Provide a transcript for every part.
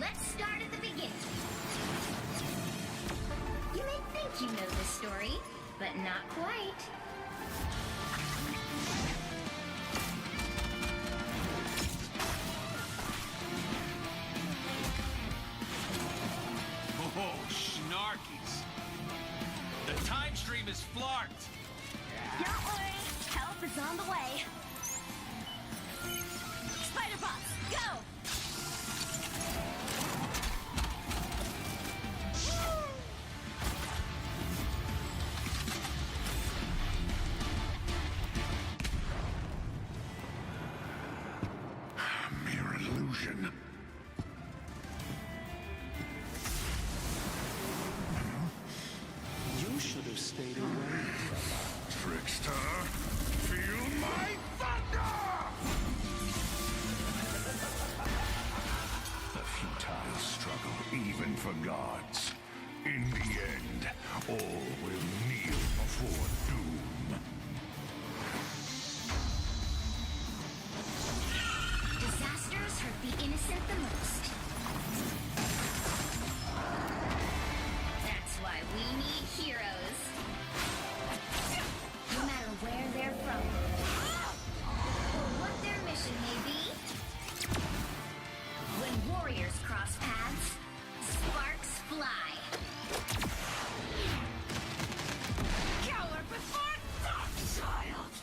Let's start at the beginning. You may think you know the story, but not quite. Oh, snarkies. The time stream is flarked. Don't worry, help is on the way. Spider box, go! Mere illusion. You should have stayed away. Trickster, feel my thunder! A futile struggle, even for gods. In the end, all will kneel before doom. Disasters hurt the innocent the most. That's why we need heroes. No matter where they're from, or what their mission may be. When warriors cross paths, sparks fly. Coward before Darkchild!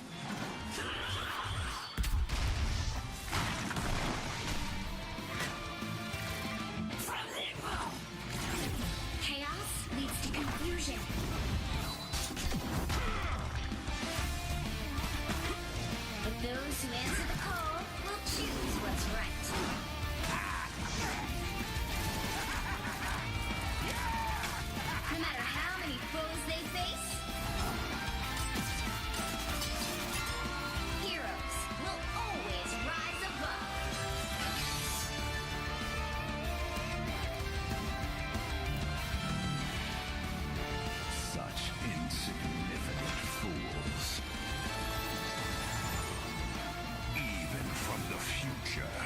Chaos leads to confusion. But those who answer the call will choose what's right. No matter how many foes they face, heroes will always rise above. Such insignificant fools. Even from the future.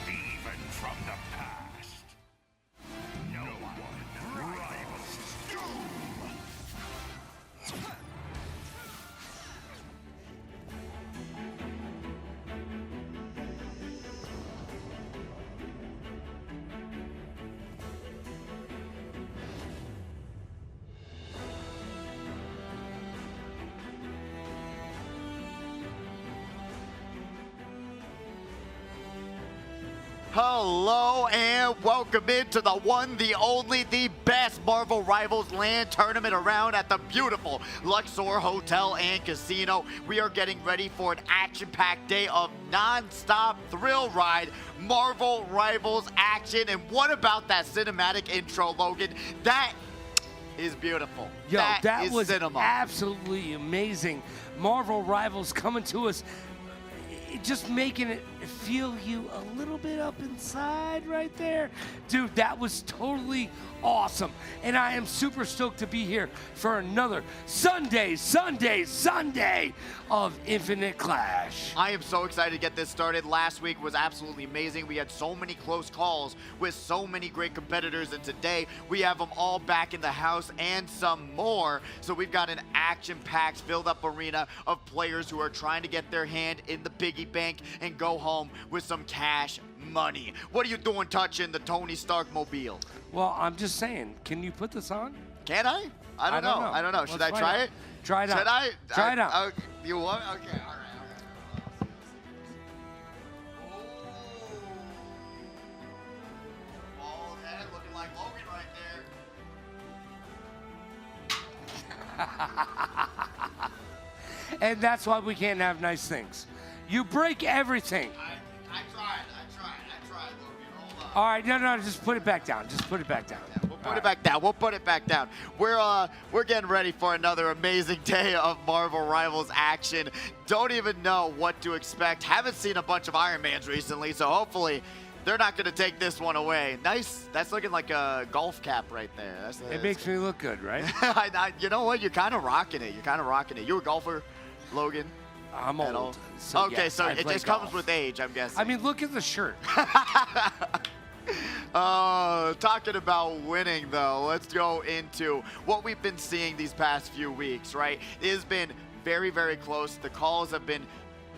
Even from the past. No one rivals doom! Hello and welcome into the one, the only, the best Marvel Rivals LAN tournament around at the beautiful Luxor Hotel and Casino. We are getting ready for an action-packed day of non-stop thrill ride Marvel Rivals action. And what about that cinematic intro, Logan? That is beautiful. Yo, that is was cinema. absolutely amazing. Marvel Rivals coming to us, just making it feel you a little bit up inside right there. Dude, that was totally awesome. And I am super stoked to be here for another Sunday of Infinite Clash. I am so excited to get this started. Last week was absolutely amazing. We had so many close calls with so many great competitors, and today we have them all back in the house and some more. So we've got an action-packed, filled-up arena of players who are trying to get their hand in the piggy bank and go home with some cash money. What are you doing touching the Tony Stark mobile? Well, I'm just saying, can you put this on? Can I? I don't know. I don't know. Should I Let's try find it? out. Try it out. Should I? Try it out. Okay. You want? Okay. All right. Bald head, looking like Logan right there. And that's why we can't have nice things. You break everything. I tried, Logan. Hold on. All right, no, just put it back down. Just put it back down. Yeah, we'll put it back down. We'll put it back down. We're getting ready for another amazing day of Marvel Rivals action. Don't even know what to expect. Haven't seen a bunch of Iron Mans recently, so hopefully they're not going to take this one away. Nice. That's looking like a golf cap right there. It makes me look good, right? You know what? You're kind of rocking it. You a golfer, Logan? I'm At all? old. So okay, yes, so I it play just golf. comes with age, I'm guessing. I mean, look at the shirt. Talking about winning, though, let's go into what we've been seeing these past few weeks, right? It has been very, very close. The calls have been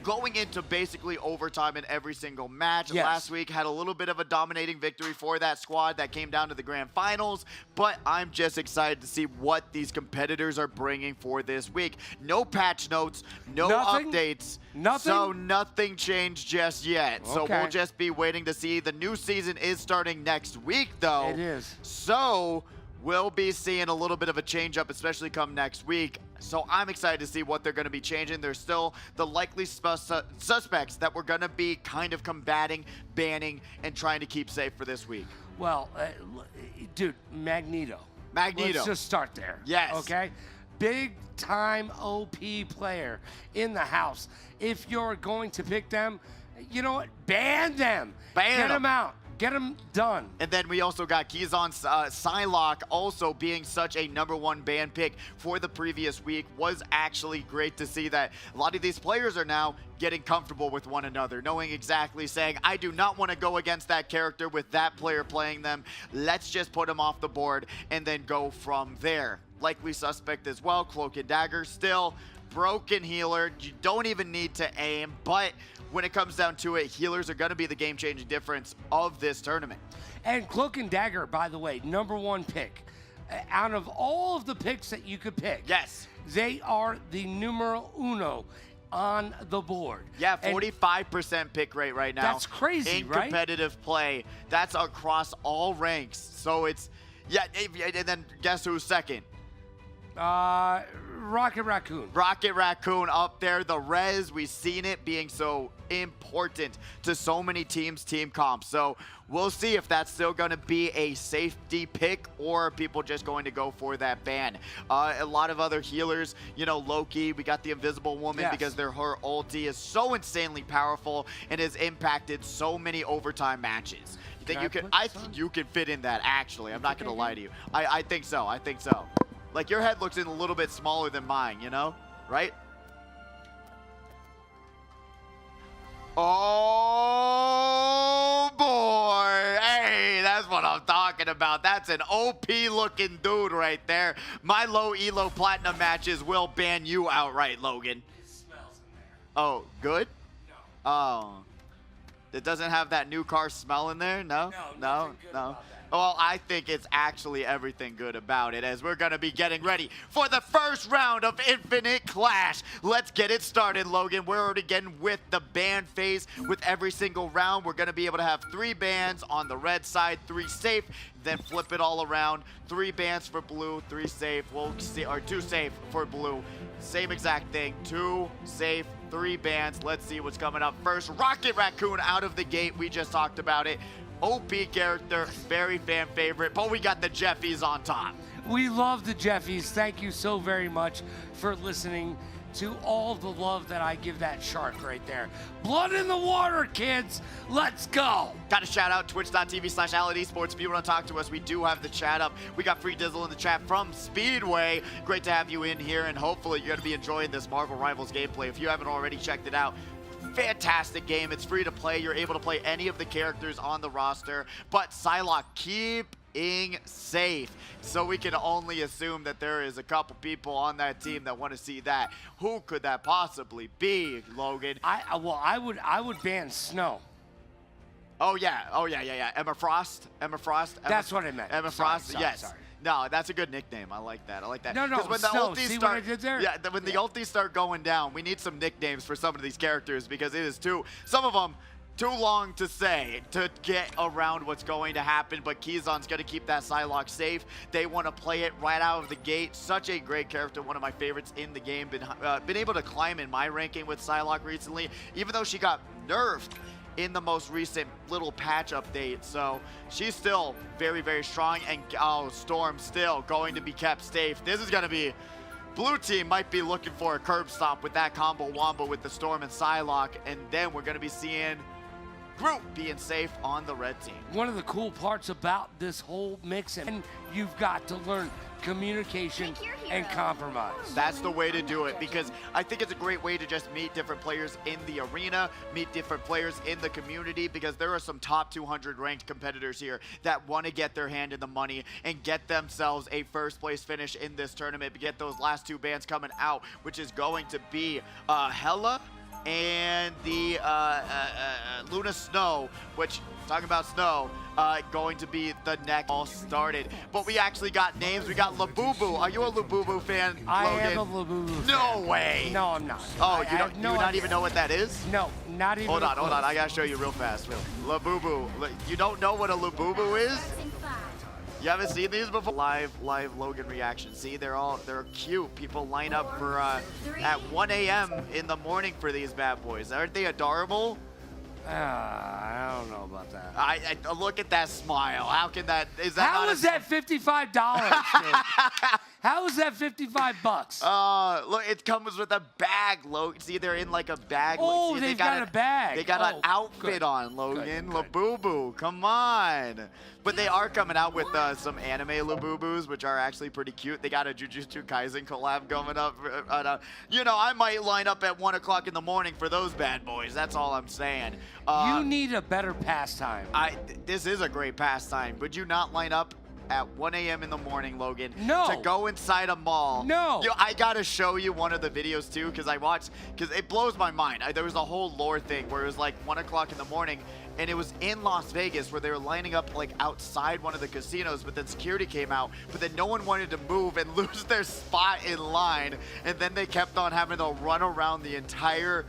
going into basically overtime in every single match. Yes. Last week had a little bit of a dominating victory for that squad that came down to the grand finals, but I'm just excited to see what these competitors are bringing for this week. No patch notes, no Nothing? updates. Nothing? So nothing changed just yet. So Okay. we'll just be waiting to see. The new season is starting next week, though. It is. So we'll be seeing a little bit of a change up, especially come next week. So I'm excited to see what they're going to be changing. There's still the likely suspects that we're going to be kind of combating, banning, and trying to keep safe for this week. Well, dude, Magneto. Magneto. Let's just start there. Yes. Okay? Big time OP player in the house. If you're going to pick them, you know what? Ban them. Ban Get them. them out. Get them done. And then we also got Kizon Psylocke also being such a #1 ban pick for the previous week. Was actually great to see that a lot of these players are now getting comfortable with one another, knowing exactly, saying, I do not want to go against that character with that player playing them. Let's just put him off the board and then go from there. Likely suspect as well, Cloak and Dagger, still broken healer. You don't even need to aim, but when it comes down to it, healers are going to be the game-changing difference of this tournament. And Cloak and Dagger, by the way, #1 pick. Out of all of the picks that you could pick, Yes. they are the numero uno on the board. Yeah, And 45% pick rate right now. That's crazy, in right? competitive play. That's across all ranks. So it's, yeah, and then guess who's second? Rocket Raccoon. Rocket Raccoon up there. The res, we've seen it being so important to so many teams, team comps. So we'll see if that's still going to be a safety pick or are people just going to go for that ban. A lot of other healers, you know, Loki, we got the Invisible Woman Yes. because her ulti is so insanely powerful and has impacted so many overtime matches. You think Can I you can? put I this on? think you can fit in that, actually. I'm not think going to I lie to you. I think so. I think so. Like, your head looks a little bit smaller than mine, you know? Right? Oh, boy. Hey, that's what I'm talking about. That's an OP-looking dude right there. My low elo platinum matches will ban you outright, Logan. It smells in there. Oh, good? No. Oh. It doesn't have that new car smell in there? No? nothing good about that. Well, I think it's actually everything good about it, as we're going to be getting ready for the first round of Infinite Clash. Let's get it started, Logan. We're already getting with the ban phase. With every single round, we're going to be able to have 3 bans on the red side, 3 safe, then flip it all around. 3 bans for blue, 3 safe. We'll see, or 2 safe for blue. Same exact thing, 2 safe, 3 bans. Let's see what's coming up first. Rocket Raccoon out of the gate. We just talked about it. OP character, very fan favorite, but we got the Jeffies on top. We love the Jeffies. Thank you so very much for listening to all the love that I give that shark right there. Blood in the water, kids. Let's go. Got to shout out twitch.tv/ALLED-Esports. If you want to talk to us, we do have the chat up. We got Free Dizzle in the chat from Speedway. Great to have you in here, and hopefully you're going to be enjoying this Marvel Rivals gameplay. If you haven't already checked it out, fantastic game. It's free to play. You're able to play any of the characters on the roster, but Psylocke keeping safe. So we can only assume that there is a couple people on that team that want to see that. Who could that possibly be, Logan? I would ban Snow. Oh yeah. Emma Frost. That's what I meant. Emma Sorry, Frost. sorry, yes. sorry. No, that's a good nickname. I like that. No, 'Cause when the Snow. ultis See start, what I did there? Yeah, when the ultis start going down, we need some nicknames for some of these characters because it is some of them too long to say to get around what's going to happen. But Kizon's going to keep that Psylocke safe. They want to play it right out of the gate. Such a great character, one of my favorites in the game. Been able to climb in my ranking with Psylocke recently, even though she got nerfed in the most recent little patch update. So she's still very, very strong. And Storm still going to be kept safe. This is going to be, blue team might be looking for a curb stomp with that combo wombo with the Storm and Psylocke. And then we're going to be seeing Group being safe on the red team. One of the cool parts about this whole mix, and you've got to learn communication Pick your and hero. compromise. That's the way to do it, because I think it's a great way to just meet different players in the arena, meet different players in the community, because there are some top 200 ranked competitors here that want to get their hand in the money and get themselves a first place finish in this tournament, to get those last two bands coming out, which is going to be Hella and the Luna Snow, which, talking about Snow, going to be the next all started. But we actually got names. We got LABUBU. Are you a LABUBU fan, Logan? I am a LABUBU No fan. way. No, I'm not. Oh, I you have don't no you not idea. even know what that is? No, not even. Hold on, a hold on. clue. I gotta show you real fast. LABUBU. You don't know what a LABUBU is? In 5. You haven't seen these before? Live Logan reaction. See, they're cute. People line up for at 1 a.m. in the morning for these bad boys. Aren't they adorable? I don't know about that. I look at that smile. How can that? Is that? How not is that $55? Dude? How is that $55? Look, it comes with a bag, Logan. See, they're in like a bag. Oh, See, they've got a bag. They got an Oh, outfit good. on, Logan. Good. LABUBU, come on. But they are coming out with some anime LABUBUs, which are actually pretty cute. They got a Jujutsu Kaisen collab coming up. You know, I might line up at 1 o'clock in the morning for those bad boys. That's all I'm saying. You need a better pastime. This is a great pastime. Would you not line up at 1 a.m. in the morning, Logan, No. to go inside a mall? No. I gotta show you one of the videos too, because it blows my mind. There was a whole lore thing where it was like 1 o'clock in the morning, and it was in Las Vegas where they were lining up like outside one of the casinos, but then security came out, but then no one wanted to move and lose their spot in line, and then they kept on having to run around the entire.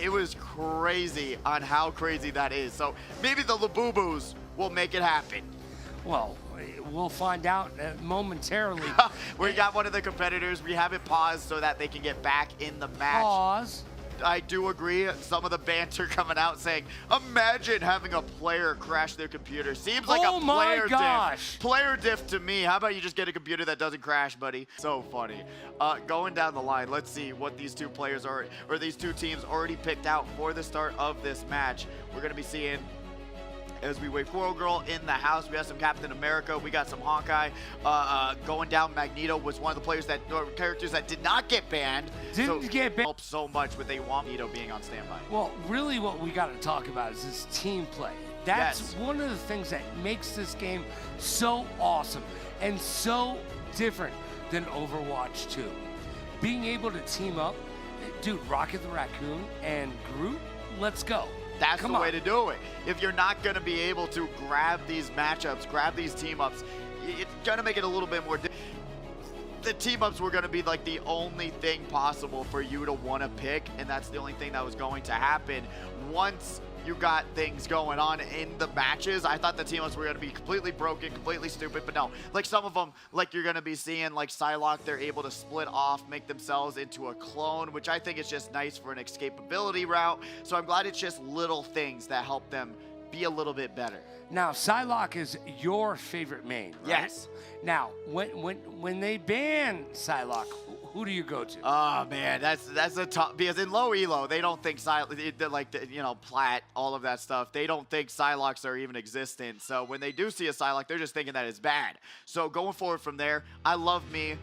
It was crazy on how crazy that is. So maybe the LABUBUs will make it happen. Well, we'll find out momentarily. We got one of the competitors. We have it paused so that they can get back in the match. Pause. I do agree. Some of the banter coming out saying, imagine having a player crash their computer. Seems like Oh a my player gosh. diff. Player diff to me. How about you just get a computer that doesn't crash, buddy? So funny. Going down the line, let's see what these two players are, or these two teams already picked out for the start of this match. We're going to be seeing, as we wait for a girl in the house, we have some Captain America, we got some Hawkeye. Going down, Magneto was one of the players characters that did not get banned. Didn't get banned. Helps so much with Magneto being on standby. Well, really what we got to talk about is this team play. That's Yes. one of the things that makes this game so awesome and so different than Overwatch 2. Being able to team up, dude, Rocket the Raccoon and Groot, let's go. That's Come the on. way to do it. If you're not going to be able to grab these matchups, grab these team-ups, it's going to make it a little bit more difficult. The team-ups were going to be like the only thing possible for you to want to pick, and that's the only thing that was going to happen. Once you got things going on in the matches, I thought the team-ups were going to be completely broken, completely stupid, but no. Like some of them, like you're going to be seeing, like Psylocke, they're able to split off, make themselves into a clone, which I think is just nice for an escapability route. So I'm glad it's just little things that help them be a little bit better. Now, Psylocke is your favorite main, right? Yes. Now, when they ban Psylocke, who do you go to? Oh man, that's a tough, because in low elo they don't think Plat, all of that stuff. They don't think Psylocks are even existent. So when they do see a Psylocke, they're just thinking that it's bad. So going forward from there, I love me.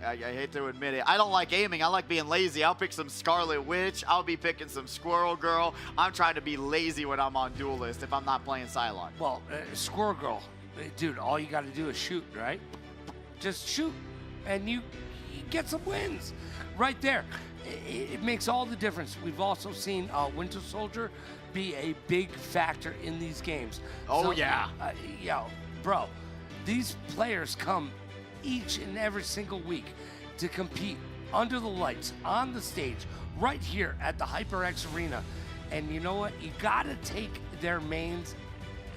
I hate to admit it. I don't like aiming. I like being lazy. I'll pick some Scarlet Witch. I'll be picking some Squirrel Girl. I'm trying to be lazy when I'm on Duelist if I'm not playing Psylocke. Well, Squirrel Girl, dude, all you got to do is shoot, right? Just shoot, and you get some wins right there. It makes all the difference. We've also seen Winter Soldier be a big factor in these games. Oh, yeah. Yo, bro, these players come each and every single week to compete under the lights, on the stage, right here at the HyperX Arena. And you know what? You got to take their mains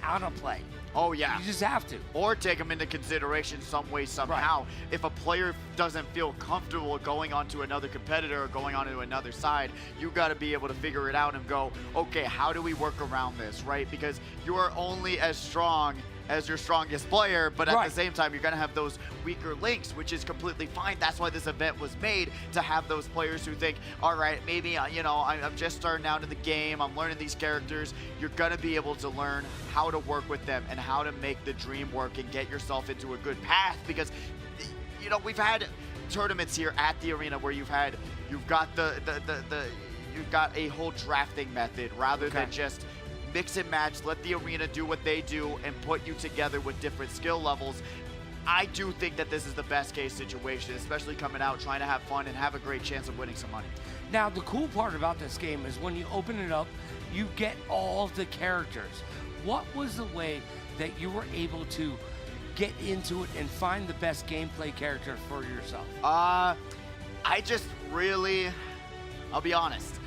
out of play. Oh, yeah. You just have to. Or take them into consideration some way, somehow. Right. If a player doesn't feel comfortable going onto another competitor or going onto another side, you got to be able to figure it out and go, okay, how do we work around this, right? Because you are only as strong as your strongest player, but at Right. the same time, you're going to have those weaker links, which is completely fine. That's why this event was made, to have those players who think, all right, maybe, you know, I'm just starting out in the game, I'm learning these characters. You're going to be able to learn how to work with them and how to make the dream work and get yourself into a good path, because, you know, we've had tournaments here at the arena where you've got you've got a whole drafting method rather than just mix and match, let the arena do what they do and put you together with different skill levels. I do think that this is the best case situation, especially coming out trying to have fun and have a great chance of winning some money. Now, the cool part about this game is when you open it up, you get all the characters. What was the way that you were able to get into it and find the best gameplay character for yourself? I just really, I'll be honest.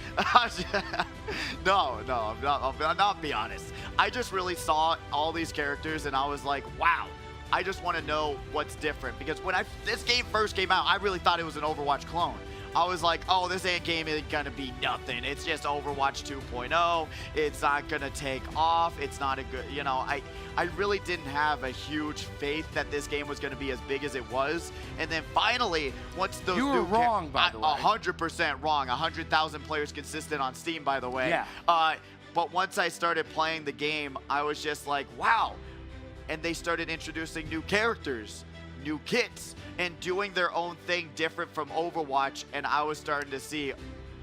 No, I'll not be honest. I just really saw all these characters and I was like, wow, I just want to know what's different. Because when this game first came out, I really thought it was an Overwatch clone. I was like, oh, this game isn't going to be nothing. It's just Overwatch 2.0. It's not going to take off. It's not a good, you know, I really didn't have a huge faith that this game was going to be as big as it was. And then finally, once those You were wrong, by the way. 100% wrong. 100,000 players consistent on Steam, by the way. Yeah. But once I started playing the game, I was just like, wow. And they started introducing new characters, new kits, and doing their own thing different from Overwatch, and I was starting to see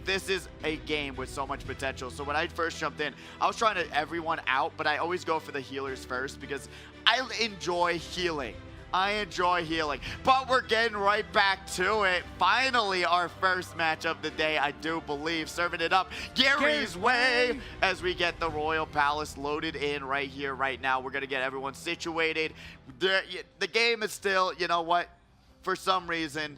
this is a game with so much potential. So when I first jumped in, I was trying to everyone out, but I always go for the healers first because I enjoy healing. But we're getting right back to it. Finally, our first match of the day, I do believe, serving it up Gary's way as we get the Royal Palace loaded in right here, right now. We're going to get everyone situated. The game is still, you know what, for some reason,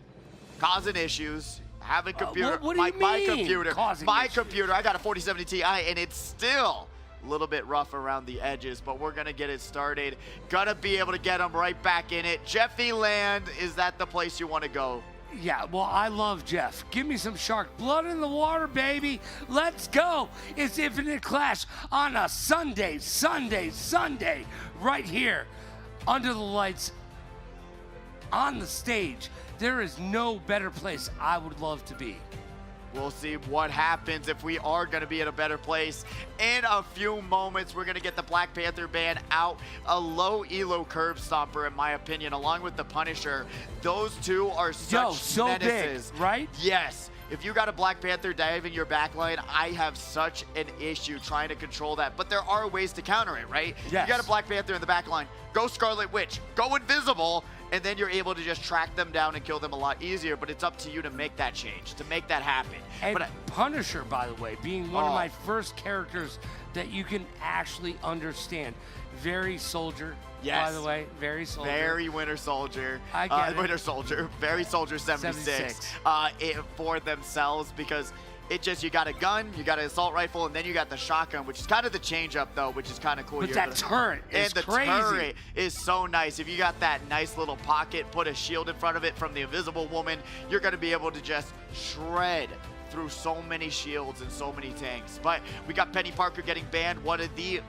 causing issues. Having computer, what do you my mean, computer, causing my issues? computer, I got a 4070 Ti, and it's still a little bit rough around the edges, but we're gonna get it started. Gonna be able to get them right back in it. Jeffy Land, is that the place you want to go? Yeah, well, I love Jeff. Give me some shark blood in the water, baby. Let's go. It's Infinite Clash on a Sunday, right here under the lights on the stage. There is no better place I would love to be. We'll see what happens if we are going to be in a better place. In a few moments, we're going to get the Black Panther band out. A low elo curve stomper, in my opinion, along with the Punisher. Those two are such so menaces. big, right? Yes. If you got a Black Panther diving your backline, I have such an issue trying to control that. But there are ways to counter it, right? Yes. You got a Black Panther in the backline, go Scarlet Witch, go invisible, and then you're able to just track them down and kill them a lot easier. But it's up to you to make that change, to make that happen. And Punisher, by the way, being one of my first characters that you can actually understand. Very soldier, by the way, very soldier. Very Winter Soldier. I get it. Winter Soldier, very Soldier 76. For themselves, because it just, you got a gun, you got an assault rifle, and then you got the shotgun, which is kind of the change up though, which is kind of cool. But that turret is crazy. And the turret is so nice. If you got that nice little pocket, put a shield in front of it from the Invisible Woman, you're gonna be able to just shred through so many shields and so many tanks. But we got Penny Parker getting banned, one of the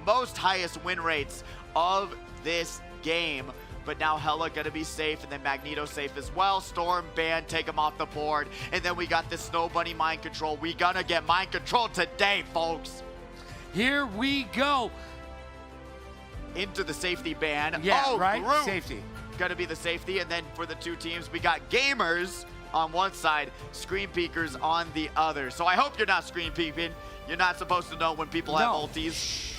most highest win rates of this game. But now Hela gonna be safe, and then Magneto safe as well. Storm banned, take him off the board. And then we got the Snow Bunny mind control. We gonna get mind control today, folks. Here we go. Into the safety ban. Yeah, right? Groot Safety. Gonna be the safety. And then for the two teams, we got Gamers on one side, SCREENPEEKRS on the other. So I hope you're not screen peeping. You're not supposed to know when people have ultis.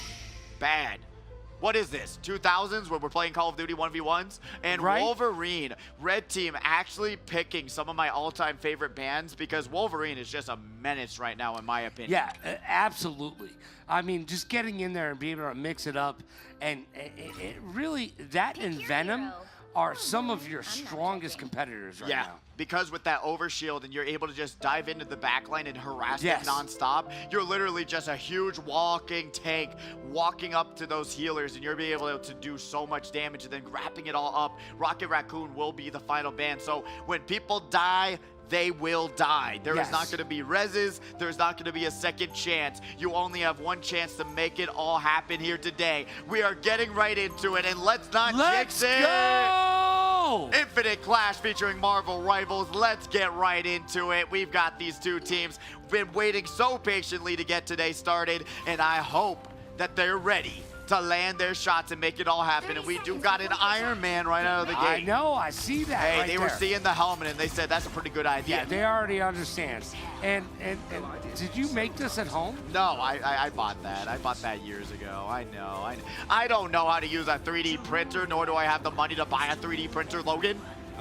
Bad. What is this, 2000s where we're playing Call of Duty 1v1s? And Wolverine, red team actually picking some of my all-time favorite bands because Wolverine is just a menace right now in my opinion. Yeah, absolutely. I mean, just getting in there and being able to mix it up. And it really, that and Venom are some of your strongest competitors right now. Because with that overshield and you're able to just dive into the backline and harass them nonstop, you're literally just a huge walking tank walking up to those healers, and you're being able to do so much damage and then wrapping it all up. Rocket Raccoon will be the final ban. So when people die, they will die. There is Yes. not going to be reses. There's not going to be a second chance. You only have one chance to make it all happen here today. We are getting right into it, and let's not Let's jinx it. go! Infinite Clash featuring Marvel Rivals. Let's get right into it. We've got these two teams. Been waiting so patiently to get today started, and I hope that they're ready to land their shots and make it all happen. And we do got an Iron Man right out of the gate. I know, I see that. Hey, right they were there. seeing the helmet and they said that's a pretty good idea. Yeah, they already understand. And did you make this at home? No, I bought that. I bought that years ago. I know. I don't know how to use a 3D printer, nor do I have the money to buy a 3D printer, Logan.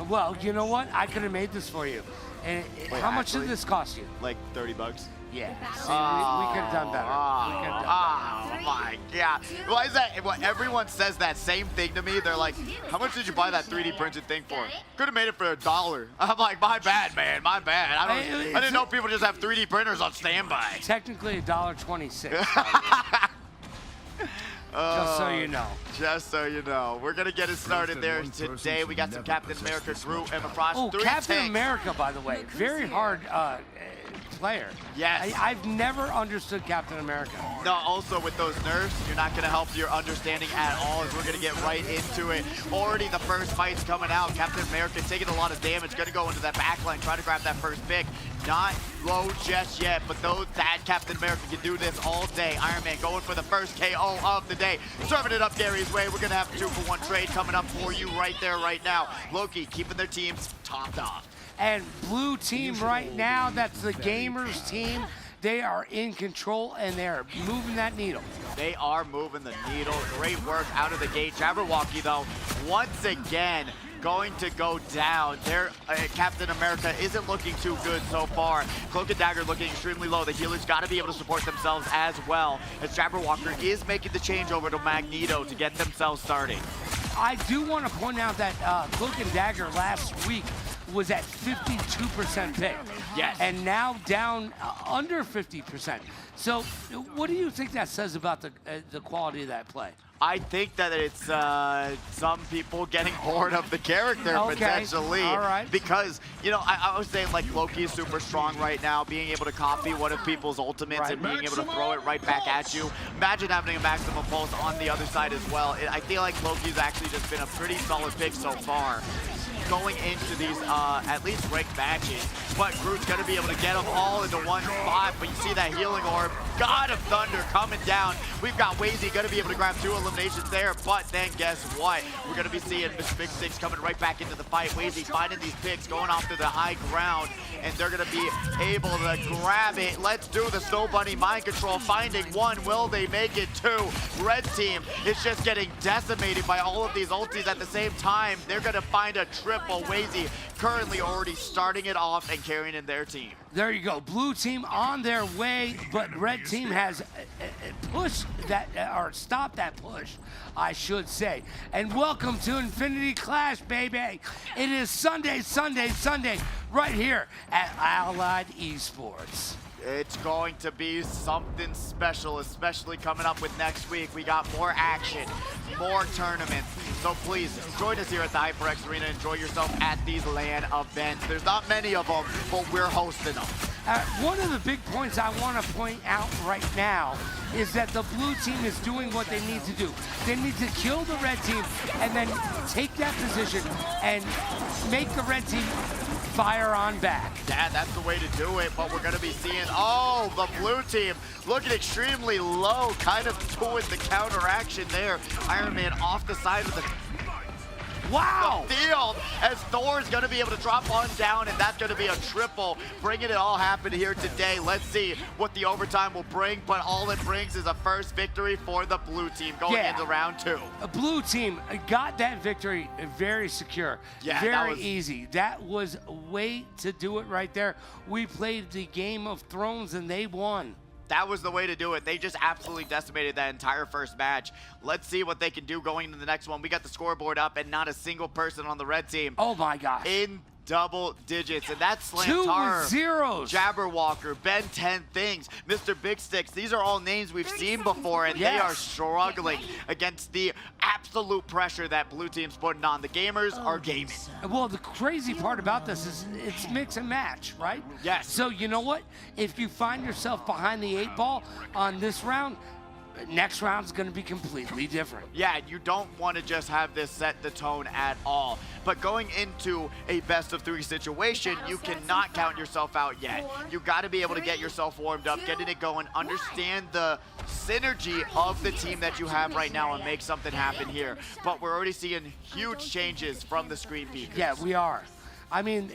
Well, you know what? I could have made this for you. And Wait, how much actually? did this cost you? Like 30 bucks. Yeah. See, we could have done better. We could have done better. Oh my God. Why is that? Well, everyone says that same thing to me. They're like, how much did you buy that 3D printed thing for? Could have made it for $1. I'm like, my bad, man. My bad. I didn't know people just have 3D printers on standby. Technically $1.26. Just so you know. Just so you know. We're going to get it started there today. We got some Captain America, Groot, and Frost. Oh, 3 Captain tanks. America, by the way. Very hard player. Yes. I've never understood Captain America. No, also with those nerfs, you're not going to help your understanding at all as we're going to get right into it. Already the first fight's coming out. Captain America taking a lot of damage, going to go into that backline, try to grab that first pick. Not low just yet, but that Captain America can do this all day. Iron Man going for the first KO of the day. Serving it up Gary's way. We're going to have a 2-for-1 trade coming up for you right there, right now. Loki keeping their teams topped off. And blue team right now, that's the Gamers team. They are in control and they're moving that needle. They are moving the needle. Great work out of the gate. Jabberwocky, though, once again, going to go down. Their Captain America isn't looking too good so far. Cloak and Dagger looking extremely low. The healers got to be able to support themselves as well, as Jabberwocker is making the change over to Magneto to get themselves starting. I do want to point out that Cloak and Dagger last week was at 52% pick. Yes. And now down under 50%. So what do you think that says about the quality of that play? I think that it's some people getting bored of the character, Okay. potentially. All right. Because, you know, I was saying, like, Loki is super strong right now, being able to copy one of people's ultimates Right. and being able to throw it right back at you. Imagine having a maximum pulse on the other side as well. I feel like Loki's actually just been a pretty solid pick so far going into these at least ranked matches. But Groot's going to be able to get them all into one spot. But you see that healing orb, God of Thunder coming down. We've got Wazy going to be able to grab 2 eliminations there. But then guess what? We're going to be seeing Miss Big Six coming right back into the fight. Wazy finding these picks, going off to the high ground. And they're going to be able to grab it. Let's do the Snow Bunny mind control. Finding 1. Will they make it 2? Red team is just getting decimated by all of these ultis at the same time. They're going to find a triple. Wazy currently already starting it off and carrying in their team. There you go. Blue team on their way, but red team has pushed that, or stopped that push, I should say. And welcome to Infinity Clash, baby. It is Sunday, right here at Allied Esports. It's going to be something special, especially coming up with next week. We got more action, more tournaments. So please join us here at the HyperX Arena. Enjoy yourself at these LAN events. There's not many of them, but we're hosting them. One of the big points I want to point out right now is that the blue team is doing what they need to do. They need to kill the red team and then take that position and make the red team fire on back. Yeah, that's the way to do it, but we're going to be seeing, oh, the blue team looking extremely low, kind of doing the counteraction there. Iron Man off the side of the Wow! field as Thor's going to be able to drop on down, and that's going to be a triple, bringing it all happen here today. Let's see what the overtime will bring, but all it brings is a first victory for the blue team going into round 2. A blue team got that victory very secure, Yeah, very that was easy. That was a way to do it right there. We played the Game of Thrones and they won. That was the way to do it. They just absolutely decimated that entire first match. Let's see what they can do going into the next one. We got the scoreboard up and not a single person on the red team Oh my gosh. in double digits, and that's 2 Slantar, with zeros. Jabberwocker, Ben 10 Things, Mr. Big Sticks. These are all names we've seen before, and they are struggling against the absolute pressure that blue team's putting on. The gamers are gaming. Well, the crazy part about this is it's mix and match, right? Yes. So you know what? If you find yourself behind the 8 ball on this round, next round's going to be completely different. Yeah, you don't want to just have this set the tone at all. But going into a best of 3 situation, you cannot count yourself out yet. You got to be able to get yourself warmed up, getting it going, understand the synergy of the team that you have right now and make something happen here. But we're already seeing huge changes from the SCREENPEEKRS. Yeah, we are. I mean,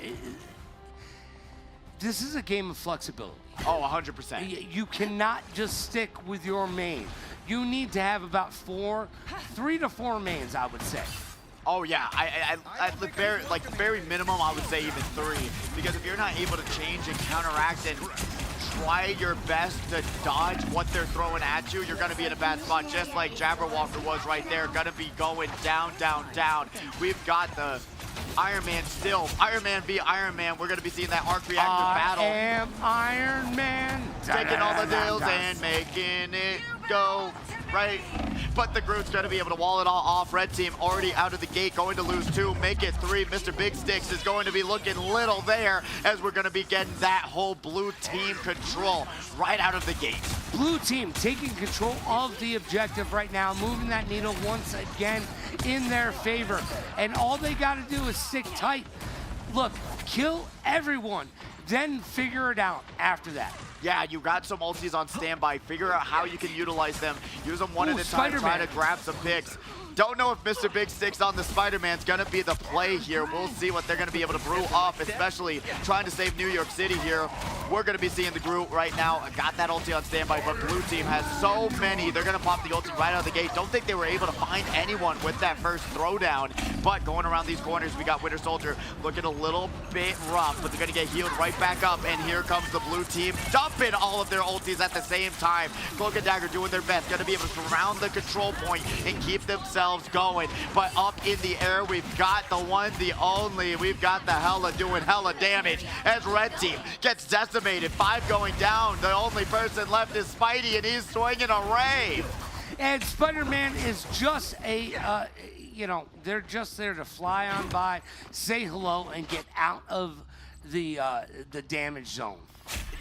this is a game of flexibility. Oh, 100%. You cannot just stick with your main. You need to have about 3 to 4 mains, I would say. Oh yeah, at the very minimum, I would say even 3, because if you're not able to change and counteract and try your best to dodge what they're throwing at you, you're gonna be in a bad spot, just like Jabberwocker was right there, gonna be going down, down, down. We've got the Iron Man still, Iron Man v Iron Man. We're gonna be seeing that arc reactor battle. I am Iron Man. Taking all the deals and making it go right. But the Groot's gonna be able to wall it all off. Red team already out of the gate, going to lose 2, make it 3. Mr. Big Sticks is going to be looking little there, as we're gonna be getting that whole blue team control right out of the gate. Blue team taking control of the objective right now, moving that needle once again in their favor. And all they gotta do is stick tight. Look, kill everyone, then figure it out after that. Yeah, you got some ultis on standby. Figure out how you can utilize them. Use them one at a time, try to grab some picks. Don't know if Mr. Big Sticks on the Spider-Man's gonna be the play here. We'll see what they're gonna be able to brew up, especially trying to save New York City here. We're gonna be seeing the Groot right now. Got that ulti on standby, but blue team has so many. They're gonna pop the ulti right out of the gate. Don't think they were able to find anyone with that first throwdown, but going around these corners, we got Winter Soldier looking a little bit rough, but they're gonna get healed right back up, and here comes the blue team, dumping all of their ultis at the same time. Cloak and Dagger doing their best, gonna be able to surround the control point and keep themselves going. But up in the air, we've got the one, the only. We've got the Hella doing hella damage as red team gets decimated. 5 going down. The only person left is Spidey, and he's swinging a ray. And Spider-Man is just a, you know, they're just there to fly on by, say hello, and get out of the damage zone.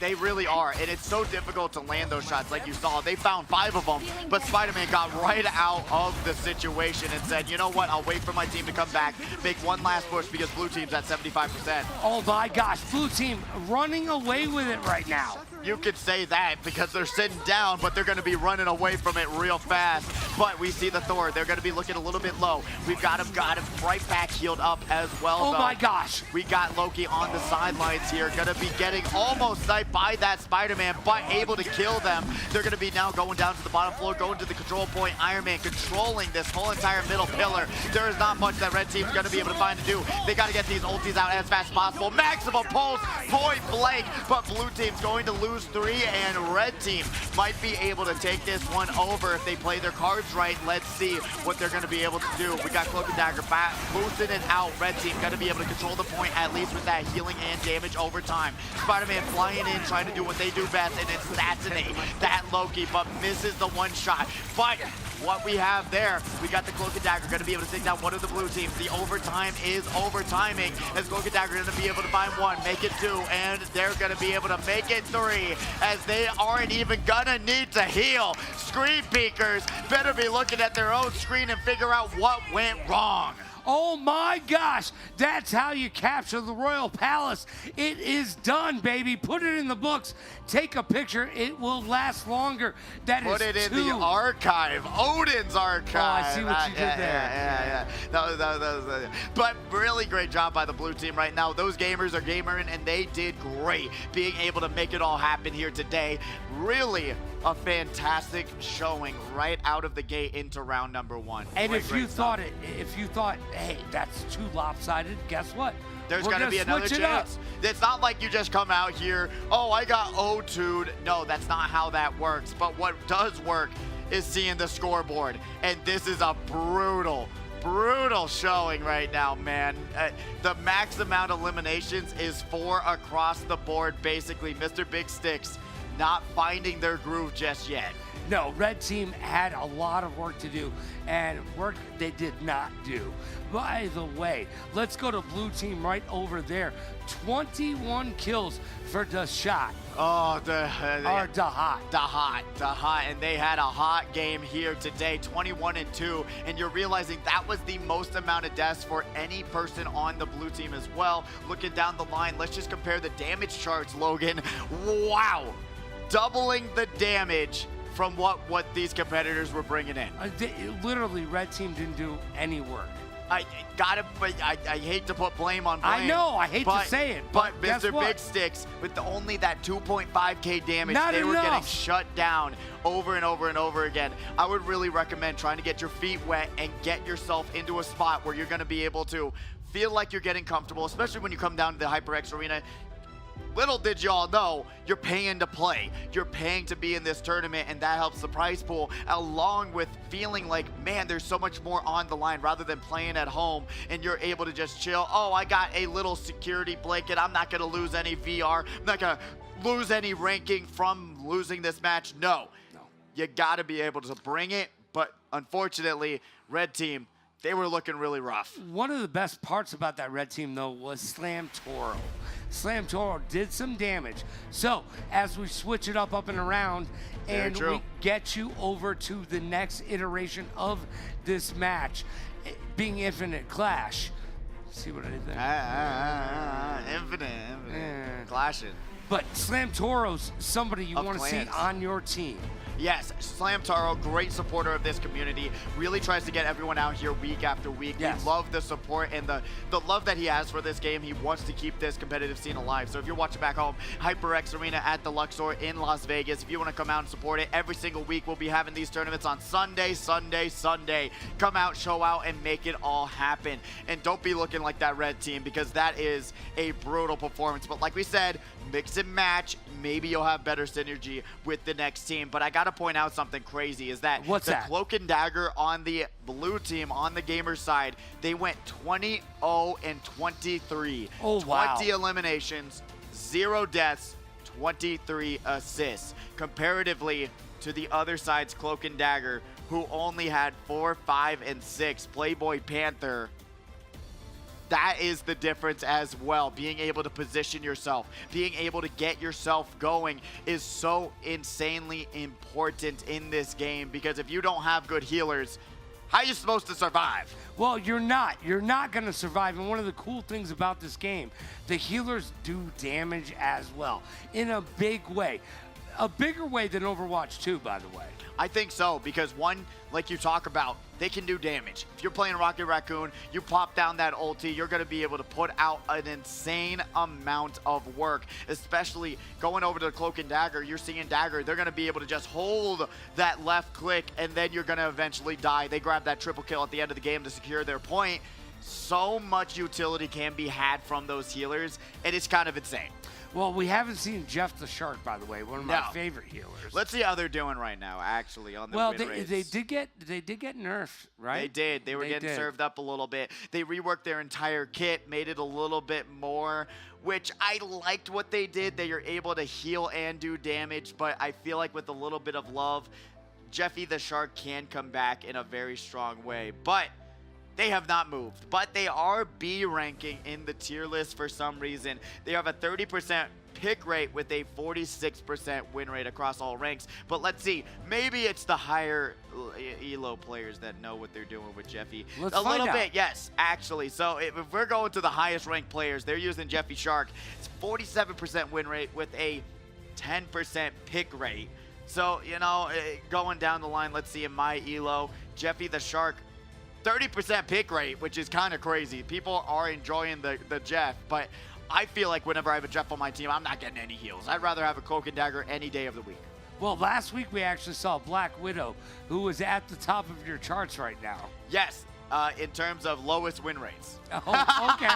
They really are, and it's so difficult to land those shots. Like you saw, they found 5 of them, but Spider-Man got right out of the situation and said, you know what, I'll wait for my team to come back, make one last push, because blue team's at 75%. Oh my gosh, blue team running away with it right now. You could say that because they're sitting down, but they're going to be running away from it real fast. But we see the Thor. They're going to be looking a little bit low. We've got him right back healed up as well. Oh my gosh. We got Loki on the sidelines here. Going to be getting almost sniped by that Spider-Man, but able to kill them. They're going to be now going down to the bottom floor, going to the control point. Iron Man controlling this whole entire middle pillar. There is not much that red team's going to be able to find to do. They got to get these ultis out as fast as possible. Maximum pulse, point blank, but blue team's going to lose 3, and red team might be able to take this one over if they play their cards right. Let's see what they're going to be able to do. We got Cloak and Dagger back, boosting it out. Red team going to be able to control the point, at least with that healing and damage over time. Spider-Man flying in, trying to do what they do best, and assassinate that Loki, but misses the one shot. But what we have there, we got the Cloak and Dagger going to be able to take down one of the blue teams. The overtime is overtiming, as Cloak and Dagger going to be able to find 1, make it 2, and they're going to be able to make it 3, as they aren't even going to need to heal. SCREENPEEKRS better be looking at their own screen and figure out what went wrong. Oh my gosh, that's how you capture the Royal Palace. It is done, baby. Put it in the books. Take a picture. It will last longer. That Put is it in 2. the archive, Odin's archive. Oh, I see what you did there. Yeah. That was but really great job by the blue team right now. Those gamers are gamering, and they did great being able to make it all happen here today. Really a fantastic showing right out of the gate into round number 1. And if you thought, hey, that's too lopsided, guess what? There's going to be another chance. It's not like you just come out here, oh, I got O2'd. No, that's not how that works. But what does work is seeing the scoreboard. And this is a brutal brutal showing right now, man. The max amount of eliminations is 4 across the board, basically. Mr. Big Sticks not finding their groove just yet. No, red team had a lot of work to do, and work they did not do. By the way, let's go to blue team right over there. 21 kills for Dashot. Oh, Or Dahat. Dahat, and they had a hot game here today, 21-2, and you're realizing that was the most amount of deaths for any person on the blue team as well. Looking down the line, let's just compare the damage charts, Logan. Wow, doubling the damage from what these competitors were bringing in. Literally, red team didn't do any work. I hate to put blame on blame. I know, I hate to say it, but guess Mr. what? Big Sticks, with only that 2.5K damage, Not they were getting enough. shut down over and over and over again. I would really recommend trying to get your feet wet and get yourself into a spot where you're going to be able to feel like you're getting comfortable, especially when you come down to the HyperX arena. Little did y'all know, you're paying to play. You're paying to be in this tournament, and that helps the prize pool, along with feeling like, man, there's so much more on the line rather than playing at home, and you're able to just chill. Oh, I got a little security blanket. I'm not going to lose any VR. I'm not going to lose any ranking from losing this match. No. You got to be able to bring it, but unfortunately, red team, they were looking really rough. One of the best parts about that red team, though, was Slam Toro. Slam Toro did some damage. So, as we switch it up and around, and we get you over to the next iteration of this match, being Infinite Clash. See what I did there? Infinite. Clashing. But Slam Toro's somebody you want to see on your team. Yes, Slam Taro, great supporter of this community, really tries to get everyone out here week after week. Yes. We love the support and the love that he has for this game. He wants to keep this competitive scene alive. So if you're watching back home, HyperX Arena at the Luxor in Las Vegas, if you want to come out and support it, every single week we'll be having these tournaments on Sunday. Come out, show out, and make it all happen. And don't be looking like that red team, because that is a brutal performance. But like we said, mix and match, maybe you'll have better synergy with the next team. But I got to point out something crazy, is that the Cloak and Dagger on the blue team, on the gamer side, they went 20-23. Oh, wow. 20 eliminations, 0 deaths, 23 assists. Comparatively to the other side's Cloak and Dagger, who only had 4, 5, and 6. Playboy Panther, that is the difference as well. Being able to position yourself, being able to get yourself going is so insanely important in this game, because if you don't have good healers, how are you supposed to survive? Well, you're not. You're not going to survive. And one of the cool things about this game, the healers do damage as well in a big way. A bigger way than Overwatch 2, by the way. I think so, because one, like you talk about, they can do damage. If you're playing Rocket Raccoon, you pop down that ulti, you're going to be able to put out an insane amount of work, especially going over to the Cloak and Dagger. You're seeing Dagger, they're going to be able to just hold that left click, and then you're going to eventually die. They grab that triple kill at the end of the game to secure their point. So much utility can be had from those healers, and it's kind of insane. Well, we haven't seen Jeff the Shark, by the way, one of my favorite healers. Let's see how they're doing right now, actually, on the win rates. They did get nerfed, right? They did. They were getting served up a little bit. They reworked their entire kit, made it a little bit more, which I liked what they did. They are able to heal and do damage, but I feel like with a little bit of love, Jeffy the Shark can come back in a very strong way. But they have not moved, but they are B ranking in the tier list for some reason. They have a 30% pick rate with a 46% win rate across all ranks. But let's see, maybe it's the higher elo players that know what they're doing with Jeffy. Let's a find little out. bit, yes, actually. So if we're going to the highest ranked players, they're using Jeffy Shark. It's 47% win rate with a 10% pick rate. So, you know, going down the line, let's see in my elo, Jeffy the Shark, 30% pick rate, which is kind of crazy. People are enjoying the Jeff, but I feel like whenever I have a Jeff on my team, I'm not getting any heals. I'd rather have a Cloak and Dagger any day of the week. Well, last week we actually saw Black Widow, who was at the top of your charts right now. Yes, in terms of lowest win rates. Oh, okay.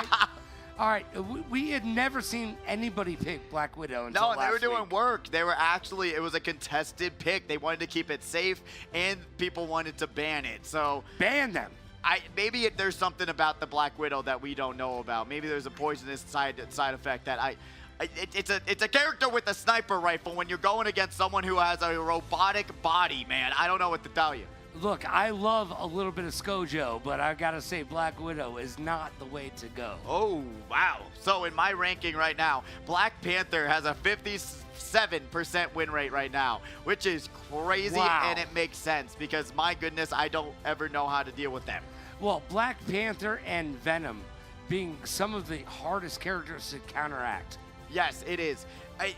All right, we had never seen anybody pick Black Widow until No, they were doing week. work. They were actually, it was a contested pick. They wanted to keep it safe, and people wanted to ban it. So Ban them. maybe there's something about the Black Widow that we don't know about. Maybe there's a poisonous side effect that it's a character with a sniper rifle when you're going against someone who has a robotic body, man. I don't know what to tell you. Look, I love a little bit of Skojo, but I gotta say Black Widow is not the way to go. Oh, wow. So in my ranking right now, Black Panther has a 57% win rate right now, which is crazy, Wow. and it makes sense because, my goodness, I don't ever know how to deal with them. Well, Black Panther and Venom being some of the hardest characters to counteract. Yes, it is. I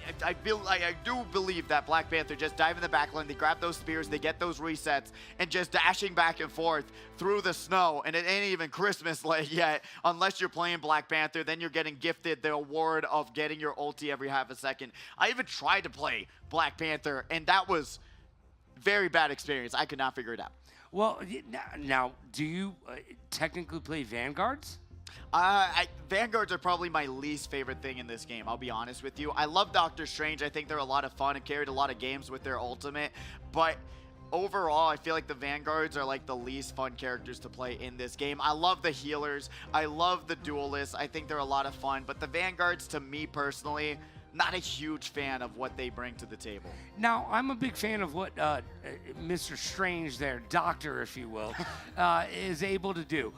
do believe that Black Panther just dive in the backline, they grab those spears, they get those resets, and just dashing back and forth through the snow. And it ain't even Christmas yet, unless you're playing Black Panther. Then you're getting gifted the award of getting your ulti every half a second. I even tried to play Black Panther, and that was very bad experience. I could not figure it out. Well, now, do you technically play Vanguards? Vanguards are probably my least favorite thing in this game, I'll be honest with you. I love Doctor Strange. I think they're a lot of fun and carried a lot of games with their ultimate. But overall, I feel like the Vanguards are like the least fun characters to play in this game. I love the healers. I love the duelists. I think they're a lot of fun. But the Vanguards, to me personally, not a huge fan of what they bring to the table. Now, I'm a big fan of what Mr. Strange there, Doctor, if you will, is able to do.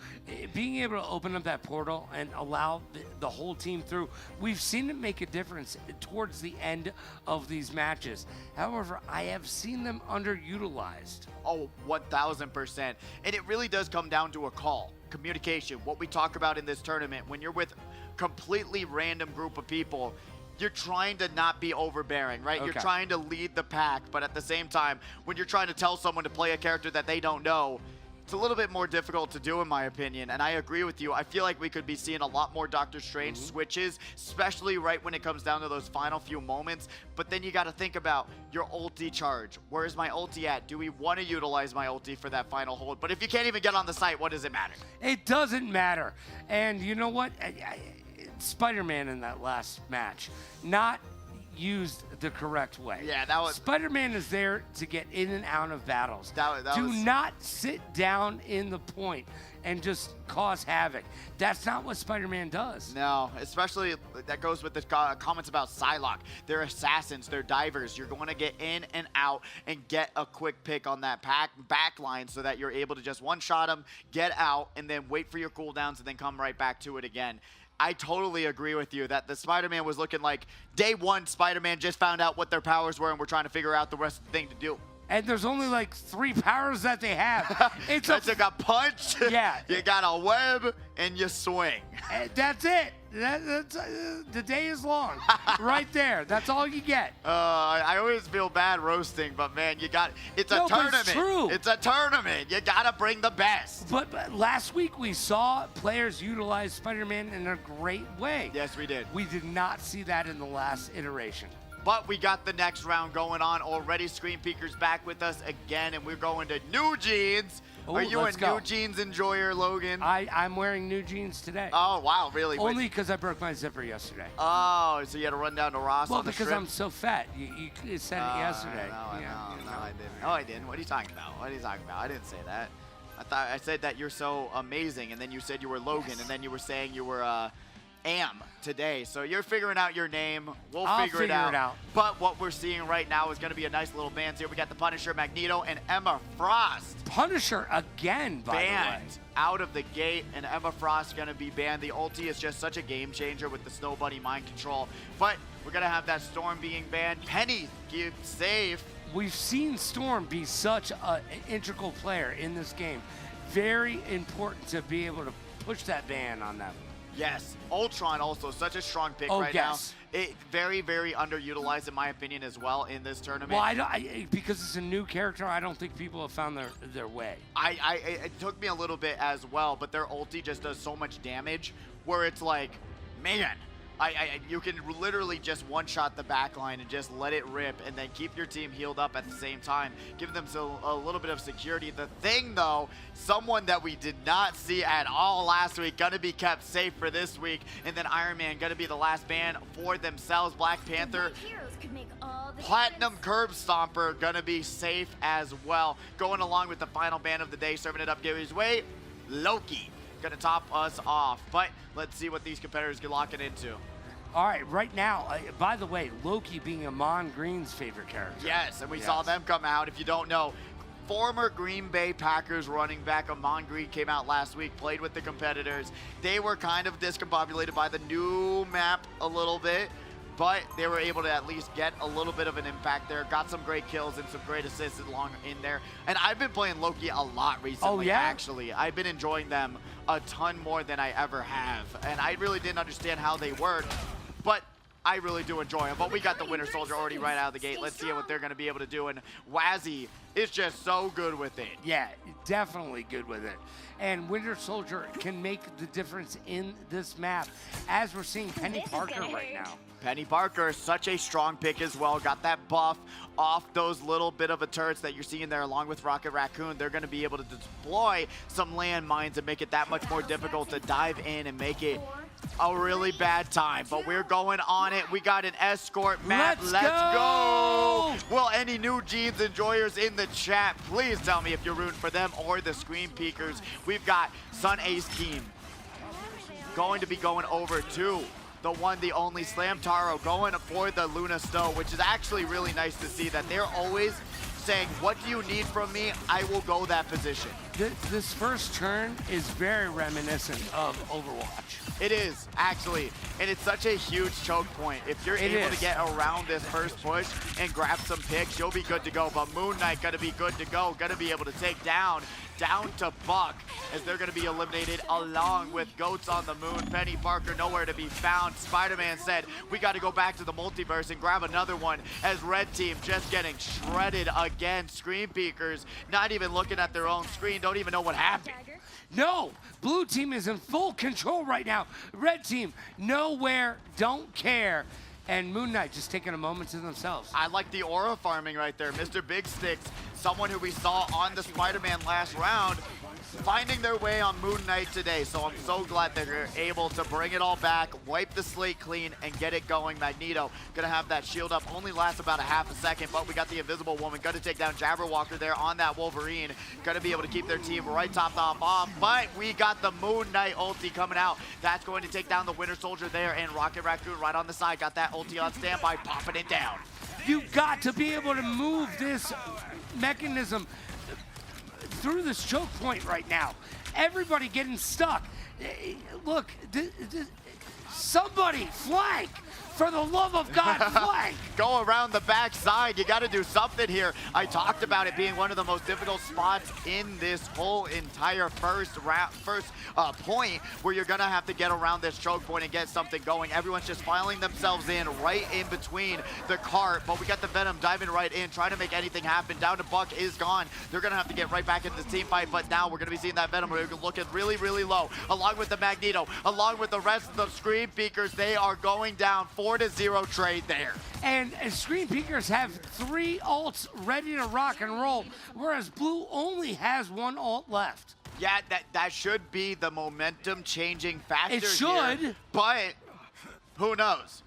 Being able to open up that portal and allow the whole team through, we've seen it make a difference towards the end of these matches. However, I have seen them underutilized. Oh, 1,000%. And it really does come down to a call. Communication, what we talk about in this tournament. When you're with a completely random group of people, you're trying to not be overbearing, right? Okay. You're trying to lead the pack, but at the same time, when you're trying to tell someone to play a character that they don't know, it's a little bit more difficult to do, in my opinion. And I agree with you. I feel like we could be seeing a lot more Doctor Strange switches, especially right when it comes down to those final few moments. But then you got to think about your ulti charge. Where is my ulti at? Do we want to utilize my ulti for that final hold? But if you can't even get on the site, what does it matter? It doesn't matter. And you know what? Spider-Man in that last match, not used the correct way. Yeah, that was... Spider-Man is there to get in and out of battles. That Do was... not sit down in the point and just cause havoc. That's not what Spider-Man does. No, especially that goes with the comments about Psylocke. They're assassins, they're divers. You're going to get in and out and get a quick pick on that back line so that you're able to just one-shot them, get out, and then wait for your cooldowns and then come right back to it again. I totally agree with you that the Spider-Man was looking like day one Spider-Man just found out what their powers were and we're trying to figure out the rest of the thing to do. And there's only like 3 powers that they have. It's you got punch, yeah. You got a web, and you swing. That's it. That's the day is long. Right there. That's all you get. I always feel bad roasting, but man, it's a tournament. But it's true. It's a tournament. You gotta bring the best. But last week we saw players utilize Spider-Man in a great way. Yes, we did. We did not see that in the last iteration. But we got the next round going on already. SCREENPEEKRS back with us again, and we're going to NEWJEANS. Ooh, Are you a let's go. NEWJEANS enjoyer, Logan? I'm wearing NEWJEANS today. Oh, wow, really? Only because I broke my zipper yesterday. Oh, so you had to run down to Ross Well, on the because strip? I'm so fat. You said it yesterday. No, Yeah, no, I didn't. No, I didn't. What are you talking about? What are you talking about? I didn't say that. I said that you're so amazing, and then you said you were Logan, and then you were saying you were Am today. So you're figuring out your name. I'll figure it out. But what we're seeing right now is going to be a nice little band here. We got the Punisher, Magneto, and Emma Frost. Punisher again, by the way. Banned out of the gate, and Emma Frost going to be banned. The ulti is just such a game changer with the Snow Bunny mind control. But we're going to have that Storm being banned. Penny keep safe. We've seen Storm be such an integral player in this game. Very important to be able to push that ban on them. Yes, Ultron also such a strong pick right now. Very, very underutilized in my opinion as well in this tournament. Well, because it's a new character, I don't think people have found their way. It took me a little bit as well, but their ulti just does so much damage where it's like, man, you can literally just one-shot the backline and just let it rip and then keep your team healed up at the same time, give them a little bit of security. The thing, though, someone that we did not see at all last week, going to be kept safe for this week, and then Iron Man going to be the last ban for themselves. Black Panther, Platinum Curb Stomper going to be safe as well. Going along with the final ban of the day, serving it up, give his way. Loki gonna top us off. But let's see what these competitors can lock it into. All right, right now, by the way, Loki being Amon Green's favorite character. Yes, and we saw them come out. If you don't know, former Green Bay Packers running back Amon Green came out last week, played with the competitors. They were kind of discombobulated by the new map a little bit, but they were able to at least get a little bit of an impact there. Got some great kills and some great assists along in there. And I've been playing Loki a lot recently, oh, yeah? actually. I've been enjoying them a ton more than I ever have. And I really didn't understand how they work, but I really do enjoy them. But we got the Winter Soldier already right out of the gate. Let's see what they're going to be able to do. And Wazzy is just so good with it. Yeah, definitely good with it. And Winter Soldier can make the difference in this map, as we're seeing Penny Parker right now. Penny Parker, such a strong pick as well. Got that buff off those little bit of a turrets that you're seeing there along with Rocket Raccoon. They're going to be able to deploy some landmines and make it that much more difficult to dive in and make it a really bad time. But we're going on it. We got an escort map. Let's go! Will any NEWJEANS enjoyers in the chat please tell me if you're rooting for them or the SCREENPEEKRS? We've got Sun Ace Team going to be going over to the one, the only Slam Taro going for the Luna Snow, which is actually really nice to see that they're always saying, what do you need from me? I will go that position. This first turn is very reminiscent of Overwatch. It is, actually, and it's such a huge choke point. If you're able to get around this first push and grab some picks, you'll be good to go. But Moon Knight gonna be good to go, gonna be able to take down to Buck, as they're gonna be eliminated along with Goats on the Moon. Penny Parker nowhere to be found. Spider-Man said, we gotta go back to the multiverse and grab another one, as Red Team just getting shredded again. SCREENPEEKRS not even looking at their own screen, don't even know what happened. No, Blue Team is in full control right now. Red Team, nowhere, don't care. And Moon Knight just taking a moment to themselves. I like the aura farming right there. Mr. Big Sticks, someone who we saw on the Spider-Man last round, finding their way on Moon Knight today. So I'm so glad that they're able to bring it all back, wipe the slate clean, and get it going. Magneto gonna have that shield up, only lasts about a half a second, but we got the Invisible Woman gonna take down Jabberwocker there on that Wolverine. Gonna be able to keep their team right top off, but we got the Moon Knight ulti coming out. That's going to take down the Winter Soldier there, and Rocket Raccoon right on the side. Got that ulti on standby, popping it down. You've got to be able to move this mechanism through this choke point right now. Everybody getting stuck. Look, somebody flank. For the love of God, flank! Go around the backside. You got to do something here. I talked about it being one of the most difficult spots in this whole entire first point, where you're going to have to get around this choke point and get something going. Everyone's just filing themselves in right in between the cart, but we got the Venom diving right in, trying to make anything happen. Down to Buck is gone. They're going to have to get right back into the team fight, but now we're going to be seeing that Venom looking really, really low, along with the Magneto, along with the rest of the SCREENPEEKRS. They are going down 4-0 trade there. And SCREENPEEKRS have 3 ults ready to rock and roll, whereas Blue only has 1 ult left. Yeah, that should be the momentum changing factor. It should. Here, but who knows?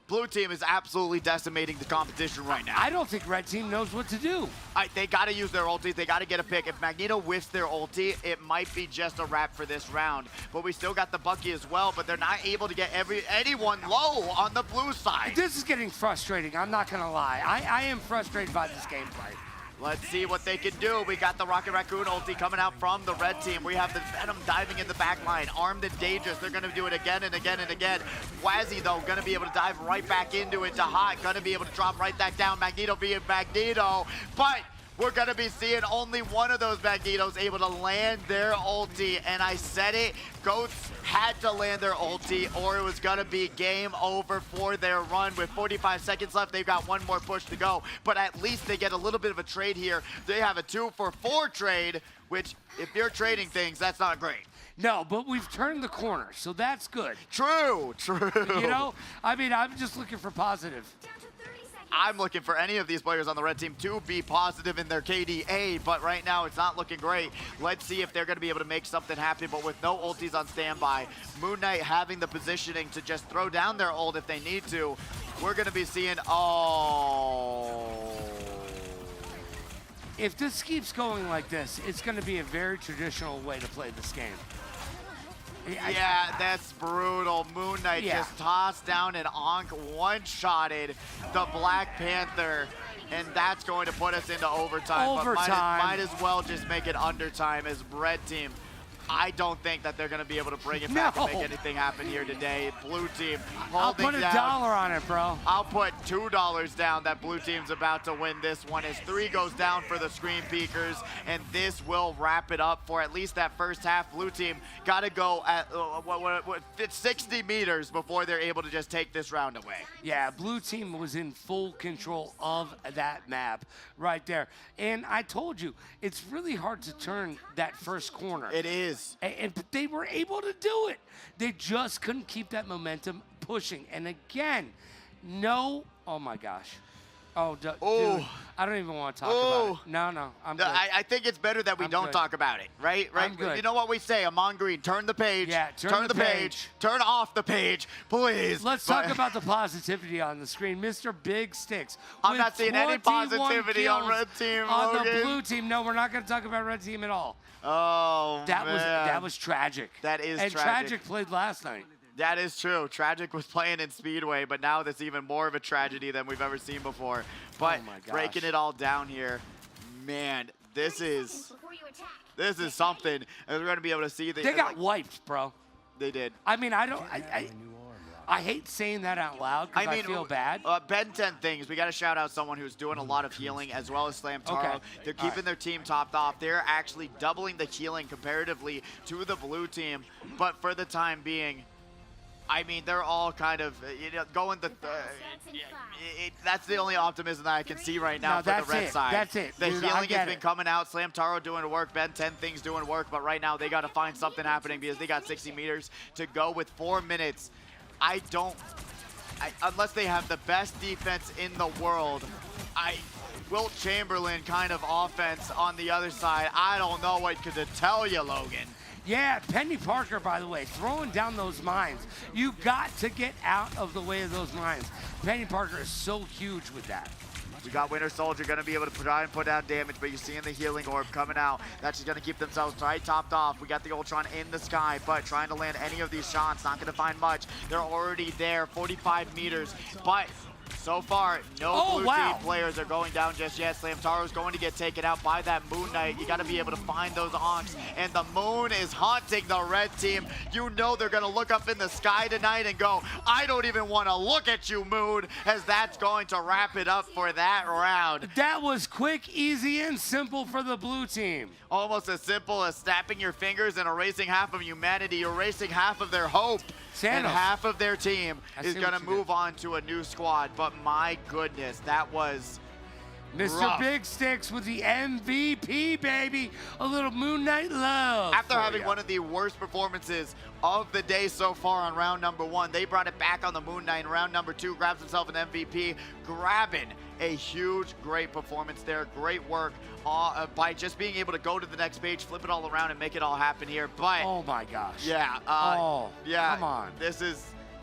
Blue Team is absolutely decimating the competition right now. I don't think Red Team knows what to do. They got to use their ulti. They got to get a pick. If Magneto whiffs their ulti, it might be just a wrap for this round. But we still got the Bucky as well, but they're not able to get anyone low on the blue side. This is getting frustrating. I'm not going to lie. I am frustrated by this gameplay. Let's see what they can do. We got the Rocket Raccoon ulti coming out from the Red Team. We have the Venom diving in the back line, armed and dangerous. They're going to do it again and again and again. Wazzy, though, going to be able to dive right back into it. Hot going to be able to drop right back down. Magneto being Magneto, but we're going to be seeing only one of those Magnetos able to land their ulti. And I said it, Goats had to land their ulti or it was going to be game over for their run. With 45 seconds left, they've got one more push to go. But at least they get a little bit of a trade here. They have a 2-for-4 trade, which if you're trading things, that's not great. No, but we've turned the corner, so that's good. True. You know, I mean, I'm just looking for positive. I'm looking for any of these players on the Red Team to be positive in their KDA, but right now it's not looking great. Let's see if they're going to be able to make something happen, but with no ultis on standby, Moon Knight having the positioning to just throw down their ult if they need to, we're going to be seeing, if this keeps going like this, it's going to be a very traditional way to play this game. Yeah, that's brutal. Moon Knight just tossed down and Ankh one-shotted the Black Panther, and that's going to put us into overtime. But might as well just make it undertime as Red Team. I don't think that they're going to be able to bring it back and make anything happen here today. Blue Team holding I'll put $1 on it, bro. I'll put $2 down that Blue Team's about to win this one as 3 goes down for the SCREENPEEKRS, and this will wrap it up for at least that first half. Blue Team got to go at 60 meters before they're able to just take this round away. Yeah, Blue Team was in full control of that map right there. And I told you, it's really hard to turn that first corner. It is. And they were able to do it. They just couldn't keep that momentum pushing. And again, oh my gosh. Oh, dude, I don't even want to talk about it. No, I'm good. I think it's better that we don't talk about it, right? I'm good. You know what we say, Amon Green, turn the page. Yeah, turn the page. Turn off the page, please. Let's talk about the positivity on the screen. Mr. Big Sticks. I'm not seeing any positivity on Red Team, on Logan. the Blue Team. No, we're not going to talk about Red Team at all. Oh, that was tragic. That is tragic. And Tragic played last night. That is true. Tragic was playing in Speedway, but now that's even more of a tragedy than we've ever seen before. But breaking it all down here, man, this is something. And we're going to be able to see they got wiped, bro. They did. I mean, I hate saying that out loud because I feel bad. Ben 10 Things, we got to shout out someone who's doing a lot of healing as well as Slamtaro. Okay. They're keeping their team topped off. They're actually doubling the healing comparatively to the Blue Team. But for the time being, I mean, they're all kind of, going that's the only optimism that I can see right now for the red side. That's it. The healing has been coming out. Slamtaro doing work. Ben 10 Things doing work. But right now, they got to find something happening because they got 60 meters to go with 4 minutes. Unless they have the best defense in the world, Wilt Chamberlain kind of offense on the other side, I don't know what to tell you, Logan. Yeah, Penny Parker, by the way, throwing down those mines. You got to get out of the way of those mines. Penny Parker is so huge with that. We got Winter Soldier going to be able to try and put down damage, but you're seeing the healing orb coming out. That's just going to keep themselves right topped off. We got the Ultron in the sky, but trying to land any of these shots, not going to find much. They're already there, 45 meters, but so far, no Blue Team players are going down just yet. Slamtaro's going to get taken out by that Moon Knight. You got to be able to find those Ankhs, and the Moon is haunting the Red Team. You know they're going to look up in the sky tonight and go, I don't even want to look at you, Moon, as that's going to wrap it up for that round. That was quick, easy, and simple for the Blue Team. Almost as simple as snapping your fingers and erasing half of humanity, erasing half of their hope. And half of their team is going to move on to a new squad. But my goodness, that was Mr. rough. Big Sticks with the MVP, baby. A little Moon Knight love. After having one of the worst performances of the day so far on round number 1, they brought it back on the Moon Knight in round number 2, grabs himself an MVP, grabbing a huge, great performance there. Great work by just being able to go to the next page, flip it all around, and make it all happen here. But oh my gosh. Yeah. Yeah. Come on. Is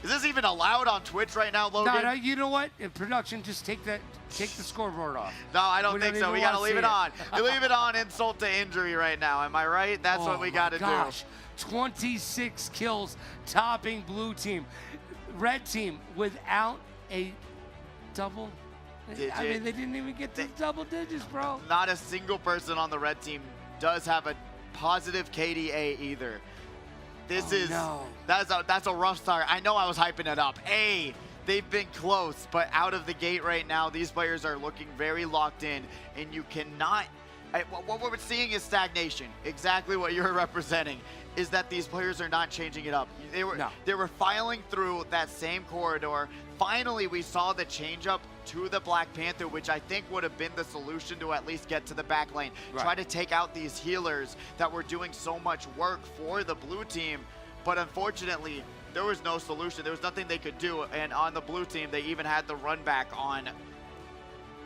this even allowed on Twitch right now, Logan? No, you know what? In production, just take the scoreboard off. No, I don't think so. We got to leave it on. You leave it on, insult to injury right now. Am I right? That's what we got to do. 26 kills topping Blue Team. Red Team without a double digit. I mean, they didn't even get to double digits, bro. Not a single person on the Red Team does have a positive KDA either. That's a rough start. I know I was hyping it up. They've been close, but out of the gate right now, these players are looking very locked in, and you cannot. What we're seeing is stagnation. Exactly what you're representing is that these players are not changing it up. They were filing through that same corridor. Finally, we saw the change up to the Black Panther, which I think would have been the solution to at least get to the back lane. Try to take out these healers that were doing so much work for the Blue Team. But unfortunately, there was no solution. There was nothing they could do. And on the Blue Team, they even had the run back on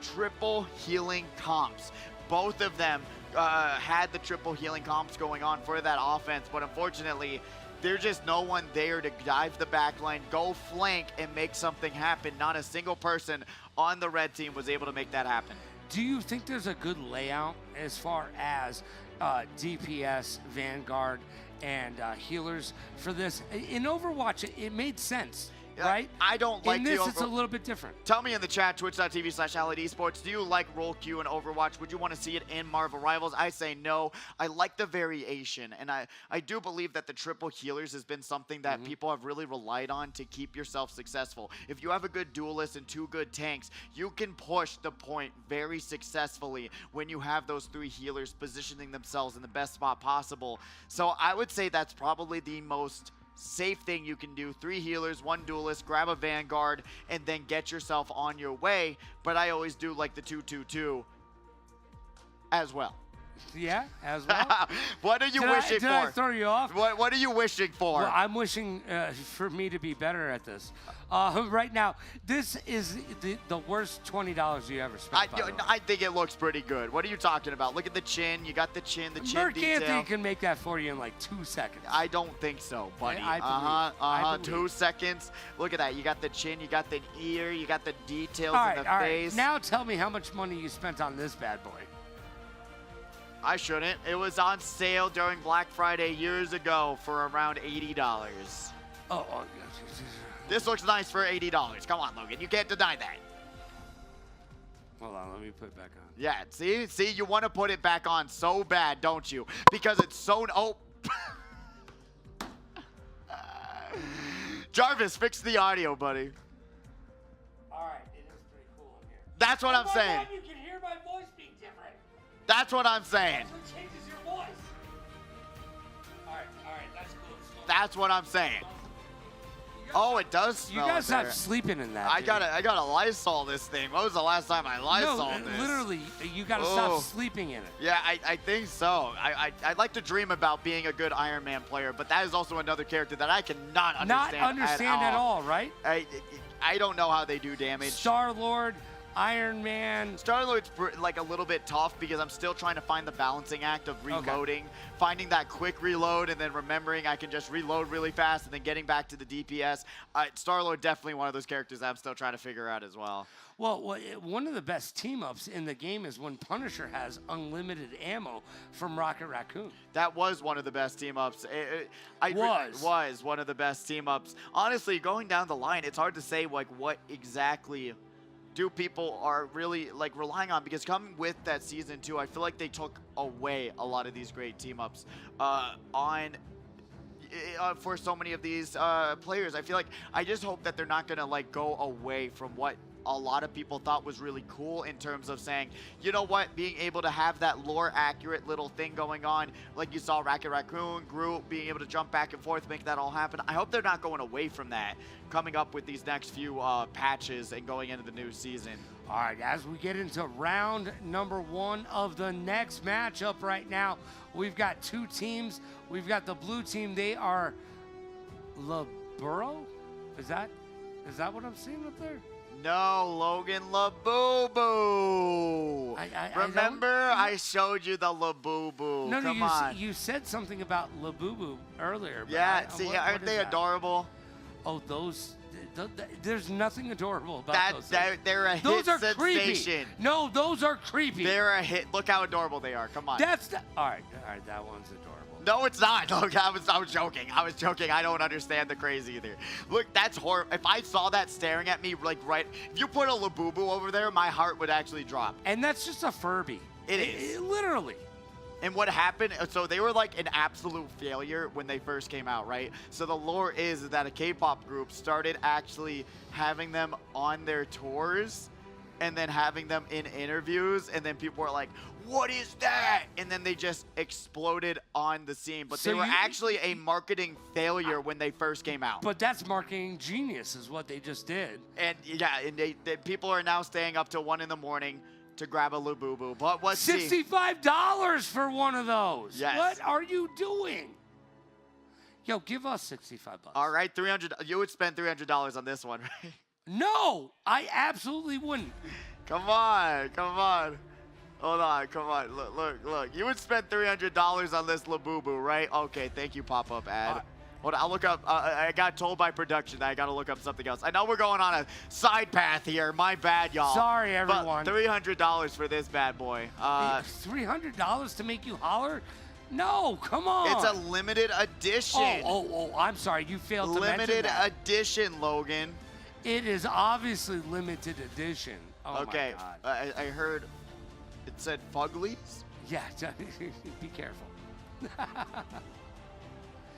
triple healing comps. Both of them had the triple healing comps going on for that offense, but unfortunately, there's just no one there to dive the back line, go flank, and make something happen. Not a single person on the Red Team was able to make that happen. Do you think there's a good layout as far as DPS, Vanguard, and healers for this? In Overwatch, it made sense, right? I don't like in this, it's a little bit different. Tell me in the chat, twitch.tv/AlliedEsports, do you like role queue in Overwatch? Would you want to see it in Marvel Rivals? I say no. I like the variation, and I do believe that the triple healers has been something that people have really relied on to keep yourself successful. If you have a good duelist and 2 good tanks, you can push the point very successfully when you have those 3 healers positioning themselves in the best spot possible. So I would say that's probably the most safe thing you can do. 3 healers, 1 duelist, grab a Vanguard, and then get yourself on your way. But I always do like the 2-2-2 as well. Yeah, as well. What are you wishing for? Did I throw you off? What are you wishing for? Well, I'm wishing for me to be better at this. Right now, this is the worst $20 you ever spent. I think it looks pretty good. What are you talking about? Look at the chin. You got the chin Mark detail. Anthony can make that for you in like 2 seconds. I don't think so, buddy. I believe. 2 seconds. Look at that. You got the chin. You got the ear. You got the details All in right, the all face. right. Now tell me how much money you spent on this bad boy. I shouldn't. It was on sale during Black Friday years ago for around $80. Oh, This looks nice for $80. Come on, Logan. You can't deny that. hold on. Let me put it back on. Yeah, see, you want to put it back on so bad, don't you? Because it's so... Oh. Jarvis, fix the audio, buddy. All right. It is pretty cool in here. That's what I'm saying. God, you can hear my voice being different. That's what I'm saying. That's what changes your voice. All right. That's cool. That's what I'm saying. Oh, it does smell. You guys in there. stop sleeping in that. I dude. gotta Lysol this thing. When was the last time I Lysol this? Literally, you gotta stop sleeping in it. Yeah, I think so. I'd like to dream about being a good Iron Man player, but that is also another character that I cannot understand. Not understand at all, right? I don't know how they do damage. Star-Lord, Iron Man. Star-Lord's like a little bit tough because I'm still trying to find the balancing act of reloading, finding that quick reload, and then remembering I can just reload really fast and then getting back to the DPS. Star-Lord definitely one of those characters that I'm still trying to figure out as well. Well, one of the best team-ups in the game is when Punisher has unlimited ammo from Rocket Raccoon. That was one of the best team-ups. Was one of the best team-ups. Honestly, going down the line, it's hard to say like what exactly do people are really like relying on, because coming with that season 2, I feel like they took away a lot of these great team-ups for so many of these players. I feel like I just hope that they're not gonna like go away from what a lot of people thought was really cool in terms of saying, you know what, being able to have that lore accurate little thing going on, like you saw Rocket Raccoon, Groot, being able to jump back and forth, make that all happen. I hope they're not going away from that coming up with these next few patches and going into the new season. All right, as we get into round number 1 of the next matchup right now, we've got 2 teams. We've got the blue team. They are LABUBU? Is that what I'm seeing up there? No, Logan, LABUBU. Remember, I showed you the LABUBU. No, Come on. You said something about LABUBU earlier. Yeah, see, aren't they adorable? Oh, those. There's nothing adorable about those. They're a those hit are sensation. Creepy. No, those are creepy. They're a hit. Look how adorable they are. Come on. All right, that one's adorable. No, it's not. Look, I was joking. I was joking. I don't understand the craze either. Look, that's horrible. If I saw that staring at me, like if you put a LABUBU over there, my heart would actually drop. And that's just a Furby. It is. Literally. And what happened, so they were like an absolute failure when they first came out, right? So the lore is that a K-pop group started actually having them on their tours and then having them in interviews, and then people were like, what is that? And then they just exploded on the scene. But they were actually a marketing failure when they first came out. But that's marketing genius is what they just did. And yeah, and people are now staying up till 1 in the morning to grab a LABUBU. But what's $65 for one of those. Yes. What are you doing? Yo, give us $65. All right, $300. You would spend $300 on this one, right? No, I absolutely wouldn't. Come on. Hold on, come on. Look. You would spend $300 on this LABUBU, right? Okay, thank you, pop-up ad. Hold on, I'll look up. I got told by production that I got to look up something else. I know we're going on a side path here. My bad, y'all. Sorry, everyone. But $300 for this bad boy. $300 to make you holler? No, come on. It's a limited edition. Oh, I'm sorry. You failed to mention Limited that. edition, Logan. It is obviously limited edition. Oh Okay, my God. I heard it said Fuglies. Yeah, be careful.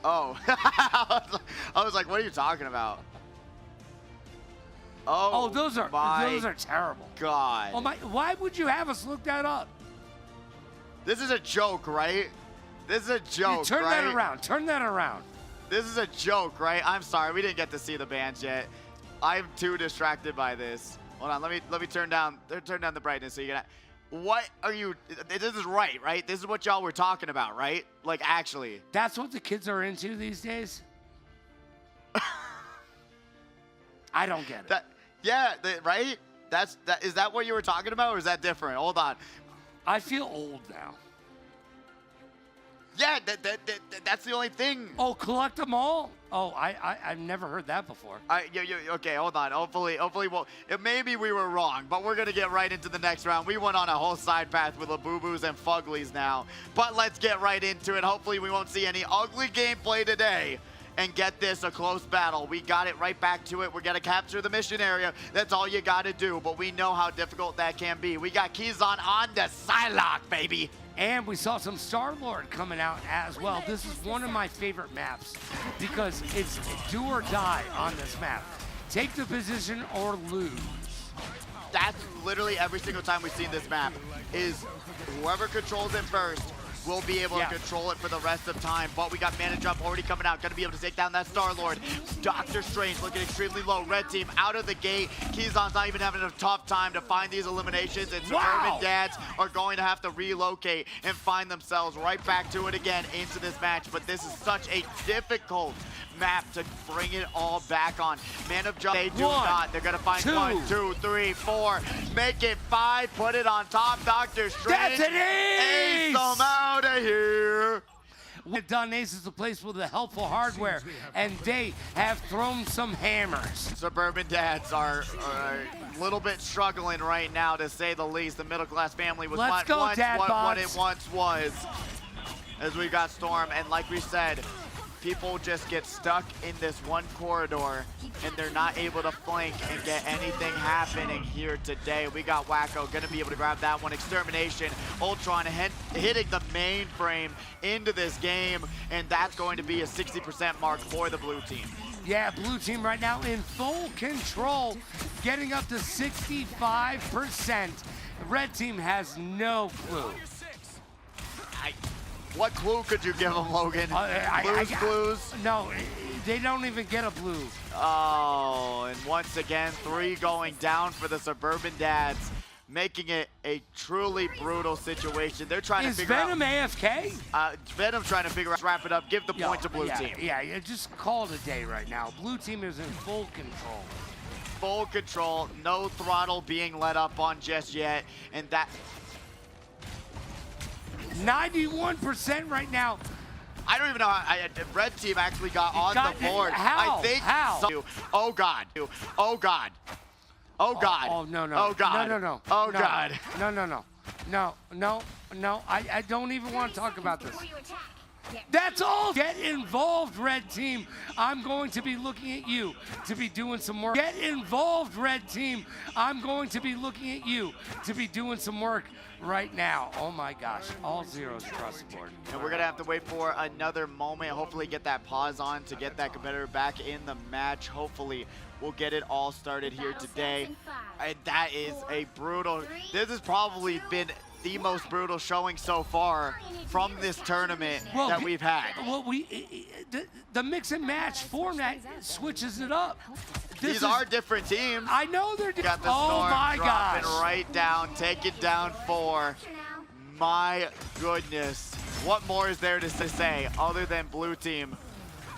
Oh, I was like, what are you talking about? Oh, those are terrible. God. Oh my! Why would you have us look that up? This is a joke, right? This is a joke, Turn right? that around. Turn that around. This is a joke, right? I'm sorry, we didn't get to see the bands yet. I'm too distracted by this. Hold on, let me turn down the brightness so you can. What are you? This is right? This is what y'all were talking about, right? Like, actually. That's what the kids are into these days. I don't get it. Right? Is that what you were talking about, or is that different? Hold on. I feel old now. Yeah, that's the only thing. Oh, collect them all? Oh, I've never heard that before. Okay, hold on. Hopefully maybe we were wrong, but we're going to get right into the next round. We went on a whole side path with LABUBUs and Fuglies now, but let's get right into it. Hopefully we won't see any ugly gameplay today and get this a close battle. We got it right back to it. We're going to capture the mission area. That's all you got to do, but we know how difficult that can be. We got Kizan on the Psylocke, baby. And we saw some Star-Lord coming out as well. This is one of my favorite maps because it's do or die on this map. Take the position or lose. That's literally every single time we've seen this map is whoever controls it first will be able to control it for the rest of time. But we got Mana Jump already coming out. Going to be able to take down that Star-Lord. Doctor Strange looking extremely low. Red team out of the gate. Kizan's not even having a tough time to find these eliminations. And SuburbanDads are going to have to relocate and find themselves right back to it again into this match. But this is such a difficult map to bring it all back on. Man of Jump, they do not. They're going to find 1, 2, 3, 4. Make it 5. Put it on top. Doctor Strange. That's an ace! Ace them out of here. Done Ace is a place with the helpful hardware, and they have thrown some hammers. SuburbanDads are a little bit struggling right now, to say the least. The middle-class family was what it once was. As we got Storm, and like we said, people just get stuck in this one corridor and they're not able to flank and get anything happening here today. We got Wacko gonna be able to grab that one. Extermination, Ultron hitting the mainframe into this game, and that's going to be a 60% mark for the blue team. Yeah, blue team right now in full control, getting up to 65%. Red team has no clue. What clue could you give them, Logan? Blues? No, they don't even get a blue. Oh, and once again, 3 going down for the SuburbanDads, making it a truly brutal situation. They're trying to figure out. Is Venom AFK? Venom trying to figure out, wrap it up, give the point to blue team. Yeah, just call it a day right now. Blue team is in full control. Full control, no throttle being let up on just yet, and that. 91% right now. I don't even know how red team actually got on the board. How? I think How? Oh God. Oh God. Oh God. Oh no. Oh God. No. Oh God. No. I don't even want to talk about this. That's all. Get involved, red team. I'm going to be looking at you to be doing some work. Get involved, red team. I'm going to be looking at you to be doing some work right now. Oh my gosh, all zeros across the board. And we're gonna have to wait for another moment. Hopefully get that pause on to get that competitor back in the match. Hopefully we'll get it all started here today. And that is a brutal, this has probably been the most brutal showing so far from this tournament that we've had. Well, the mix and match format switches it up. These are different teams. I know they're different. Got the Storm dropping gosh. right down, taking down 4. My goodness. What more is there to say other than blue team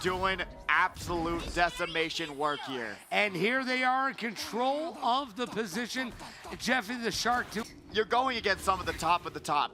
doing absolute decimation work here? And here they are in control of the position. Jeffy the Shark too. you're going against some of the top.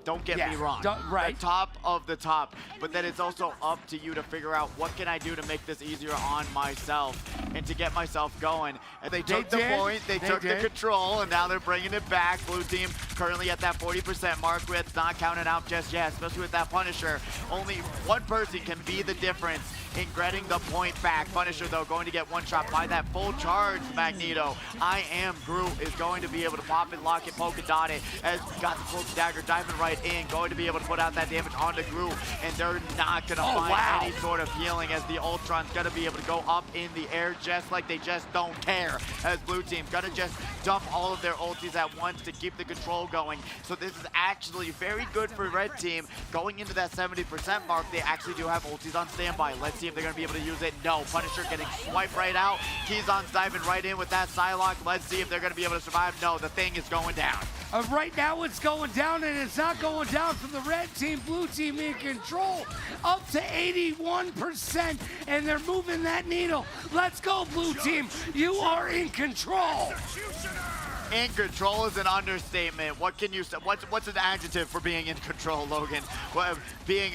Don't get me wrong. Right. The top of the top. But then it's also up to you to figure out what can I do to make this easier on myself and to get myself going. And they took the point, they took the control, and now they're bringing it back. Blue team currently at that 40% mark. It's not counted out just yet, especially with that Punisher. Only one person can be the difference in getting the point back. Punisher, though, going to get one shot by that full charge Magneto. I Am Groot is going to be able to pop it, lock it, polka dot it, as we got the cloak dagger diving right in, going to be able to put out that damage onto Groot, and they're not going to find any sort of healing, as the Ultron's going to be able to go up in the air just like they just don't care, as Blue team's going to just dump all of their ultis at once to keep the control going. So this is actually very good for Red team. Going into that 70% mark, they actually do have ultis on standby. Let's see if they're going to be able to use it. No, Punisher getting swiped right out. Keyzon's diving right in with that Psylocke. Let's see if they're going to be able to survive. No, the thing is going down. Right now it's going down, and it's not going down for the red team. Blue team in control, up to 81%, and they're moving that needle. Let's go, blue team. You are in control. In control is an understatement. What can you say? What's an adjective for being in control, Logan? Well, being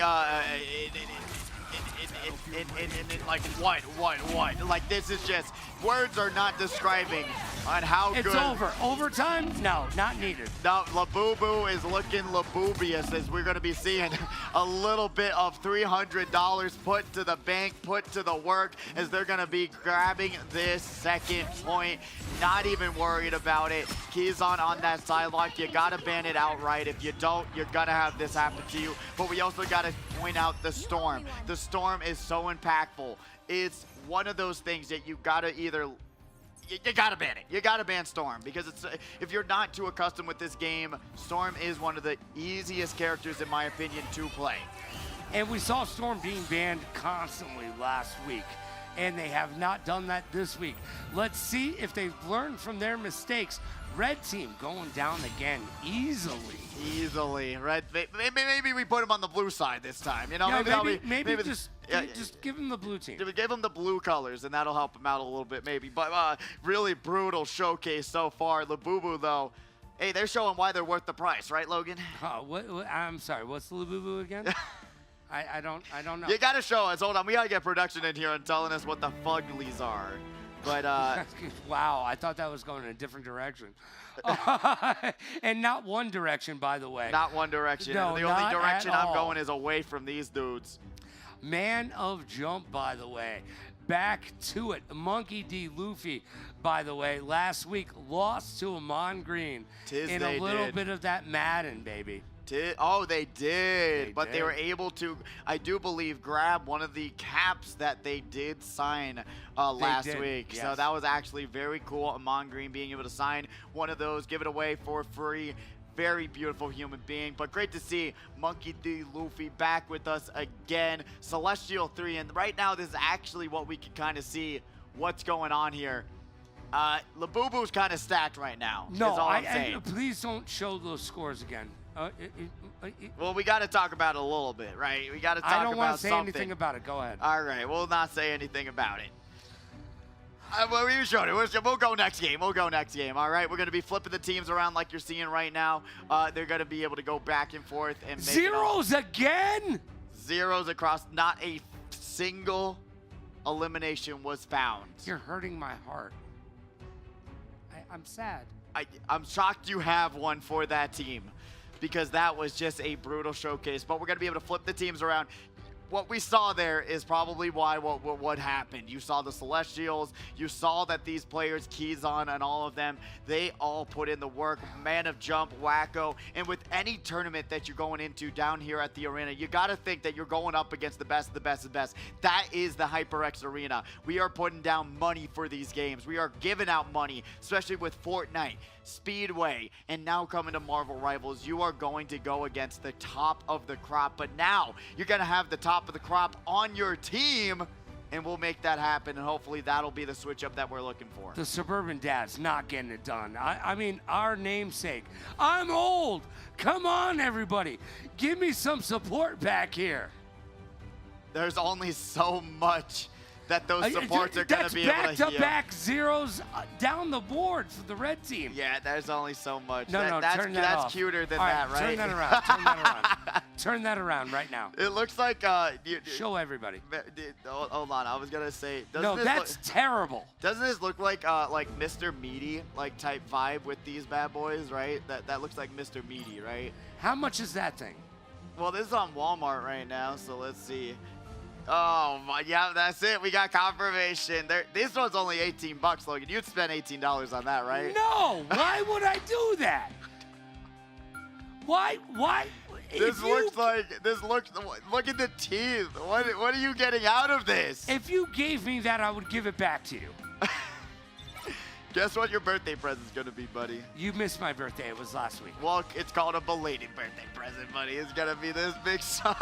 like what? Like, this is just, words are not describing on how good. It's over. Overtime? No, not needed. No, LABUBU is looking labubious, as we're going to be seeing a little bit of $300 put to the bank, put to the work, as they're going to be grabbing this second point. Not even worried about it. Keyzon on that Psylocke. You got to ban it outright. If you don't, you're going to have this happen to you. But we also got to point out the Storm. The Storm is so impactful. It's one of those things that you got to either... You gotta ban it. You gotta ban Storm, because it's if you're not too accustomed with this game, Storm is one of the easiest characters, in my opinion, to play. And we saw Storm being banned constantly last week, and they have not done that this week. Let's see if they've learned from their mistakes. Red team going down again easily. Red. Maybe we put him on the blue side this time. You know, yeah, maybe just give him the blue team. Give him the blue colors, and that'll help him out a little bit, maybe. But really brutal showcase so far. LABUBU, though, hey, they're showing why they're worth the price, right, Logan? What, I'm sorry. What's the LABUBU again? I don't know. You gotta show us. Hold on, we gotta get production in here and telling us what the fuglies are. But wow, I thought that was going in a different direction. And not one direction, by the way. Not one direction. No, the only direction I'm going is away from these dudes. Man of Jump, by the way. Back to it. Monkey D. Luffy, by the way, last week lost to Amon Green in a little bit of that Madden, baby. Oh, they did. They were able to, I do believe, grab one of the caps that they did sign last week. Yes. So that was actually very cool. Amon Green being able to sign one of those, give it away for free. Very beautiful human being, but great to see Monkey D. Luffy back with us again. Celestial 3, and right now this is actually what we can kind of see what's going on here. LABUBU's kind of stacked right now. No, is all I'm saying. Please don't show those scores again. Well, we got to talk about it a little bit, right? We got to talk about something. I don't want to say anything about it. Go ahead. All right, we'll not say anything about it. Well, we showed it. We'll go next game. All right, we're going to be flipping the teams around like you're seeing right now. They're going to be able to go back and forth and make zeros again. Zeros across. Not a single elimination was found. You're hurting my heart. I'm sad. I'm shocked you have one for that team, because that was just a brutal showcase. But we're going to be able to flip the teams around. What we saw there is probably why what happened. You saw the Celestials. You saw that these players, Keyzon and all of them, they all put in the work. Man of Jump, Wacko. And with any tournament that you're going into down here at the arena, you got to think that you're going up against the best of the best of the best. That is the HyperX arena. We are putting down money for these games. We are giving out money, especially with Fortnite, Speedway, and now coming to Marvel Rivals. You are going to go against the top of the crop, but now you're going to have the top of the crop on your team, and we'll make that happen, and hopefully that'll be the switch up that we're looking for. The SuburbanDads not getting it done. I mean, our namesake. I'm old. Come on, everybody. Give me some support back here. There's only so much that those supports are going to be able to heal. That's back-to-back zeros down the board for the red team. Yeah, there's only so much. No, that's turn that off. cuter than All that, right? Turn that around. Turn that around. Turn that around right now. It looks like Show everybody. Hold on, I was gonna say. No, that's terrible. Doesn't this look like Mr. Meaty, like type vibe with these bad boys, right? That looks like Mr. Meaty, right? How much is that thing? Well, this is on Walmart right now, so let's see. Oh my, yeah, that's it. We got confirmation. This one's only 18 bucks, Logan. You'd spend $18 on that, right? No, why would I do that? Why? This looks look at the teeth. What are you getting out of this? If you gave me that, I would give it back to you. Guess what your birthday present's gonna be, buddy? You missed my birthday. It was last week. Well, it's called a belated birthday present, buddy. It's gonna be this big smile.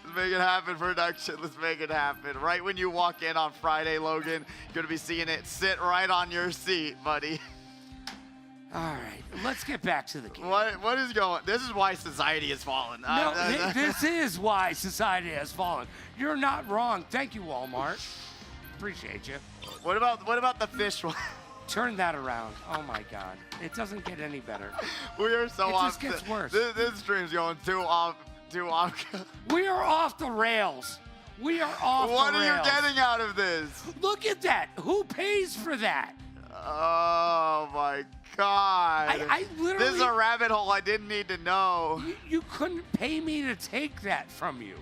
Let's make it happen, production. Let's make it happen. Right when you walk in on Friday, Logan, you're gonna be seeing it sit right on your seat, buddy. All right, let's get back to the game. What is going? This is why society has fallen. No, this is why society has fallen. You're not wrong. Thank you, Walmart. Appreciate you. What about the fish one? Turn that around. Oh my God, it doesn't get any better. We are so it off. It just gets worse. This stream's going too off. We are off the rails. We are off the rails. What are you getting out of this? Look at that. Who pays for that? Oh my God. I literally. This is a rabbit hole I didn't need to know. You couldn't pay me to take that from you.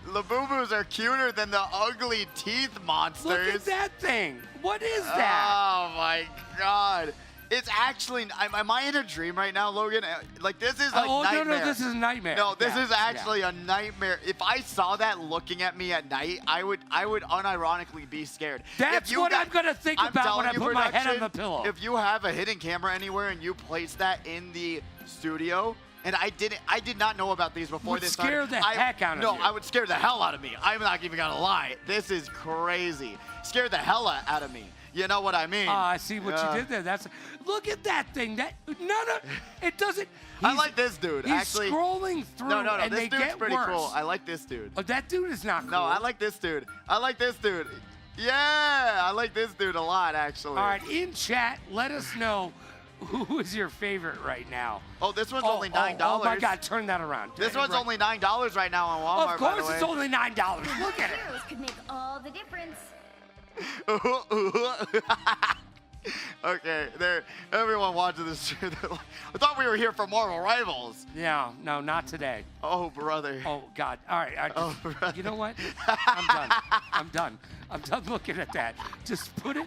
LABUBUs are cuter than the ugly teeth monsters. Look at that thing. What is that? Oh my God. It's actually, am I in a dream right now, Logan? Like, this is like nightmare. No, this is a nightmare. No, this is actually a nightmare. If I saw that looking at me at night, I would unironically be scared. That's what I'm going to think about when I put my head on the pillow. If you have a hidden camera anywhere and you place that in the studio, and I did not know about these before this started. Would scare the heck out of you. No, I would scare the hell out of me. I'm not even going to lie. This is crazy. Scare the hell out of me. You know what I mean? I see what you did there. Look at that thing. It doesn't. I like this dude. He's actually, scrolling through, and this they dude's get pretty worse. cool. I like this dude. Oh, that dude is not cool. No, I like this dude. Yeah, I like this dude a lot, actually. All right, in chat, let us know who is your favorite right now. Oh, this one's only $9. Oh my God, turn that around. This one's only $9 right now on Walmart. Of course, it's only $9. Look at it. Heroes could make all the difference. Okay, everyone watching this. I thought we were here for Marvel Rivals. Yeah, no, not today. Oh, brother. Oh, God. All right. brother. You know what? I'm done. I'm done looking at that. Just put it.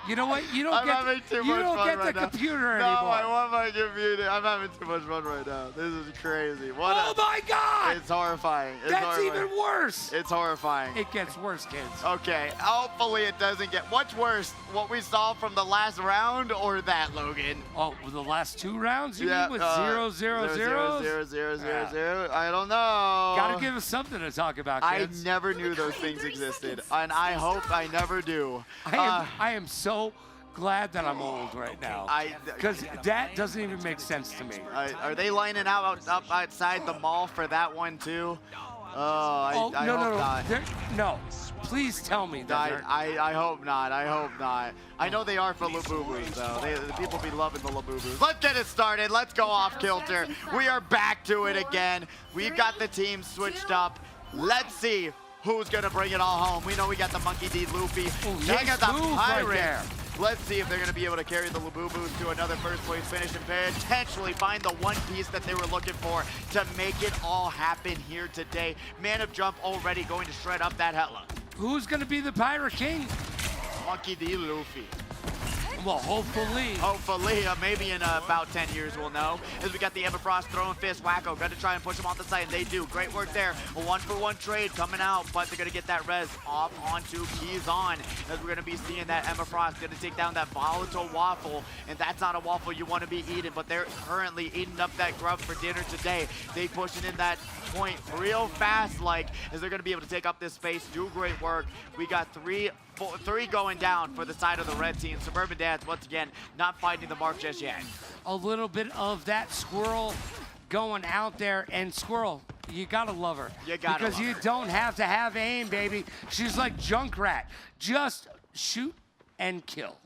You know what? You don't get the computer anymore. No, I want my computer. I'm having too much fun right now. This is crazy. Oh my God! It's horrifying. That's even worse. It's horrifying. It gets worse, kids. Okay, hopefully it doesn't get much worse. What we saw from the last round or that, Logan? Oh, the last two rounds? You mean with 0, 0, 0? 0, 0, 0, 0. I don't know. Gotta give us something to talk about, kids. I never knew those things existed, and I hope I never do. I am so glad that I'm old right now, because that doesn't even make sense to me. Are they lining up outside the mall for that one too? I hope not. No, please tell me that. I hope not. I hope not. I know they are for LABUBUs though. The people be loving the LABUBUs. Let's get it started. Let's go off kilter. We are back to it again. We've got the team switched up. Let's see who's gonna bring it all home. We know we got the Monkey D. Luffy, King of the Pirates. Let's see if they're going to be able to carry the LABUBUs to another first place finish and potentially find the one piece that they were looking for to make it all happen here today. Man of Jump already going to shred up that Hela. Who's going to be the Pirate King? Monkey D. Luffy. Well, hopefully. Hopefully, maybe in about 10 years we'll know. As we got the Everfrost throwing fist, Wacko going to try and push him off the side, and they do. Great work there. A 1-for-1 trade coming out, but they're going to get that res off onto Keyzon. As we're going to be seeing that Everfrost going to take down that volatile waffle, and that's not a waffle you want to be eating, but they're currently eating up that grub for dinner today. They pushing in that point real fast, as they're going to be able to take up this space, do great work. We got three going down for the side of the red team. SuburbanDads, once again, not finding the mark just yet. A little bit of that squirrel going out there, and Squirrel, you gotta love her. You gotta because love you her. don't have to have aim, baby. She's like Junkrat. Just shoot and kill.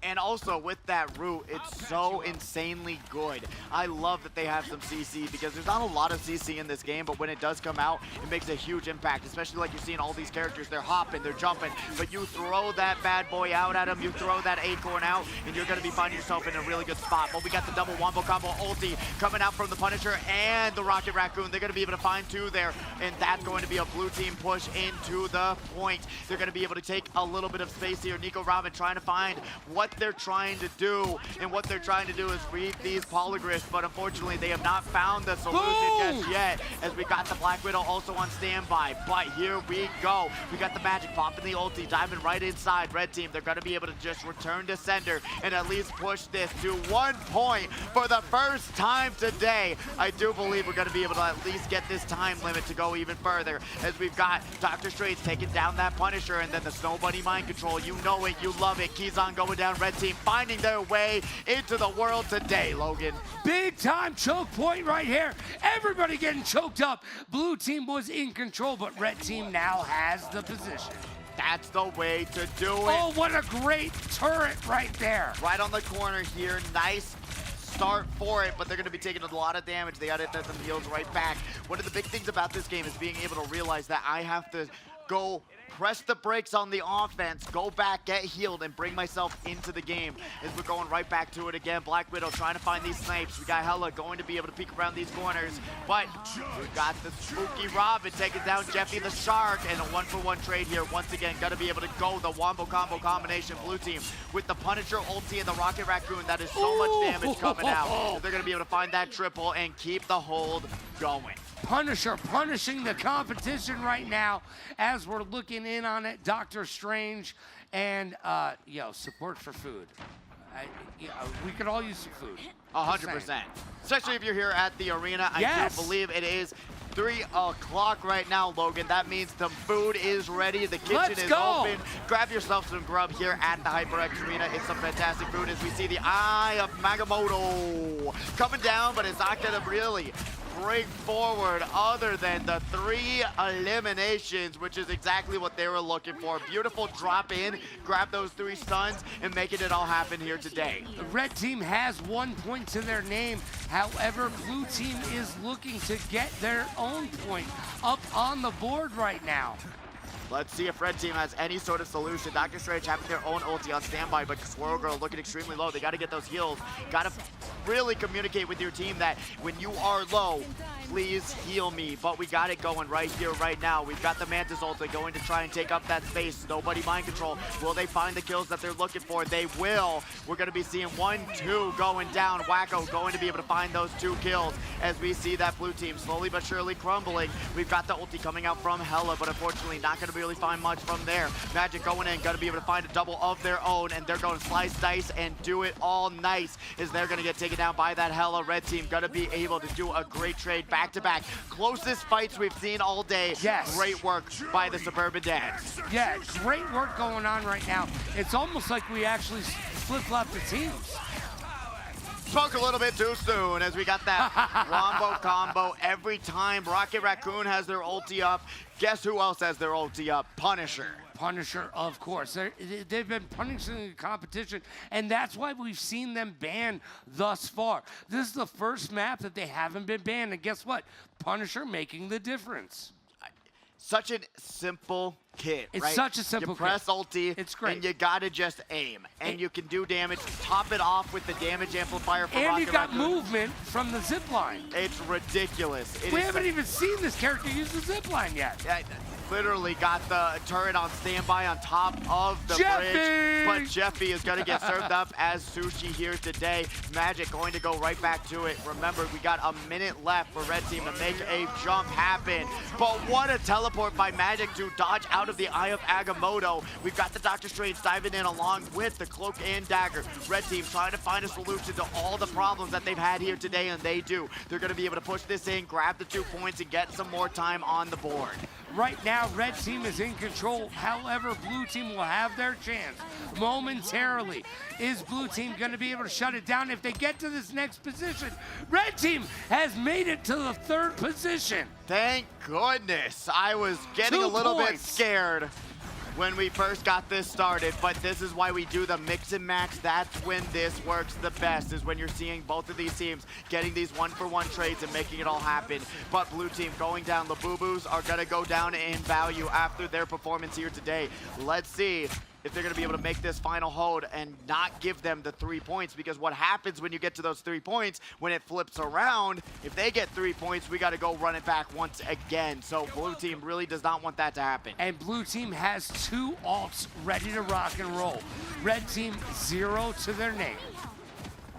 And also with that root, it's so insanely good. I love that they have some CC because there's not a lot of CC in this game, but when it does come out, it makes a huge impact, especially like you're seeing all these characters, they're hopping, they're jumping, but you throw that bad boy out at them, you throw that acorn out, and you're gonna be finding yourself in a really good spot. But we got the double wombo combo ulti coming out from the Punisher and the Rocket Raccoon. They're gonna be able to find two there, and that's going to be a blue team push into the point. They're gonna be able to take a little bit of space here. Nico Robin trying to find what they're trying to do, and what they're trying to do is read these polygriffs, but unfortunately they have not found the solution just yet, as we got the Black Widow also on standby. But here we go. We got the Magic popping the ulti, diving right inside. Red team, they're going to be able to just return to sender and at least push this to 1 point for the first time today. I do believe we're going to be able to at least get this time limit to go even further, as we've got Dr. Straits taking down that Punisher, and then the Snow Bunny mind control. You know it, you love it. Keyzon going down. Red team finding their way into the world today, Logan. Big time choke point right here. Everybody getting choked up. Blue team was in control, but red team now has the position. That's the way to do it. Oh, what a great turret right there. Right on the corner here. Nice start for it, but they're going to be taking a lot of damage. They got to hit some heals right back. One of the big things about this game is being able to realize that I have to go press the brakes on the offense, go back, get healed, and bring myself into the game. As we're going right back to it again. Black Widow trying to find these snipes. We got Hella going to be able to peek around these corners, but we got the spooky Robin taking down Jeffy the Shark, and a 1-for-1 trade here. Once again, gonna be able to go the wombo combo combination. Blue team with the Punisher ulti and the Rocket Raccoon. That is so much damage coming out. They're gonna be able to find that triple and keep the hold going. Punisher punishing the competition right now as we're looking in on it. Doctor Strange and support for food. We could all use some food. 100%. Especially if you're here at the arena. Yes. I do believe it is 3 o'clock right now, Logan. That means the food is ready. The kitchen Let's is go. open. Grab yourself some grub here at the HyperX Arena. It's some fantastic food as we see the Eye of Magamoto coming down, but it's not going to really break forward other than the 3 eliminations, which is exactly what they were looking for. Beautiful drop in, grab those 3 stuns, and making it all happen here today. The red team has 1 point to their name. However, blue team is looking to get their own point up on the board right now. Let's see if red team has any sort of solution. Dr. Strange having their own ulti on standby, but Squirrel Girl looking extremely low. They got to get those heals. Got to really communicate with your team that when you are low, please heal me. But we got it going right here, right now. We've got the Mantis ulti going to try and take up that space. Nobody mind control. Will they find the kills that they're looking for? They will. We're going to be seeing 1-2 going down. Wacko going to be able to find those 2 kills as we see that blue team slowly but surely crumbling. We've got the ulti coming out from Hella, but unfortunately not going to really find much from there. Magic going in, gonna be able to find a double of their own, and they're going to slice, dice, and do it all nice, as they're gonna get taken down by that Hella. Red team gonna be able to do a great trade back-to-back. Closest fights we've seen all day. Yes. Great work by the Suburban Dads. Yeah, great work going on right now. It's almost like we actually flip-flop the teams. Spoke a little bit too soon, as we got that wombo combo every time. Rocket Raccoon has their ulti up. Guess who else has their ulti up? Punisher. Punisher, of course. They've been punishing the competition, and that's why we've seen them banned thus far. This is the first map that they haven't been banned, and guess what? Punisher making the difference. Such a simple kit, It's right? such a simple You press kit. ulti, It's great. and you gotta just aim, and you can do damage. Top it off with the damage amplifier for And Rocket you got Raccoon. movement from the zip line. It's ridiculous. We haven't even seen this character use the zip line yet. Literally got the turret on standby on top of the Jeffy! bridge, but Jeffy is going to get served up as sushi here today. Magic going to go right back to it. Remember, we got a minute left for red team to make a jump happen, but what a teleport by Magic to dodge out of the Eye of Agamotto. We've got the Doctor Strange diving in along with the cloak and dagger. Red team trying to find a solution to all the problems that they've had here today, and they do. They're going to be able to push this in, grab the 2 points, and get some more time on the board. Right now, red team is in control. However, blue team will have their chance momentarily. Is blue team going to be able to shut it down if they get to this next position? Red team has made it to the 3rd position. Thank goodness. I was getting a little bit scared when we first got this started, but this is why we do the mix and match. That's when this works the best, is when you're seeing both of these teams getting these 1-for-1 trades and making it all happen. But blue team going down, LABUBUs are gonna go down in value after their performance here today. Let's see if they're gonna be able to make this final hold and not give them the 3 points, because what happens when you get to those 3 points, when it flips around, if they get 3 points, we gotta go run it back once again. So blue team really does not want that to happen. And blue team has 2 ults ready to rock and roll. Red team 0 to their name.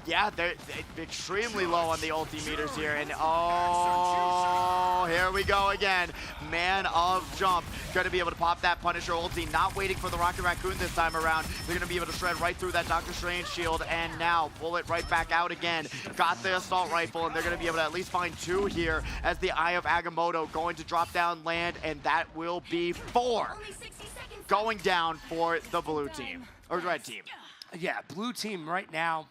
Yeah, they're extremely low on the ulti meters here, and oh, here we go again. Man of jump, gonna be able to pop that Punisher ulti, not waiting for the Rocket Raccoon this time around. They're gonna be able to shred right through that Doctor Strange shield, and now pull it right back out again. Got the assault rifle, and they're gonna be able to at least find 2 here as the Eye of Agamotto going to drop down land, and that will be 4 going down for the blue team, or red team. Yeah, blue team right now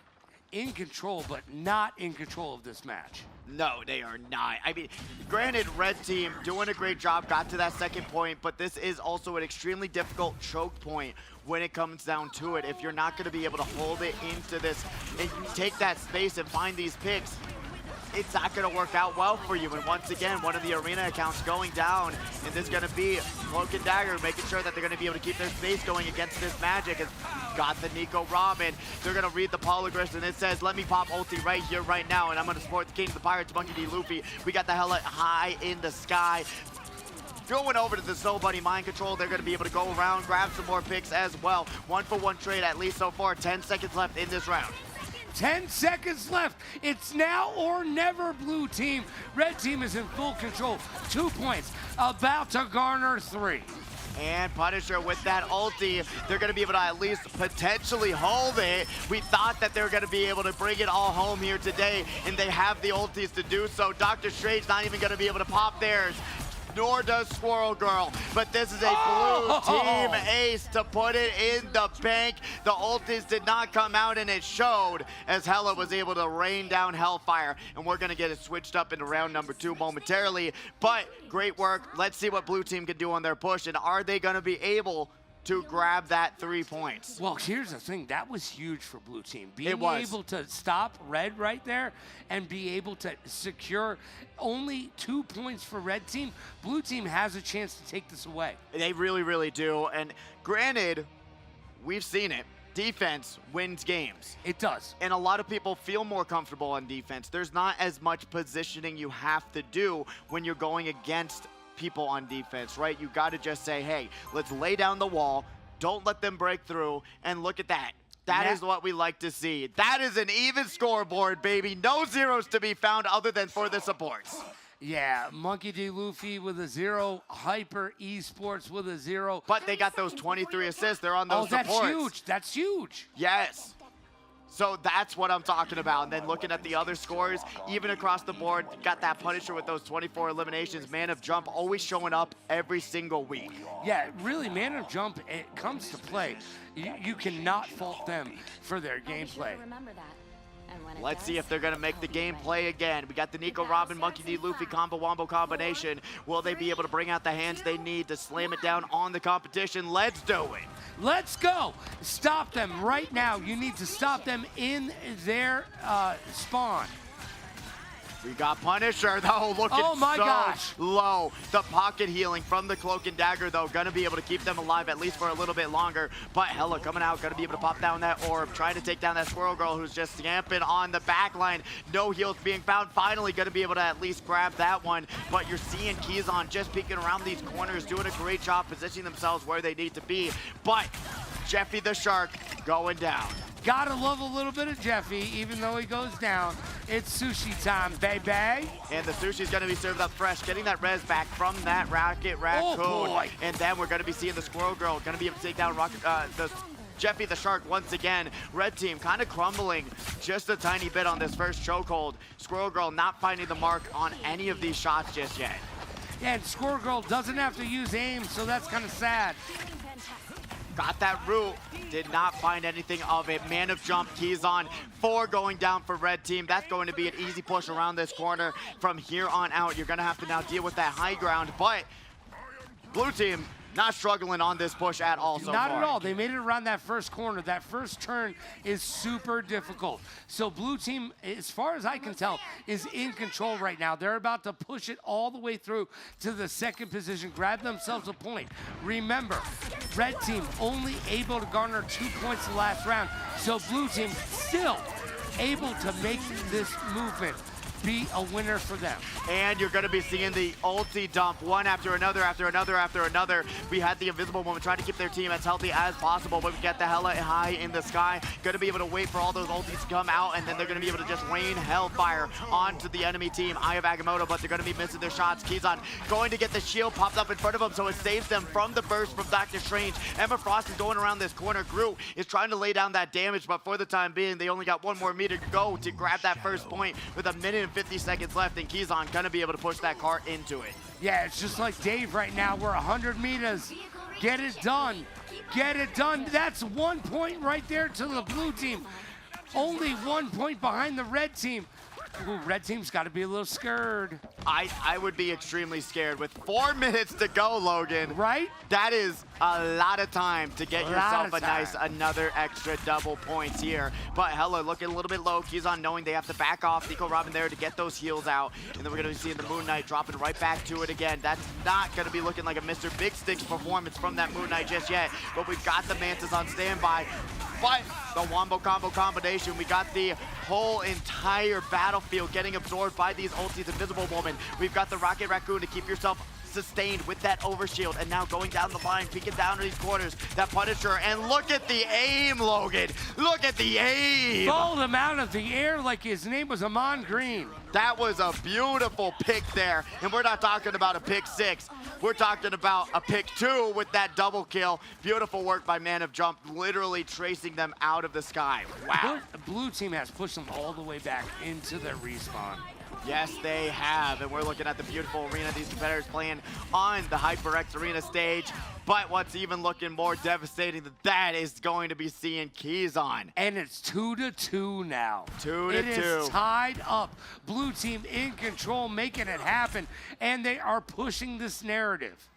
in control, but not in control of this match. No, they are not. I mean, granted, red team doing a great job, got to that 2nd point, but this is also an extremely difficult choke point when it comes down to it. If you're not going to be able to hold it into this and take that space and find these picks, it's not going to work out well for you. And once again, one of the arena accounts going down, and there's going to be Cloak and Dagger making sure that they're going to be able to keep their space going against this Magic. It's got the Nico Robin. They're going to read the Polygriffs, and it says, let me pop ulti right here, right now, and I'm going to support the King of the Pirates, Monkey D. Luffy. We got the hella high in the sky. Going over to the Soul Bunny Mind Control, they're going to be able to go around, grab some more picks as well. 1-for-1 trade at least so far. 10 seconds left in this round. 10 seconds left. It's now or never, blue team. Red team is in full control. 2 points, about to garner 3. And Punisher with that ulti, they're going to be able to at least potentially hold it. We thought that they were going to be able to bring it all home here today, and they have the ultis to do so. Doctor Strange not even going to be able to pop theirs, nor does Squirrel Girl. But this is a blue team ace to put it in the bank. The ultis did not come out, and it showed as Hella was able to rain down Hellfire. And we're going to get it switched up into round number 2 momentarily. But great work. Let's see what blue team can do on their push. And are they going to be able to grab that 3 points? Well, here's the thing. That was huge for blue team. Being able to stop red right there and be able to secure only 2 points for red team. Blue team has a chance to take this away. They really, really do. And granted, we've seen it. Defense wins games. It does. And a lot of people feel more comfortable on defense. There's not as much positioning you have to do when you're going against people on defense, right? You got to just say, hey, let's lay down the wall. Don't let them break through. And look at that. That is what we like to see. That is an even scoreboard, baby. No zeros to be found other than for the supports. Yeah, Monkey D. Luffy with a 0, Hyper Esports with a 0. But they got those 23 assists. They're on those supports. That's huge. That's huge. Yes. So that's what I'm talking about. And then looking at the other scores, even across the board, got that Punisher with those 24 eliminations. Man of Jump always showing up every single week. Yeah, really, Man of Jump, it comes to play. You cannot fault them for their gameplay. Let's see if they're going to make the game play again. We got the Nico Robin, Monkey D. Luffy combo wombo combination. Will they be able to bring out the hands they need to slam it down on the competition? Let's do it. Let's go. Stop them right now. You need to stop them in their spawn. We got Punisher, though, looking low. The pocket healing from the Cloak and Dagger, though, going to be able to keep them alive at least for a little bit longer. But Hella coming out, going to be able to pop down that orb, trying to take down that Squirrel Girl who's just yamping on the back line. No heals being found. Finally going to be able to at least grab that one. But you're seeing Keyzon just peeking around these corners, doing a great job positioning themselves where they need to be. But Jeffy the Shark going down. Gotta love a little bit of Jeffy, even though he goes down. It's sushi time, baby. And the sushi's gonna be served up fresh, getting that res back from that Rocket Raccoon. Oh boy. And then we're gonna be seeing the Squirrel Girl, gonna be able to take down the Jeffy the Shark once again. Red team kind of crumbling just a tiny bit on this first chokehold. Squirrel Girl not finding the mark on any of these shots just yet. Yeah, and Score Girl doesn't have to use aim, so that's kind of sad. Got that root, did not find anything of it. Man of Jump, keys on, 4 going down for red team. That's going to be an easy push around this corner. From here on out, you're gonna have to now deal with that high ground, but blue team not struggling on this push at all so far. Not at all. They made it around that first corner. That first turn is super difficult. So blue team, as far as I can tell, is in control right now. They're about to push it all the way through to the second position, grab themselves a point. Remember, red team only able to garner 2 points the last round. So blue team still able to make this movement be a winner for them. And you're gonna be seeing the ulti dump one after another, after another, after another. We had the invisible moment trying to keep their team as healthy as possible, but we get the hella high in the sky. Gonna be able to wait for all those ultis to come out, and then they're gonna be able to just rain hellfire onto the enemy team. Eye of Agamotto, but they're gonna be missing their shots. Kizan going to get the shield popped up in front of them, so it saves them from the burst from Dr. Strange. Emma Frost is going around this corner. Groot is trying to lay down that damage, but for the time being, they only got 1 more meter to go to grab that first point with 1 minute and 50 seconds left, and Kizan gonna be able to push that cart into it. Yeah, it's just like Dave right now. We're 100 meters. Get it done. Get it done. That's 1 point right there to the blue team. Only 1 point behind the red team. Ooh, red team's got to be a little scared. I would be extremely scared with 4 minutes to go, Logan. Right? That is a lot of time to get yourself a nice another extra double points here. But Hella looking a little bit low. Kizan knowing they have to back off. Nico Robin there to get those heals out. And then we're going to be seeing the Moon Knight dropping right back to it again. That's not going to be looking like a Mr. Big Sticks performance from that Moon Knight just yet. But we've got the Mantis on standby. But the Wombo Combo combination, we got the whole entire battlefield getting absorbed by these ultis. Invisible Woman. We've got the Rocket Raccoon to keep yourself sustained with that overshield, and now going down the line, peeking down to these corners, that Punisher, and look at the aim, Logan! Look at the aim! Balled him out of the air like his name was Amon Green. That was a beautiful pick there, and we're not talking about a pick 6. We're talking about a pick 2 with that double kill. Beautiful work by Man of Jump, literally tracing them out of the sky. Wow. Blue team has pushed them all the way back into their respawn. Yes, they have, and we're looking at the beautiful arena these competitors playing on the HyperX arena stage. But what's even looking more devastating than that is going to be seeing Kizan. And it's 2-2 now. 2-2. It is tied up. Blue team in control, making it happen, and they are pushing this narrative.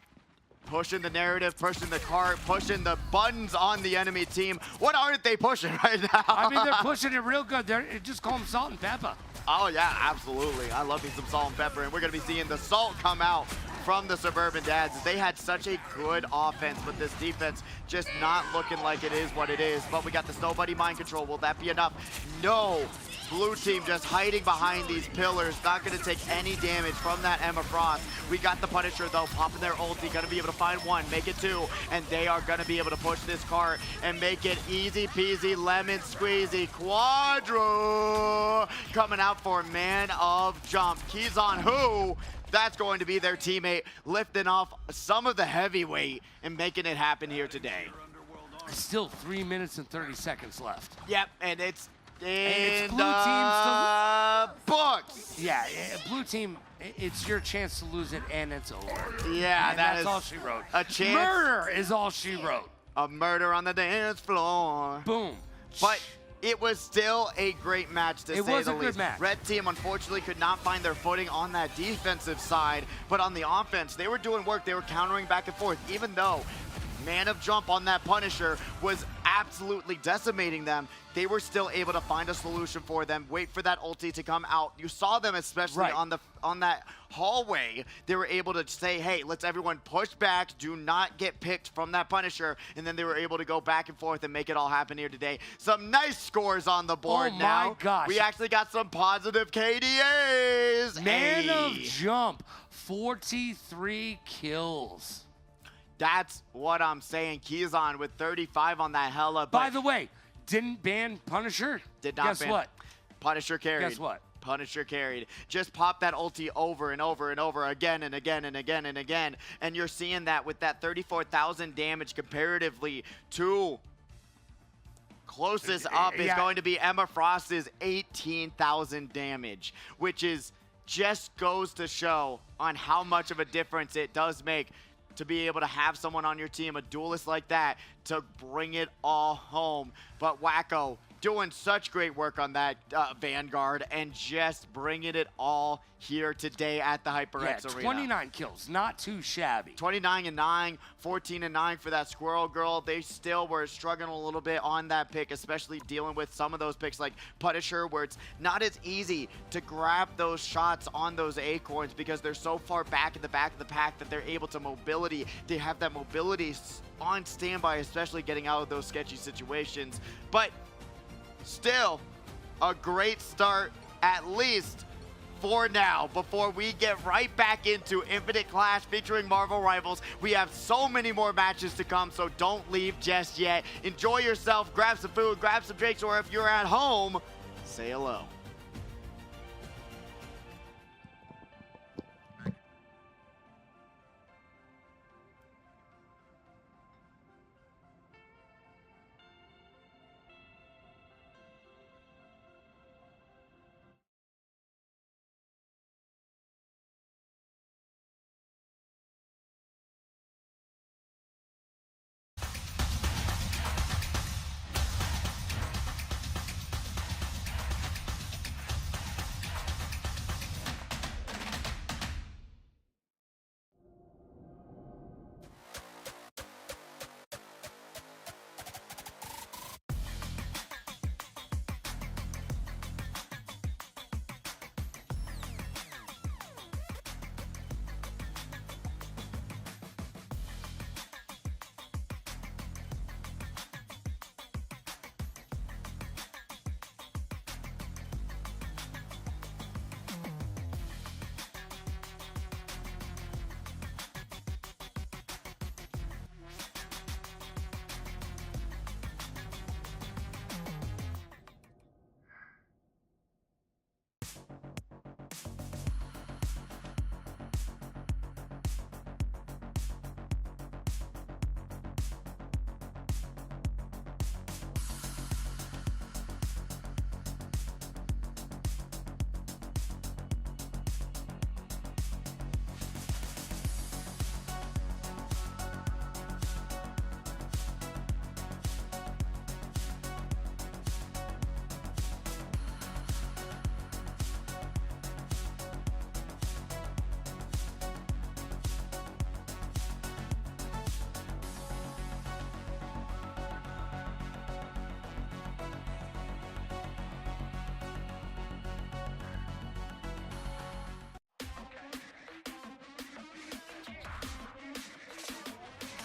Pushing the narrative, pushing the cart, pushing the buttons on the enemy team. What aren't they pushing right now? I mean, they're pushing it real good. Just call them salt and pepper. Oh, yeah, absolutely. I love me some salt and pepper, and we're going to be seeing the salt come out from the Suburban Dads. They had such a good offense, but this defense just not looking like it is what it is. But we got the Snow Buddy mind control. Will that be enough? No. Blue team just hiding behind these pillars, not going to take any damage from that Emma Frost. We got the Punisher, though, popping their ulti, going to be able to find 1, make it 2, and they are going to be able to push this cart and make it easy peasy, lemon squeezy, quadro coming out for Man of Jump. Kizan who? That's going to be their teammate, lifting off some of the heavyweight and making it happen here today. Still 3 minutes and 30 seconds left. Yep, and it's it's in blue the books. Yeah, blue team, it's your chance to lose it, and it's over. Yeah, and that's all she wrote. A chance. Murder is all she wrote. A murder on the dance floor. Boom. But it was still a great match, to say the least. It was a good match. Red team, unfortunately, could not find their footing on that defensive side, but on the offense, they were doing work. They were countering back and forth, even though Man of Jump on that Punisher was absolutely decimating them. They were still able to find a solution for them, wait for that ulti to come out. You saw them, especially on that hallway. They were able to say, hey, let's everyone push back, do not get picked from that Punisher, and then they were able to go back and forth and make it all happen here today. Some nice scores on the board now. Oh my gosh. We actually got some positive KDAs. Man of Jump, 43 kills. That's what I'm saying. Kizan with 35 on that Hella. By the way, didn't ban Punisher. Did not Guess ban. what? Punisher carried. Guess what? Punisher carried. Just pop that ulti over and over and over again and again and again and again. And you're seeing that with that 34,000 damage comparatively to closest up is going to be Emma Frost's 18,000 damage, which is just goes to show on how much of a difference it does make to be able to have someone on your team, a duelist like that, to bring it all home. But Wacko doing such great work on that Vanguard and just bringing it all here today at the HyperX Arena. 29 kills, not too shabby. 29-9, 14-9 for that Squirrel Girl. They still were struggling a little bit on that pick, especially dealing with some of those picks like Punisher, where it's not as easy to grab those shots on those acorns because they're so far back in the back of the pack that they're able to mobility. They have that mobility on standby, especially getting out of those sketchy situations. But still, a great start, at least for now, before we get right back into Infinite Clash featuring Marvel Rivals. We have so many more matches to come, so don't leave just yet. Enjoy yourself, grab some food, grab some drinks, or if you're at home, say hello.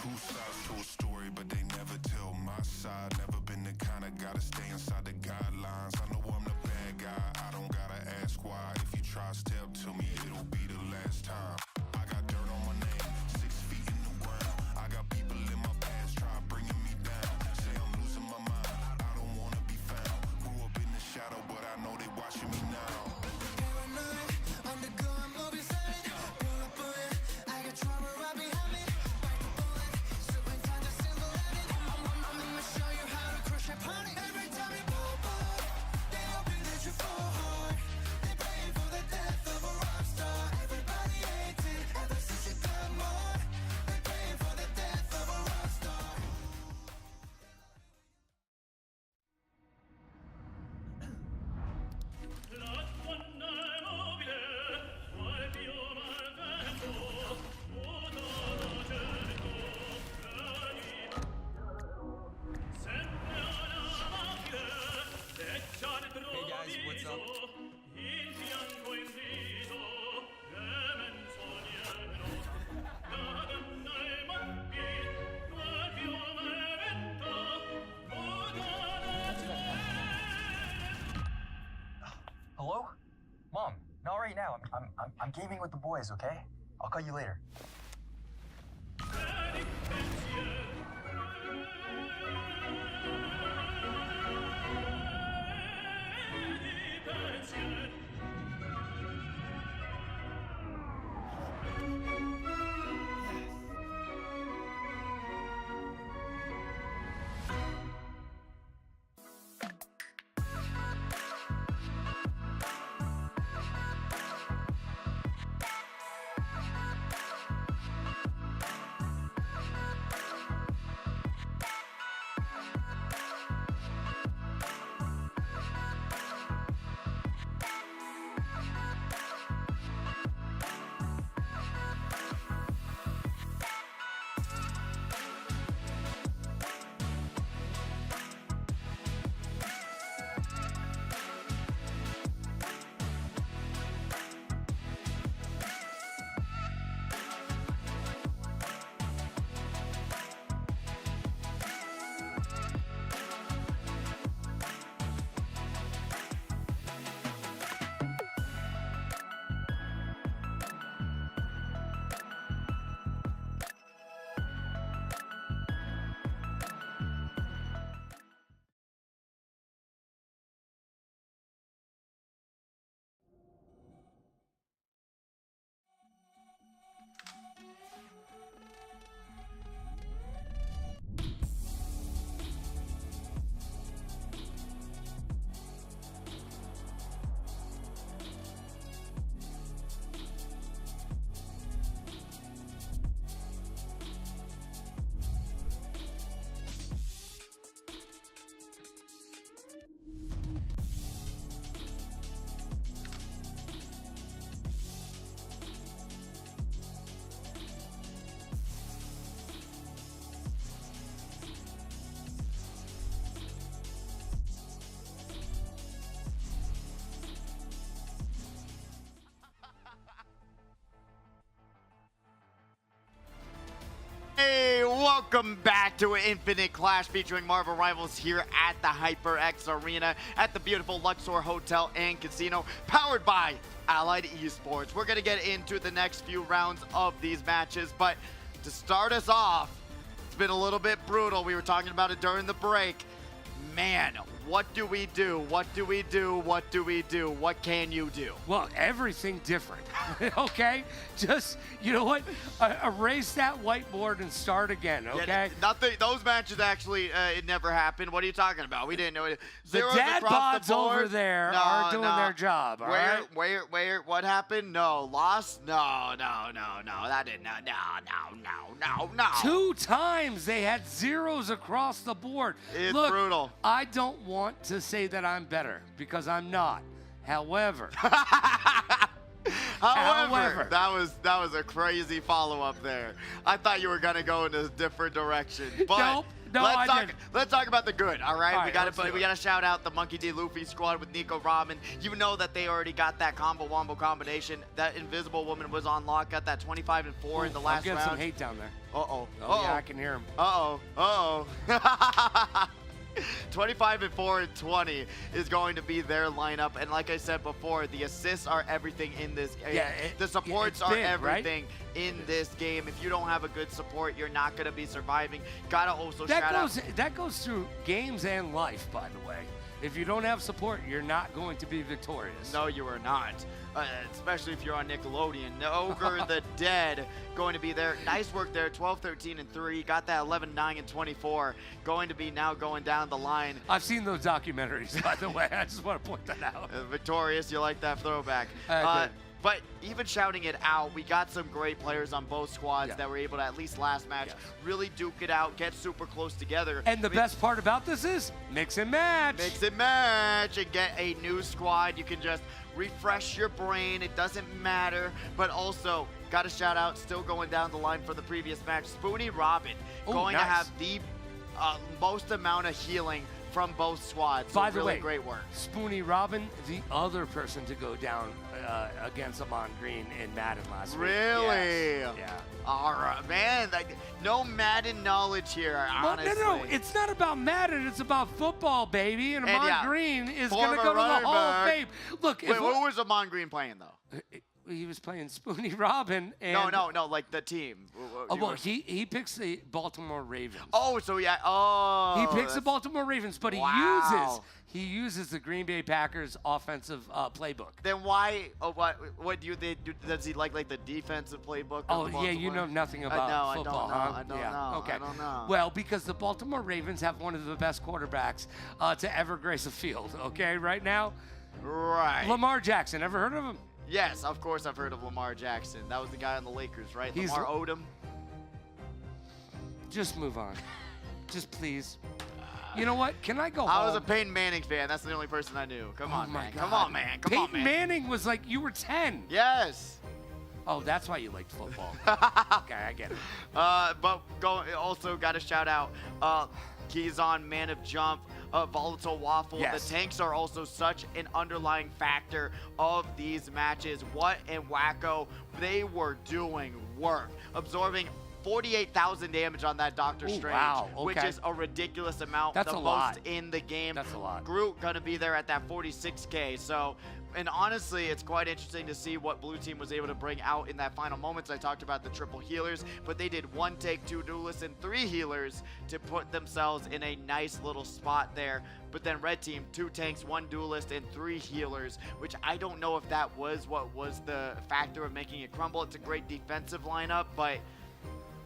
Two sides to a story, but they never tell my side. Never been the kind of guy to stay inside the guidelines. I know I'm the bad guy, I don't gotta ask why. If you try to step to me, it'll be the last time. I got dirt on my name, 6 feet in the ground. I got people in my past try bringing me down. Say I'm losing my mind, I don't wanna be found. Grew up in the shadow, but I know they watching me now. Hello? Mom, not right now. I'm gaming with the boys, okay? I'll call you later. Welcome back to an Infinite Clash featuring Marvel Rivals here at the HyperX Arena at the beautiful Luxor Hotel and Casino, powered by Allied Esports. We're going to get into the next few rounds of these matches, but to start us off, it's been a little bit brutal. We were talking about it during the break. Man, what do we do? What do we do? What do we do? What can you do? Well, everything different, okay? Just, you know what? Erase that whiteboard and start again, okay? Yeah, nothing. Those matches actually, it never happened. What are you talking about? We didn't know it. The Zeros dad across bods the board. over there are doing their job, all right? Where, what happened? No. Lost? No. That didn't, no. 2 times they had zeros across the board. It's Look, brutal. I don't want to say that I'm better because I'm not. However, However, that was a crazy follow-up there. I thought you were gonna go in a different direction, but Nope. No, let's talk about the good. All right, All we right, gotta shout out the Monkey D. Luffy squad with Nico Robin. You know that they already got that combo wombo combination. That Invisible Woman was on lock. Got that 25 and 4 in the last I'm getting round. some hate down there. Oh, Yeah, I can hear him. 25 and 4 and 20 is going to be their lineup, and like I said before, the assists are everything in this game. Yeah, the supports it's are big, everything in this game. If you don't have a good support, you're not going to be surviving. Gotta also That goes through games and life, by the way. If you don't have support, you're not going to be victorious. No, you are not. Especially if you're on Nickelodeon. Ogre the Dead going to be there. Nice work there. 12, 13, and 3. Got that 11, 9, and 24. Going to be now going down the line. I've seen those documentaries, by the way. I just want to point that out. Victorious, you like that throwback. I did. But even shouting it out, we got some great players on both squads that were able to, at least last match, really duke it out, get super close together. And the best part about this is mix and match. Mix and match and get a new squad. You can just refresh your brain. It doesn't matter. But also, got a shout out, still going down the line for the previous match, Spoony Robin. Going to have the most amount of healing from both squads. By so the really way, great work. Spoony Robin, the other person to go down against Amon Green in Madden last week. Really? Yes. Yeah. All right, man. Like, no Madden knowledge here, honestly. No. It's not about Madden. It's about football, baby. And Amon Green is going to go to the Hall of Fame. Look, wait, who was Amon Green playing, though? He was playing Spoony Robin. And No, like the team. He picks the Baltimore Ravens. Oh, so yeah. Oh. He picks the Baltimore Ravens, but he uses the Green Bay Packers offensive playbook. Then why? What do you think? Does he like the defensive playbook? Oh yeah, you know nothing about football, huh? I don't know. Okay. I don't know. Well, because the Baltimore Ravens have one of the best quarterbacks to ever grace a field. Okay, right now. Right. Lamar Jackson. Ever heard of him? Yes, of course I've heard of Lamar Jackson. That was the guy on the Lakers, right? Lamar Odom. Just move on. Just please. You know what? Can I go home? I was a Peyton Manning fan. That's the only person I knew. Come on, man. Come on, man. Peyton Manning was like, you were 10. Yes. Oh, that's why you liked football. Okay, I get it. But also got to shout out Keyzon, Man of Jump, Volatile Waffle. Yes. The tanks are also such an underlying factor of these matches. What and Wacko, they were doing work. Absorbing 48,000 damage on that Doctor Strange, which is a ridiculous amount. That's the a most lot. in the game. That's a lot. Groot gonna be there at that 46K. So, and honestly, it's quite interesting to see what Blue Team was able to bring out in that final moments. I talked about the triple healers, but they did 1 take, 2 duelists, and 3 healers to put themselves in a nice little spot there. But then Red Team, 2 tanks, 1 duelist, and 3 healers, which I don't know if that was what was the factor of making it crumble. It's a great defensive lineup, but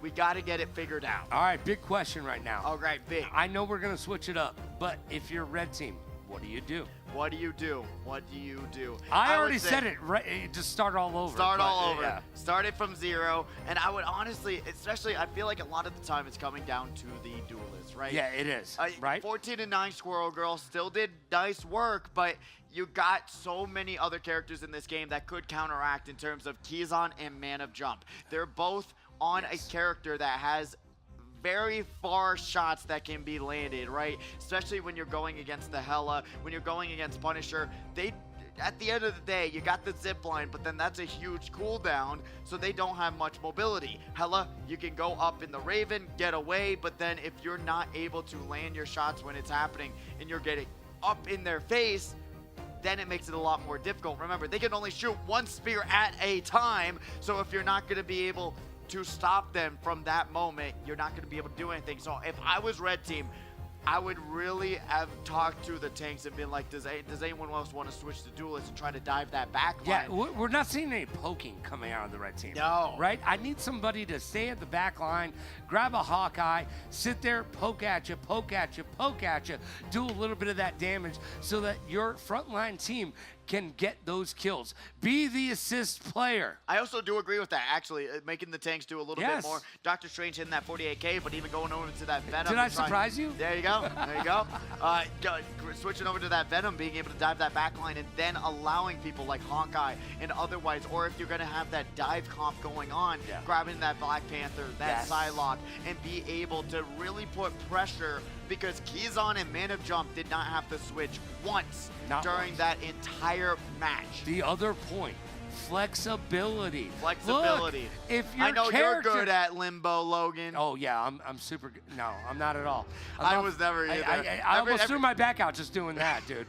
we got to get it figured out. All right, big question right now. All right, big. I know we're going to switch it up, but if you're Red Team, what do you do? What do you do? What do you do? I already said it. Right, just start all over. Start all over. Yeah. Start it from 0. And I would honestly, especially, I feel like a lot of the time it's coming down to the duelist, right? Yeah, it is. Right? 14 and 9 Squirrel Girl still did nice work, but you got so many other characters in this game that could counteract in terms of Keyzon and Man of Jump. They're both on a character that has very far shots that can be landed, right? Especially when you're going against the Hela, when you're going against Punisher. at the end of the day, you got the zip line, but then that's a huge cooldown, so they don't have much mobility. Hella, you can go up in the Raven, get away, but then if you're not able to land your shots when it's happening and you're getting up in their face, then it makes it a lot more difficult. Remember, they can only shoot one spear at a time, so if you're not going to be able to stop them from that moment, you're not going to be able to do anything. So if I was red team, I would really have talked to the tanks and been like, does anyone else want to switch to duelists and try to dive that back line? Yeah, we're not seeing any poking coming out of the red team. No. Right? I need somebody to stay at the back line, grab a Hawkeye, sit there, poke at you, poke at you, poke at you, do a little bit of that damage so that your frontline team can get those kills. Be the assist player. I also do agree with that, actually, making the tanks do a little bit more. Doctor Strange hitting that 48K, but even going over to that Venom. Did I surprise you? There you go. There you go. Switching over to that Venom, being able to dive that back line, and then allowing people like Hawkeye and otherwise, or if you're going to have that dive comp going on, grabbing that Black Panther, that Psylocke, and be able to really put pressure, because Keyzon and Man of Jump did not have to switch once during that entire match. The other point, flexibility. Flexibility. Look, if your I know character... you're good at limbo, Logan. Oh, yeah, I'm super good. No, I'm not at all. I was never either. I almost threw my back out just doing that, dude.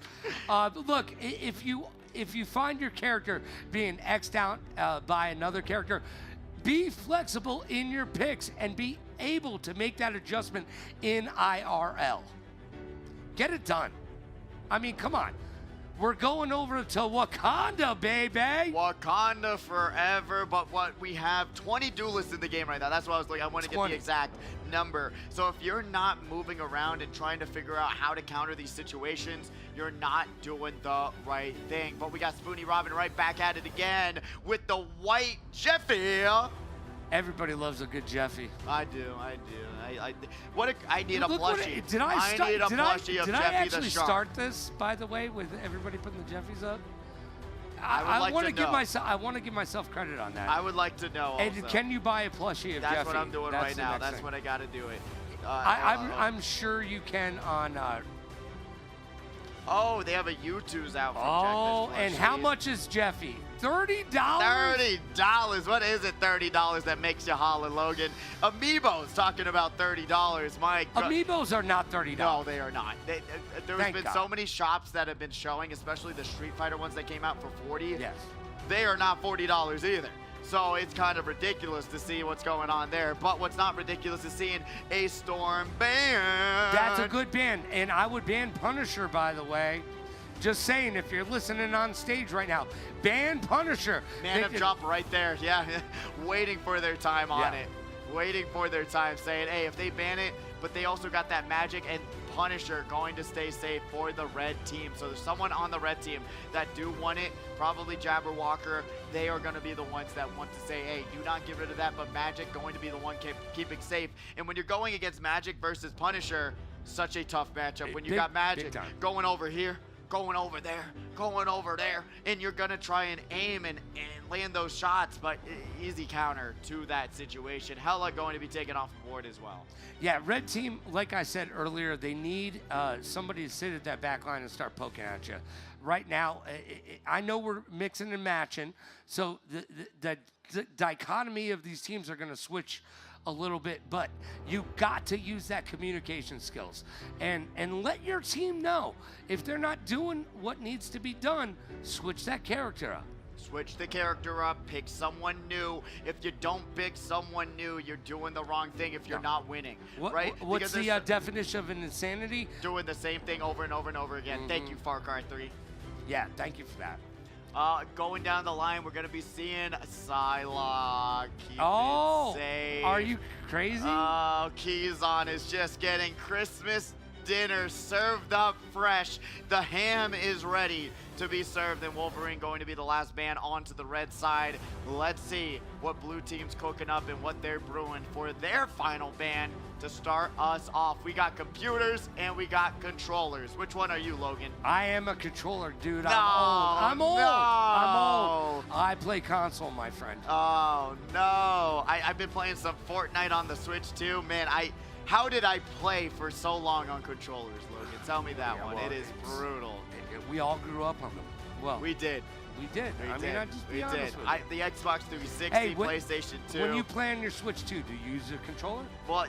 Look, if you find your character being X'd out by another character, be flexible in your picks and be able to make that adjustment in IRL. Get it done. I mean, come on. We're going over to Wakanda, baby. Wakanda forever, but what we have 20 duelists in the game right now. That's what I was like. I want to get the exact number. So if you're not moving around and trying to figure out how to counter these situations, you're not doing the right thing. But we got Spoony Robin right back at it again with the white Jeffy. Everybody loves a good Jeffy. I do. I need a plushie. Did I actually Shark. start this, by the way, with everybody putting the Jeffies up? I want to give myself. I want to give myself credit on that. I would like to know. And can you buy a plushie of Jeffy? That's what I'm doing right now. That's what I got to do it. I'm sure you can on. Oh, they have a U2's out for Oh, and how much is Jeffy? $30? $30. What is it, $30 that makes you holler, Logan? Amiibo's talking about $30. My God. Amiibos are not $30. No, they are not. There's been so many shops that have been showing, especially the Street Fighter ones that came out for $40. Yes. They are not $40 either. So it's kind of ridiculous to see what's going on there. But what's not ridiculous is seeing a Storm ban. That's a good ban. And I would ban Punisher, by the way. Just saying, if you're listening on stage right now, ban Punisher. Man of Jump right there. Yeah, waiting for their time on it. Waiting for their time, saying, hey, if they ban it, but they also got that magic and Punisher going to stay safe for the red team. So there's someone on the red team that do want it, probably Jabberwocker. They are going to be the ones that want to say, hey, do not get rid of that, but Magic going to be the one keeping safe. And when you're going against Magic versus Punisher, such a tough matchup. When you got Magic going over here, going over there, and you're gonna try and aim and land those shots, but easy counter to that situation. Hella going to be taken off the board as well. Yeah, red team, like I said earlier, they need somebody to sit at that back line and start poking at you. Right now, I know we're mixing and matching, so the dichotomy of these teams are gonna switch a little bit, but you got to use that communication skills and let your team know if they're not doing what needs to be done. Switch that character up. Switch the character up, pick someone new. If you don't pick someone new, you're doing the wrong thing if you're not winning, right? What's the definition of an insanity? Doing the same thing over and over and over again. Thank you, Far Cry 3. Yeah, thank you for that. Going down the line, we're going to be seeing Psylocke. Are you crazy? Oh, Keyzon is just getting Christmas dinner served up fresh. The ham is ready to be served, and Wolverine going to be the last ban onto the red side. Let's see what blue team's cooking up and what they're brewing for their final ban to start us off. We got computers and we got controllers. Which one are you, Logan? I am a controller, dude. No, I'm old. No. I'm old. I play console, my friend. Oh, no. I've been playing some Fortnite on the Switch, too. Man, how did I play for so long on controllers, Logan? Tell me that one. Well, it is brutal. We all grew up on them. Well, We did. we did. We I did. mean, I just we be did. honest with you. The Xbox 360, Hey, PlayStation 2. When you play on your Switch 2, do you use a controller? Well,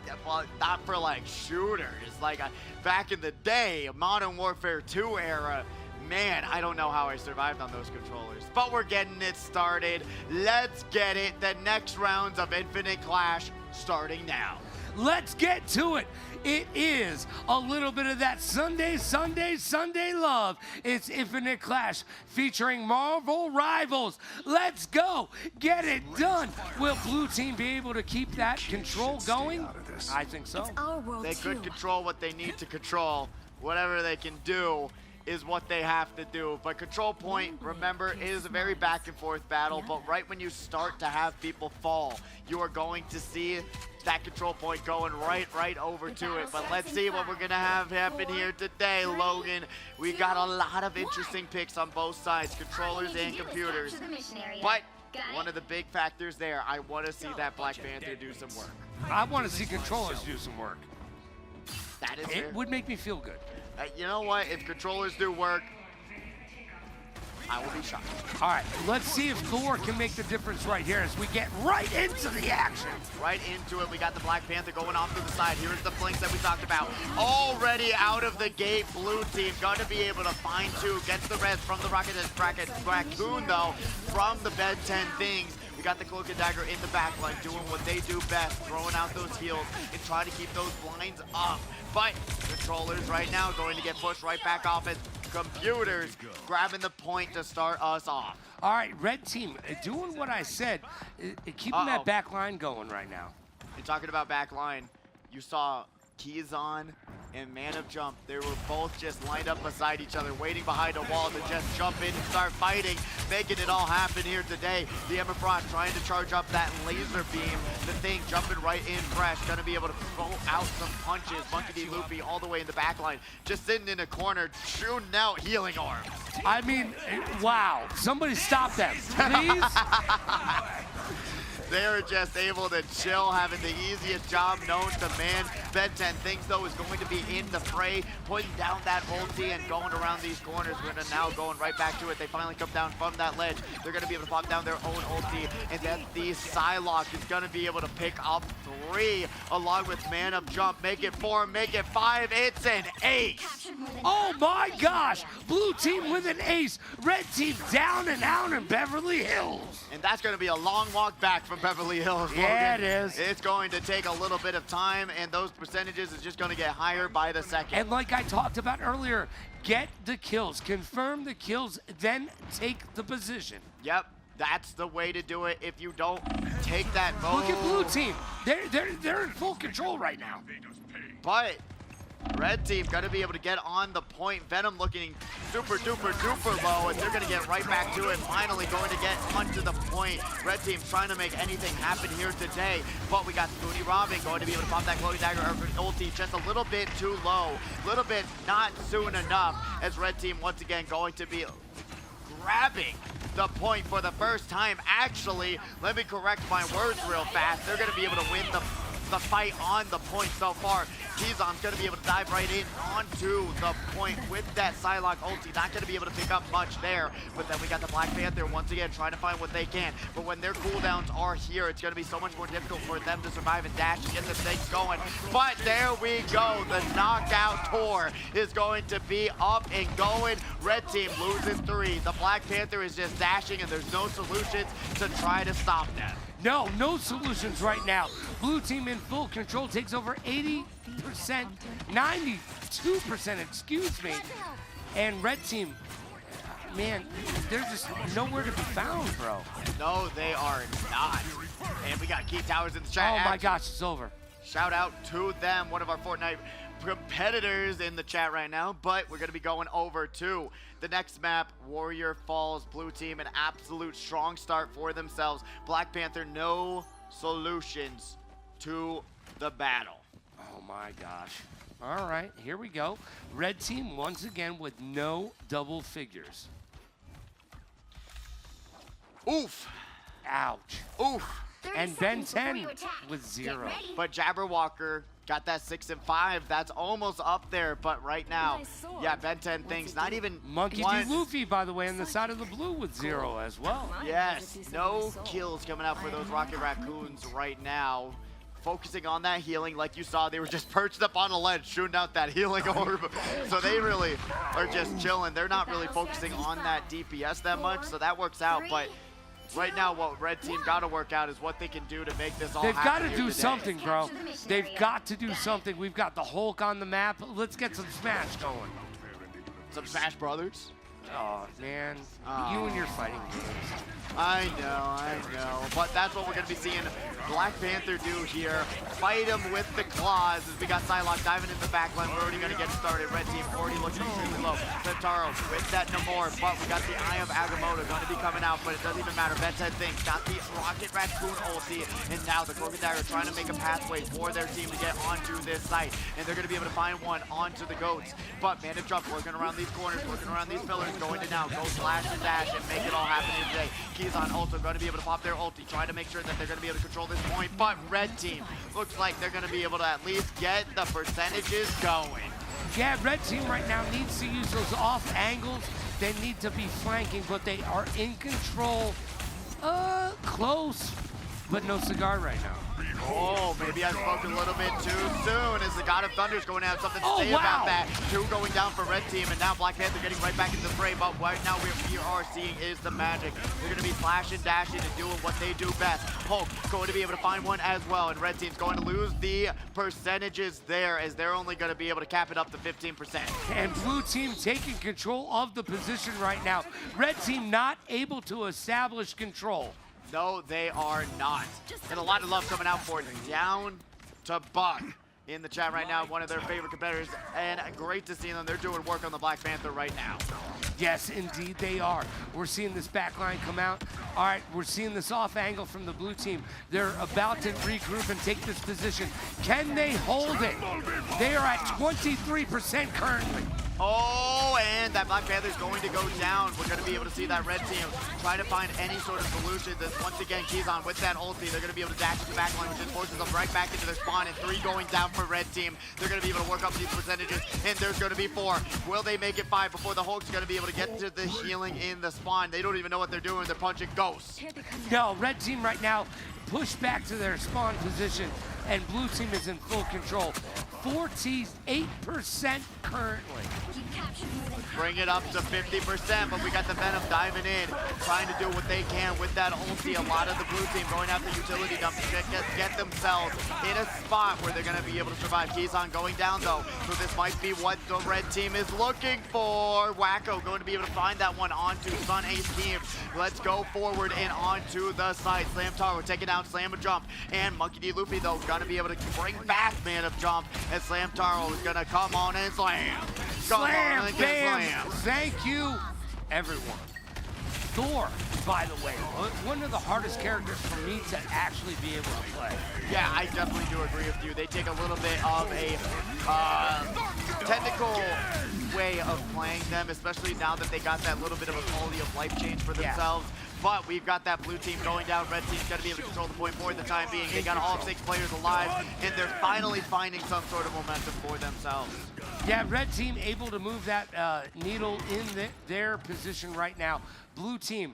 not for like shooters. Like back in the day, Modern Warfare 2 era, man, I don't know how I survived on those controllers. But we're getting it started. Let's get it. The next rounds of Infinite Clash starting now. Let's get to it. It is a little bit of that Sunday love. It's Infinite Clash featuring Marvel Rivals. Let's go. Get it done. Will Blue Team be able to keep that control going? I think so. It's our world They too. could control what they need to control. Whatever they can do is what they have to do. But control point, remember, is a very back and forth battle. But right when you start to have people fall, you are going to see that control point going right over to it. But let's see what we're gonna have happen here today, Logan. We got a lot of interesting picks on both sides, controllers and computers. But one of the big factors there, I want to see that Black Panther do some work. I want to see controllers do some work. That is fair. It would make me feel good. You know what? If controllers do work, I will be shocked. All right, let's see if Thor can make the difference right here as we get right into the action. Right into it, we got the Black Panther going off to the side. Here's the flanks that we talked about. Already out of the gate, Blue Team gonna be able to find two. Gets the res from the Rocket Raccoon though, from the Ben 10 things. We got the Cloak and Dagger in the backline doing what they do best, throwing out those heals and trying to keep those blinds up. But controllers right now going to get pushed right back off as computers grabbing the point to start us off. All right, Red Team, doing what I said, keeping that back line going right now. You're talking about back line. You saw Keyzon and Man of Jump. They were both just lined up beside each other, waiting behind a wall to just jump in and start fighting, making it all happen here today. The Emperor trying to charge up that laser beam. The thing jumping right in fresh, gonna be able to throw out some punches. Bunkity Loopy all the way in the back line, just sitting in a corner, shooting out healing arms. I mean, wow. Somebody stop them, please. They're just able to chill, having the easiest job known to man. Ben 10 Things, though, is going to be in the fray, putting down that ulti and going around these corners. We're now going right back to it. They finally come down from that ledge. They're going to be able to pop down their own ulti, and then the Psylocke is going to be able to pick up 3, along with Man of Jump. Make it 4, make it 5. It's an ace. Oh my gosh! Blue Team with an ace. Red Team down and out in Beverly Hills. And that's going to be a long walk back from Beverly Hills, Logan. Yeah, it is. It's going to take a little bit of time, and those percentages is just going to get higher by the second. And like I talked about earlier, get the kills, confirm the kills, then take the position. Yep, that's the way to do it. If you don't take that vote. Look at Blue Team. They're in full control right now. But Red Team gonna be able to get on the point. Venom looking super duper low, and they're gonna get right back to it. Finally going to get onto the point. Red Team trying to make anything happen here today. But we got Spoonie Robin going to be able to pop that Chloe Dagger ulti just a little bit too low. A little bit not soon enough, as Red Team once again going to be grabbing the point for the first time. Actually, let me correct my words real fast. They're gonna be able to win the fight on the point so far. Keyzon's gonna be able to dive right in onto the point with that Psylocke ulti. Not gonna be able to pick up much there, but then we got the Black Panther once again trying to find what they can. But when their cooldowns are here, it's gonna be so much more difficult for them to survive and dash and get the things going. But there we go. The knockout tour is going to be up and going. Red Team loses 3. The Black Panther is just dashing, and there's no solutions to try to stop them. No solutions right now. Blue Team in full control, takes over 80%, 92%, excuse me. And Red Team, man, they're just nowhere to be found, bro. No, they are not. And we got Key Towers in the chat. Oh my gosh, it's over. Shout out to them, one of our Fortnite competitors in the chat right now. But we're going to be going over to the next map, Warrior Falls. Blue Team, an absolute strong start for themselves. Black Panther, no solutions to the battle. Oh my gosh. All right, here we go. Red Team once again with no double figures. Oof. Ouch. Oof. and Ben 10 with 0. But Jabberwocker got that 6 and 5. That's almost up there. But right now, yeah, Ben 10 thinks not even Monkey D. Luffy, by the way, on the side of the blue with 0 as well. Yes, no kills coming out for those Rocket Raccoons right now. Focusing on that healing, like you saw, they were just perched up on a ledge, shooting out that healing orb. So they really are just chilling. They're not really focusing on that DPS that much, so that works out. But right now, what Red Team got to work out is what they can do to make this all They've happen. got to do something, bro. They've got to do something. We've got the Hulk on the map. Let's get some Smash going. Some Smash Brothers. Oh, man. You and your fighting games. I know. But that's what we're going to be seeing Black Panther do here. Fight him with the claws as we got Psylocke diving into the backline. We're already going to get started. Red Team already looking extremely low. Taro with that Namor, but we got the Eye of Agamotto going to be coming out, but it doesn't even matter. Ben 10 thinks got the Rocket Raccoon ulti, and now the Crooked Dagger trying to make a pathway for their team to get onto this site, and they're going to be able to find one onto the goats. But Bandit Jump working around these corners, working around these pillars, going to now go slash and dash and make it all happen here today. Keyson also going to be able to pop their ulti, trying to make sure that they're going to be able to control this point, but Red Team looks like they're going to be able to at least get the percentages going. Yeah, Red Team right now needs to use those off angles. They need to be flanking, but they are in control. Close, but no cigar right now. Oh, maybe I spoke a little bit too soon as the God of Thunder's going to have something to say wow. about that. 2 going down for Red Team, and now Black Panther getting right back into the fray, but right now what we are seeing is the magic. They're going to be flashing, dashing, and doing what they do best. Hulk going to be able to find one as well, and Red Team's going to lose the percentages there as they're only going to be able to cap it up to 15%. And Blue Team taking control of the position right now. Red Team not able to establish control. No, they are not. And a lot of love coming out for Down to Buck in the chat right now, one of their favorite competitors, and great to see them. They're doing work on the Black Panther right now. Yes, indeed they are. We're seeing this back line come out. All right, we're seeing this off angle from the Blue Team. They're about to regroup and take this position. Can they hold it? They are at 23% currently. Oh, and that Black Panther's going to go down. We're going to be able to see that Red Team try to find any sort of solution. This, once again, Keyson with that ulti, they're going to be able to dash to the back line, which just forces them right back into their spawn, and 3 going down for Red Team. They're going to be able to work up these percentages, and there's going to be 4. Will they make it 5 before the Hulk's going to be able to get to the healing in the spawn? They don't even know what they're doing. They're punching ghosts. No, Red Team right now push back to their spawn position, and Blue Team is in full control. 48% currently. Bring it up to 50%, but we got the Venom diving in, trying to do what they can with that ulti. A lot of the Blue Team going after utility dump to get themselves in a spot where they're going to be able to survive. Keyson going down, though, so this might be what the Red Team is looking for. Wacko going to be able to find that one onto Sun Ace Team. Let's go forward and onto the site. Slam Taro, take it down, slam a jump, and Monkey D. Luffy, though, going to be able to bring back Man of Jump, and Slam Taro is going to come on and slam. Slam, bam, thank you, everyone. Thor, by the way, one of the hardest characters for me to actually be able to play. Yeah, I definitely do agree with you. They take a little bit of a technical way of playing them, especially now that they got that little bit of a quality of life change for themselves. Yeah. But we've got that Blue Team going down. Red Team's got to be able to control the point for the time being. They got all 6 players alive, and they're finally finding some sort of momentum for themselves. Yeah, Red Team able to move that needle in their position right now. Blue Team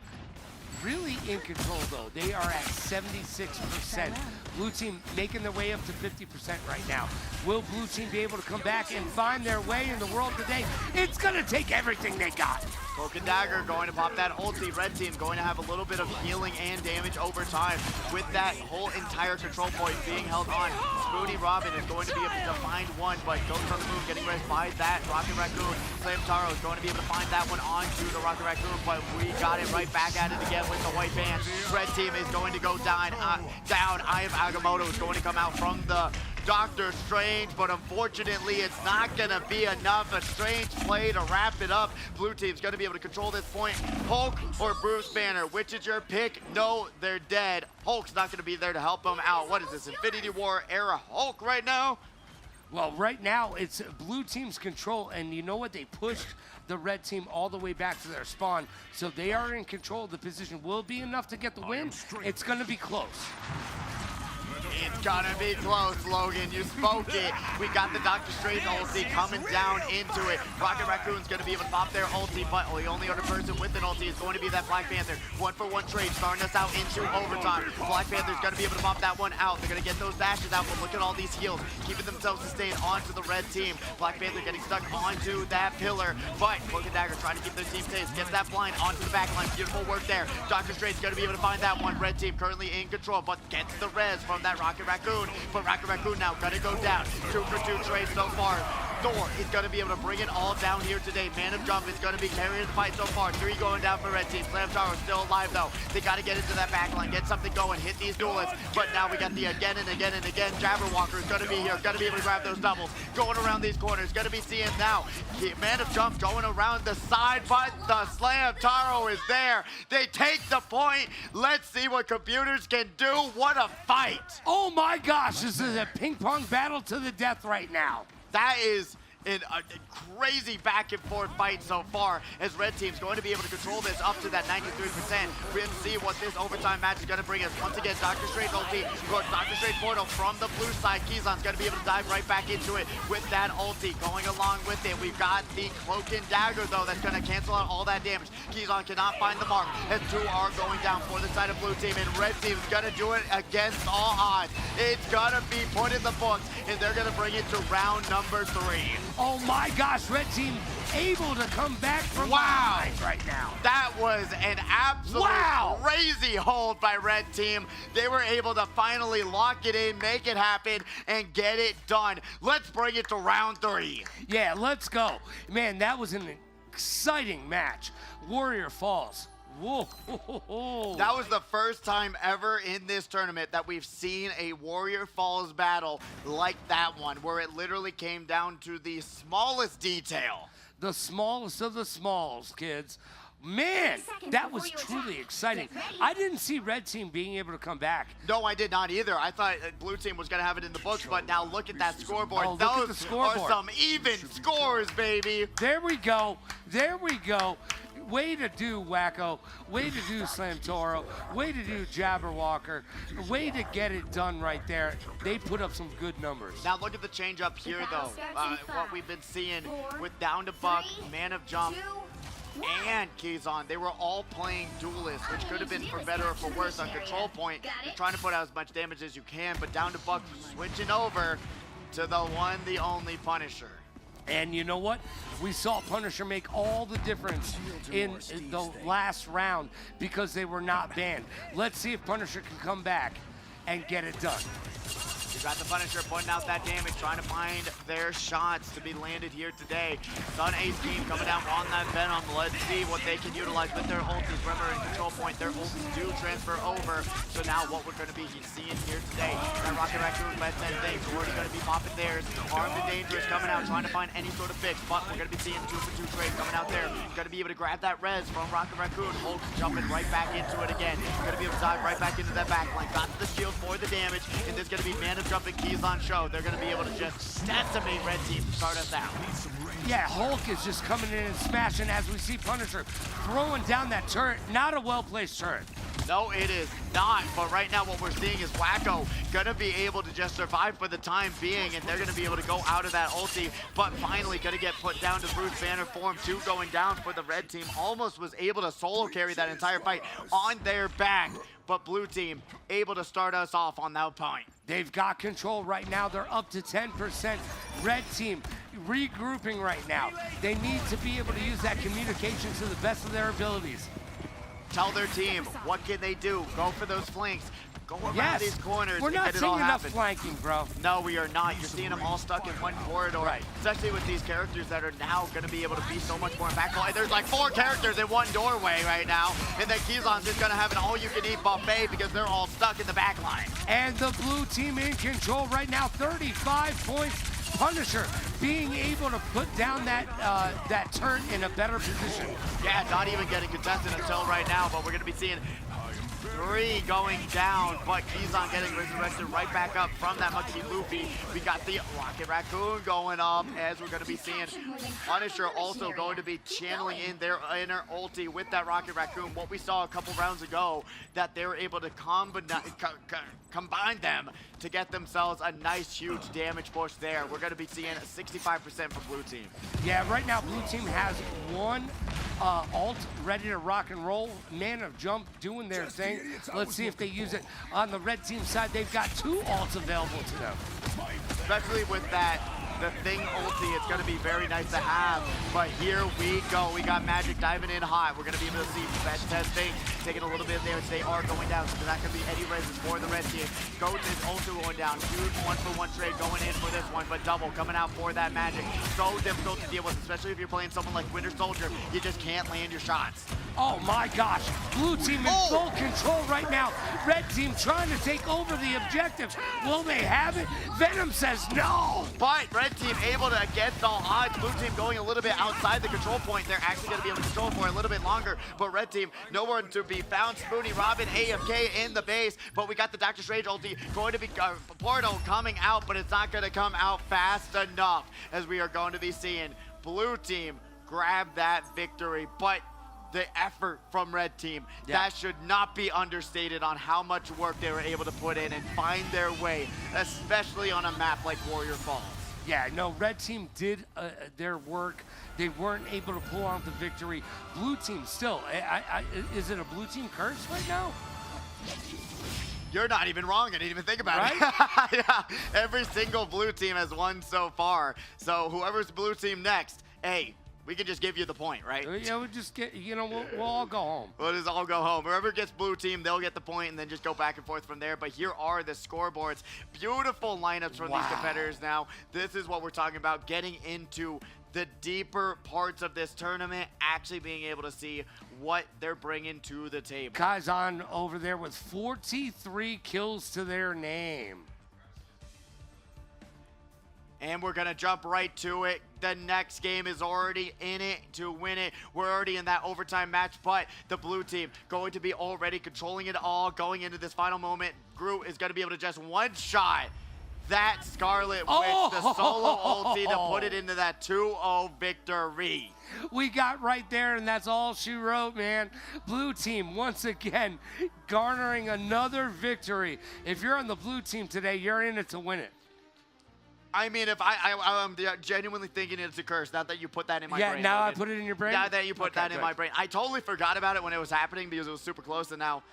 really in control, though. They are at 76%. Blue Team making their way up to 50% right now. Will Blue Team be able to come back and find their way in the world today? It's going to take everything they got. Cloak and Dagger going to pop that ulti. Red Team going to have a little bit of healing and damage over time with that whole entire control point being held on. Spoony Robin is going to be able to find one, but goes on the move, getting ready by that Rocket Raccoon. Slam Taro is going to be able to find that one onto the Rocket Raccoon, but we got it right back at it again with the white band. Red Team is going to go down. Eye of Agamotto is going to come out from the Doctor Strange, but unfortunately it's not going to be enough. A strange play to wrap it up. Blue Team's going to be able to control this point. Hulk or Bruce Banner, which is your pick? No, they're dead. Hulk's not going to be there to help them out. What is this, Infinity War era Hulk right now? Well, right now it's blue team's control, and you know what? They pushed the red team all the way back to their spawn, so they are in control of the position. Will it be enough to get the win? It's going to be close. It's gonna be close, Logan. You spoke it. We got the Dr. Strange ulti coming down into it. Rocket Raccoon's gonna be able to pop their ulti, but the only other person with an ulti is going to be that Black Panther. 1-for-1 trade, starting us out into overtime. Black Panther's gonna be able to pop that one out. They're gonna get those dashes out, but look at all these heals, keeping themselves sustained onto the red team. Black Panther getting stuck onto that pillar, but Cloak and Dagger trying to keep their team safe. Gets that blind onto the back line. Beautiful work there. Dr. Strange's gonna be able to find that one. Red team currently in control, but gets the res from that Rocket Raccoon. But Rocket Raccoon now gonna go down. 2-for-2 trade so far. Thor is gonna be able to bring it all down here today. Man of Jump is gonna be carrying the fight so far. 3 going down for red team. Slam Tower still alive though. They gotta get into that back line, get something going, hit these duelists. But now we got the again and again and again. Jabberwocker is gonna be here, gonna be able to grab those doubles. Going around these corners, gonna be seeing now. Man of Jump going around the side, but the Slam Taro is there. They take the point. Let's see what computers can do. What a fight. Oh my gosh, this is a ping pong battle to the death right now. That is a crazy back and forth fight so far, as red team's going to be able to control this up to that 93%. We're going to see what this overtime match is going to bring us. Once again, Dr. Strange ulti, Dr. Strange portal from the blue side. Keyzon's going to be able to dive right back into it with that ulti. Going along with it, we've got the Cloak and Dagger though that's going to cancel out all that damage. Keyzon cannot find the mark, as 2 are going down for the side of blue team, and red team's going to do it against all odds. It's going to be put in the books, and they're going to bring it to round number 3. Oh my gosh, red team able to come back from behind right now. That was an absolute crazy hold by red team. They were able to finally lock it in, make it happen, and get it done. Let's bring it to round 3. Yeah, let's go. Man, that was an exciting match. Warrior Falls. Whoa. That was the first time ever in this tournament that we've seen a Warrior Falls battle like that one, where it literally came down to the smallest detail. The smallest of the smalls, kids. Man, that was truly exciting. I didn't see red team being able to come back. No, I did not either. I thought blue team was going to have it in the books, but now look at that scoreboard. Oh, Those look at the scoreboard. are some even scores, baby. There we go. There we go. Way to do, Wacko. Way to do, Slam Toro. Way to do, Jabberwocker. Way to get it done right there. They put up some good numbers. Now look at the change up here, though. What we've been seeing with Down to Buck, Man of Jump, and Keyzon. They were all playing duelists, which could have been for better or for worse on control point. You're trying to put out as much damage as you can, but Down to Buck switching over to the one, the only Punisher. And you know what? We saw Punisher make all the difference in the last round because they were not banned. Let's see if Punisher can come back and get it done. You got the Punisher pointing out that damage, trying to find their shots to be landed here today. Sun Ace team coming down on that Venom. Let's see what they can utilize with their ultis. Remember, in control point, their ultis do transfer over. So now what we're going to be seeing here today, that Rocket Raccoon led 10 things. We're already going to be popping theirs. Armed and Dangerous coming out, trying to find any sort of fix. But we're going to be seeing 2-for-2 trade coming out there. Going to be able to grab that res from Rocket Raccoon. Hulk jumping right back into it again. Going to be able to dive right back into that backline. Got the shield for the damage. And there's going to be Man of Jumping Keyzon show. They're going to be able to just decimate red team to start us out. Yeah, Hulk is just coming in and smashing as we see Punisher throwing down that turret. Not a well-placed turret. No, it is not. But right now what we're seeing is Wacko going to be able to just survive for the time being, and they're going to be able to go out of that ulti, but finally going to get put down to Bruce Banner form 2 going down for the red team. Almost was able to solo carry that entire fight on their back, but blue team able to start us off on that point. They've got control right now. They're up to 10%. Red team regrouping right now. They need to be able to use that communication to the best of their abilities. Tell their team, what can they do? Go for those flanks. Go around these corners. We're not seeing enough flanking, bro. No, we are not. You're seeing them all stuck in one corridor. Right. Especially with these characters that are now going to be able to be so much more impactful. There's like 4 characters in one doorway right now. And then Keyzon's just going to have an all-you-can-eat buffet because they're all stuck in the back line. And the blue team in control right now, 35 points. Punisher being able to put down that that turret in a better position. Yeah, not even getting contested until right now, but we're going to be seeing 3 going down, but Kizan getting resurrected right back up from that Monkey Luffy. We got the Rocket Raccoon going up, as we're going to be seeing Punisher also going to be channeling in their inner ulti with that Rocket Raccoon. What we saw a couple rounds ago, that they were able to combine them to get themselves a nice, huge damage push there. We're going to be seeing 65% for blue team. Yeah, right now blue team has one ult ready to rock and roll. Man of Jump doing their thing. Let's see if they use it on the red team side. They've got 2 ults available to them. Especially with that, the Thing ulti, it's going to be very nice to have. But here we go. We got Magic diving in hot. We're going to be able to see Fetch testing, taking a little bit of damage. They are going down, so there's not going to be any raises for the red team. Goten is also going down. Huge 1-for-1 trade going in for this one, but double coming out for that Magic. So difficult to deal with, especially if you're playing someone like Winter Soldier. You just can't land your shots. Oh my gosh, blue team in full control right now. Red team trying to take over the objective. Will they have it? Venom says no. But red team able to, against all odds, blue team going a little bit outside the control point. They're actually going to be able to control for a little bit longer, but red team nowhere to be found. Spoony, Robin, AFK in the base, but we got the Doctor Strange ulti going to be, Portal coming out, but it's not going to come out fast enough, as we are going to be seeing blue team grab that victory. But the effort from red team, that should not be understated on how much work they were able to put in and find their way, especially on a map like Warrior Falls. Yeah, no, red team did their work. They weren't able to pull out the victory. Blue team still, is it a blue team curse right now? You're not even wrong. I didn't even think about it. Yeah, every single blue team has won so far. So whoever's blue team next, hey, we can just give you the point, right? Yeah, we'll just get, we'll all go home. We'll just all go home. Whoever gets blue team, they'll get the point, and then just go back and forth from there. But here are the scoreboards. Beautiful lineups from these competitors now. This is what we're talking about, getting into the deeper parts of this tournament, actually being able to see what they're bringing to the table. Kazan over there with 43 kills to their name. And we're going to jump right to it. The next game is already in it to win it. We're already in that overtime match, but the blue team going to be already controlling it all going into this final moment. Groot is going to be able to just one-shot that Scarlet Witch, the solo ulti, to put it into that 2-0 victory. We got right there, and that's all she wrote, man. Blue team, once again, garnering another victory. If you're on the blue team today, you're in it to win it. I mean, if I'm genuinely thinking it's a curse, not that you put that in my brain. Yeah, now Logan. I put it in your brain? Now that you put that in my brain. I totally forgot about it when it was happening because it was super close, and now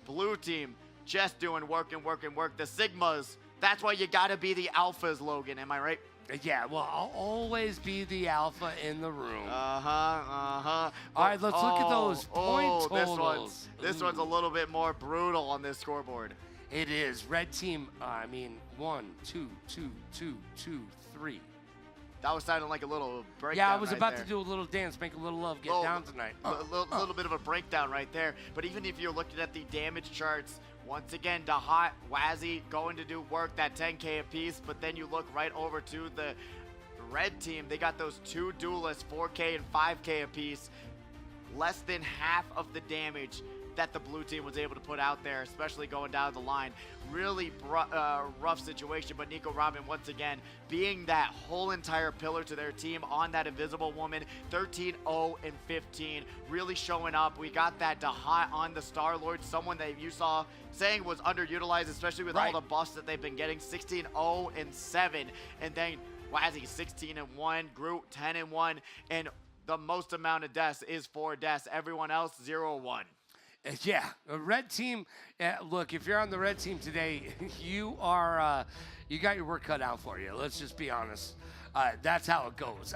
blue team just doing work and work and work. The Sigmas, that's why you got to be the alphas, Logan. Am I right? Yeah, well, I'll always be the alpha in the room. All right, let's look at those point totals. This one's a little bit more brutal on this scoreboard. It is. Red team, I mean, 1, 2, 2, 2, 2, 3. That was sounding like a little breakdown. Yeah, I was about to do a little dance, make a little love, get down tonight. A little bit of a breakdown right there. But even if you're looking at the damage charts, once again, Dahat, Wazzy going to do work, that 10K apiece. But then you look right over to the red team. They got those 2 duelists, 4K and 5K apiece. Less than half of the damage that the blue team was able to put out there, especially going down the line. Really rough situation, but Nico Robin, once again, being that whole entire pillar to their team on that Invisible Woman, 13-0 and 15, really showing up. We got that Dahat on the Star-Lord, someone that you saw saying was underutilized, especially with all the buffs that they've been getting, 16-0 and 7, and then Wazzy 16-1, Groot 10-1, and the most amount of deaths is 4 deaths. Everyone else 0-1. Yeah, a red team. Look, if you're on the red team today, you are you got your work cut out for you. Let's just be honest. That's how it goes.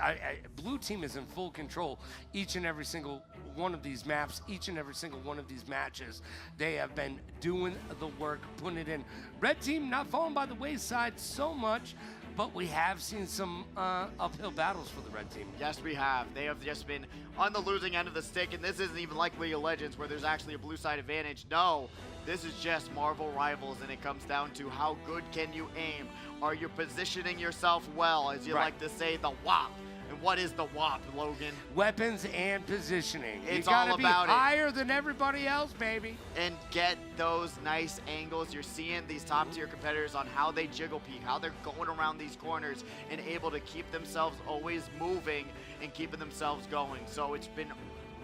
Blue team is in full control each and every single one of these maps, each and every single one of these matches. They have been doing the work, putting it in. Red team not falling by the wayside so much, but we have seen some uphill battles for the red team. Yes, we have. They have just been on the losing end of the stick, and this isn't even like League of Legends where there's actually a blue side advantage. No, this is just Marvel Rivals, and it comes down to how good can you aim? Are you positioning yourself well, as you like to say, the WAP? And what is the WAP, Logan? Weapons and positioning. It's you gotta all be about it. higher than everybody else, baby. And get those nice angles. You're seeing these top tier competitors on how they jiggle peek, how they're going around these corners and able to keep themselves always moving and keeping themselves going. So it's been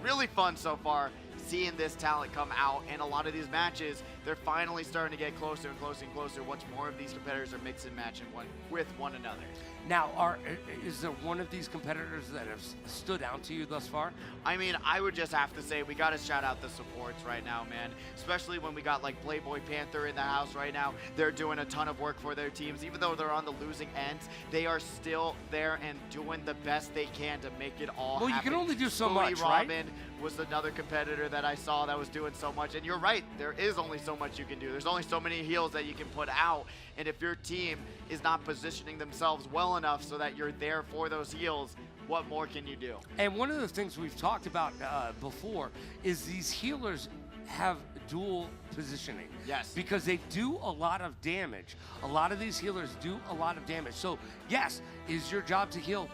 really fun so far seeing this talent come out, and a lot of these matches, they're finally starting to get closer and closer and closer once more of these competitors are mixing and matching with one another. Now, is there one of these competitors that have stood out to you thus far? I mean, I would just have to say we got to shout out the supports right now, man. Especially when we got like Playboy Panther in the house right now. They're doing a ton of work for their teams. Even though they're on the losing ends, they are still there and doing the best they can to make it all happen. Well, you can only do so Spoonie much, right? Robin was another competitor that I saw that was doing so much. And you're right, there is only so much you can do. There's only so many heals that you can put out. And if your team is not positioning themselves well enough so that you're there for those heals, what more can you do? And one of the things we've talked about before is these healers have dual positioning. Yes. Because they do a lot of damage. A lot of these healers do a lot of damage. So, yes, is your job to heal?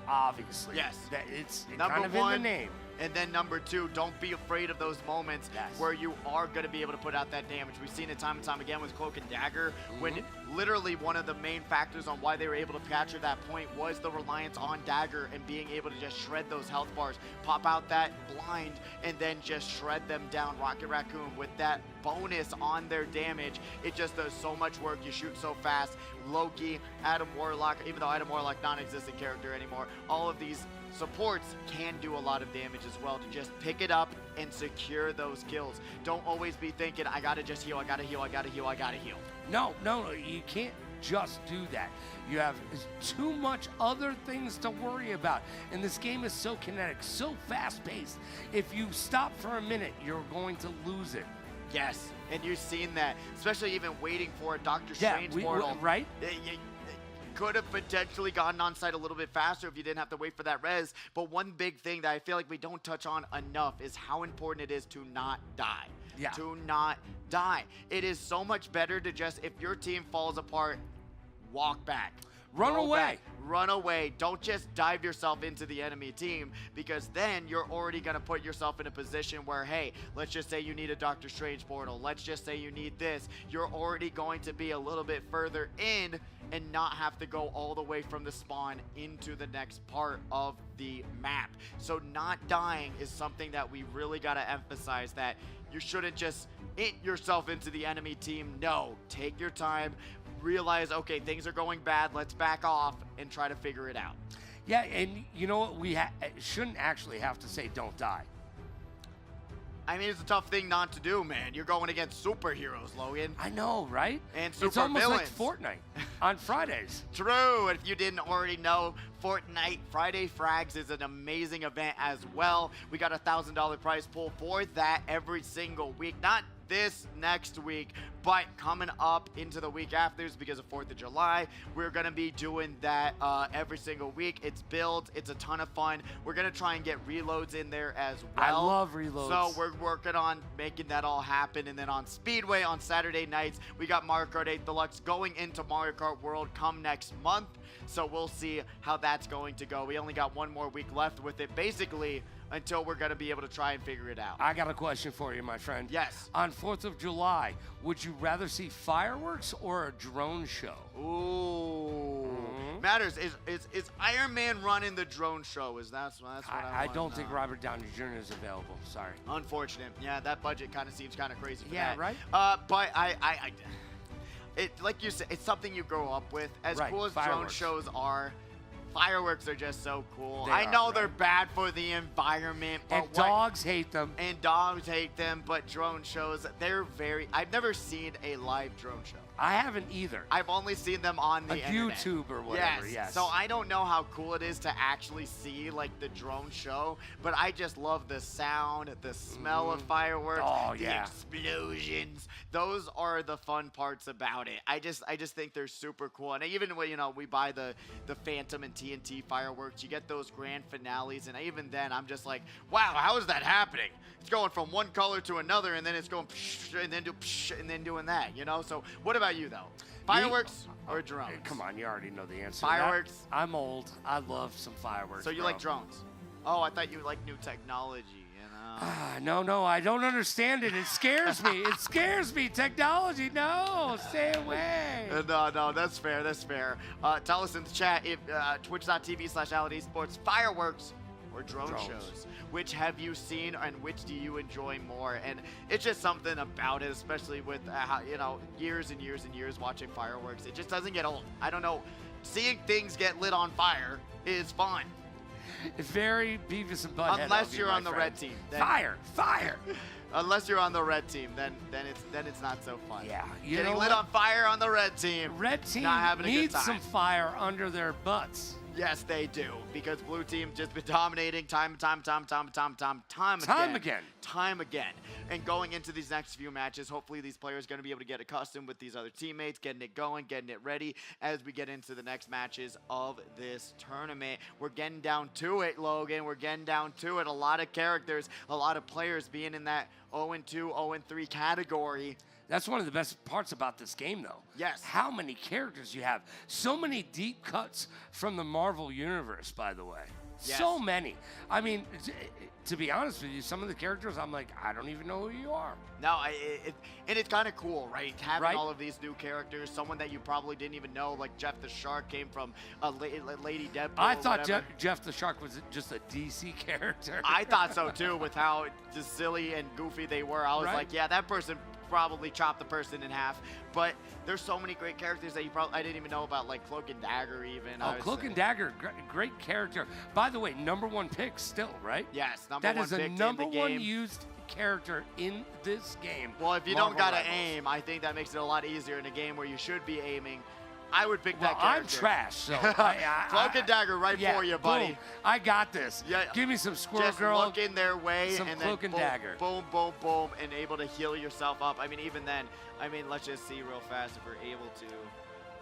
Obviously. Yes. It's Number kind of one, in the name. And then number two, don't be afraid of those moments where you are going to be able to put out that damage. We've seen it time and time again with Cloak and Dagger, when literally one of the main factors on why they were able to capture that point was the reliance on Dagger and being able to just shred those health bars, pop out that blind, and then just shred them down. Rocket Raccoon with that bonus on their damage, it just does so much work. You shoot so fast. Loki, Adam Warlock, even though Adam Warlock non-existent character anymore, all of these supports can do a lot of damage as well to just pick it up and secure those kills. Don't always be thinking, I gotta just heal, I gotta heal, I gotta heal, I gotta heal. No, you can't just do that. You have too much other things to worry about. And this game is so kinetic, so fast-paced. If you stop for a minute, you're going to lose it. Yes, and you've seen that, especially even waiting for a Doctor Strange portal. Right? You could have potentially gotten on site a little bit faster if you didn't have to wait for that res. But one big thing that I feel like we don't touch on enough is how important it is to not die. Yeah. To not die. It is so much better to just, if your team falls apart, walk back. Run Go away. back. Run away. Don't just dive yourself into the enemy team, because then you're already going to put yourself in a position where, hey, let's just say you need a Doctor Strange portal. Let's just say you need this. You're already going to be a little bit further in and not have to go all the way from the spawn into the next part of the map. So not dying is something that we really got to emphasize, that you shouldn't just int yourself into the enemy team. No, take your time. Realize, okay, things are going bad, let's back off and try to figure it out. Yeah, and you know what? We shouldn't actually have to say don't die. I mean, it's a tough thing not to do, man. You're going against superheroes, Logan. I know, right? And super it's almost villains. like Fortnite on Fridays. True. If you didn't already know, Fortnite Friday Frags is an amazing event as well. We got a $1,000 prize pool for that every single week. Not this next week, but coming up into the week after, because of 4th of July, we're going to be doing that every single week. It's builds. It's a ton of fun. We're going to try and get reloads in there as well. I love reloads. So we're working on making that all happen. And then on Speedway on Saturday nights, we got Mario Kart 8 Deluxe going into Mario Kart World come next month. So we'll see how that's going to go. We only got one more week left with it, basically, until we're going to be able to try and figure it out. I got a question for you, my friend. Yes. On 4th of July, would you rather see fireworks or a drone show? Ooh. Matters. Is Iron Man running the drone show? That's what I don't wanna think know. Robert Downey Jr. is available. Sorry. Unfortunate. Yeah, that budget kind of seems kind of crazy for Yeah, that. right? But it, like you said, it's something you grow up with. As Right, cool as drone fireworks. shows are, fireworks are just so cool. They I are, know right. they're bad for the environment, but And dogs hate them. And dogs hate them, but drone shows, they're very... I've never seen a live drone show. I haven't either. I've only seen them on the internet. YouTube or whatever, yes. So I don't know how cool it is to actually see like the drone show, but I just love the sound, the smell of fireworks, Oh, the yeah. explosions. Those are the fun parts about it. I just think they're super cool. And even when, we buy the Phantom and TNT fireworks, you get those grand finales, and even then I'm just like, wow, how is that happening? It's going from one color to another, and then it's going and then doing that, So what about about you though? Fireworks or drones? Come on, you already know the answer. Fireworks. I'm old. I love some fireworks. So you bro. like drones? Oh, I thought you like new technology. No, I don't understand it. It scares me. It scares me. Technology, no, stay away. No, that's fair. That's fair. Tell us in the chat if twitch.tv/ALLEDesports fireworks or drone shows. Which have you seen and which do you enjoy more? And it's just something about it, especially with how, years and years and years watching fireworks. It just doesn't get old. I don't know. Seeing things get lit on fire is fun. It's very Beavis and Butthead. Unless you're on the red team. Then, fire. Unless you're on the red team, then it's not so fun. Yeah. Getting lit on fire on the red team. Red team not having a good needs time. some fire under their butts. Yes, they do, because blue team just been dominating time again. And going into these next few matches, hopefully these players are going to be able to get accustomed with these other teammates, getting it going, getting it ready as we get into the next matches of this tournament. We're getting down to it, Logan. We're getting down to it. A lot of characters, a lot of players being in that 0-2, 0-3 category. That's one of the best parts about this game, though. Yes. How many characters you have. So many deep cuts from the Marvel Universe, by the way. Yes. So many. I mean, to be honest with you, some of the characters, I'm like, I don't even know who you are. No, and it's kind of cool, right? Having Right? all of these new characters, someone that you probably didn't even know, like Jeff the Shark came from Lady Deadpool. I thought whatever. Jeff the Shark was just a DC character. I thought so too, with how just silly and goofy they were. I was Right? like, yeah, that person probably chopped the person in half. But there's so many great characters that I didn't even know about, like Cloak and Dagger even. Oh, Cloak and Dagger, great character. By the way, #1 pick still, right? Yes, #1 That is a pick in number the one game. used character in this game. Well, if you Marvel don't gotta Rivals. aim, I think that makes it a lot easier in a game where you should be aiming. I would pick Well, that character. I'm trash, so Cloak and Dagger right yeah, for you, buddy. Boom. I got this. Yeah. Give me some Squirrel Just Girl. look in their way some and Cloak then and boom, Dagger. boom, boom, boom, and able to heal yourself up. I mean, even then, let's just see real fast if we're able to.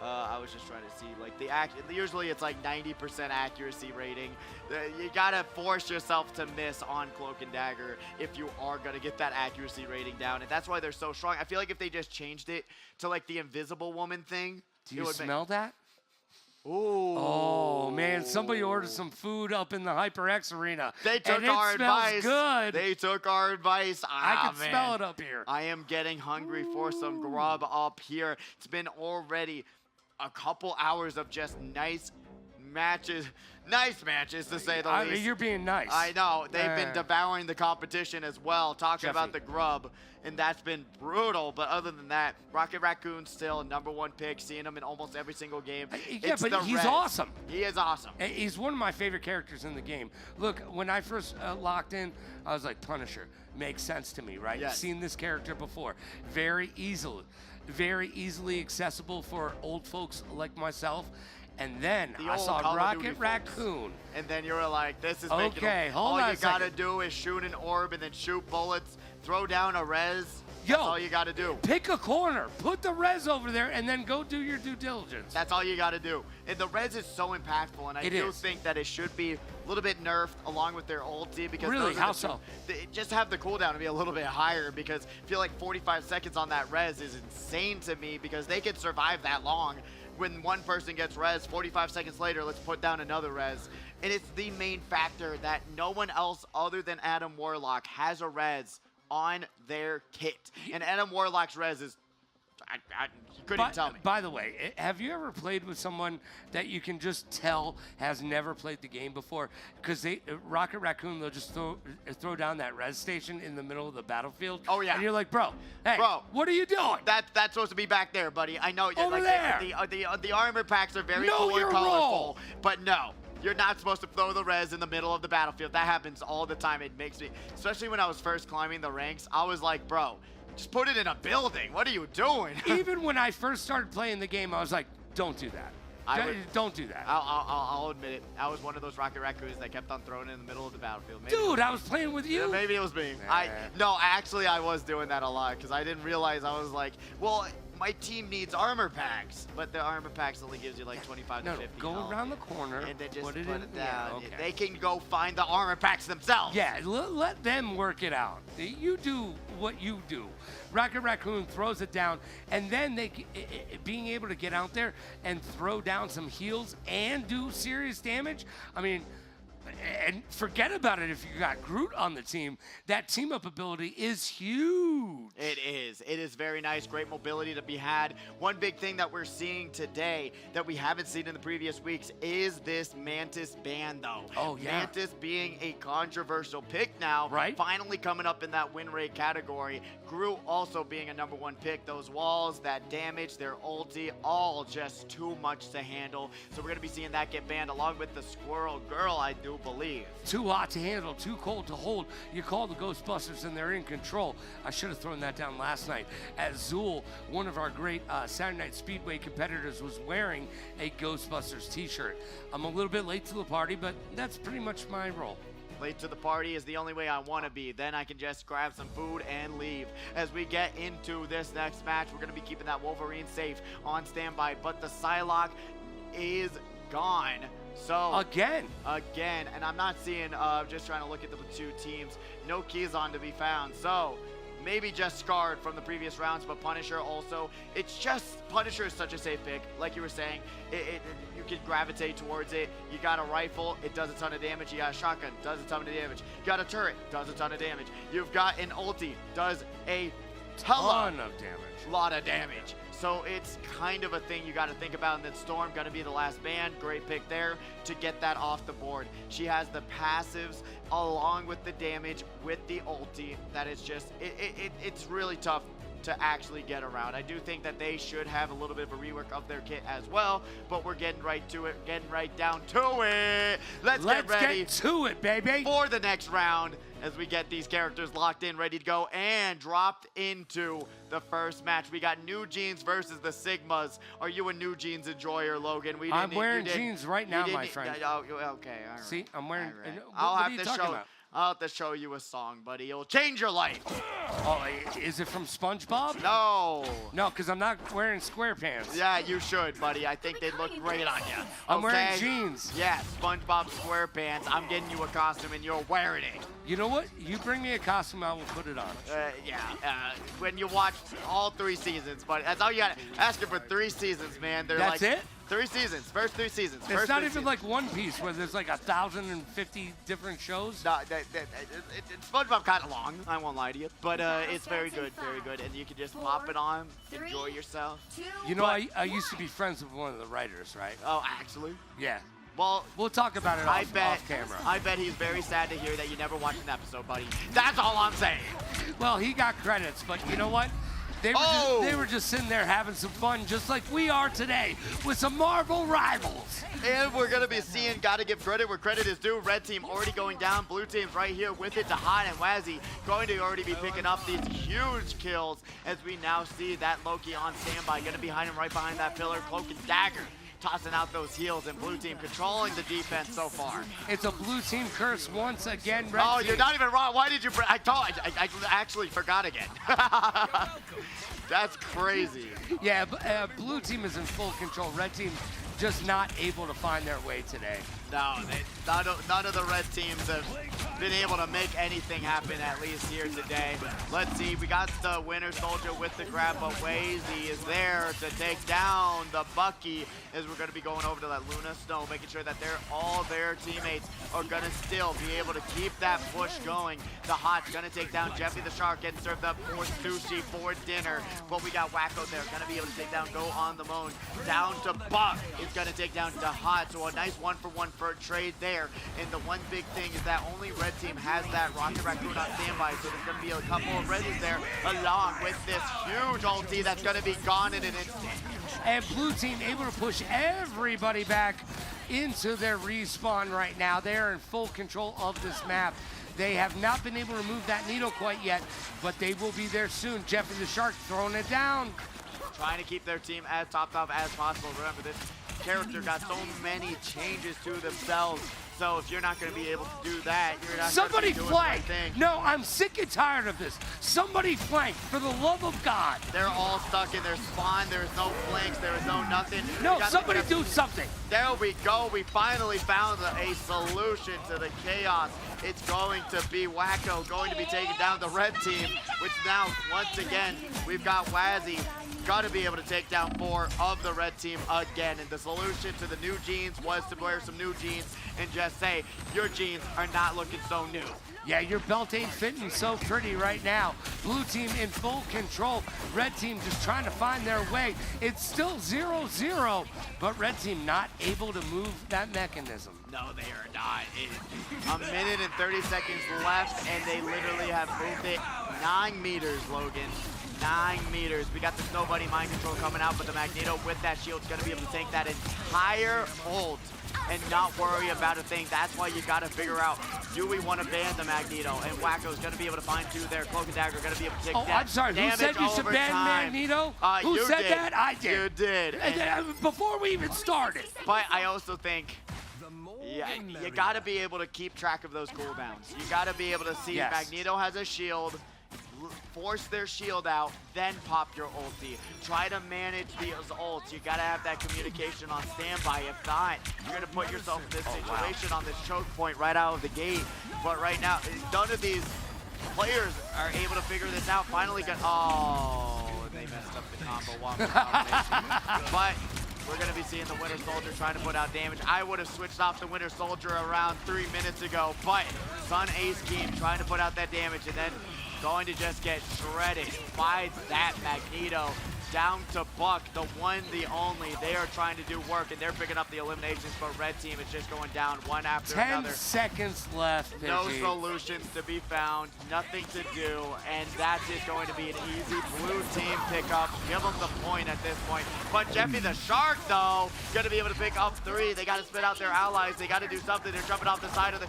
I was just trying to see, like, usually it's like 90% accuracy rating. You gotta force yourself to miss on Cloak and Dagger if you are gonna get that accuracy rating down, and that's why they're so strong. I feel like if they just changed it to like the Invisible Woman thing. Do you smell that? Ooh. Oh man, somebody ordered some food up in the HyperX arena. They took and our it smells advice. good. They took our advice. I can man. smell it up here. I am getting hungry for some grub up here. It's been already a couple hours of just nice matches to say the I least. mean, you're being nice. I know. They've been devouring the competition as well, talking about the grub, and that's been brutal. But other than that, Rocket Raccoon's still a #1 pick, seeing him in almost every single game. Yeah, It's but the he's Reds. awesome. He is awesome. He's one of my favorite characters in the game. Look, when I first locked in, I was like, Punisher. Makes sense to me, right? Yes. Seen this character before. Very easily accessible for old folks like myself. And then The I old saw Call of Duty Rocket folks. Raccoon. And then you were like, this is Okay, making hold all on you a gotta second. do is shoot an orb and then shoot bullets, throw down a res. Yo, That's all you gotta do. Pick a corner, put the res over there, and then go do your due diligence. That's all you gotta do. And the res is so impactful, and I It do is. think that it should be a little bit nerfed along with their ulti, because Really? those are How the two- so? Just have the cooldown to be a little bit higher, because I feel like 45 seconds on that res is insane to me, because they can survive that long. When one person gets res, 45 seconds later, let's put down another res. And it's the main factor that no one else other than Adam Warlock has a res on their kit. And Adam Warlock's res is, you couldn't tell me. By the way, have you ever played with someone that you can just tell has never played the game before? Because Rocket Raccoon, they'll just throw down that res station in the middle of the battlefield. Oh, yeah. And you're like, bro, hey, Bro, what are you doing? That's supposed to be back there, buddy. I know. Over like, there. The armor packs are very Know cool and your colorful, role. but no. You're not supposed to throw the res in the middle of the battlefield. That happens all the time. It makes me, especially when I was first climbing the ranks, I was like, bro, just put it in a building. What are you doing? Even when I first started playing the game, I was like, don't do that. Don't do that. I'll admit it. I was one of those Rocket Raccoons that kept on throwing it in the middle of the battlefield. Dude, I was playing with you. Yeah, maybe it was me. Nah. No, actually, I was doing that a lot because I didn't realize. I was like, well, my team needs armor packs, but the armor packs only gives you like 25 to 50. Go health. around the corner, And then just put it put in. it down. Yeah, okay. They can go find the armor packs themselves. Yeah, let them work it out. You do what you do. Rocket Raccoon throws it down, and then being able to get out there and throw down some heals and do serious damage. I mean, and forget about it if you got Groot on the team. That team-up ability is huge. It is. It is very nice. Great mobility to be had. One big thing that we're seeing today that we haven't seen in the previous weeks is this Mantis ban, though. Oh, yeah. Mantis being a controversial pick now. Right. Finally coming up in that win rate category. Groot also being a #1 pick. Those walls, that damage, their ulti, all just too much to handle. So we're going to be seeing that get banned along with the Squirrel Girl, I do believe. Too hot to handle, too cold to hold. You call the Ghostbusters and they're in control. I should have thrown that down last night. As Zool, one of our great Saturday Night Speedway competitors, was wearing a Ghostbusters t-shirt. I'm a little bit late to the party, but that's pretty much my role. Late to the party is the only way I want to be. Then I can just grab some food and leave. As we get into this next match, we're going to be keeping that Wolverine safe on standby, but the Psylocke is gone. So Again, and I'm not seeing, just trying to look at the two teams, no Keyzon to be found. So maybe just Scarred from the previous rounds, but Punisher also. It's just, Punisher is such a safe pick. Like you were saying, you can gravitate towards it. You got a rifle, it does a ton of damage. You got a shotgun, does a ton of damage. You got a turret, does a ton of damage. You've got an ulti, does a ton of damage. lot of damage. So it's kind of a thing you got to think about. And then Storm going to be the last ban. Great pick there to get that off the board. She has the passives along with the damage with the ulti. That is just, it's really tough to actually get around. I do think that they should have a little bit of a rework of their kit as well, but we're getting right to it, getting right down to it. Let's get ready to it, baby. for the next round as we get these characters locked in, ready to go, and dropped into the first match. We got NEWJEANS versus the Sigmas. Are you a NEWJEANS enjoyer, Logan? I'm wearing jeans right now, my friend. Oh, okay, all right. See, I'm wearing. All right. What are you talking about? I'll have to show you a song, buddy. It'll change your life. Oh, is it from SpongeBob? No. No, because I'm not wearing square pants. Yeah, you should, buddy. I think they'd look great on you. I'm wearing Okay? jeans. Yeah, SpongeBob SquarePants. I'm getting you a costume and you're wearing it. You know what? You bring me a costume, I will put it on. When you watch all 3 seasons, but that's all you got. Asking for 3 seasons, man. They're That's like it? 3 seasons. First 3 seasons. It's First not 3 even seasons. like One Piece where there's like 1,050 different shows. No, SpongeBob kind of long. I won't lie to you, but it's very good, very good, and you can just pop it on, enjoy yourself. You know, I used to be friends with one of the writers, right? Oh, actually, Yeah. well, We'll talk about it off camera. I bet he's very sad to hear that you never watched an episode, buddy. That's all I'm saying. Well, he got credits, but you know what? They were just sitting there having some fun, just like we are today, with some Marvel rivals. And we're going to be seeing, got to give credit where credit is due. Red team already going down. Blue team's right here with it. Dahan and Wazzy going to already be picking up these huge kills as we now see that Loki on standby. Going to be hiding right behind that pillar. Cloak and Dagger tossing out those heals, and blue team controlling the defense so far. It's a blue team curse once again. Red Oh, team. you're not even wrong. Why did you? I actually forgot again. That's crazy. Yeah, blue team is in full control. Red team just not able to find their way today. No, none of the red teams have been able to make anything happen, at least here today. Let's see, we got the Winter Soldier with the grab, but Wazy is there to take down the Bucky as we're going to be going over to that Luna Snow, making sure that all their teammates are going to still be able to keep that push going. The Hot's going to take down Jeffy the Shark, getting served up for sushi for dinner. But we got Wacko there, going to be able to take down Go on the Moan. Down to Buck is going to take down the Hot, so a nice 1-for-1 for a trade there. And the one big thing is that only red team has that Rocket Raccoon on standby, so there's going to be a couple of Reddies there along with this huge ulti that's going to be gone in an instant. And blue team able to push everybody back into their respawn right now. They are in full control of this map. They have not been able to move that needle quite yet, but they will be there soon. Jeffy the Shark throwing it down. Trying to keep their team as topped off as possible. Remember, this character got so many changes to themselves. So if you're not going to be able to do that, you're not Somebody going to be doing the right flank. thing. No, I'm sick and tired of this. Somebody flank, for the love of God. They're all stuck in their spawn. There is no flanks. There is no nothing. No, We got somebody the- do something. There we go. We finally found a solution to the chaos. It's going to be Wacko going to be taking down the red team, which now, once again, we've got Wazzy. Got to be able to take down 4 of the red team again. And the solution to the new jeans was to wear some new jeans and just say, your jeans are not looking so new. Yeah, your belt ain't fitting so pretty right now. Blue team in full control. Red team just trying to find their way. It's still 0-0, but red team not able to move that mechanism. No, they are not. A minute and 30 seconds left, and they literally have moved it 9 meters, Logan. 9 meters. We got the Snow Bunny mind control coming out, but the Magneto with that shield is going to be able to take that entire ult and not worry about a thing. That's why you got to figure out, do we want to ban the Magneto? And Wacko's going to be able to find 2 there. Cloak and Dagger going to be able to take that. I'm sorry. Who said you should ban Magneto? Who you said did. that? I did. You did. And before we even started. But I also think, yeah, you got to be able to keep track of those cooldowns. You got to be able to see Yes. Magneto has a shield, force their shield out, then pop your ulti. Try to manage those ults. You got to have that communication on standby. If not, you're going to put yourself in this situation on this choke point right out of the gate. But right now, none of these players are able to figure this out. Finally got, they messed up the combo one combination. But we're going to be seeing the Winter Soldier trying to put out damage. I would have switched off the Winter Soldier around 3 minutes ago, but Sun Ace Team trying to put out that damage and then going to just get shredded by that Magneto. Down to Buck, the one, the only. They are trying to do work, and they're picking up the eliminations, but red team is just going down one after 10 another. seconds left, No Pidgey. solutions to be found, nothing to do, and that is going to be an easy blue team pickup. Give them the point at this point. But Jeffy the Shark, though, going to be able to pick up 3. They got to spit out their allies. They got to do something. They're jumping off the side of the...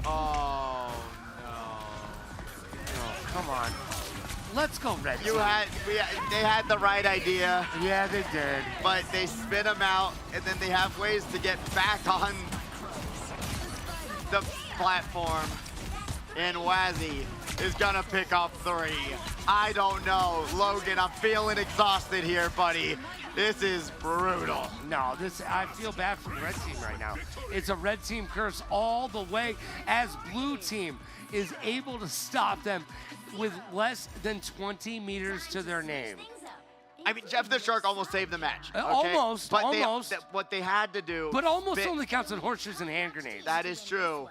Oh, no. Oh, come on. Let's go, red team. They had the right idea, Yeah, they did. but they spit them out, and then they have ways to get back on the platform. And Wazzy is gonna pick up 3. I don't know, Logan. I'm feeling exhausted here, buddy. This is brutal. No, I feel bad for the red team right now. It's a red team curse all the way as blue team is able to stop them with less than 20 meters to their name. I mean, Jeff the Shark almost saved the match. Okay? Almost, but almost. What they had to do. But almost only counts in horseshoes and hand grenades. That is true.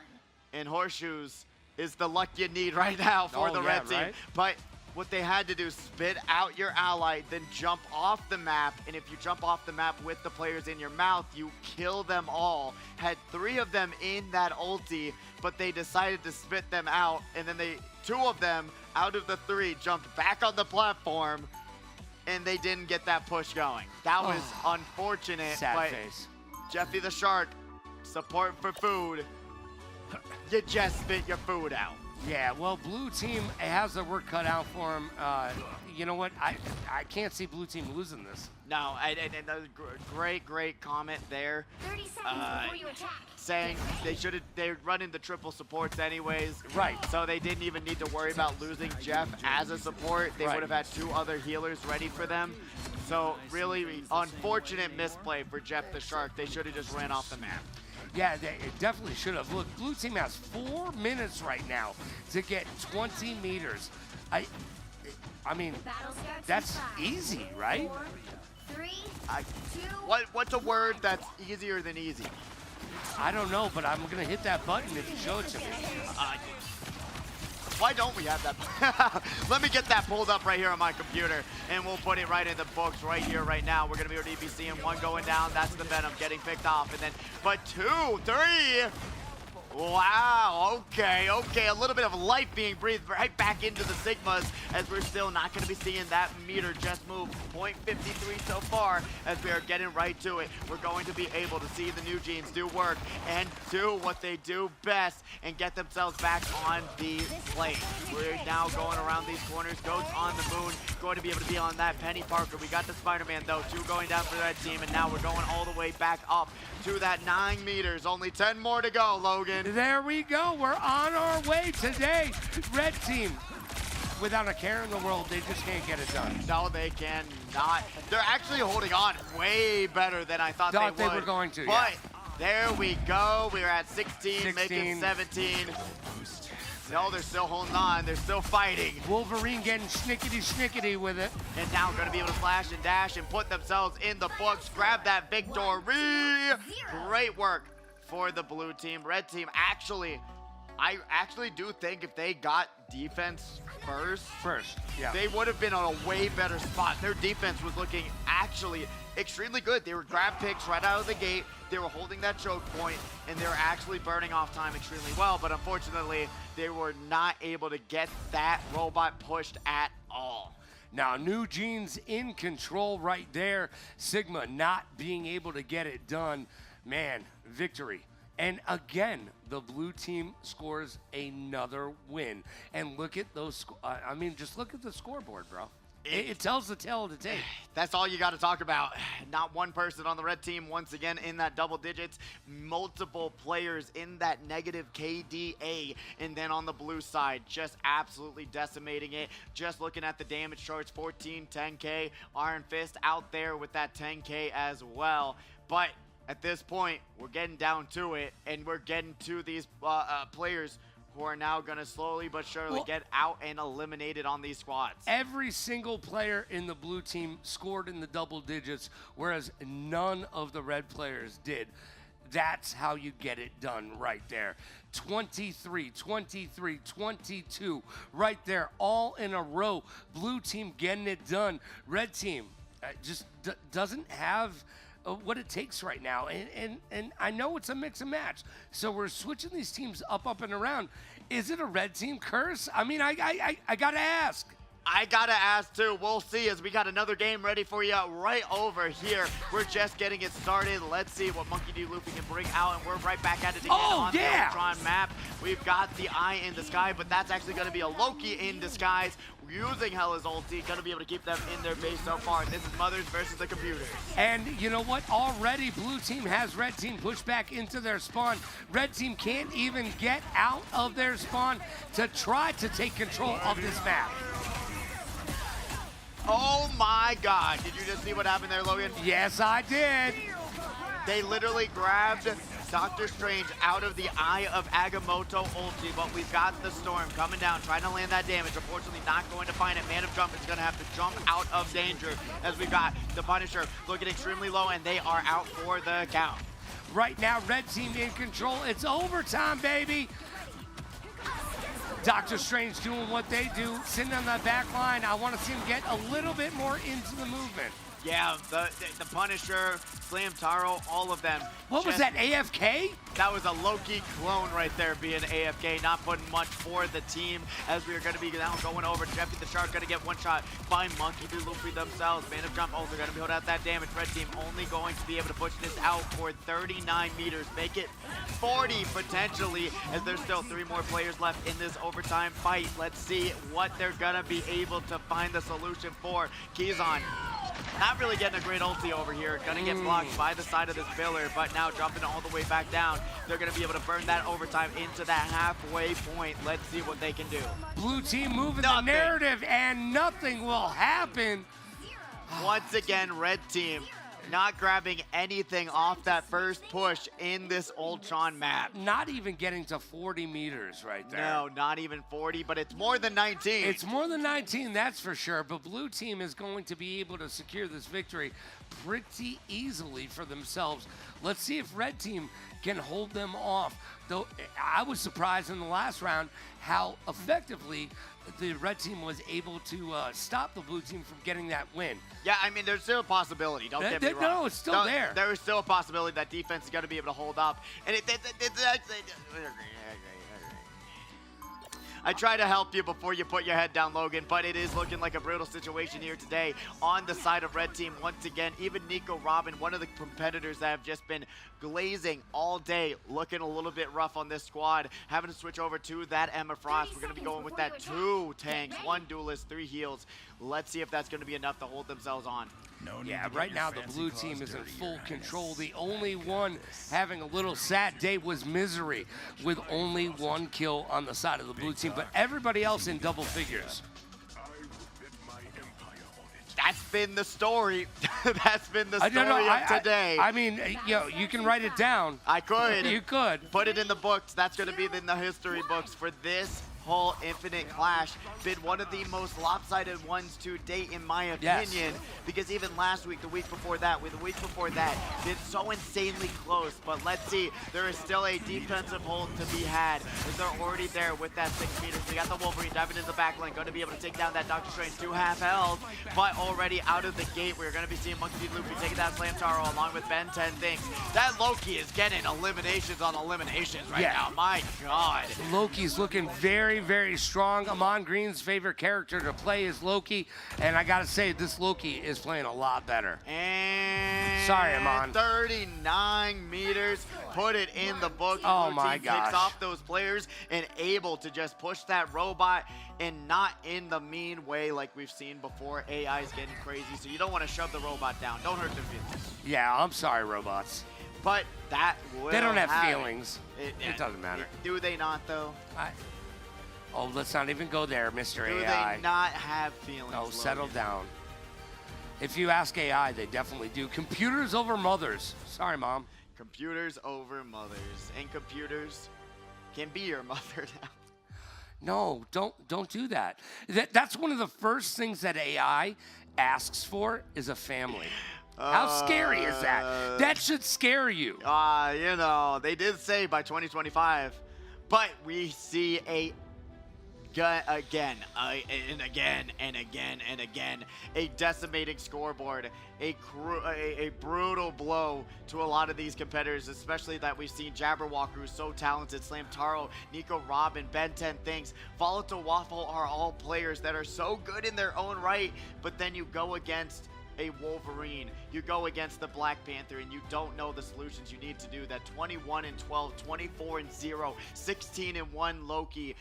And horseshoes is the luck you need right now for the red team. Right? But what they had to do is spit out your ally, then jump off the map. And if you jump off the map with the players in your mouth, you kill them all. Had 3 of them in that ulti, but they decided to spit them out. And then 2 of them out of the 3 jumped back on the platform, and they didn't get that push going. That was unfortunate. Sad but face. Jeffy the Shark, support for food. You just spit your food out. Yeah, well, blue team has their work cut out for them. You know what? I can't see blue team losing this. No, and that was great comment there. 30 seconds before you attack. Saying they're running the triple supports anyways. Right. So they didn't even need to worry about losing Jeff as a support. They Right. would have had 2 other healers ready for them. So really unfortunate misplay for Jeff the Shark. They should have just ran off the map. Yeah, they definitely should have. Look, blue team has 4 minutes right now to get 20 meters. I mean, Battle starts that's in 5, easy, right? 4, 3, 2. What's a word that's easier than easy? I don't know, but I'm going to hit that button if you show it to me. Why don't we have that? Let me get that pulled up right here on my computer, and we'll put it right in the books right here, right now. We're going to be seeing 1 going down. That's the Venom getting picked off. And then, but 2, 3. Wow, okay. A little bit of life being breathed right back into the Sigmas as we're still not going to be seeing that meter just move. 0.53 so far as we are getting right to it. We're going to be able to see the NEWJEANS do work and do what they do best and get themselves back on the plate. We're now going around these corners. Goats on the moon, going to be able to be on that Penny Parker. We got the Spider-Man though, 2 going down for that team, and now we're going all the way back up to that 9 meters. Only 10 more to go, Logan. There we go. We're on our way today. Red team, without a care in the world, they just can't get it done. No, they cannot. They're actually holding on way better than I thought they would. Were going to, but yeah. there we go. We're at 16, making 17. No, they're still holding on. They're still fighting. Wolverine getting schnickety with it. And now going to be able to flash and dash and put themselves in the books. Grab that victory. Great work for the blue team. Red team, I actually do think if they got defense first, yeah, they would have been on a way better spot. Their defense was looking actually extremely good. They were grab picks right out of the gate. They were holding that choke point, and they were actually burning off time extremely well. But unfortunately, they were not able to get that robot pushed at all. Now, NEWJEANS in control right there. Sigma not being able to get it done. Man, victory. And again, the blue team scores another win. And look at those, I mean, just look at the scoreboard, bro. It tells the tale of the tape. That's all you got to talk about. Not one person on the red team, once again, in that double digits. Multiple players in that negative KDA. And then on the blue side, just absolutely decimating it. Just looking at the damage charts, 14, 10K. Iron Fist out there with that 10K as well. But at this point, we're getting down to it. And we're getting to these players who are now going to slowly but surely get out and eliminated on these squads. Every single player in the blue team scored in the double digits, whereas none of the red players did. That's how you get it done right there. 23, 23, 22, right there, all in a row. Blue team getting it done. Red team just doesn't have what it takes right now, and I know it's a mix and match, so we're switching these teams up and around. Is it a red team curse? I mean, I gotta ask. I gotta ask too. We'll see as we got another game ready for you right over here. We're just getting it started. Let's see what Monkey D. Luffy can bring out, and we're right back at it again on the Ultron map. We've got the Eye in the sky, but that's actually gonna be a Loki in disguise. Using Hela's ulti, gonna be able to keep them in their base so far. This is Mothers versus the computers. And you know what? Already blue team has red team pushed back into their spawn. Red team can't even get out of their spawn to try to take control of this map. Oh my God, did you just see what happened there, Logan? Yes, I did. They literally grabbed Doctor Strange out of the Eye of Agamotto ulti, but we've got the Storm coming down, trying to land that damage. Unfortunately, not going to find it. Man of Jump is going to have to jump out of danger as we've got the Punisher looking extremely low, and they are out for the count. Right now, red team in control. It's overtime, baby. Doctor Strange doing what they do, sitting on that back line. I want to see him get a little bit more into the movement. Yeah, the Punisher, Slam Taro, all of them. What was that, AFK? That was a Loki clone right there being AFK, not putting much for the team as we are going to be now going over. Jeffy the Shark going to get one shot by Monkey D. Luffy themselves. Man of Jump also going to be hold out that damage. Red team only going to be able to push this out for 39 meters. Make it 40 potentially as there's still 3 more players left in this overtime fight. Let's see what they're going to be able to find the solution for. Keyzon. Not really getting a great ulti over here. Gonna get blocked by the side of this pillar, but now jumping all the way back down. They're gonna be able to burn that overtime into that halfway point. Let's see what they can do. Blue team moving the narrative, and nothing will happen. Once again, red team not grabbing anything off that first push in this Ultron map. Not even getting to 40 meters right there. No, not even 40, but it's more than 19. It's more than 19, that's for sure. But blue team is going to be able to secure this victory pretty easily for themselves. Let's see if red team can hold them off. though, I was surprised in the last round how effectively the red team was able to stop the blue team from getting that win. Yeah, I mean, there's still a possibility. Don't get me wrong. No, it's still there. There is still a possibility that defense is going to be able to hold up. And it's actually... I try to help you before you put your head down, Logan, but it is looking like a brutal situation here today on the side of red team. Once again, even Nico Robin, one of the competitors that have just been glazing all day, looking a little bit rough on this squad, having to switch over to that Emma Frost. We're going to be going with that 2 tanks, 1 duelist, 3 heals. Let's see if that's going to be enough to hold themselves on. Yeah, right now the blue team is in full control. The only one having a little sad day was Misery with only 1 kill on the side of the blue team, but everybody else in double figures. That's been the story. That's been the story of today. I mean, you can write it down. I could. You could. Put it in the books. That's going to be in the history books for this whole Infinite Clash. Been one of the most lopsided ones to date, in my opinion, because even last week, the week before that, been so insanely close. But let's see, there is still a defensive hold to be had, as they're already there with that 6 meters. We got the Wolverine diving into the back lane, going to be able to take down that Doctor Strange, 2 half health, but already out of the gate, we're going to be seeing Monkey D. Luffy taking that Slam Taro along with Ben 10 Things. That Loki is getting eliminations on eliminations right now. My God. Loki's looking very, very strong. Amon Green's favorite character to play is Loki, and I gotta say, this Loki is playing a lot better. And sorry, Amon. 39 meters, put it in the book. Oh my gosh. Picks off those players and able to just push that robot, and not in the mean way like we've seen before. AI is getting crazy, so you don't want to shove the robot down. Don't hurt their feelings. Yeah, I'm sorry, robots. But that will They don't have happen. feelings. It doesn't matter. Do they not, though? Oh, let's not even go there, Mr. Do AI. they not have feelings? No, Logan? settle down. If you ask AI, they definitely do. Computers over mothers. Sorry, Mom. Computers over mothers. And computers can be your mother now. No, don't do that. That's one of the first things that AI asks for is a family. How scary is that? That should scare you. You know, they did say by 2025, but we see again and again, a decimating scoreboard, a brutal blow to a lot of these competitors, especially that we've seen Jabberwocker, who's so talented, Slam Taro, Nico Robin, Ben 10 Things, Follow to Waffle are all players that are so good in their own right, but then you go against a Wolverine, you go against the Black Panther, and you don't know the solutions you need to do. That 21-12, 24-0, 16-1 Loki.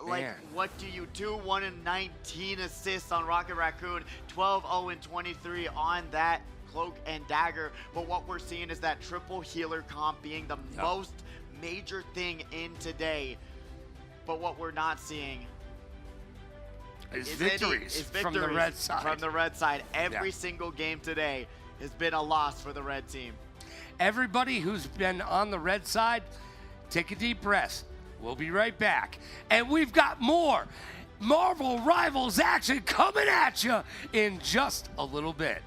Like, Man. what do you do? 1-19 assists on Rocket Raccoon, 12-0-23 on that Cloak and Dagger. But what we're seeing is that triple healer comp being the most major thing in today. But what we're not seeing is victories from the red side. From the red side. Every single game today has been a loss for the red team. Everybody who's been on the red side, take a deep breath. We'll be right back. And we've got more Marvel Rivals action coming at you in just a little bit.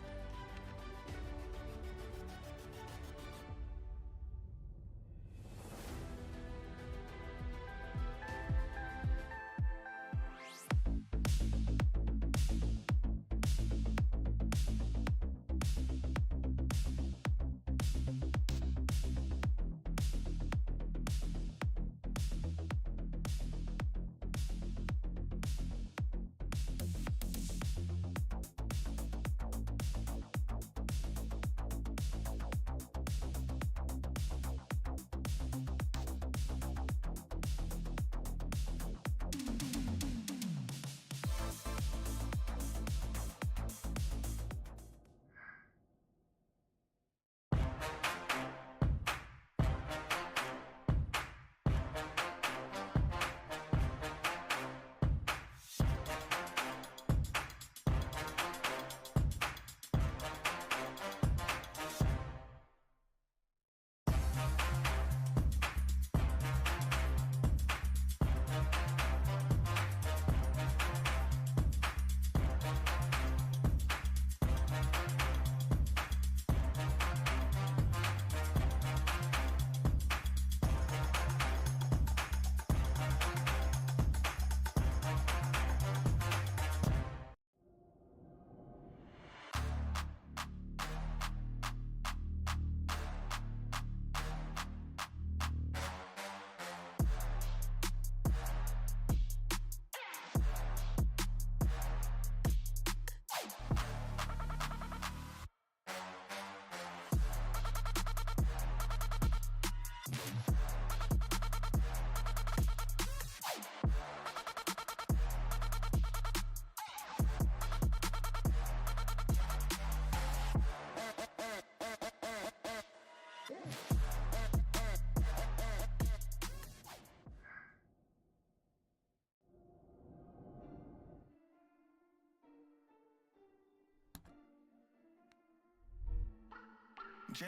J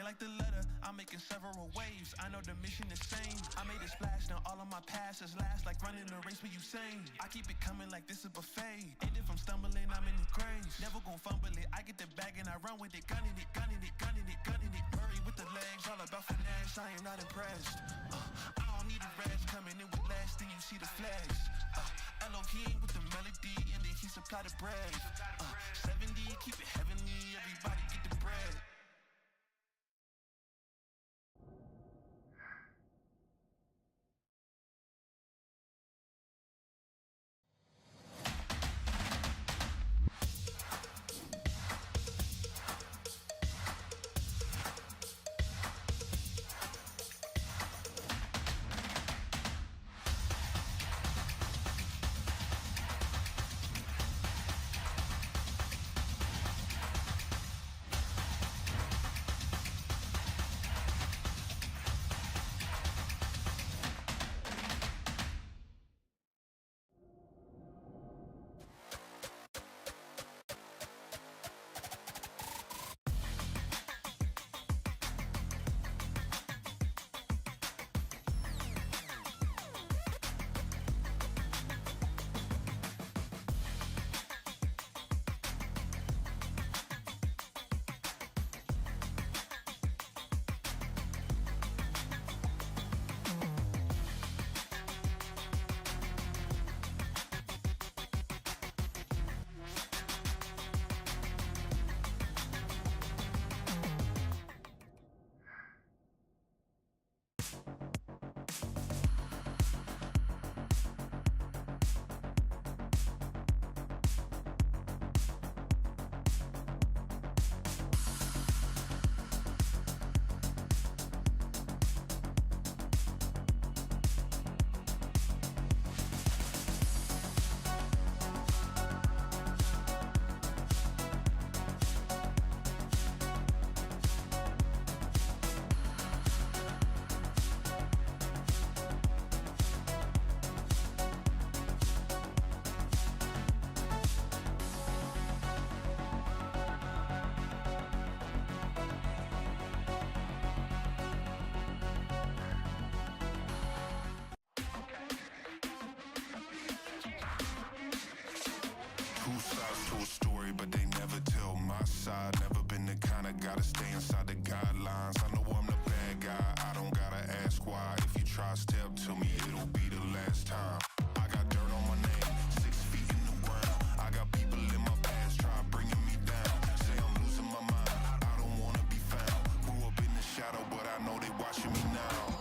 like the letter, I'm making several waves. I know the mission is same. I made a splash, now all of my passes last like running a race with Usain. I keep it coming like this is buffet. And if I'm stumbling, I'm in the graves. Never gon' fumble it. I get the bag and I run with it, gunning it, gunning it, gunning it, gunning it. Murray with the legs, all about finesse. I am not impressed. I don't need a rest, coming in with less than you see the flags. Elohim with the melody, and then he supply the bread. 70, keep it heavenly. Everybody get the bread. Two sides to a story, but they never tell my side. Never been the kind of guy to stay inside the guidelines. I know I'm the bad guy, I don't gotta ask why. If you try step to me, it'll be the last time. I got dirt on my name, 6 feet in the ground. I got people in my past try bringing me down. Say I'm losing my mind, I don't wanna be found. Grew up in the shadow, but I know they watching me now.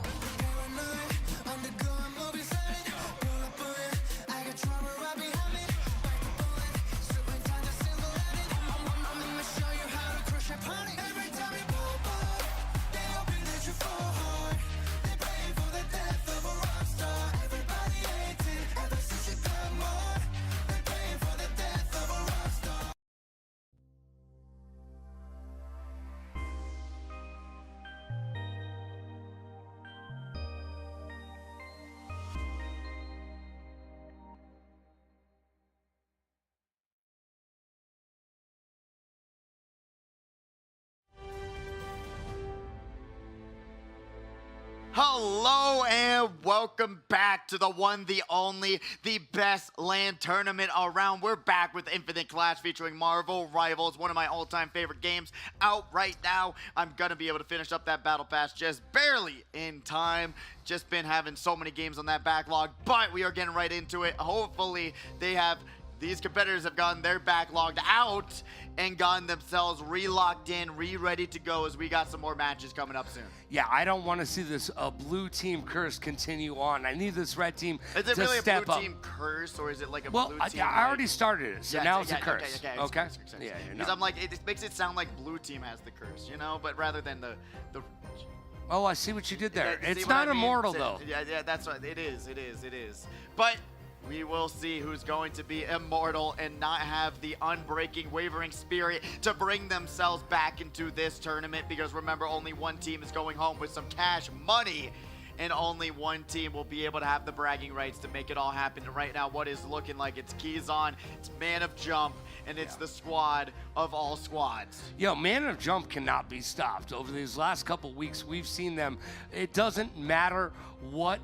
Hello and welcome back to the one, the only, the best LAN tournament around. We're back with Infinite Clash featuring Marvel Rivals, one of my all-time favorite games out right now. I'm gonna be able to finish up that battle pass just barely in time. Just been having so many games on that backlog, but we are getting right into it. Hopefully these competitors have gotten their backlogged out and gotten themselves re-locked in, re-ready to go as we got some more matches coming up soon. Yeah, I don't want to see this blue team curse continue on. I need this red team to step up. Is it really a blue team curse, or is it like a blue team? I already started it, so now it's a curse. Okay. Yeah, because I'm like, it makes it sound like blue team has the curse, you know, but rather than the Oh, I see what you did there. Yeah, it's not I mean? immortal though. Yeah, that's right. It is. But We will see who's going to be immortal and not have the unbreaking, wavering spirit to bring themselves back into this tournament, because remember, only one team is going home with some cash money, and only one team will be able to have the bragging rights to make it all happen. And right now, what is looking like it's Keyzon, it's Man of Jump, and it's the squad of all squads. Yo, Man of Jump cannot be stopped. Over these last couple weeks, we've seen them. It doesn't matter what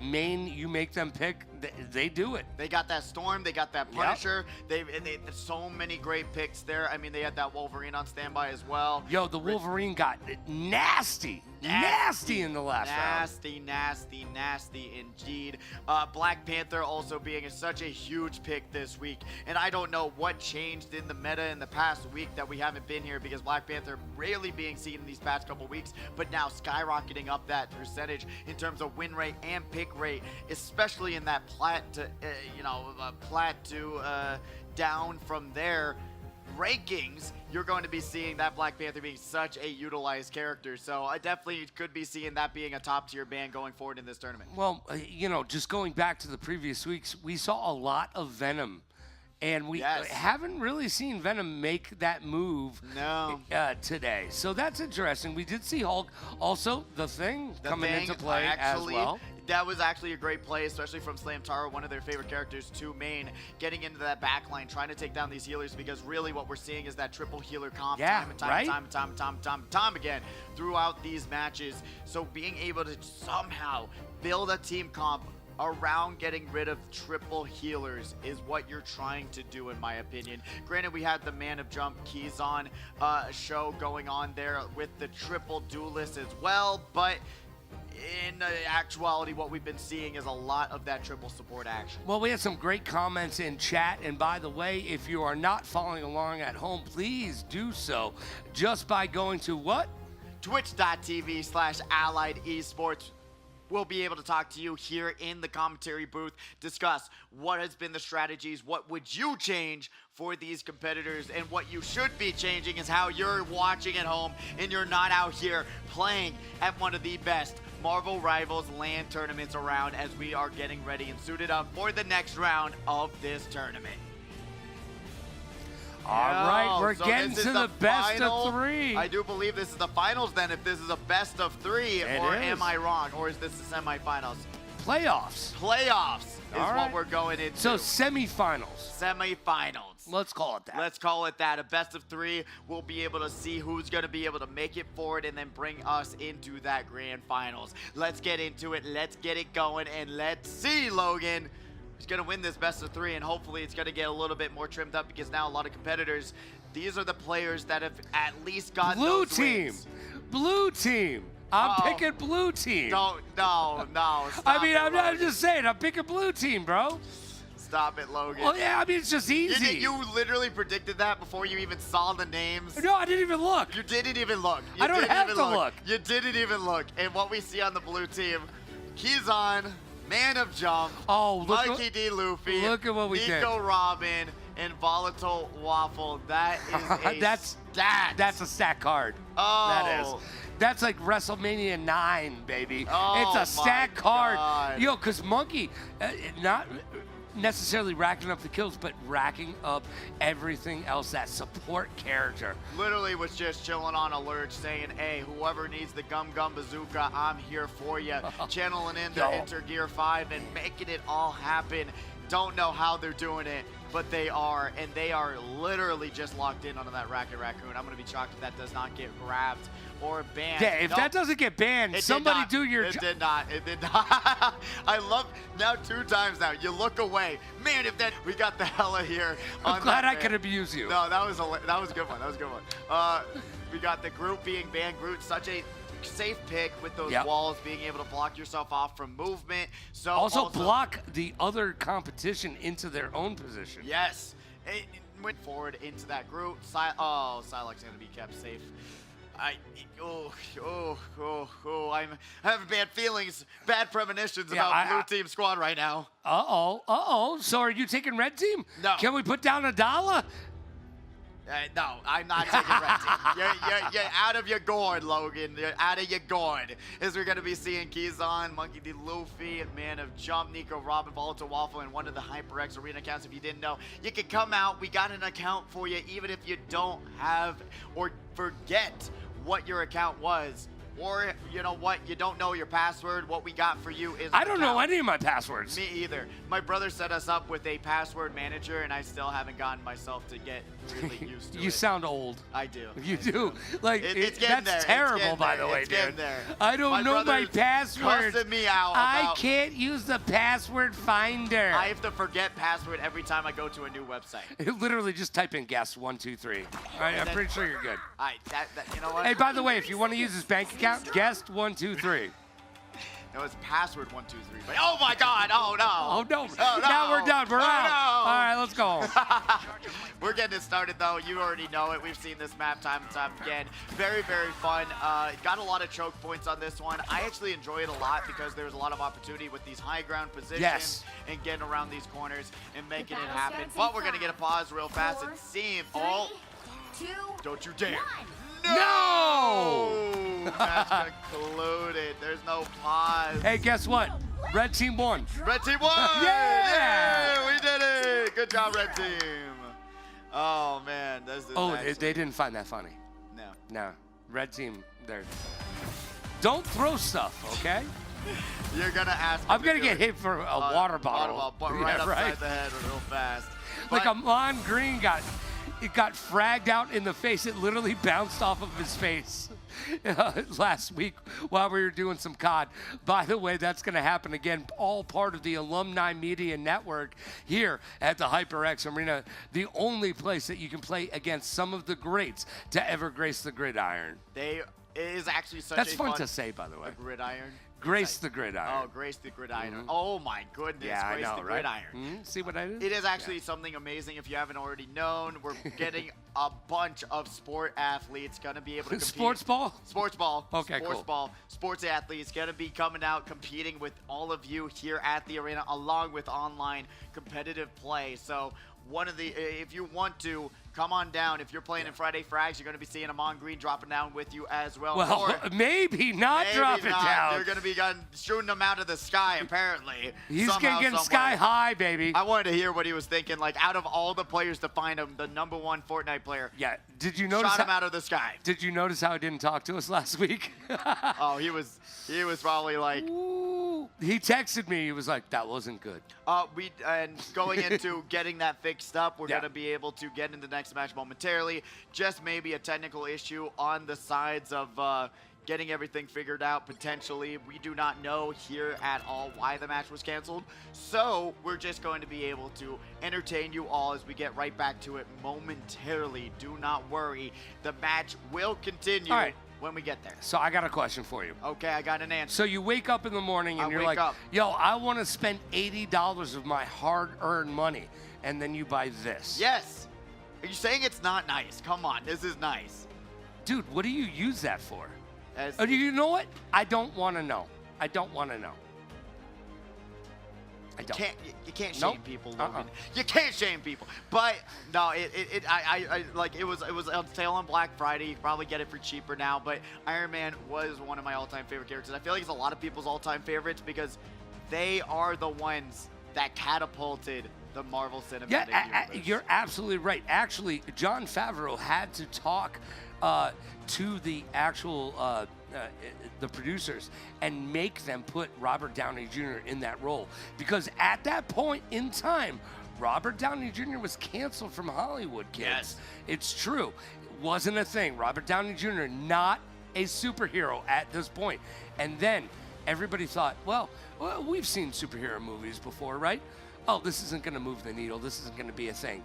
main you make them pick, they do it. They got that Storm, they got that Punisher. They so many great picks there. I mean, they had that Wolverine on standby as well. Yo, the Wolverine got nasty in the last round. Nasty indeed. Black Panther also being such a huge pick this week, and I don't know what changed in the meta in the past week that we haven't been here, because Black Panther rarely being seen in these past couple weeks, but now skyrocketing up that percentage in terms of win rate and pick rate, especially in that plat to down from there rankings. You're going to be seeing that Black Panther being such a utilized character. So I definitely could be seeing that being a top tier ban going forward in this tournament. Well, just going back to the previous weeks, we saw a lot of Venom. And we haven't really seen Venom make that move today. So that's interesting. We did see Hulk. Also, the Thing coming into play as well. That was actually a great play, especially from Slam Taro, one of their favorite characters, to main, getting into that back line, trying to take down these healers, because really what we're seeing is that triple healer comp time and time again throughout these matches. So being able to somehow build a team comp around getting rid of triple healers is what you're trying to do, in my opinion. Granted, we had the Man of Jump Keyzon show going on there with the triple duelist as well, but in actuality, what we've been seeing is a lot of that triple support action. Well, we had some great comments in chat, and by the way, if you are not following along at home, please do so just by going to what? Twitch.tv/Allied Esports. We'll be able to talk to you here in the commentary booth, discuss what has been the strategies, what would you change for these competitors, and what you should be changing is how you're watching at home and you're not out here playing at one of the best Marvel Rivals LAN tournaments around, as we are getting ready and suited up for the next round of this tournament. All right, we're getting to the best of three. I do believe this is the finals then, if this is a best of three, or am I wrong? Or is this the semifinals? Playoffs. Playoffs is what we're going into. So semifinals. Semifinals. Let's call it that. Let's call it that. A best of three. We'll be able to see who's going to be able to make it forward and then bring us into that grand finals. Let's get into it. Let's get it going, and let's see, Logan, who's going to win this best of three, and hopefully it's going to get a little bit more trimmed up, because now a lot of competitors, these are the players that have at least gotten those wins. Blue team. I'm picking blue team. No. I mean, I'm just saying, I'm picking blue team, bro. Stop it, Logan. Well, yeah, I mean, it's just easy. You literally predicted that before you even saw the names. No, I didn't even look. You didn't even look. I don't have to look. You didn't even look. And what we see on the blue team, Keyzon, Man of Jump, Mikey D. Luffy, look at what we did. Nico Robin, and Volatile Waffle. That is a stat. That's a stat card. Oh. That is. That's like WrestleMania 9, baby. Oh, it's a stat card. God. Yo, because Monkey, not necessarily racking up the kills, but racking up everything else, that support character. Literally was just chilling on a lurch saying, hey, whoever needs the Gum Gum Bazooka, I'm here for you. Channeling in the Enter Gear 5 and making it all happen. Don't know how they're doing it, but they are, and they are literally just locked in onto that Racket Raccoon. I'm going to be shocked if that does not get grabbed or banned. Yeah, if that doesn't get banned, somebody do your job. It did not. I love, now 2 times now, you look away. Man, if that, we got the hella here. I'm glad I could abuse you. No, that was a good one. That was a good one. We got the Groot being banned. Groot, such a safe pick with those walls, being able to block yourself off from movement. So also block the other competition into their own position. Yes. It went forward into that Groot. Psylocke's going to be kept safe. I'm having bad feelings, bad premonitions about blue team squad right now. So are you taking red team? No. Can we put down $1? No, I'm not taking red team. You're out of your gourd, Logan. You're out of your gourd. As we're going to be seeing Kizan, Monkey D. Luffy, Man of Jump, Nico, Robin, Volatile Waffle, and one of the HyperX Arena accounts. If you didn't know, you can come out. We got an account for you, even if you don't have or forget what your account was. Or, you know what, you don't know your password. What we got for you is I don't know any of my passwords. Me either. My brother set us up with a password manager, and I still haven't gotten myself to get really used to it. You sound old. I do. You do. Like, It's getting that's there. terrible, It's getting by there. the way, It's dude. getting there. I don't know my brother's password. cussing me out I about- can't use the password finder. I have to forget password every time I go to a new website. Literally just type in guest 1, 2, 3. All right, I'm pretty sure you're good. You know what? Hey, by the way, if you want to use this bank account, guest 1, 2, 3. It was password 1, 2, 3. But oh my God! Oh no! Oh no! Oh, no. Now we're done. We're Oh, out. no. All right, let's go. We're getting it started though. You already know it. We've seen this map time and time again. Very, very fun. Got a lot of choke points on this one. I actually enjoy it a lot because there's a lot of opportunity with these high ground positions Yes. and getting around these corners and making it battle happen. starts in But we're gonna 5, get a pause real fast. 4, It seems. 3, Oh, 2, don't you dare! 1. No! Match concluded. There's no pause. Hey, guess what? Red team won. Red team won! Yeah! We did it! Good job, red team. Oh man, this is Oh, actually- they didn't find that funny. No. No, red team. There. Don't throw stuff, okay? You're gonna ask. I'm to gonna do get it. hit for a water bottle. But Yeah, right upside right. the head real fast. Like But- Amon Green got fragged out in the face. It literally bounced off of his face last week while we were doing some COD. By the way, that's going to happen again, all part of the Alumni Media Network here at the HyperX Arena, the only place that you can play against some of the greats to ever grace the gridiron. It is actually such That's a fun fun to say, by the way. The gridiron. Grace the gridiron. Oh, grace the gridiron. Oh my goodness, Yeah, I grace know, the right? gridiron. See what I did? It is actually something amazing if you haven't already known. We're getting a bunch of sport athletes gonna be able to compete. Sports ball? Sports ball. Okay, Sports cool. ball. Sports athletes gonna be coming out competing with all of you here at the arena, along with online competitive play. So one of the, if you want to, come on down. If you're playing in Friday Frags, you're going to be seeing Amon Green dropping down with you as well. Well, Or maybe not maybe drop it not. down. They're going to be shooting them out of the sky, apparently. He's somehow, getting somewhere. sky high, baby. I wanted to hear what he was thinking. Like, out of all the players to find him, the #1 Fortnite player, Yeah. Did you notice? shot him out of the sky. Did you notice how he didn't talk to us last week? Oh, he was probably like, Ooh. He texted me. He was like, "That wasn't good." and going into getting that fixed up, we're Yeah. going to be able to get into the next match momentarily. Just maybe a technical issue on the sides of getting everything figured out potentially. We do not know here at all why the match was canceled. So we're just going to be able to entertain you all as we get right back to it momentarily. Do not worry. The match will continue All right. when we get there. So I got a question for you. Okay, I got an answer. So you wake up in the morning and I you're wake like, up. "Yo, I want to spend $80 of my hard-earned money," and then you buy this. Yes. Are you saying it's not nice? Come on, this is nice. Dude, what do you use that for? As You know what? I don't want to know. I don't want to know. I don't. You can't shame Nope. people, Uh-uh. Logan. You can't shame people. But no, I like it was on sale on Black Friday. You can probably get it for cheaper now. But Iron Man was one of my all-time favorite characters. I feel like it's a lot of people's all-time favorites because they are the ones that catapulted the Marvel Cinematic Universe. You're absolutely right. Actually, Jon Favreau had to talk to the actual the producers and make them put Robert Downey Jr. in that role, because at that point in time, Robert Downey Jr. was canceled from Hollywood, kids. Yes. It's true. It wasn't a thing. Robert Downey Jr. not a superhero at this point. And then everybody thought, well, we've seen superhero movies before, right? Oh, this isn't going to move the needle. This isn't going to be a thing.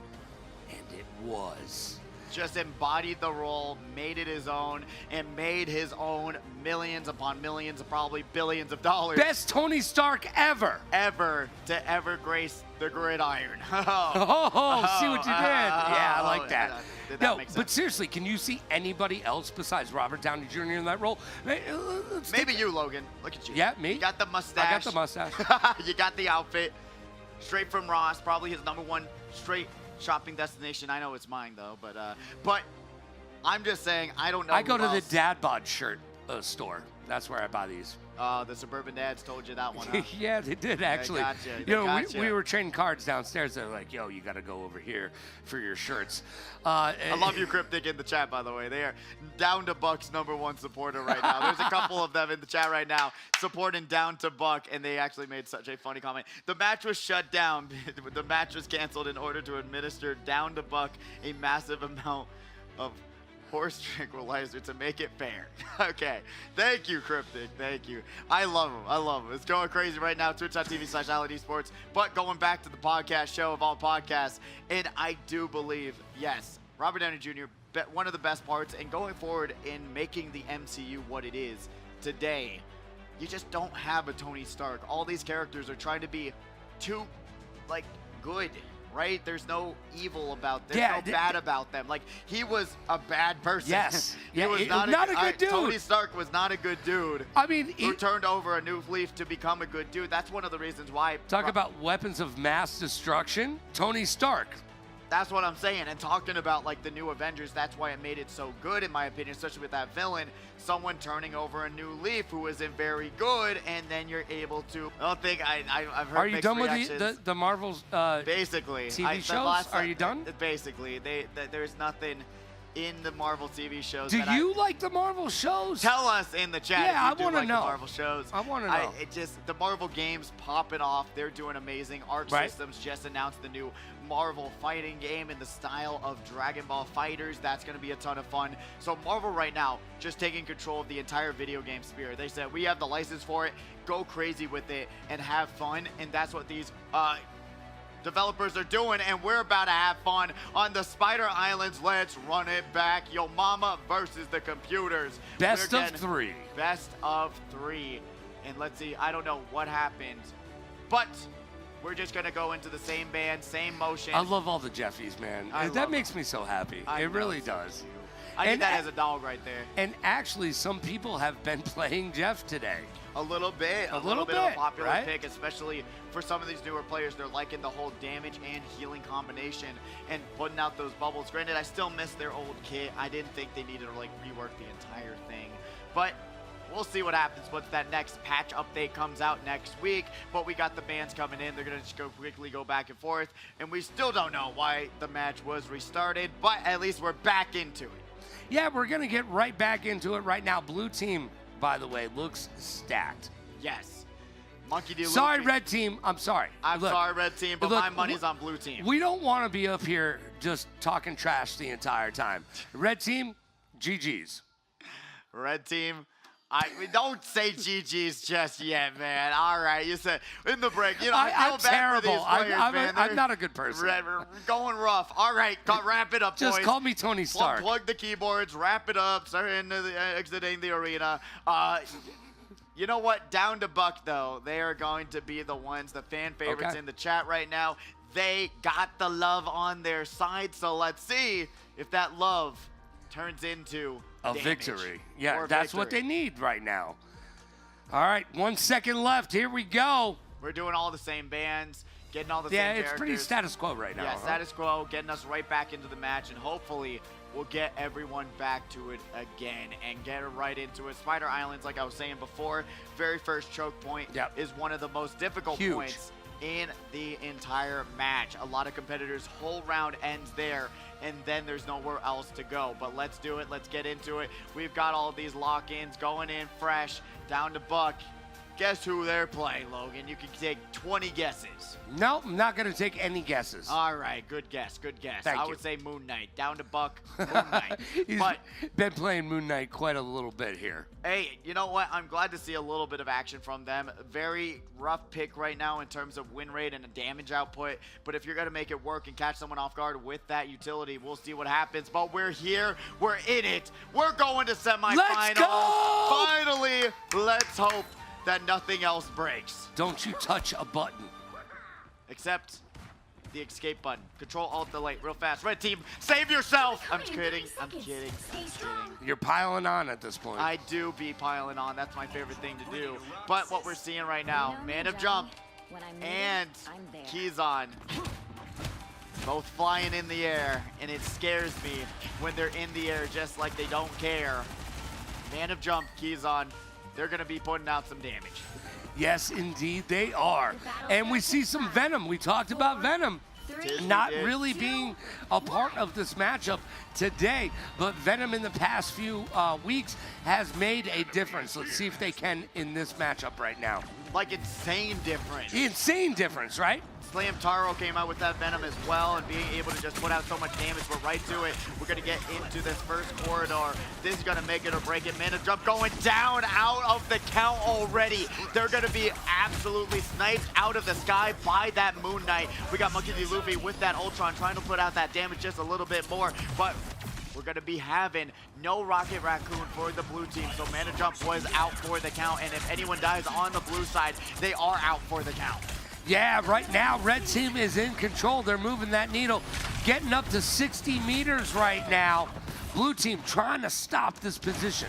And it was. Just embodied the role, made it his own, and made his own millions upon millions, probably billions of dollars. Best Tony Stark ever. Ever to ever grace the gridiron. Oh, see what you did. Yeah, I like that. Did that No, make sense? but seriously, can you see anybody else besides Robert Downey Jr. in that role? Maybe you, Logan. Look at you. Yeah, me. You got the mustache. I got the mustache. You got the outfit. Straight from Ross, probably his #1 straight shopping destination. I know it's mine though, but I'm just saying I don't know. I go who to the else. dad bod shirt store. That's where I buy these. The SuburbanDads told you that one. Huh? Yeah, they did actually. gotcha. You know, Gotcha. we were trading cards downstairs. They're like, "Yo, you got to go over here for your shirts." I love you, Cryptic, in the chat, by the way. They are Down to Buck's #1 supporter right now. There's a couple of them in the chat right now supporting Down to Buck, and they actually made such a funny comment. The match was shut down. The match was canceled in order to administer Down to Buck a massive amount of horse tranquilizer to make it fair. Okay. Thank you, Cryptic. Thank you. I love him. I love him. It's going crazy right now. Twitch.tv/Esports. But going back to the podcast show of all podcasts, and I do believe, yes, Robert Downey Jr., one of the best parts, and going forward in making the MCU what it is today, you just don't have a Tony Stark. All these characters are trying to be too, like, good. Right? There's no evil about them. There's no bad about them. Like, he was a bad person. Yes. He was not a good dude. Tony Stark was not a good dude. I mean, who turned over a new leaf to become a good dude. That's one of the reasons why. Talk about weapons of mass destruction. Tony Stark. That's what I'm saying. And talking about, like, the new Avengers, that's why it made it so good, in my opinion, especially with that villain. Someone turning over a new leaf who isn't very good, and then you're able to. I don't think I've heard. Are you mixed done reactions. with the Marvel's basically TV shows? Are you done? Basically, there's nothing in the Marvel TV shows. Do you like the Marvel shows? Tell us in the chat. Yeah, if you I want to like know. The Marvel shows. I want to know. It just the Marvel games popping off. They're doing amazing. Arc Systems just announced the new Marvel fighting game in the style of Dragon Ball Fighters. That's going to be a ton of fun. So Marvel right now just taking control of the entire video game sphere. They said we have the license for it. Go crazy with it and have fun. And that's what these developers are doing, and we're about to have fun on the Spider Islands. Let's run it back. Yo mama versus the computers. Best of 3. Best of 3. And let's see, I don't know what happened, but we're just gonna go into the same band, same motion. I love all the Jeffies, man. That makes me so happy. It really does. I need that as a dog right there. And actually, some people have been playing Jeff today. A little bit. A little bit of a popular pick, especially for some of these newer players. They're liking the whole damage and healing combination and putting out those bubbles. Granted, I still miss their old kit. I didn't think they needed to, like, rework the entire thing. But we'll see what happens once that next patch update comes out next week. But we got the bans coming in. They're going to just quickly go back and forth. And we still don't know why the match was restarted. But at least we're back into it. Yeah, we're going to get right back into it right now. Blue team, by the way, looks stacked. Yes. Monkey D. Sorry, red team. I'm sorry. I'm sorry, red team, but my money's on blue team. We don't want to be up here just talking trash the entire time. Red team, GG's. Red team, we don't say GG's just yet, man. All right, you said in the break. You know, I'm terrible. Man. I'm not a good person. We're going rough. All right, wrap it up, just boys. Call me Tony Stark. Plug the keyboards. Wrap it up. Start exiting the arena. You know what? Down to Buck, though. They are going to be the ones, the fan favorites in the chat right now. They got the love on their side, so let's see if that love turns into a victory. Yeah, that's what they need right now. All right, 1 second left. Here we go. We're doing all the same bands, getting all the same characters. Yeah, it's pretty status quo right now. Yeah, status quo, getting us right back into the match, and hopefully we'll get everyone back to it again and get right into it. Spider Islands, like I was saying before, very first choke point is one of the most difficult points in the entire match. A lot of competitors' whole round ends there, and then there's nowhere else to go. But let's do it. Let's get into it. We've got all these lock-ins going in fresh. Down to Buck. Guess who they're playing, Logan? You can take 20 guesses. Nope, I'm not going to take any guesses. All right, good guess, good guess. Thank I you. would say Moon Knight. Down to Buck, Moon Knight. He's been playing Moon Knight quite a little bit here. Hey, you know what? I'm glad to see a little bit of action from them. Very rough pick right now in terms of win rate and a damage output. But if you're going to make it work and catch someone off guard with that utility, we'll see what happens. But we're here. We're in it. We're going to semifinals. Let's go! Finally, let's hope that nothing else breaks. Don't you touch a button. Except the escape button. Control, Alt, Delete, real fast. Red team, save yourself! I'm kidding, I'm kidding. You're piling on at this point. I do be piling on. That's my favorite thing to do. But what we're seeing right now, Man of Jump and Keyzon. Both flying in the air, and it scares me when they're in the air just like they don't care. Man of Jump, keys on. They're going to be putting out some damage. Yes, indeed they are. And we see some Venom. We talked about Venom not really being a part of this matchup today, but Venom in the past few weeks has made a difference. Let's see if they can in this matchup right now. Like insane difference. Insane difference, right? Slam Taro came out with that Venom as well, and being able to just put out so much damage. But right to it, we're going to get into this first corridor. This is going to make it or break it. Man of Jump going down out of the count already. They're going to be absolutely sniped out of the sky by that Moon Knight. We got Monkey D. Luffy with that Ultron trying to put out that damage just a little bit more, but we're going to be having no Rocket Raccoon for the blue team. So Man of Jump was out for the count, and if anyone dies on the blue side, they are out for the count. Yeah, right now, red team is in control. They're moving that needle, getting up to 60 meters right now. Blue team trying to stop this position.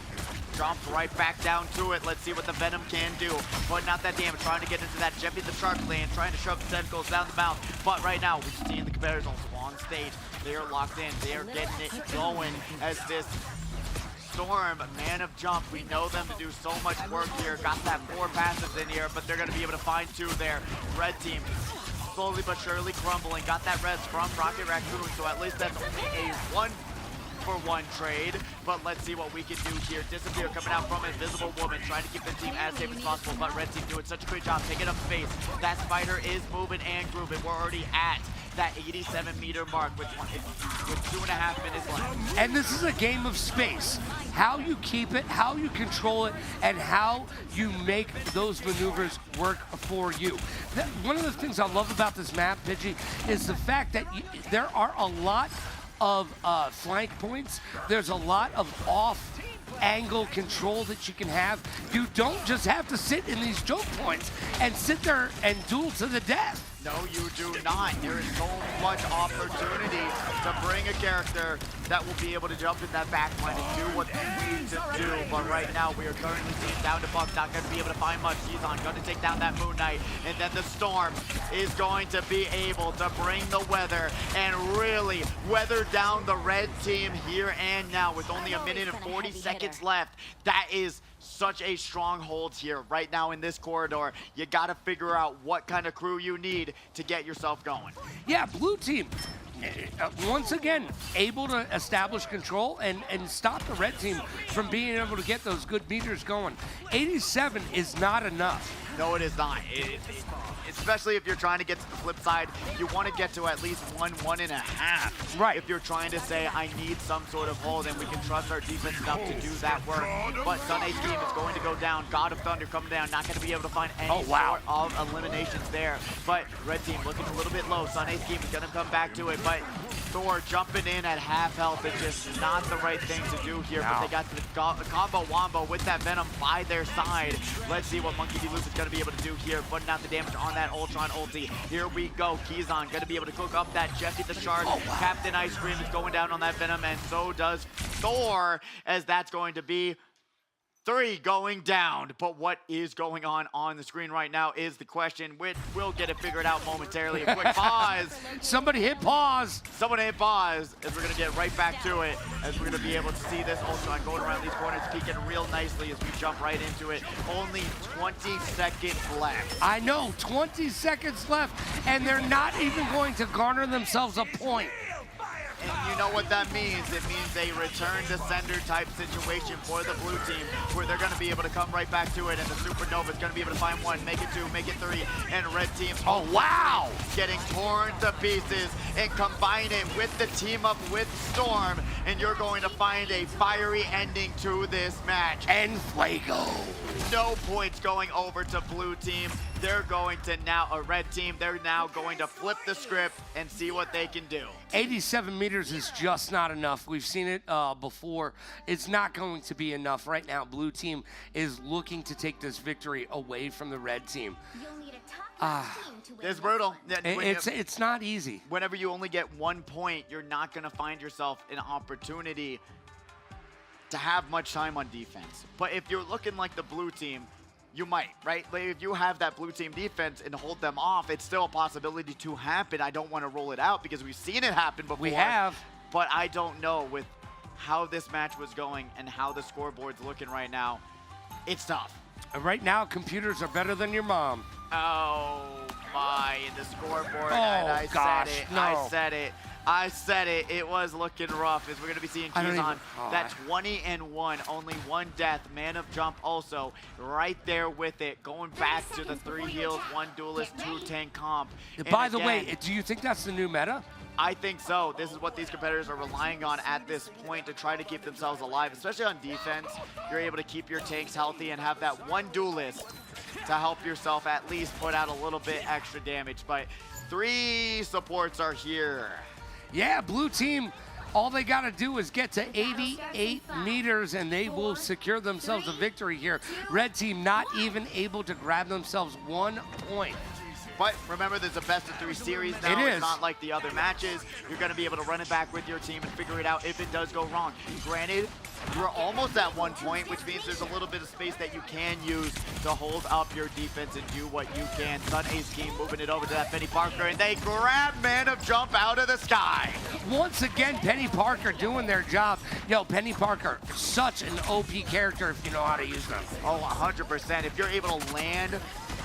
Jumps right back down to it. Let's see what the Venom can do. Putting out that damage, trying to get into that Jeffy the Shark lane, trying to shove the tentacles down the mouth. But right now, we're seeing the competitors also on stage. They are locked in. They are getting it going as this Storm, Man of Jump, we know them to do so much work here. Got that 4 passes in here, but they're going to be able to find 2 there. Red team slowly but surely crumbling. Got that res from Rocket Raccoon, so at least that's only a 1-for-1 trade. But let's see what we can do here. Disappear coming out from Invisible Woman, trying to keep the team as safe as possible, but Red team doing such a great job taking up space. That spider is moving and grooving. We're already at that 87-meter mark with 2.5 minutes left. And this is a game of space. How you keep it, how you control it, and how you make those maneuvers work for you. One of the things I love about this map, Pidgey, is the fact that there are a lot of flank points. There's a lot of off-angle control that you can have. You don't just have to sit in these choke points and sit there and duel to the death. No, you do not. There is so much opportunity to bring a character that will be able to jump in that backline and do what they need to do. But right now, we are currently seeing down to Buck. Not going to be able to find much. He's on, going to take down that Moon Knight. And then the Storm is going to be able to bring the weather and really weather down the red team here and now with only 1 minute and 40 seconds left. That is such a stronghold here right now in this corridor. You got to figure out what kind of crew you need to get yourself going. Yeah, blue team, once again, able to establish control and stop the red team from being able to get those good meters going. 87 is not enough. No, it is not. Especially if you're trying to get to the flip side, you want to get to at least 1.5. Right. If you're trying to say, I need some sort of hold, and we can trust our defense enough to do that work. But Sunny's team is going to go down. God of Thunder coming down. Not going to be able to find any sort of eliminations there. But red team looking a little bit low. Sunny's team is going to come back to it. But Thor jumping in at half health is just not the right thing to do here. But they got the combo wombo with that Venom by their side. Let's see what Monkey D. Luke is going to be able to do here. Putting out the damage on that Ultron ulti. Here we go. Keyzon going to be able to cook up that Jeffy the Shark. Captain Ice Cream is going down on that Venom, and so does Thor, as that's going to be 3 going down. But what is going on the screen right now is the question, which we'll get it figured out momentarily. A quick pause. Somebody hit pause. Someone hit pause, as we're going to get right back to it, as we're going to be able to see this Ultron going around these corners, peeking real nicely as we jump right into it. Only 20 seconds left. I know, 20 seconds left, and they're not even going to garner themselves a point. And you know what that means. It means a return to sender type situation for the blue team, where they're going to be able to come right back to it, and the Supernova is going to be able to find 1, make it 2, make it 3, and red team, oh wow, getting torn to pieces, and combine it with the team up with Storm, and you're going to find a fiery ending to this match. And Fuego. No points going over to blue team. They're going to now, a red team, they're now going to flip the script and see what they can do. 87 meters is just not enough. We've seen it before. It's not going to be enough. Right now, blue team is looking to take this victory away from the red team. You'll need a top team to win. It's brutal. It's not easy. Whenever you only get 1 point, you're not going to find yourself an opportunity to have much time on defense. But if you're looking like the blue team, you might, right? Like if you have that blue team defense and hold them off, it's still a possibility to happen. I don't want to rule it out because we've seen it happen before. We have. But I don't know with how this match was going and how the scoreboard's looking right now. It's tough. Right now, computers are better than your mom. Oh my, the scoreboard. Oh, and I gosh, said it. no. I said it. It was looking rough as we're going to be seeing keys on that 20-1. Only one death. Man of Jump also right there with it. Going back to the 3 heals, 1 duelist, 2 tank comp. By the way, do you think that's the new meta? I think so. This is what these competitors are relying on at this point to try to keep themselves alive, especially on defense. You're able to keep your tanks healthy and have that 1 duelist to help yourself at least put out a little bit extra damage. But 3 supports are here. Yeah, blue team, all they got to do is get to 88 meters and they will secure themselves a victory here. Red team not even able to grab themselves 1 point. But remember, there's a best-of-3 series now. It is. It's not like the other matches. You're going to be able to run it back with your team and figure it out if it does go wrong. Granted, you're almost at 1 point, which means there's a little bit of space that you can use to hold up your defense and do what you can. Sun Ace team moving it over to that Penny Parker, and they grab Man of Jump out of the sky. Once again, Penny Parker doing their job. Yo, Penny Parker, such an OP character if you know how to use them. Oh, 100%. If you're able to land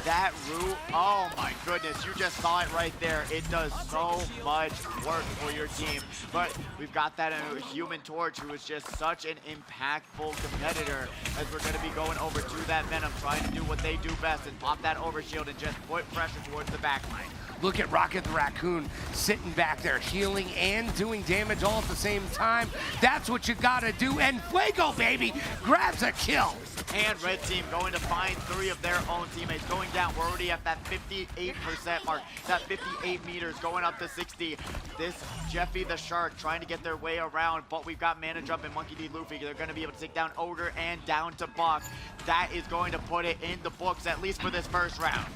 that route, oh my goodness, you just saw it right there. It does so much work for your team. But we've got that Human Torch, who is just such an impactful competitor, as we're going to be going over to that Venom, trying to do what they do best and pop that overshield and just put pressure towards the backline. Look at Rocket the Raccoon sitting back there, healing and doing damage all at the same time. That's what you gotta do. And Fuego, baby, grabs a kill. And Red Team going to find 3 of their own teammates. Going down, we're already at that 58% mark. That 58 meters going up to 60. This Jeffy the Shark trying to get their way around, but we've got Mana Jump and Monkey D. Luffy. They're going to be able to take down Ogre and down to Buck. That is going to put it in the books, at least for this first round.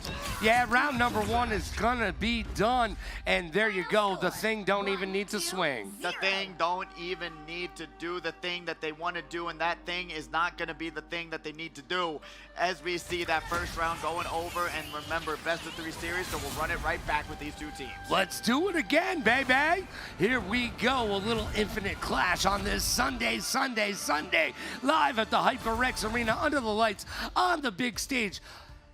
Yeah, round number 1 is gonna be done. And there you go. The Thing don't even need to swing. The Thing don't even need to do the thing that they want to do, and that thing is not going to be the thing that they need to do as we see that first round going over. And remember, best-of-3 series, so we'll run it right back with these 2 teams. Let's do it again, baby. Here we go. A little infinite clash on this Sunday, live at the HyperX Arena under the lights on the big stage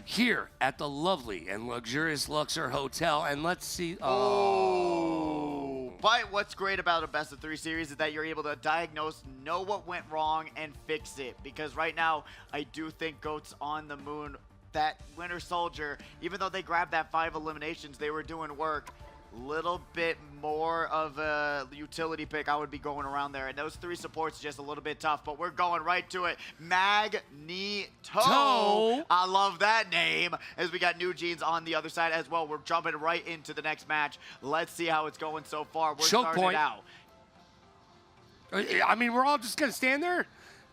here at the lovely and luxurious Luxor Hotel. And let's see. Oh. But what's great about a best-of-3 series is that you're able to diagnose, know what went wrong, and fix it. Because right now, I do think Goats on the Moon, that Winter Soldier, even though they grabbed that 5 eliminations, they were doing work. Little bit more of a utility pick I would be going around there, and those 3 supports just a little bit tough, but we're going right to it. Magneto. I love that name, as we got NEWJEANS on the other side as well. We're jumping right into the next match. Let's see how it's going so far. We're starting it out. I mean, we're all just gonna stand there?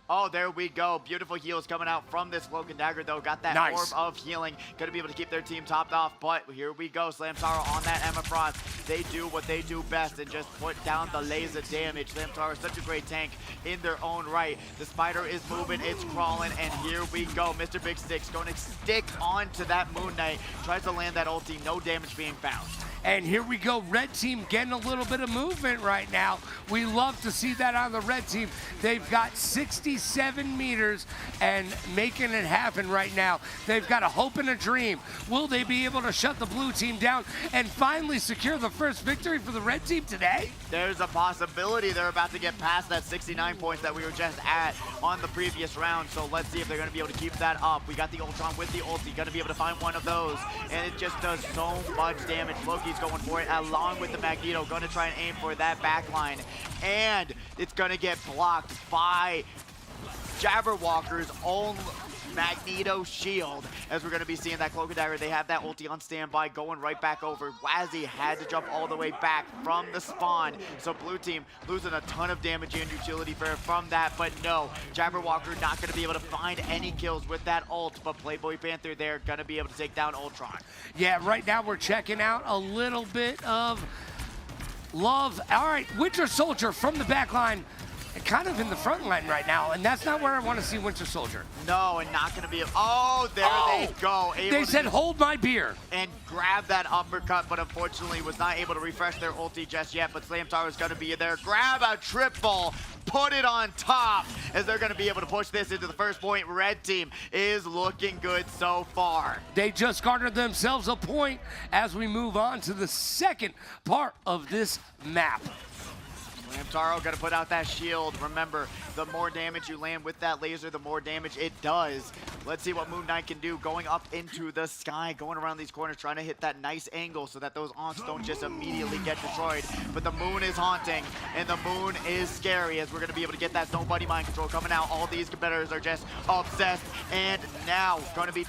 Oh, there we go. Beautiful heals coming out from this Cloak and Dagger, though. Got that orb of healing. Going to be able to keep their team topped off. But here we go. Slam Tower on that Emma Frost. They do what they do best and just put down the laser damage. Slam Tower is such a great tank in their own right. The spider is moving. It's crawling. And here we go. Mr. Big Stick's going to stick onto that Moon Knight. Tries to land that ulti. No damage being found. And here we go, Red Team getting a little bit of movement right now. We love to see that on the Red Team. They've got 67 meters and making it happen right now. They've got a hope and a dream. Will they be able to shut the Blue Team down and finally secure the first victory for the Red Team today? There's a possibility they're about to get past that 69 points that we were just at on the previous round. So let's see if they're going to be able to keep that up. We got the Ultron with the ulti. Going to be able to find one of those. And it just does so much damage. Loki's going for it along with the Magneto. Going to try and aim for that backline. And it's going to get blocked by Jabberwalker's own Magneto shield, as we're going to be seeing that Cloak and Dagger. They have that ulti on standby, going right back over. Wazzy had to jump all the way back from the spawn, so Blue Team losing a ton of damage and utility from that, but no, Jabberwocker not going to be able to find any kills with that ult, but Playboy Panther there going to be able to take down Ultron. Yeah, right now we're checking out a little bit of love. All right, Winter Soldier from the back line kind of in the front line right now, and that's not where I want to see Winter Soldier. No, and not going to be. Oh, there they go. They said, hold my beer. And grab that uppercut, but unfortunately was not able to refresh their ulti just yet. But Slamtar is going to be there. Grab a triple, put it on top, as they're going to be able to push this into the first point. Red team is looking good so far. They just garnered themselves a point as we move on to the second part of this map. Slamtaro gonna put out that shield. Remember, the more damage you land with that laser, the more damage it does. Let's see what Moon Knight can do going up into the sky, going around these corners, trying to hit that nice angle so that those onks don't just immediately get destroyed. But the moon is haunting, and the moon is scary, as we're gonna be able to get that nobody mind control coming out. All these competitors are just obsessed, and now gonna be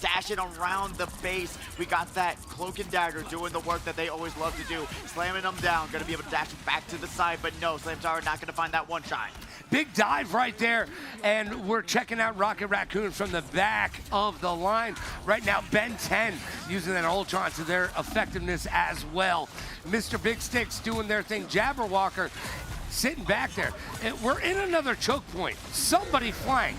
dashing around the base. We got that cloak and dagger doing the work that they always love to do, slamming them down. Gonna be able to dash back to the side, but no, Slamtar not gonna find that one shot. Big dive right there, and we're checking out Rocket Raccoon from the back of the line. Right now, Ben 10 using that Ultron to their effectiveness as well. Mr. Big Sticks doing their thing. Jabberwocker sitting back there. And we're in another choke point. Somebody flank.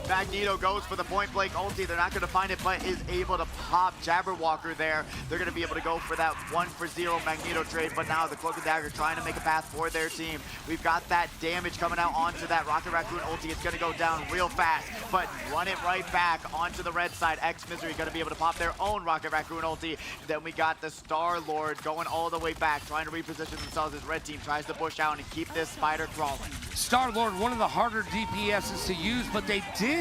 Magneto goes for the point-blank ulti. They're not going to find it, but is able to pop Jabberwocker there. They're going to be able to go for that 1-for-0 Magneto trade, but now the Cloak and Dagger trying to make a path for their team. We've got that damage coming out onto that Rocket Raccoon ulti. It's going to go down real fast, but run it right back onto the red side. X-Misery going to be able to pop their own Rocket Raccoon ulti. Then we got the Star-Lord going all the way back, trying to reposition themselves as red team tries to push out and keep this spider crawling. Star-Lord, one of the harder DPSs to use, but they did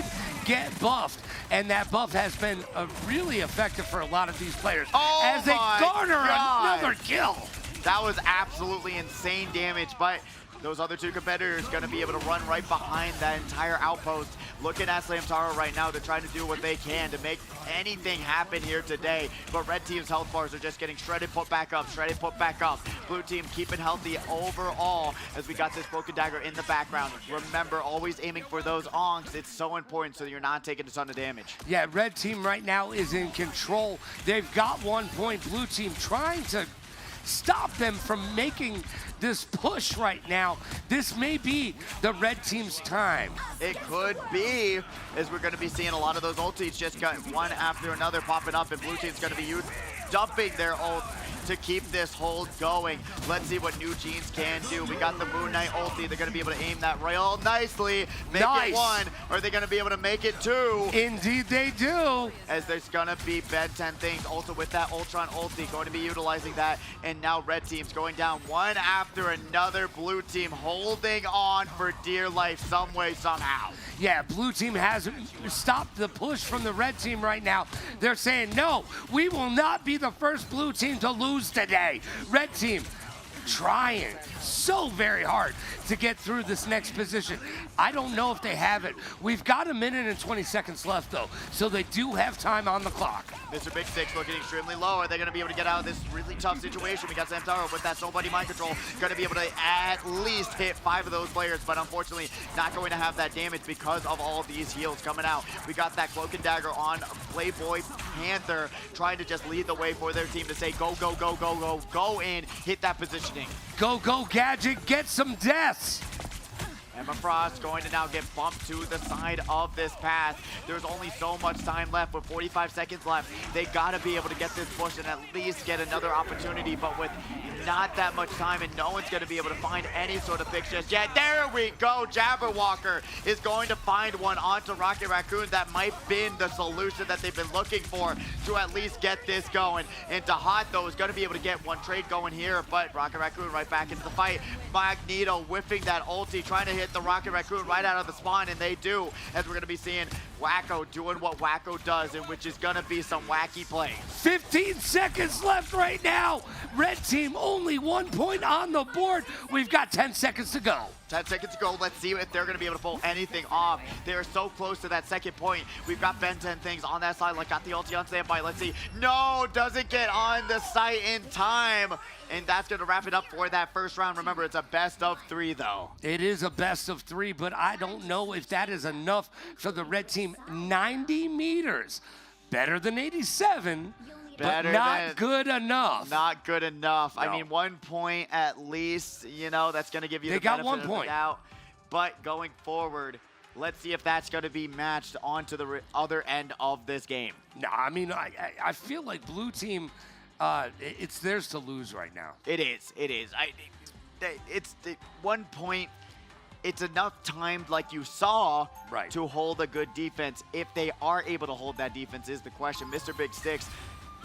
get buffed, and that buff has been really effective for a lot of these players as they garner another kill. That was absolutely insane damage, but those other two competitors going to be able to run right behind that entire outpost. Looking at Slamtaro right now, they're trying to do what they can to make anything happen here today. But red team's health bars are just getting shredded, put back up, shredded, put back up. Blue team keeping healthy overall as we got this Broken Dagger in the background. Remember, always aiming for those onks. It's so important so that you're not taking a ton of damage. Yeah, red team right now is in control. They've got 1 point. Blue team trying to stop them from making this push right now. This may be the red team's time. It could be, as we're going to be seeing a lot of those ultis just got one after another popping up, and blue team's going to be dumping their ult to keep this hold going. Let's see what NEWJEANS can do. We got the Moon Knight ulti. They're going to be able to aim that rail nicely. Make it 1. Are they going to be able to make it 2? Indeed they do. As there's going to be Ben 10 things also with that Ultron ulti, going to be utilizing that. And now red team's going down one after another. Blue team holding on for dear life some way, somehow. Yeah, blue team hasn't stopped the push from the red team right now. They're saying, no, we will not be the first blue team to lose today. Red team trying so very hard to get through this next position. I don't know if they have it. We've got 1 minute and 20 seconds left, though, so they do have time on the clock. Mr. Big Six looking extremely low. Are they going to be able to get out of this really tough situation? We got Slamtaro with that nobody mind control. Going to be able to at least hit 5 of those players, but unfortunately not going to have that damage because of all of these heals coming out. We got that Cloak and Dagger on Playboy Panther, trying to just lead the way for their team to say, go, go, go, go, go, go in, hit that positioning. Go, go, Gadget, get some deaths. Emma Frost going to now get bumped to the side of this path. There's only so much time left with 45 seconds left. They got to be able to get this push and at least get another opportunity, but with not that much time and no one's going to be able to find any sort of fix just yet. There we go. Jabberwocker is going to find one onto Rocket Raccoon. That might have been the solution that they've been looking for to at least get this going. And Dahat, though, is going to be able to get one trade going here, but Rocket Raccoon right back into the fight. Magneto whiffing that ulti, trying to hit the Rocket Raccoon right out of the spawn, and they do, as we're going to be seeing Wacko doing what Wacko does, and which is going to be some wacky plays. 15 seconds left right now. Red team only 1 point on the board. We've got 10 seconds to go. 10 seconds to go. Let's see if they're going to be able to pull anything off. They are so close to that second point. We've got Ben 10 things on that side. Like, got the ulti on standby. Let's see. No, doesn't get on the site in time. And that's going to wrap it up for that first round. Remember, it's a best of 3, though. It is a best of 3, but I don't know if that is enough for the red team. 90 meters. Better than 87, but not good enough. Not good enough. No. I mean, 1 point at least, you know, that's going to give you They the got benefit 1 of point. the doubt. But going forward, let's see if that's going to be matched onto the other end of this game. No, I mean, I feel like blue team, it's theirs to lose right now. It is. It is. It's 1 point. It's enough time, like you saw, Right. to hold a good defense. If they are able to hold that defense is the question. Mr. Big Sticks,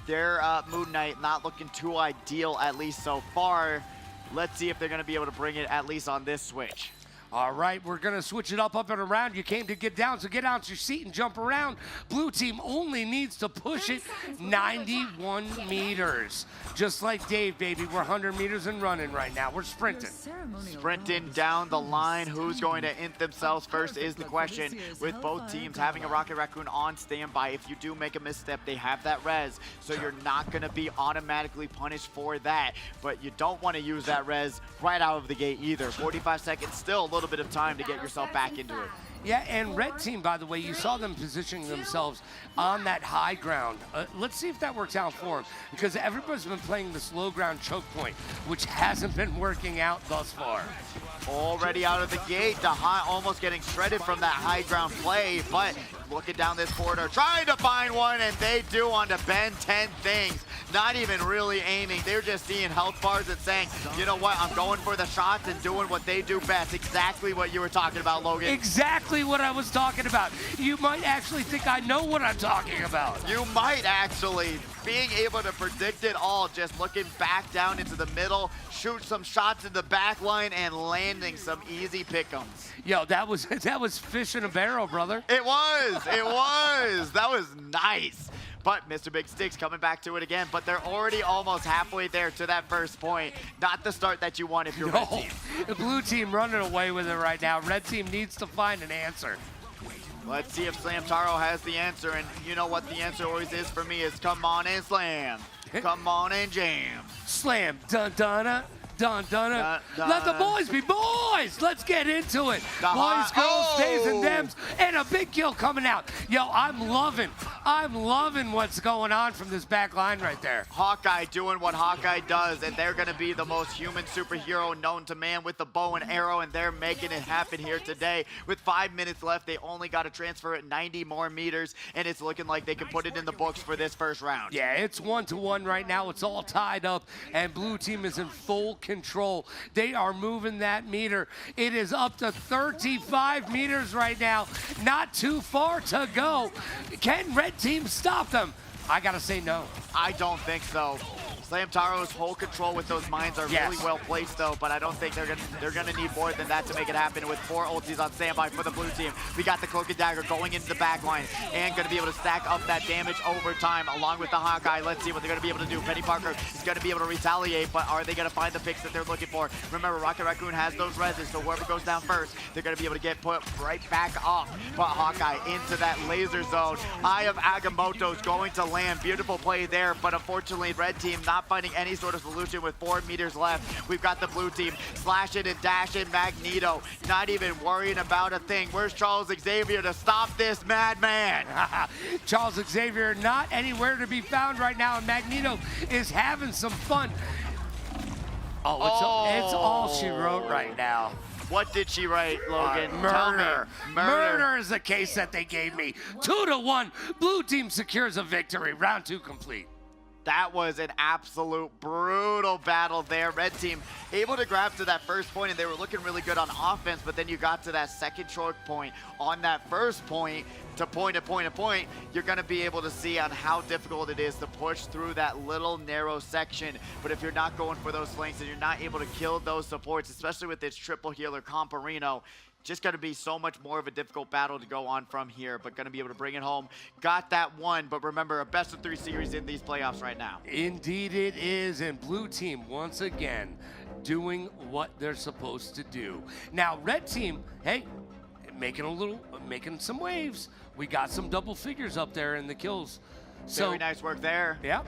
their Moon Knight not looking too ideal, at least so far. Let's see if they're going to be able to bring it at least on this switch. All right, we're going to switch it up and around. You came to get down, so get out your seat and jump around. Blue team only needs to push it 91 meters. Just like Dave, baby. We're 100 meters and running right now. We're sprinting. Sprinting down the line. Who's going to int themselves first is the question. With both teams having a Rocket Raccoon on standby, if you do make a misstep, they have that res, so you're not going to be automatically punished for that. But you don't want to use that res right out of the gate either. 45 seconds, still a little bit of time to get yourself back into it. Yeah, and red team, by the way, you saw them positioning themselves on that high ground. Let's see if that works out for them, because everybody's been playing this low ground choke point, which hasn't been working out thus far. Already out of the gate, almost getting shredded from that high ground play, but looking down this corridor, trying to find one, and they do on to Ben 10 things. Not even really aiming. They're just seeing health bars and saying, you know what, I'm going for the shots and doing what they do best. Exactly what you were talking about, Logan. Exactly what I was talking about. You might actually think I know what I'm talking about. You might actually. Being able to predict it all, just looking back down into the middle, shoot some shots in the back line, and landing some easy pick'ems. Yo, that was fish in a barrel, brother. It was. That was nice. But Mr. Big Sticks coming back to it again, but they're already almost halfway there to that first point. Not the start that you want if you're red team. The blue team running away with it right now. Red team needs to find an answer. Let's see if Slam Taro has the answer, and you know what the answer always is for me is come on and slam. Come on and jam. Slam, dun-dun-na. Dun, dun, dun. Dun, Let the dun. boys be boys. Let's get into it. The Boys, girls, stays, and oh. dems, and a big kill coming out. Yo, I'm loving what's going on from this back line right there. Hawkeye doing what Hawkeye does, and they're going to be the most human superhero known to man with the bow and arrow, and they're making it happen here today. With 5 minutes left, they only got to transfer it 90 more meters, and it's looking like they can put it in the books for this first round. Yeah, it's 1-1 right now. It's all tied up, and blue team is in full control. They are moving that meter. It is up to 35 meters right now. Not too far to go. Can red team stop them? I gotta say no. I don't think so. Slam Taro's whole control with those mines are really well placed though, but I don't think they're gonna need more than that to make it happen. With 4 ultis on standby for the blue team, we got the Cloak and Dagger going into the back line and gonna be able to stack up that damage over time along with the Hawkeye. Let's see what they're gonna be able to do. Penny Parker is gonna be able to retaliate, but are they gonna find the picks that they're looking for? Remember, Rocket Raccoon has those reses, so whoever goes down first, they're gonna be able to get put right back up. But Hawkeye into that laser zone. Eye of Agamotto is going to land. Beautiful play there, but unfortunately, red team not finding any sort of solution with 4 meters left. We've got the blue team slashing and dashing. Magneto not even worrying about a thing. Where's Charles Xavier to stop this madman? Charles Xavier not anywhere to be found right now, and Magneto is having some fun. It's all she wrote right now. What did she write, Logan? Murder. Tell me. Murder is the case that they gave me. 2-1. Blue team secures a victory. Round 2 complete. That was an absolute brutal battle there. Red team able to grab to that first point, and they were looking really good on offense, but then you got to that second choke point on that first point to point, you're going to be able to see on how difficult it is to push through that little narrow section. But if you're not going for those flanks and you're not able to kill those supports, especially with its triple healer Comparino, just going to be so much more of a difficult battle to go on from here, but going to be able to bring it home. Got that one, but remember, a best-of-3 series in these playoffs right now. Indeed it is, and blue team, once again, doing what they're supposed to do. Now, red team, hey, making some waves. We got some double figures up there in the kills. So Very nice work there. yeah,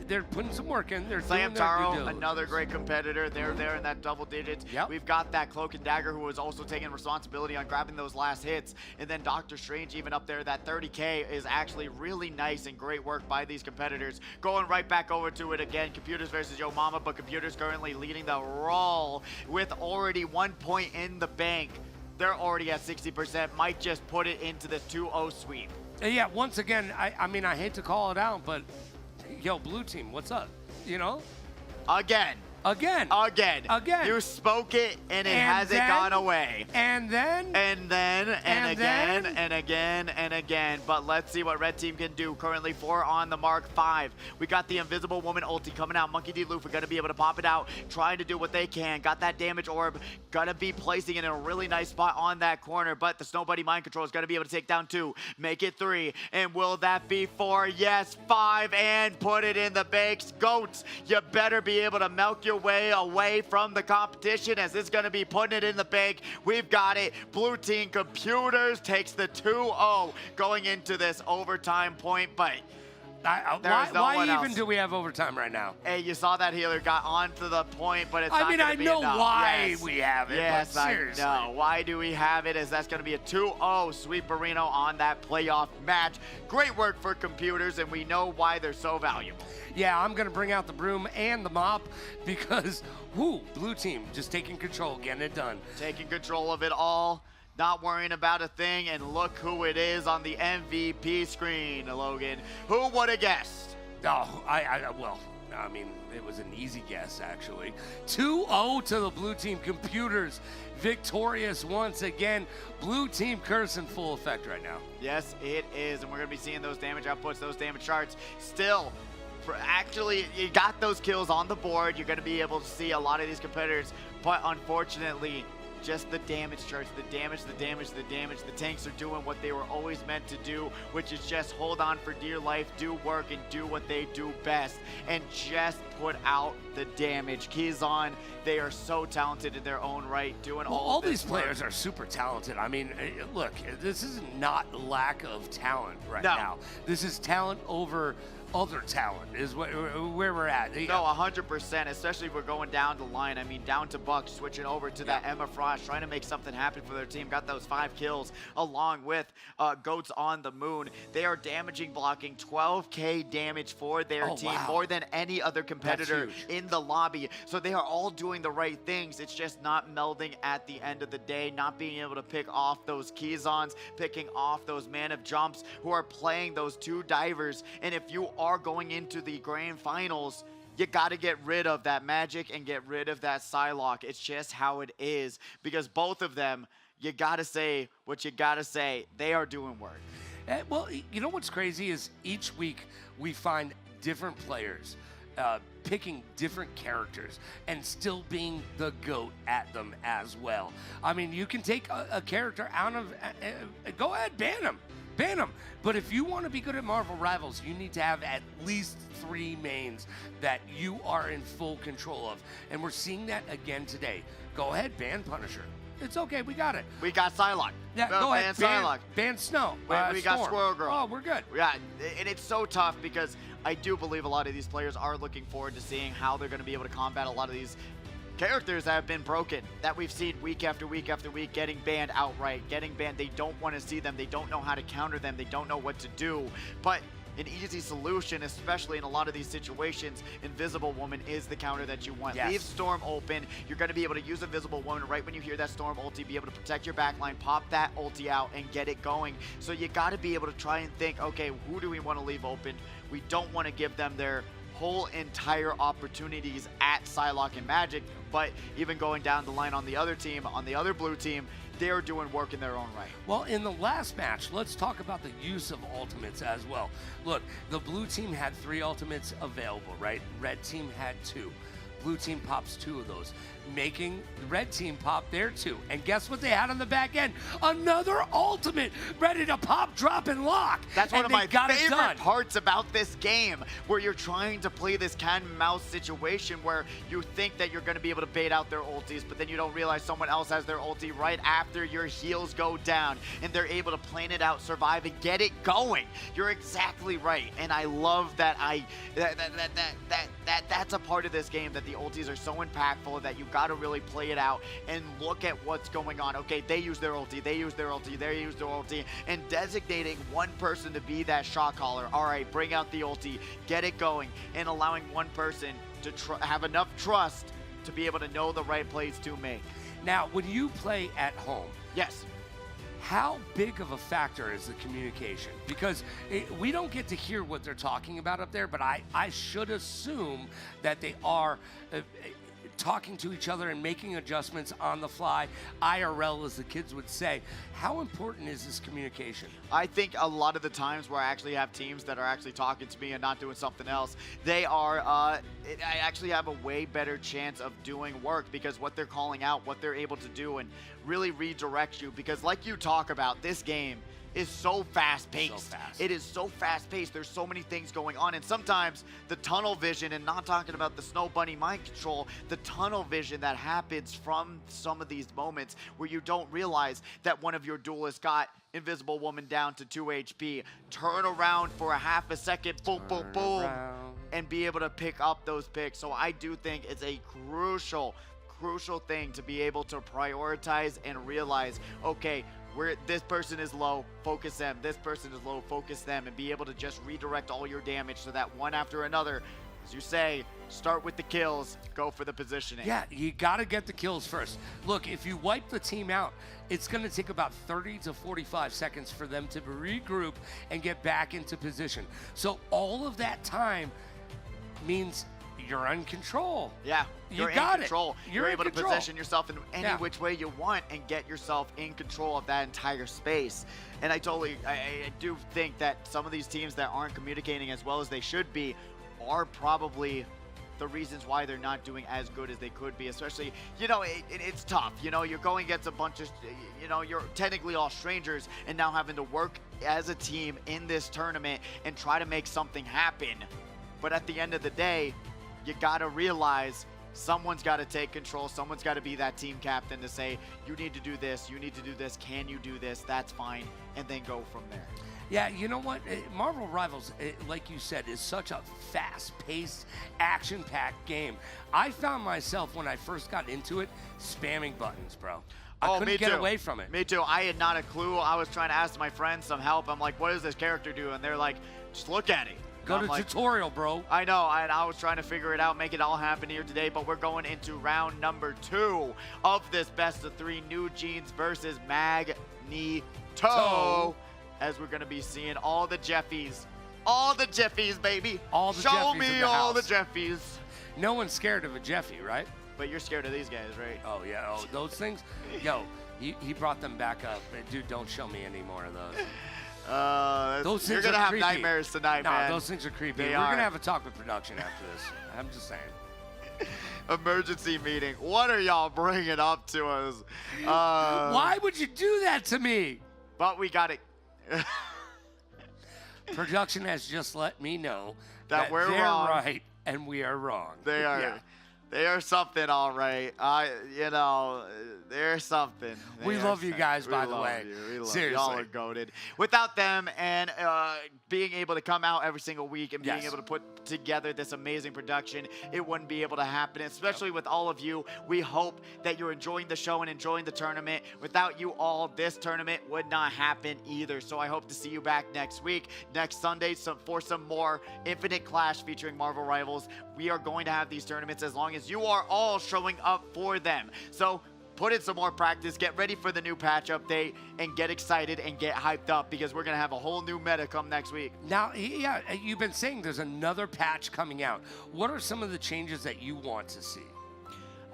they're putting some work in. They're Slam doing their due Taro, diligence. another great competitor. They're there in that double digits. Yep. We've got that Cloak and Dagger who was also taking responsibility on grabbing those last hits. And then Doctor Strange even up there. That 30K is actually really nice and great work by these competitors. Going right back over to it again. Computers versus Yo Mama, but Computers currently leading the roll with already 1 point in the bank. They're already at 60%. Might just put it into the 2-0 sweep. Yeah, once again, I mean, I hate to call it out, but yo, blue team, what's up? You know? Again. Again. You spoke it and it hasn't gone away. And then. And again. But let's see what red team can do. Currently 4 on the mark, 5. We got the Invisible Woman ulti coming out. Monkey D. Luffy gonna be able to pop it out, trying to do what they can. Got that damage orb, gonna be placing it in a really nice spot on that corner. But the Snow Buddy Mind Control is gonna be able to take down 2, make it 3. And will that be 4? Yes, 5, and put it in the bakes. Goats, you better be able to milk your way away from the competition, as it's going to be putting it in the bank. We've got it. Blue team Computers takes the 2-0 going into this overtime point, but why even do we have overtime right now? Hey, you saw that healer got onto the point, but it's I not mean, gonna I be know enough. why Yes. we have it, Yes, but seriously. I know. Why do we have it? As that's going to be a 2-0 sweep Marino on that playoff match. Great work for Computers, and we know why they're so valuable. Yeah, I'm going to bring out the broom and the mop because, blue team just taking control, getting it done. Taking control of it all, not worrying about a thing, and look who it is on the MVP screen, Logan. Who would have guessed? Oh, well, I mean, it was an easy guess, actually. 2-0 to the blue team Computers. Victorious once again. Blue team curse in full effect right now. Yes, it is, and we're going to be seeing those damage outputs, those damage charts. Still, actually, you got those kills on the board. You're going to be able to see a lot of these competitors, but unfortunately, just the damage charts, the damage. The tanks are doing what they were always meant to do, which is just hold on for dear life, do work, and do what they do best, and just put out the damage. Kizon, they are so talented in their own right, doing all these this work. players are super talented. I mean, look, this is not lack of talent right now. This is talent over other talent is where we're at. No, 100%, especially if we're going down the line. I mean, down to Buck, switching over to that Emma Frost, trying to make something happen for their team. Got those 5 kills along with Goats on the Moon. They are damaging, blocking 12K damage for their team, more than any other competitor in the lobby. So they are all doing the right things. It's just not melding at the end of the day, not being able to pick off those Kizons, picking off those Man of Jumps who are playing those 2 divers. And if you are going into the grand finals, you got to get rid of that magic and get rid of that Psylocke. It's just how it is, because both of them, you got to say what you got to say. They are doing work. Well, you know what's crazy is each week we find different players picking different characters and still being the GOAT at them as well. I mean, you can take a character out of, go ahead, ban him. Ban them. But if you want to be good at Marvel Rivals, you need to have at least 3 mains that you are in full control of. And we're seeing that again today. Go ahead, ban Punisher. It's okay, we got it. We got Psylocke. Yeah, go ahead, Psylocke. Ban Snow. We got Squirrel Girl. Oh, we're good. Yeah, and it's so tough because I do believe a lot of these players are looking forward to seeing how they're going to be able to combat a lot of these characters that have been broken, that we've seen week after week after week getting banned outright, getting banned. They don't want to see them. They don't know how to counter them. They don't know what to do. But an easy solution, especially in a lot of these situations, Invisible Woman is the counter that you want. Yes. Leave Storm open. You're going to be able to use Invisible Woman right when you hear that Storm ulti, be able to protect your backline, pop that ulti out, and get it going. So you got to be able to try and think, okay, who do we want to leave open? We don't want to give them their whole entire opportunities at Psylocke and Magic, but even going down the line on the other team, on the other blue team, they're doing work in their own right. Well, in the last match, let's talk about the use of ultimates as well. Look, the blue team had 3 ultimates available, right? Red team had 2. Blue team pops 2 of those. making the red team pop their 2. And guess what they had on the back end? Another ultimate ready to pop, drop, and lock. That's one and of they my got it done. favorite parts about this game, where you're trying to play this cat and mouse situation where you think that you're going to be able to bait out their ultis, but then you don't realize someone else has their ulti right after your heals go down, and they're able to plan it out, survive, and get it going. You're exactly right, and I love that that's a part of this game, that the ultis are so impactful that you got to really play it out and look at what's going on. Okay, they use their ulti, they use their ulti, they use their ulti, and designating one person to be that shot caller. All right, bring out the ulti, get it going, and allowing one person to have enough trust to be able to know the right plays to make. Now, when you play at home, Yes. how big of a factor is the communication? Because we don't get to hear what they're talking about up there, but I should assume that they are talking to each other and making adjustments on the fly, IRL as the kids would say. How important is this communication? I think a lot of the times where I actually have teams that are actually talking to me and not doing something else, they are, I actually have a way better chance of doing work, because what they're calling out, what they're able to do, and really redirect you. Because like you talk about, this game is so fast-paced. So fast. It is so fast-paced. There's so many things going on, and sometimes the tunnel vision, and not talking about the Snow Bunny mind control, the tunnel vision that happens from some of these moments where you don't realize that one of your duelists got Invisible Woman down to 2 HP, turn around for a half a second, boom, boom, boom, and be able to pick up those picks. So I do think it's a crucial thing to be able to prioritize and realize, okay, where this person is low, focus them. This person is low, focus them, and be able to just redirect all your damage so that one after another, as you say, start with the kills, go for the positioning. Yeah, you got to get the kills first. Look, if you wipe the team out, it's going to take about 30 to 45 seconds for them to regroup and get back into position. So all of that time means you're in control. Yeah, you're got in control. You're able to control. position yourself in any which way you want and get yourself in control of that entire space. And I do think that some of these teams that aren't communicating as well as they should be are probably the reasons why they're not doing as good as they could be. Especially, you know, it's tough. You know, you're going against a bunch of, you know, you're technically all strangers, and now having to work as a team in this tournament and try to make something happen. But at the end of the day, you got to realize someone's got to take control. Someone's got to be that team captain to say, you need to do this, you need to do this, can you do this, that's fine, and then go from there. Yeah, you know what? Marvel Rivals, like you said, is such a fast-paced, action-packed game. I found myself, when I first got into it, spamming buttons, bro. I couldn't get away from it. Me too. I had not a clue. I was trying to ask my friends some help. I'm like, what does this character do? And they're like, just look at it. Go to tutorial, bro. I know, and I was trying to figure it out, make it all happen here today, but we're going into round number 2 of this best of 3, NEWJEANS versus Magneto, as we're going to be seeing all the Jeffies. All the Jeffies, baby. All the Show Jeffies me in the all house. the Jeffies. No one's scared of a Jeffy, right? But you're scared of these guys, right? Oh, yeah. Oh, those things? Yo, he brought them back up. Dude, don't show me any more of those. Those things you're gonna are have creepy. nightmares tonight, man. Those things are creepy. They We're are. gonna have a talk with production after this. I'm just saying. Emergency meeting. What are y'all bringing up to us? Why would you do that to me? But we got it. Production has just let me know That we're they're wrong. right and we are wrong. They are. Yeah. They are something, all right. You know, they're something. We They love are you something. guys, We by the love way. you. We love Seriously. Y'all are goated. Without them and being able to come out every single week and being Yes. able to put together this amazing production, it wouldn't be able to happen, especially with all of you. We hope that you're enjoying the show and enjoying the tournament. Without you all, this tournament would not happen either. So I hope to see you back next week, next Sunday, for some more Infinite Clash featuring Marvel Rivals. We are going to have these tournaments as long as you are all showing up for them. So put in some more practice, get ready for the new patch update, and get excited and get hyped up, because we're going to have a whole new meta come next week. Now, yeah, you've been saying there's another patch coming out. What are some of the changes that you want to see?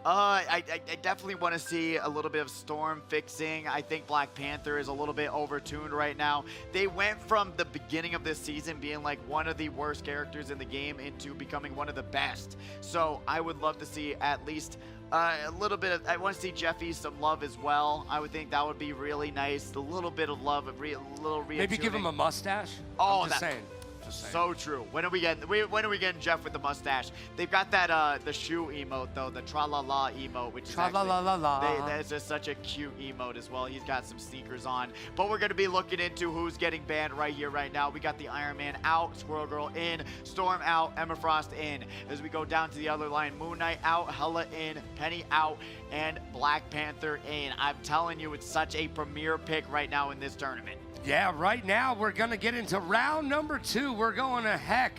I definitely want to see a little bit of Storm fixing. I think Black Panther is a little bit overtuned right now. They went from the beginning of this season being like one of the worst characters in the game into becoming one of the best. So I would love to see at least A little bit of, I want to see Jeffy some love as well. I would think that would be really nice. A little bit of love, a little reattuning. Maybe give him a mustache. Oh, I'm just that- saying. Just saying. So true. When are we getting Jeff with the mustache? They've got that the shoe emote though, the tra la la emote, which is actually that's just such a cute emote as well. He's got some sneakers on. But we're gonna be looking into who's getting banned right here, right now. We got the Iron Man out, Squirrel Girl in, Storm out, Emma Frost in. As we go down to the other line, Moon Knight out, Hela in, Penny out, and Black Panther in. I'm telling you, it's such a premier pick right now in this tournament. Yeah, right now we're going to get into round number 2. We're going to heck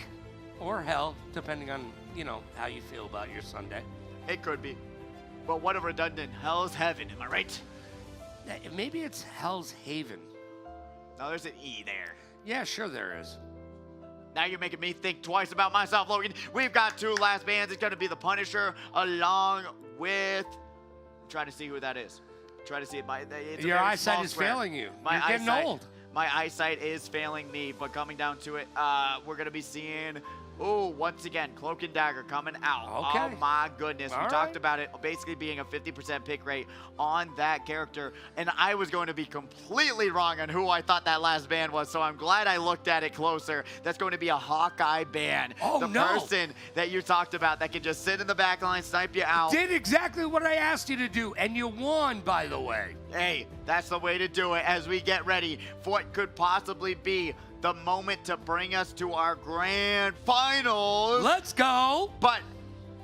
or hell, depending on, you know, how you feel about your Sunday. It could be. But what a redundant hell's heaven, am I right? Maybe it's Hell's Haven. No, there's an E there. Yeah, sure there is. Now you're making me think twice about myself, Logan. We've got 2 last bands. It's going to be the Punisher along with... I'm trying to see who that is. Try to see it. Your eyesight is failing you. You're getting old. My eyesight is failing me, but coming down to it, we're going to be seeing, once again, Cloak and Dagger coming out. Okay. Oh, my goodness. All we right. talked about it basically being a 50% pick rate on that character, and I was going to be completely wrong on who I thought that last ban was, so I'm glad I looked at it closer. That's going to be a Hawkeye ban. Oh, the no. person that you talked about that can just sit in the back line, snipe you out. Did exactly what I asked you to do, and you won, by the way. Hey, that's the way to do it as we get ready for what could possibly be the moment to bring us to our grand finals. Let's go. But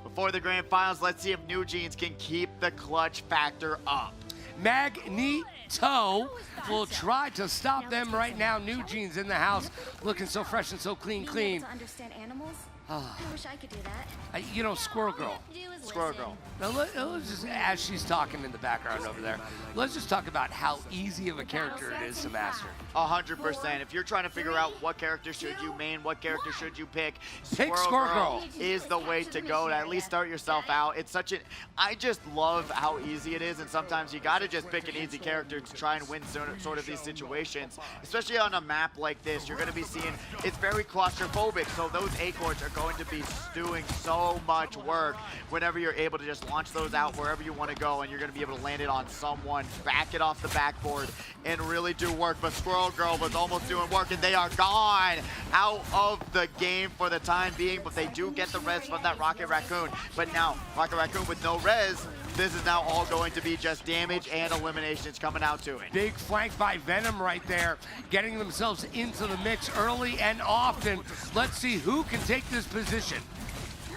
before the grand finals, let's see if NewJeans can keep the clutch factor up. Magneto will try to stop them right now. NewJeans in the house, looking so fresh and so clean. Being able to understand animals? I wish I could do that. You know, Squirrel Girl. Do is Squirrel listen. Girl. Now, let's just, as she's talking in the background over there, let's just talk about how easy of a character it is to master. 100%. If you're trying to figure out what character should you main, what character should you pick, Pick Squirrel Girl is the way to go to at least start yourself out. It's such an, I just love how easy it is, and sometimes you got to just pick an easy character to try and win sort of these situations. Especially on a map like this, you're going to be seeing, it's very claustrophobic, so those acorns are going to be doing so much work whenever you're able to just launch those out wherever you want to go, and you're going to be able to land it on someone, back it off the backboard, and really do work. But Squirrel Girl was almost doing work, and they are gone out of the game for the time being, but they do get the res from that Rocket Raccoon. But now, Rocket Raccoon with no res, this is now all going to be just damage and eliminations coming out to it. Big flank by Venom right there, getting themselves into the mix early and often. Let's see who can take this position.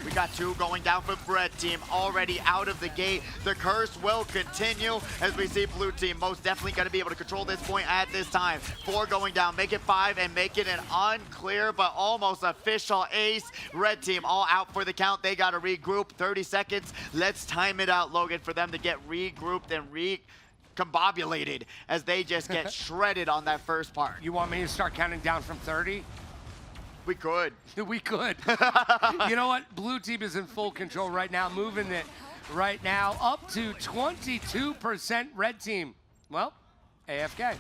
We got 2 going down for Red Team already out of the gate. The curse will continue as we see Blue Team most definitely going to be able to control this point at this time. 4 going down, make it 5 and make it an unclear but almost official ace. Red Team all out for the count. They got to regroup. 30 seconds. Let's time it out, Logan, for them to get regrouped and recombobulated as they just get shredded on that first part. You want me to start counting down from 30? We could. We could. You know what? Blue Team is in full control right now, moving it right now up to 22%. Red Team, well, AFK.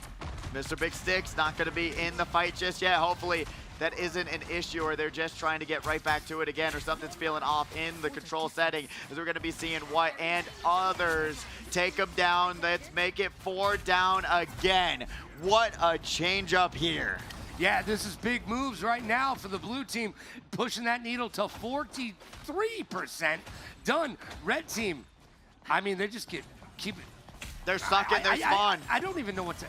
Mr. Big Stick's not going to be in the fight just yet. Hopefully that isn't an issue, or they're just trying to get right back to it again, or something's feeling off in the control setting, as we're going to be seeing What and others take them down. Let's make it 4 down again. What a change up here. Yeah, this is big moves right now for the Blue Team, pushing that needle to 43% done. Red Team, I mean, they just keep it. They're stuck in their spawn. I don't even know what to...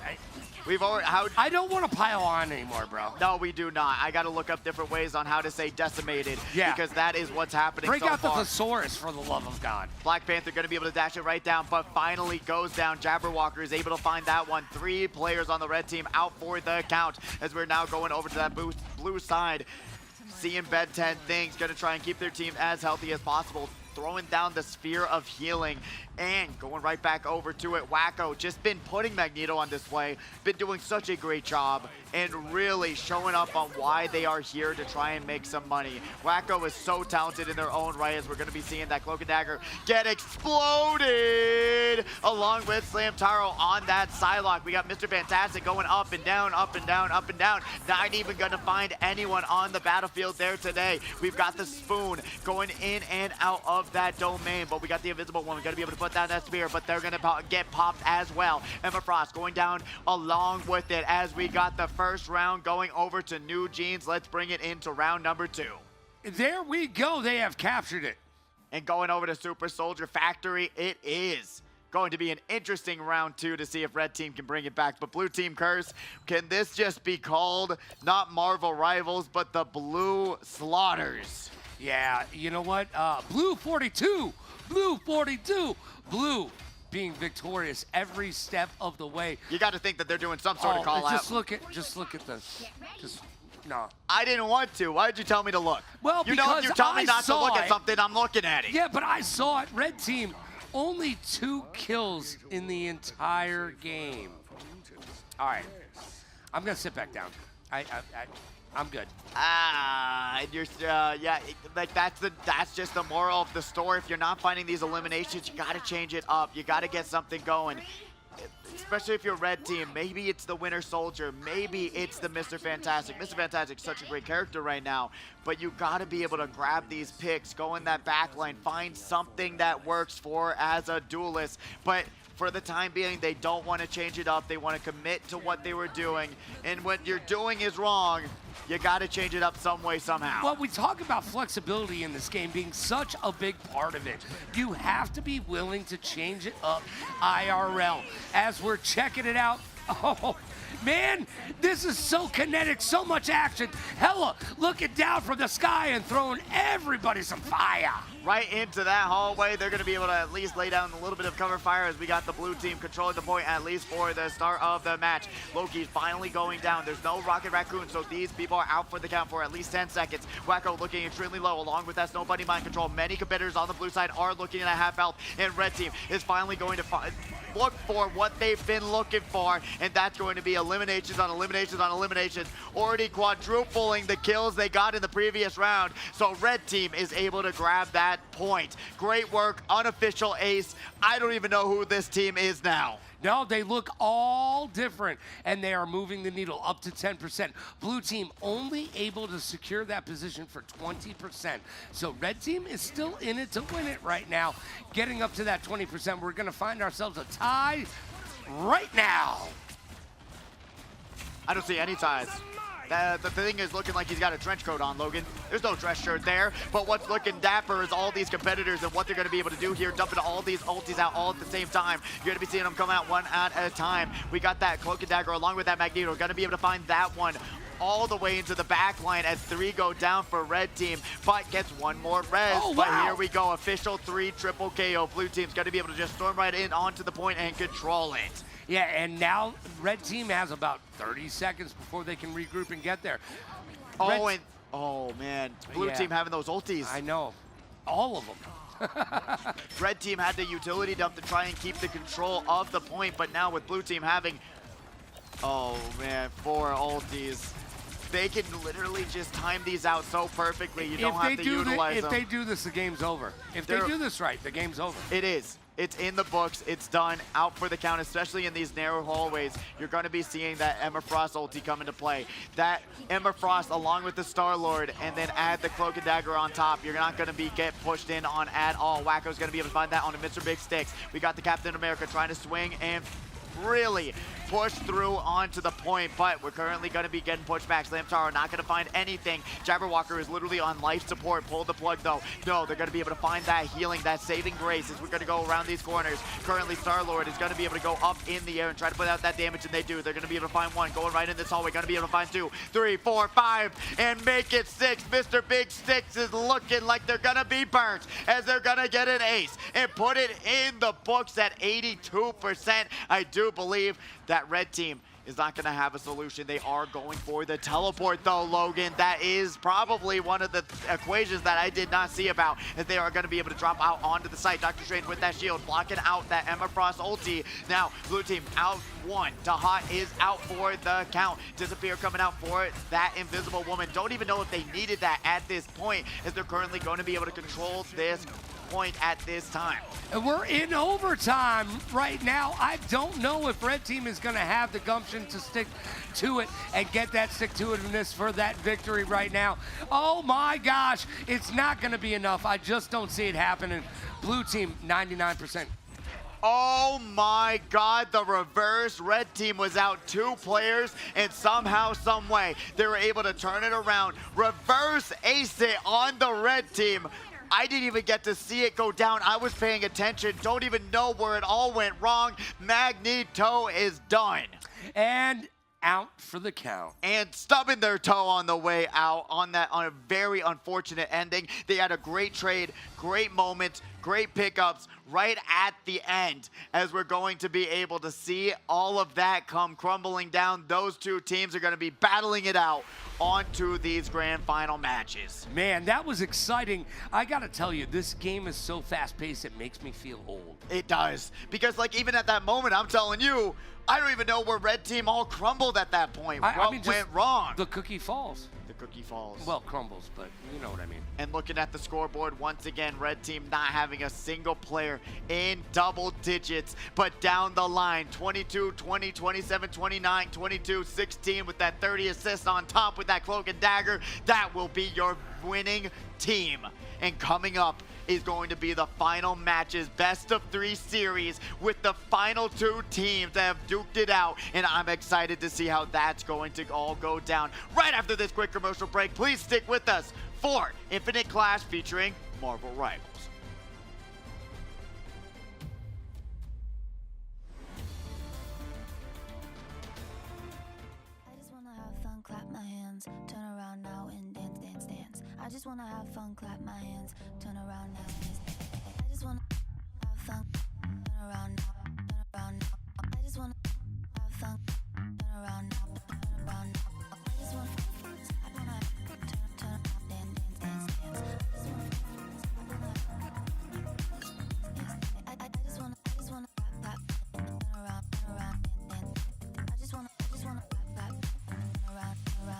We've already... I don't want to pile on anymore, bro. No, we do not. I got to look up different ways on how to say decimated, because that is what's happening Break so out far. the thesaurus, for the love of God. Black Panther going to be able to dash it right down, but finally goes down. Jabberwocker is able to find that one. 3 players on the red team out for the count, as we're now going over to that blue side. Seeing Ben 10 things, going to try and keep their team as healthy as possible. Throwing down the Sphere of Healing and going right back over to it. Wacko just been putting Magneto on display, been doing such a great job, and really showing up on why they are here to try and make some money. Wacko is so talented in their own right, as we're going to be seeing that Cloak and Dagger get exploded along with Slam Taro on that Psylocke. We got Mr. Fantastic going up and down, up and down, up and down. Not even going to find anyone on the battlefield there today. We've got the Spoon going in and out of of that domain, but we got the Invisible Woman gonna be able to put down that spear, but they're gonna get popped as well. Emma Frost going down along with it as we got the first round going over to NEWJEANS. Let's bring it into round number 2. There we go. They have captured it. And going over to Super Soldier Factory, it is going to be an interesting round 2 to see if red team can bring it back. But blue team Curse, can this just be called not Marvel Rivals, but the Blue Slaughters? Yeah, you know what? Blue 42, Blue 42, Blue being victorious every step of the way. You got to think that they're doing some sort of call out. Just look at the, no. I didn't want to. Why did you tell me to look? Well, you know, if you tell me not to look at something, I'm looking at it. Yeah, but I saw it. Red team, only 2 kills in the entire game. All right, I'm gonna sit back down. I'm good. And you're, yeah, like that's just the moral of the story. If you're not finding these eliminations, you gotta change it up. You gotta get something going. Especially if you're red team, maybe it's the Winter Soldier, maybe it's the Mr. Fantastic. Mr. Fantastic's such a great character right now, but you gotta be able to grab these picks, go in that back line, find something that works for as a duelist. But for the time being, they don't want to change it up. They want to commit to what they were doing. And what you're doing is wrong. You got to change it up some way, somehow. Well, we talk about flexibility in this game being such a big part of it. You have to be willing to change it up IRL. As we're checking it out, oh, man, this is so kinetic, so much action. Hella looking down from the sky and throwing everybody some fire. Right into that hallway. They're going to be able to at least lay down a little bit of cover fire as we got the blue team controlling the point at least for the start of the match. Loki's finally going down. There's no Rocket Raccoon, so these people are out for the count for at least 10 seconds. Wacko looking extremely low along with that Snow Bunny mind control. Many competitors on the blue side are looking at a half health, and red team is finally going to look for what they've been looking for, and that's going to be eliminations on eliminations on eliminations, already quadrupling the kills they got in the previous round. So red team is able to grab that point. Great work, unofficial ace. I don't even know who this team is now. No, they look all different, and they are moving the needle up to 10%. Blue team only able to secure that position for 20%. So red team is still in it to win it right now. Getting up to that 20%, we're going to find ourselves a tie right now. I don't see any ties. The thing is looking like he's got a trench coat on, Logan. There's no dress shirt there, but what's looking dapper is all these competitors and what they're going to be able to do here, dumping all these ultis out all at the same time. You're going to be seeing them come out one at a time. We got that Cloak and Dagger along with that Magneto. We're going to be able to find that one all the way into the back line as 3 go down for red team, but gets one more res. Oh, wow. But here we go, official 3 triple KO. Blue team's going to be able to just storm right in onto the point and control it. Yeah, and now red team has about 30 seconds before they can regroup and get there. Oh man, blue Yeah. team having those ultis. I know, all of them. Red team had the utility dump to try and keep the control of the point, but now with blue team having, oh man, 4 ultis. They can literally just time these out so perfectly. You don't have to utilize them. If they do this, the game's over. If they do this right, the game's over. It is. It's in the books. It's done. Out for the count, especially in these narrow hallways. You're going to be seeing that Emma Frost ulti come into play. That Emma Frost along with the Star-Lord, and then add the Cloak and Dagger on top. You're not going to be get pushed in on at all. Wacko's going to be able to find that on the Mr. Big Sticks. We got the Captain America trying to swing and really push through onto the point, but we're currently going to be getting pushed back. Slam Tower not going to find anything. Jabberwocker is literally on life support. Pull the plug though. No, they're going to be able to find that healing, that saving grace as we're going to go around these corners. Currently Star-Lord is going to be able to go up in the air and try to put out that damage, and they do. They're going to be able to find 1 going right in this hallway. Going to be able to find 2, 3, 4, 5, and make it 6. Mr. Big Sticks is looking like they're going to be burnt as they're going to get an ace and put it in the books at 82%. I do believe that red team is not going to have a solution. They are going for the teleport though, Logan. That is probably one of the equations that I did not see about, as they are going to be able to drop out onto the site. Dr. Strange with that shield, blocking out that Emma Frost ulti. Now, blue team out 1. Tahat is out for the count. Disappear coming out for that Invisible Woman. Don't even know if they needed that at this point, as they're currently going to be able to control this point at this time. And we're in overtime right now. I don't know if Red Team is going to have the gumption to stick to it and get that stick-to-itiveness for that victory right now. Oh my gosh, it's not going to be enough. I just don't see it happening. Blue Team, 99%. Oh my God, the reverse. Red Team was out 2 players, and somehow, some way, they were able to turn it around. Reverse ace it on the Red Team. I didn't even get to see it go down. I was paying attention. Don't even know where it all went wrong. Magneto is done. And out for the count. And stubbing their toe on the way out on a very unfortunate ending. They had a great trade, great moment, great pickups right at the end, as we're going to be able to see all of that come crumbling down. Those 2 teams are going to be battling it out onto these grand final matches. Man, that was exciting. I gotta tell you, this game is so fast-paced, it makes me feel old. It does, because like even at that moment, I'm telling you, I don't even know where Red Team all crumbled at that point. What went wrong? The cookie falls. The cookie falls. Well, crumbles, but you know what I mean. And looking at the scoreboard, once again, Red Team not having a single player in double digits, but down the line, 22, 20, 27, 29, 22, 16 with that 30 assists on top with that cloak and dagger. That will be your winning team. And coming up is going to be the final matches, best of 3 series with the final 2 teams that have duked it out. And I'm excited to see how that's going to all go down. Right after this quick commercial break, please stick with us for Infinite Clash featuring Marvel Rivals. I just wanna have fun, clap my hands, turn around now and dance, dance, dance. I just wanna have fun, clap my hands, turn around now. I just wanna have fun, turn around now, turn around now. I just wanna have fun, turn around now, turn around now. I just wanna turn around, dance, dance, dance, dance. I just wanna clap, turn around, dance, dance. I just wanna clap, turn around, dance.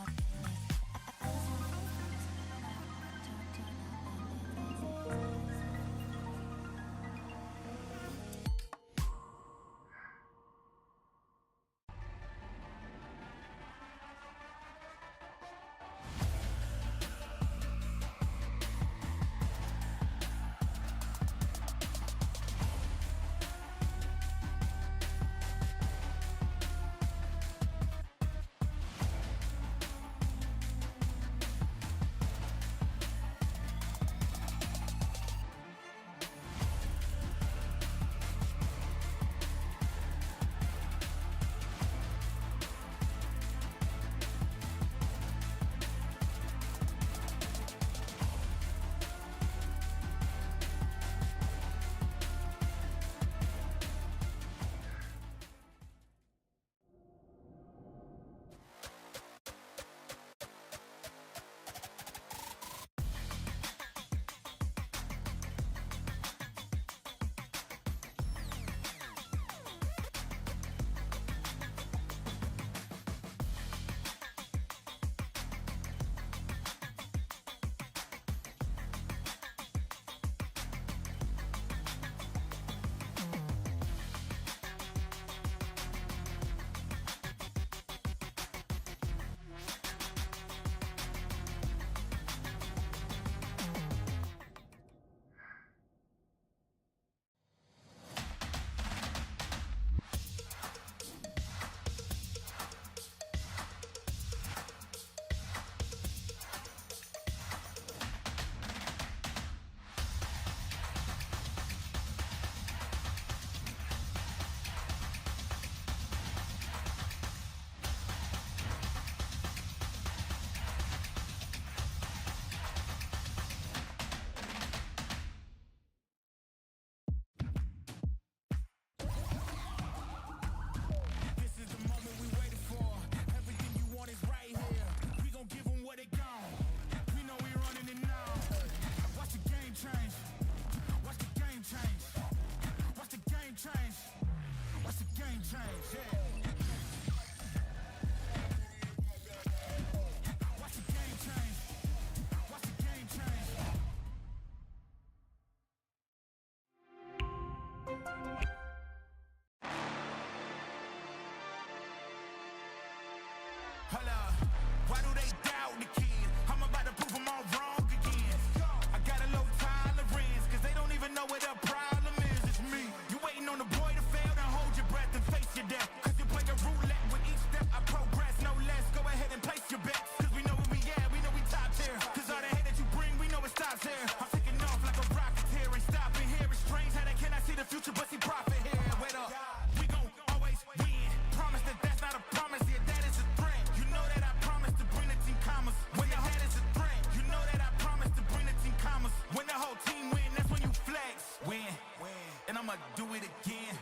do it again.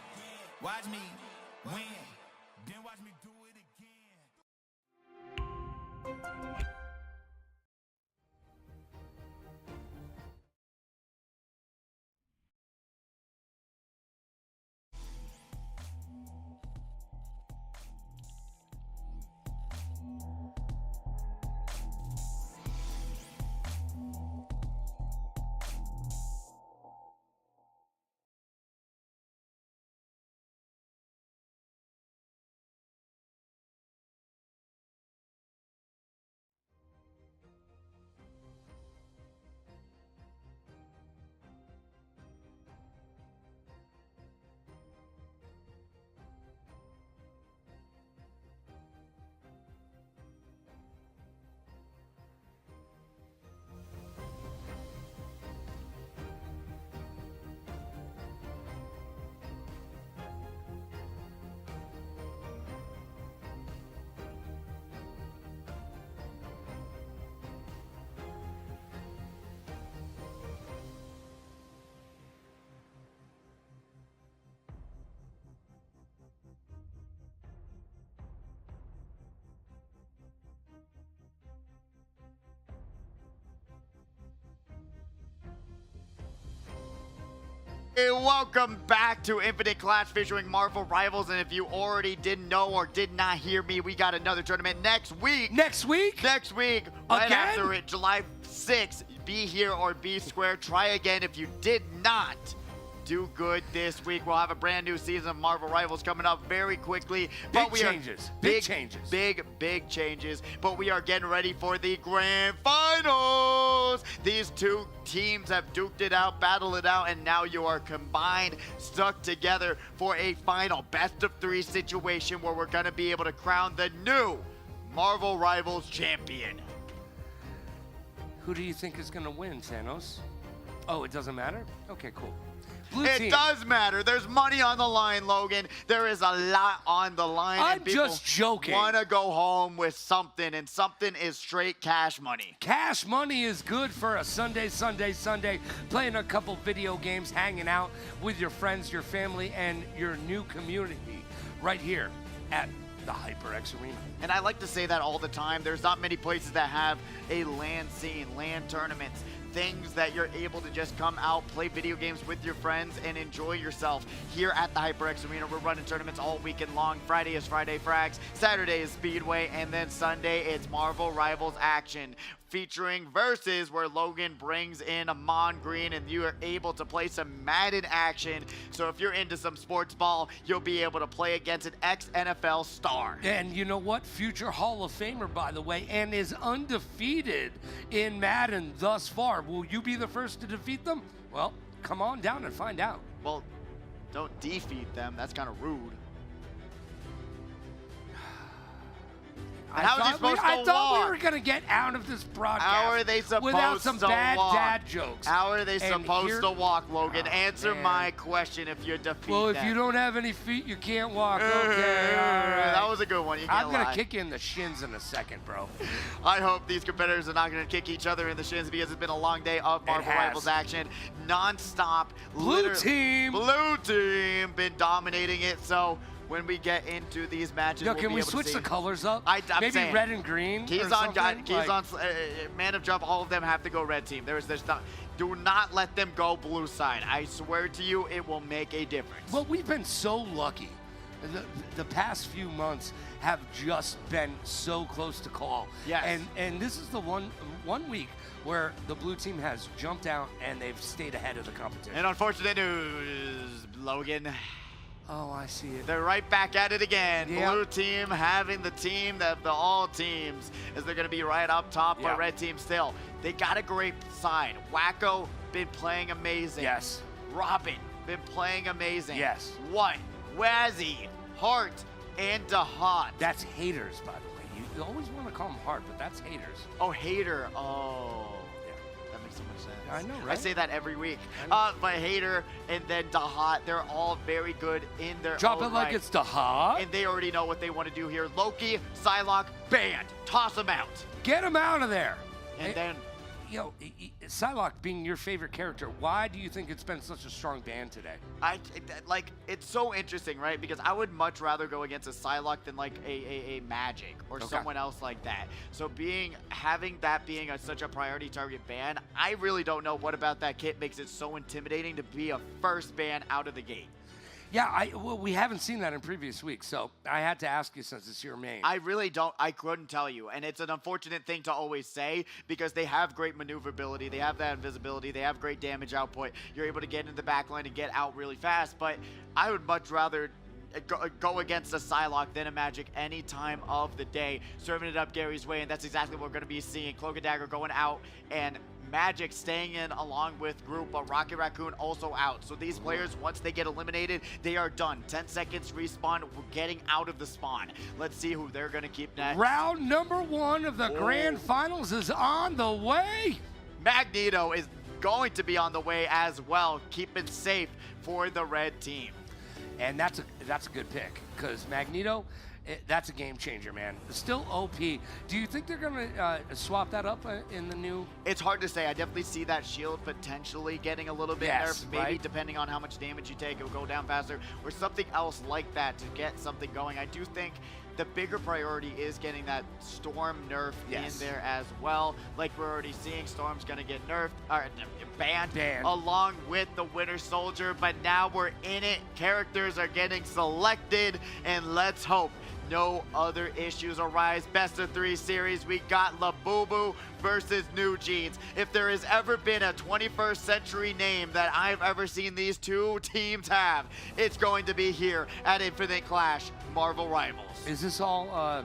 Watch me win. Then watch me do it again. Hey, welcome back to Infinite Clash featuring Marvel Rivals. And if you already didn't know or did not hear me, we got another tournament next week. Next week? Next week, right Again? after it, July 6th. Be here or be square. Try again if you did not do good this week. We'll have a brand new season of Marvel Rivals coming up very quickly. Big changes. Big changes. Big changes. But we are getting ready for the grand finals. These two teams have duked it out, battled it out, and now you are combined, stuck together for a final best of 3 situation where we're going to be able to crown the new Marvel Rivals champion. Who do you think is going to win, Thanos? Oh, it doesn't matter? Okay, cool. Blue It team. does matter. There's money on the line, Logan. There is a lot on the line. I'm just joking. Want to go home with something, and something is straight cash money. Cash money is good for a Sunday, playing a couple video games, hanging out with your friends, your family, and your new community right here at the HyperX Arena. And I like to say that all the time. There's not many places that have a LAN scene, LAN tournaments, things that you're able to just come out, play video games with your friends, and enjoy yourself. Here at the HyperX Arena, we're running tournaments all weekend long. Friday is Friday Frags, Saturday is Speedway, and then Sunday it's Marvel Rivals action, featuring versus where Logan brings in a Mon Green and you are able to play some Madden action. So if you're into some sports ball, you'll be able to play against an ex-NFL star. And you know what? Future Hall of Famer, by the way, and is undefeated in Madden thus far. Will you be the first to defeat them? Well, come on down and find out. Well, don't defeat them. That's kind of rude. And how is he supposed to walk? I thought we were going to get out of this broadcast How are they supposed without some to bad walk? dad jokes. How are they And supposed here- to walk, Logan? Oh, Answer man. my question if you defeat Well, if them. you don't have any feet, you can't walk. Okay, all right. That was a good one. You can't I'm going to lie. kick you in the shins in a second, bro. I hope these competitors are not going to kick each other in the shins because it's been a long day of Marvel has. Rivals action. Non-stop. Blue team. Blue team been dominating it. So when we get into these matches, Yo, we'll can be we able to switch see. the colors up? I'm Maybe saying, red and green Keys or on, something? Keys Like- on, Man of Jump, all of them have to go red team. There's not. Do not let them go blue side. I swear to you, it will make a difference. Well, we've been so lucky. The past few months have just been so close to call. Yes. And this is the one week where the blue team has jumped out and they've stayed ahead of the competition. And unfortunate news, Logan. Oh, I see it. They're right back at it again. Yep. Blue team having the team that the all teams, as they're going to be right up top, but Yep. red team still. They got a great side. Wacko been playing amazing. Yes. Robin been playing amazing. Yes. What? Wazzy, Hart, and Dahat. That's haters, by the way. You always want to call them hard, but that's haters. Oh, Hater. Oh. Yeah. That makes so much sense. I know, I right? say that every week. I know. But Hater and then Dahat, they're all very good in their Drop own it like right. it's the hot. And they already know what they want to do here. Loki, Psylocke, banned. Toss them out. Get him out of there. And then Psylocke being your favorite character, why do you think it's been such a strong ban today? It's so interesting, right? Because I would much rather go against a Psylocke than like a Magic or someone else like that. So having that being such a priority target ban, I really don't know what about that kit makes it so intimidating to be a first ban out of the gate. Yeah, well, we haven't seen that in previous weeks, so I had to ask you since it's your main. I really don't. I couldn't tell you, and it's an unfortunate thing to always say because they have great maneuverability, they have that invisibility, they have great damage output. You're able to get into the backline and get out really fast, but I would much rather go against a Psylocke than a Magic any time of the day, serving it up Gary's way, and that's exactly what we're going to be seeing. Cloak and Dagger going out, and Magic staying in along with group, but Rocket Raccoon also out. So these players, once they get eliminated, they are done. 10 seconds respawn, we're getting out of the spawn. Let's see who they're going to keep next. Round number 1 of the Grand Finals is on the way. Magneto is going to be on the way as well, keeping safe for the red team. And that's a good pick, because Magneto, that's a game changer, man. Still OP. Do you think they're going to swap that up in the new? It's hard to say. I definitely see that shield potentially getting a little bit nerfed. Maybe right? Depending on how much damage you take, it'll go down faster, or something else like that to get something going. I do think the bigger priority is getting that Storm nerf in there as well. Like we're already seeing, Storm's going to get nerfed, or banned along with the Winter Soldier, but now we're in it. Characters are getting selected, and let's hope no other issues arise. Best of 3 series, we got LABUBU versus NEWJEANS. If there has ever been a 21st century name that I've ever seen these two teams have, it's going to be here at Infinite Clash Marvel Rivals. Is this all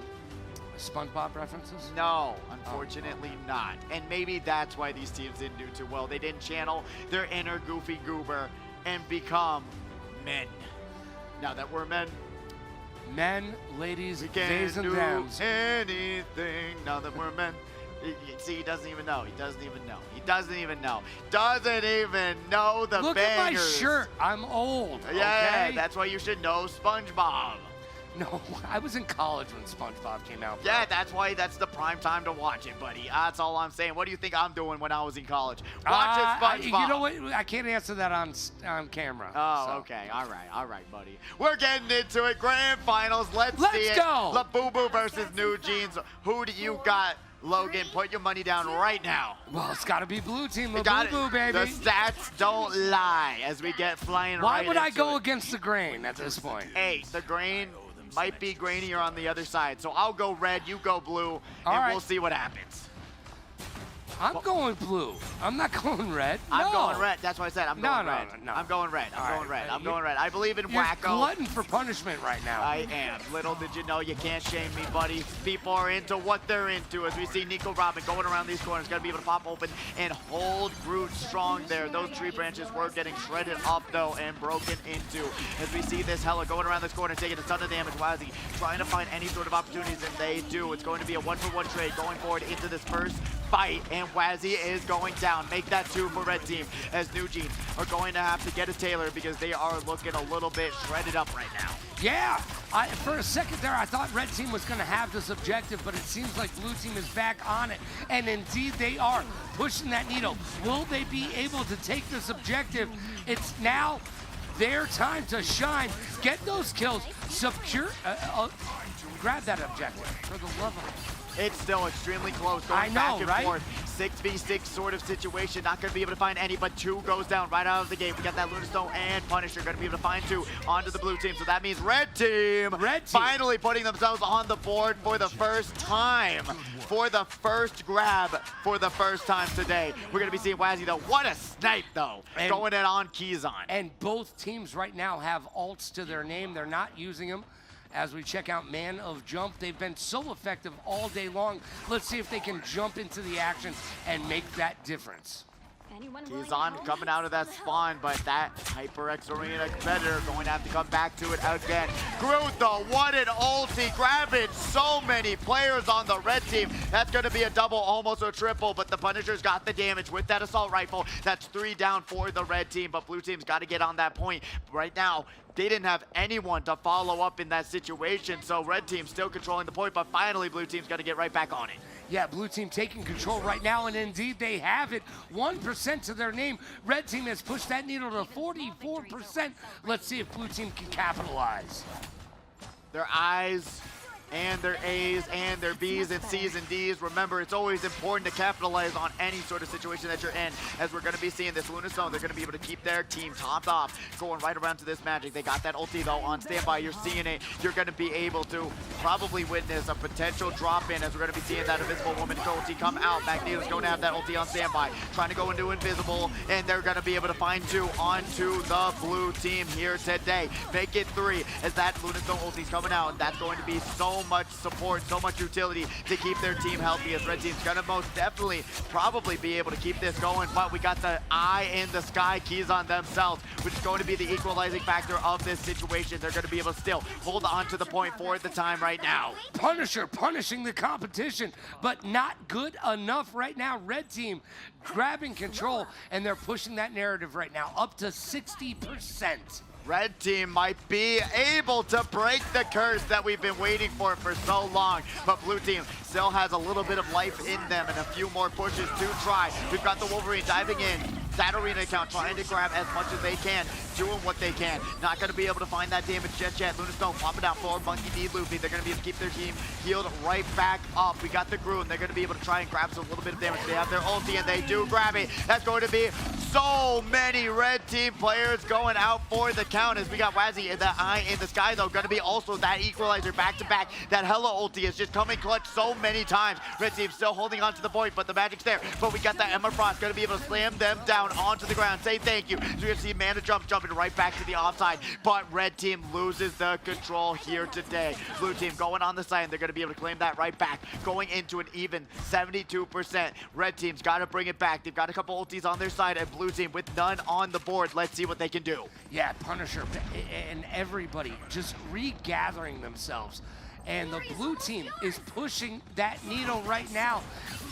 SpongeBob references? No, unfortunately not. And maybe that's why these teams didn't do too well. They didn't channel their inner goofy goober and become men. Now that we're men, ladies, we can't days and do dams. anything now that we're men. See, he doesn't even know. He doesn't even know. He doesn't even know. Doesn't even know the Look bangers. at my shirt. I'm old. Yeah, okay? that's why you should know SpongeBob. No, I was in college when SpongeBob came out. Bro. Yeah, that's why that's the prime time to watch it, buddy. That's all I'm saying. What do you think I'm doing when I was in college? Watching SpongeBob. You know what? I can't answer that on camera. Oh, so. okay. All right, buddy. We're getting into it. Grand Finals. Let's see it. Go. LABUBU versus NEWJEANS. Who do you got? Logan, put your money down right now. Well, it's got to be blue team, LABUBU, baby. The stats don't lie as we get flying right into it. Why would I go against the grain at this point? Hey, the grain might be grainier on the other side. So I'll go red, you go blue, and we'll see what happens. I'm going blue. I'm not going red. I'm going red. That's why I said I'm going red. No. I'm going red. I'm going red. I'm going red. I believe in you're Wacko. glutton for punishment right now. I am. Little did you know, you can't shame me, buddy. People are into what they're into. As we see Nico Robin going around these corners, gonna be able to pop open and hold Groot strong there. Those tree branches were getting shredded up though and broken into. As we see this Hella going around this corner, taking a ton of damage. Wazzy trying to find any sort of opportunities, and they do. It's going to be a 1-for-1 trade going forward into this first fight, and Wazzy is going down. Make that 2 for red team, as NEWJEANS are going to have to get a Taylor because they are looking a little bit shredded up right now. Yeah, for a second there, I thought red team was going to have this objective, but it seems like blue team is back on it, and indeed they are pushing that needle. Will they be able to take this objective? It's now their time to shine, get those kills, secure, grab that objective for the love of it. It's still extremely close, going back and forth. 6v6 sort of situation. Not going to be able to find any, but 2 goes down right out of the gate. We got that Lunastone and Punisher going to be able to find 2 onto the blue team. So that means red team finally putting themselves on the board for the first time. For the first grab for the first time today. We're going to be seeing Wazzy though. What a snipe though. Going it on Keyzon. And both teams right now have ults to their name. They're not using them. As we check out Man of Jump, they've been so effective all day long. Let's see if they can jump into the action and make that difference. Keyzon coming out of that spawn, but that HyperX Arena competitor going to have to come back to it again. Groot though, what an ulti, grabbing so many players on the red team. That's going to be a double, almost a triple, but the Punisher's got the damage with that assault rifle. That's 3 down for the red team, but blue team's got to get on that point. Right now, they didn't have anyone to follow up in that situation, so red team's still controlling the point, but finally blue team's got to get right back on it. Yeah, blue team taking control right now, and indeed they have it. 1% to their name. Red team has pushed that needle to 44%. Let's see if blue team can capitalize. Their eyes and their A's and their B's and C's and D's. Remember, it's always important to capitalize on any sort of situation that you're in, as we're going to be seeing this Luna Zone. They're going to be able to keep their team topped off, going right around to this Magic. They got that ulti, though, on standby. You're seeing it. You're going to be able to probably witness a potential drop-in, as we're going to be seeing that Invisible Woman ulti come out. Magneto's going to have that ulti on standby, trying to go into Invisible, and they're going to be able to find 2 onto the blue team here today. Make it 3, as that Luna Zone ulti's coming out, and that's going to be so much support, so much utility to keep their team healthy, as red team's gonna most definitely probably be able to keep this going. But we got the eye in the sky keys on themselves, which is going to be the equalizing factor of this situation. They're gonna be able to still hold on to the point for the time right now. Punisher punishing the competition, but not good enough right now. Red team grabbing control, and they're pushing that narrative right now up to 60%. Red team might be able to break the curse that we've been waiting for so long, but blue team still has a little bit of life in them and a few more pushes to try. We've got the Wolverine diving in, that arena account trying to grab as much as they can, doing what they can. Not going to be able to find that damage just yet. Luna Stone popping out for Monkey D. Luffy. They're going to be able to keep their team healed right back up. We got the Groon. They're going to be able to try and grab some little bit of damage. They have their ulti and they do grab it. That's going to be so many red team players going out for the count, as we got Wazzy in the eye in the sky, though. Going to be also that equalizer back to back. That Hella ulti is just coming clutch so many times. Red team still holding on to the point, but the magic's there. But we got that Emma Frost going to be able to slam them down onto the ground. Say thank you. So you're going to see Mana jumping right back to the offside, but red team loses the control here today. Blue team going on the side, and they're going to be able to claim that right back, going into an even 72%. Red team's got to bring it back. They've got a couple ultis on their side, and blue team with none on the board. Let's see what they can do. Yeah, Punisher and everybody just regathering themselves. And the blue team is pushing that needle right now.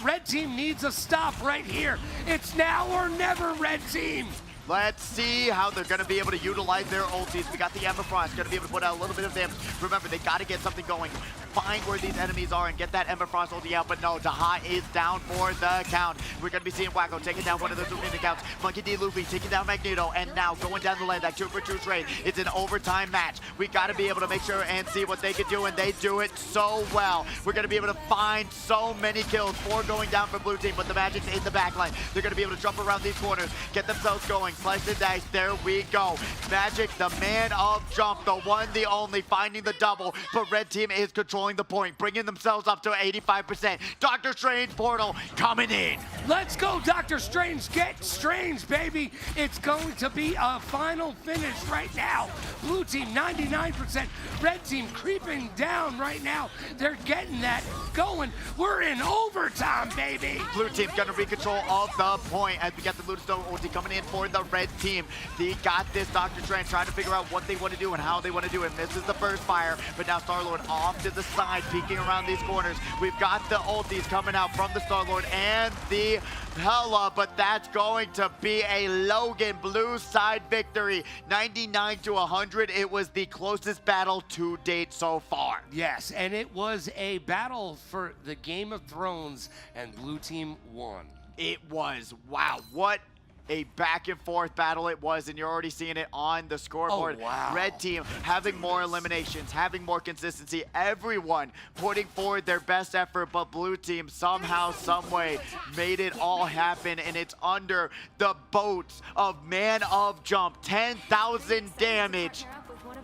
Red team needs a stop right here. It's now or never, red team. Let's see how they're going to be able to utilize their ultis. We got the Ember Frost going to be able to put out a little bit of damage. Remember, they got to get something going. Find where these enemies are and get that Ember Frost ulti out. But no, Daha is down for the count. We're going to be seeing Wacko taking down one of those arena counts. Monkey D. Luffy taking down Magneto. And now going down the lane, that 2-for-2 trade. It's an overtime match. We got to be able to make sure and see what they can do. And they do it so well. We're going to be able to find so many kills. 4 going down for blue team, but the Magic's in the back line. They're going to be able to jump around these corners, get themselves going. Slice and dice, there we go. Magic, the man of jump, the one, the only, finding the double, but red team is controlling the point, bringing themselves up to 85%. Doctor Strange portal coming in. Let's go, Doctor Strange. Get strange, baby. It's going to be a final finish right now. Blue team 99%. Red team creeping down right now. They're getting that going. We're in overtime, baby. Blue team's gonna re-control of the point, as we got the Lunastone ulti coming in for the red team. They got this Doctor Strange trying to figure out what they want to do and how they want to do it. Misses the first fire, but now Star-Lord off to the side, peeking around these corners. We've got the ultis coming out from the Star-Lord and the Hela, but that's going to be a Logan blue side victory. 99 to 100. It was the closest battle to date so far. Yes, and it was a battle for the Game of Thrones, and blue team won. It was. Wow, what a back and forth battle it was, and you're already seeing it on the scoreboard. Oh, wow. Red team having more eliminations, having more consistency, everyone putting forward their best effort, but blue team somehow, some way made it all happen, and it's under the boats of Man of Jump. 10,000 damage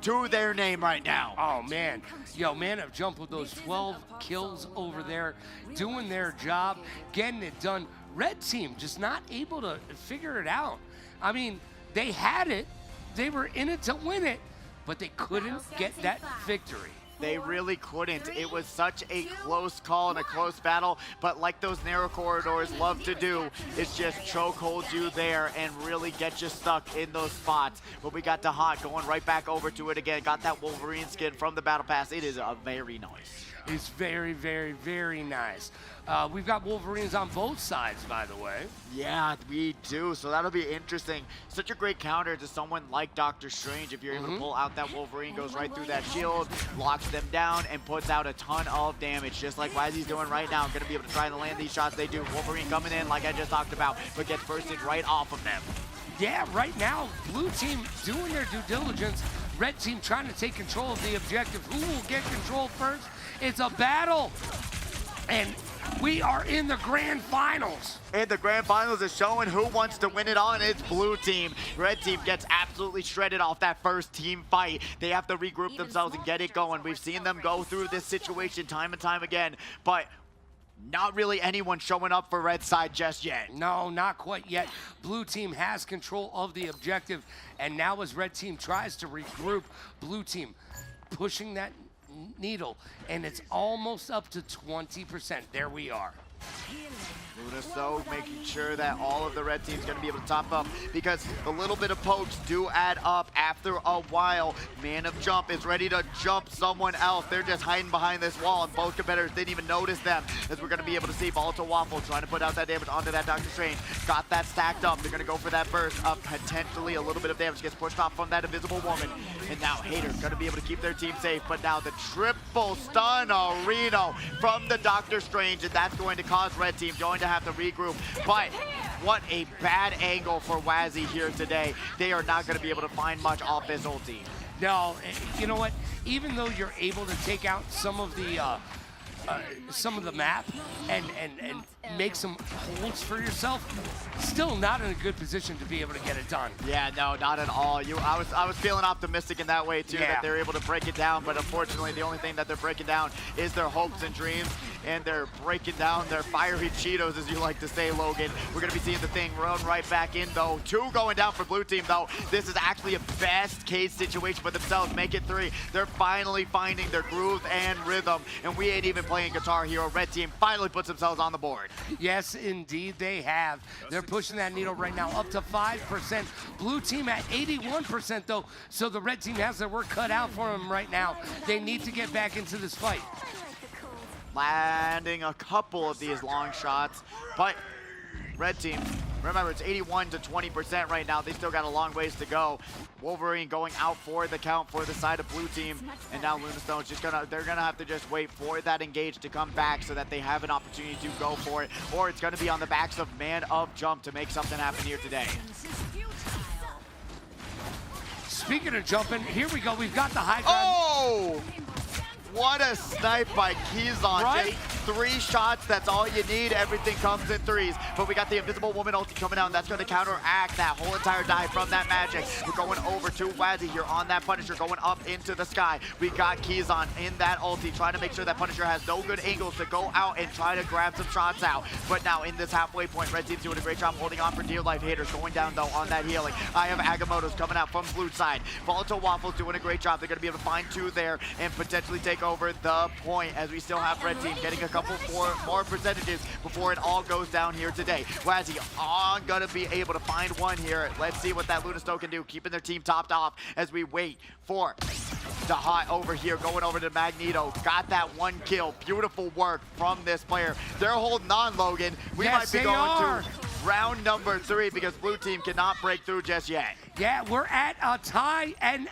to their name right now. Oh, man. Yo, Man of Jump with those 12 kills over there, doing their job, getting it done. Red team just not able to figure it out. I mean, they had it. They were in it to win it, but they couldn't get that victory. They really couldn't. It was such a close call and a close battle, but like those narrow corridors love to do, it's just chokehold you there and really get you stuck in those spots. But we got Dahat going right back over to it again. Got that Wolverine skin from the Battle Pass. It is a very nice. is very, very, very nice. We've got Wolverines on both sides, by the way. Yeah, we do. So that'll be interesting. Such a great counter to someone like Doctor Strange. If you're able to pull out that Wolverine, goes right through that shield, locks them down, and puts out a ton of damage, just like Wazzy's doing right now. Going to be able to try and land these shots. They do. Wolverine coming in, like I just talked about, but gets bursted right off of them. Yeah, right now, blue team doing their due diligence. Red team trying to take control of the objective. Who will get control first? It's a battle. And we are in the grand finals. And the grand finals is showing who wants to win it all, and it's blue team. Red team gets absolutely shredded off that first team fight. They have to regroup themselves and get it going. We've seen them go through this situation time and time again, but not really anyone showing up for red side just yet. No, not quite yet. Blue team has control of the objective, and now as red team tries to regroup, blue team pushing that needle, and it's almost up to 20%. There we are. Lunasto making sure that all of the red team's going to be able to top up, because the little bit of pokes do add up after a while. Man of Jump is ready to jump someone else. They're just hiding behind this wall, and both competitors didn't even notice them, as we're going to be able to see Volatile Waffle trying to put out that damage onto that Doctor Strange. Got that stacked up. They're going to go for that burst of potentially a little bit of damage. Gets pushed off from that Invisible Woman. And now Hater's going to be able to keep their team safe, but now the triple stun Reno from the Doctor Strange, and that's going to cause red team going to have to regroup. But what a bad angle for Wazzy here today. They are not going to be able to find much off his ulti. No, you know what? Even though you're able to take out some of the map and make some holds for yourself, still not in a good position to be able to get it done. Yeah, no, not at all. I was feeling optimistic in that way too, that they're able to break it down, but unfortunately the only thing that they're breaking down is their hopes and dreams, and they're breaking down their fiery Cheetos, as you like to say, Logan. We're gonna be seeing the thing run right back in though. 2 going down for blue team though. This is actually a best case situation for themselves. Make it 3. They're finally finding their groove and rhythm, and we ain't even playing Guitar Hero. Red team finally puts themselves on the board. Yes, indeed they have. They're pushing that needle right now up to 5%. Blue team at 81% though, so the red team has their work cut out for them right now. They need to get back into this fight. Landing a couple of these long shots, but red team, remember, it's 81 to 20% right now. They still got a long ways to go. Wolverine going out for the count for the side of blue team, and now Lunastone's they're gonna have to just wait for that engage to come back so that they have an opportunity to go for it, or it's gonna be on the backs of Man of Jump to make something happen here today. Speaking of jumping, here we go. We've got the high ground. Oh! What a snipe by Keyzon. Right? Just 3 shots, that's all you need. Everything comes in 3s. But we got the Invisible Woman ulti coming out, and that's going to counteract that whole entire dive from that magic. We're going over to Wazzy here on that Punisher, going up into the sky. We got Keyzon in that ulti, trying to make sure that Punisher has no good angles to go out and try to grab some shots out. But now in this halfway point, red team's doing a great job holding on for dear life. Haters going down, though, on that healing. I have Agamotto's coming out from blue side. Volatile Waffle's doing a great job. They're going to be able to find 2 there and potentially take over the point, as we still have red team getting a couple more percentages before it all goes down here today. Wazzy gonna be able to find 1 here. Let's see what that Lunasto can do, keeping their team topped off as we wait for the hot over here, going over to Magneto. Got that 1 kill. Beautiful work from this player. They're holding on, Logan. We might be going to round number 3 because blue team cannot break through just yet. Yeah, we're at a tie, and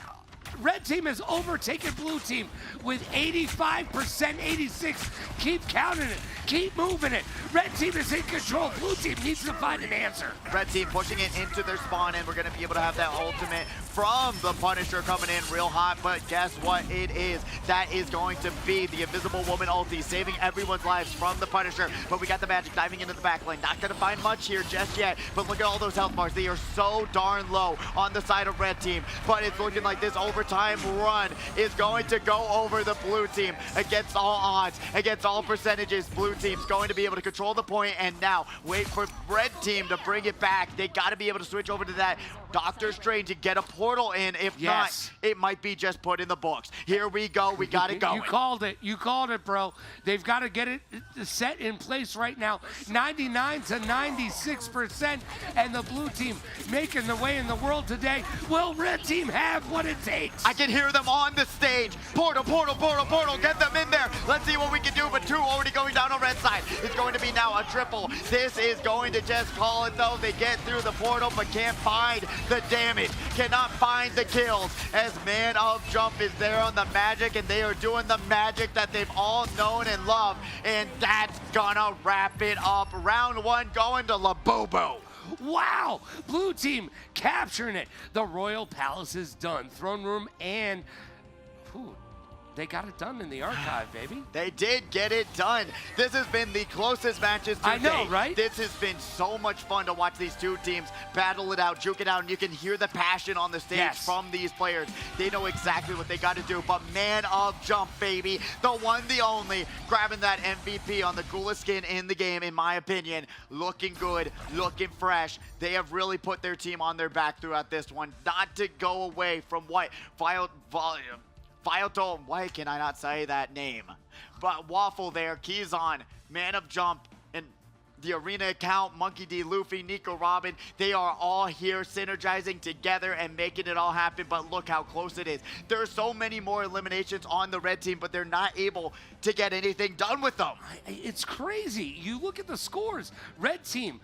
red team has overtaken blue team with 85%, 86. Keep counting it. Keep moving it. Red team is in control. Blue team needs to find an answer. Red team pushing it into their spawn, and we're going to be able to have that ultimate from the Punisher coming in real hot. But guess what it is? That is going to be the Invisible Woman ulti, saving everyone's lives from the Punisher. But we got the magic diving into the back lane. Not going to find much here just yet, but look at all those health bars. They are so darn low on the side of red team. But it's looking like this overtime run is going to go over the blue team against all odds, against all percentages. Blue team's going to be able to control the point, and now wait for red team to bring it back. They got to be able to switch over to that Doctor Strange to get a portal in. If Yes. not, it might be just put in the books. Here we go. We got it going. You called it. You called it, bro. They've got to get it set in place right now. 99 to 96%, and the blue team making the way in the world today. Will red team have what it takes? I can hear them on the stage. Portal, portal, portal, portal. Get them in there. Let's see what we can do. But 2 already going down on red side. It's going to be now a triple. This is going to just call it, though. They get through the portal, but can't find the damage. Cannot find the kills. As Man of Jump is there on the magic, and they are doing the magic that they've all known and loved. And that's gonna wrap it up. Round 1 going to LABUBU. Wow! Blue team capturing it. The Royal Palace is done. Throne room and they got it done in the archive, baby. They did get it done. This has been the closest matches to I know, date. right? This has been so much fun to watch these two teams battle it out, juke it out, and you can hear the passion on the stage from these players. They know exactly what they got to do, but Man of Jump, baby, the one, the only, grabbing that MVP on the coolest skin in the game, in my opinion. Looking good, looking fresh. They have really put their team on their back throughout this one. Not to go away from what Fileto, why can I not say that name? But Waffle there, keys on, Man of Jump, and the arena account, Monkey D, Luffy, Nico, Robin, they are all here synergizing together and making it all happen, but look how close it is. There are so many more eliminations on the red team, but they're not able to get anything done with them. It's crazy. You look at the scores. Red team,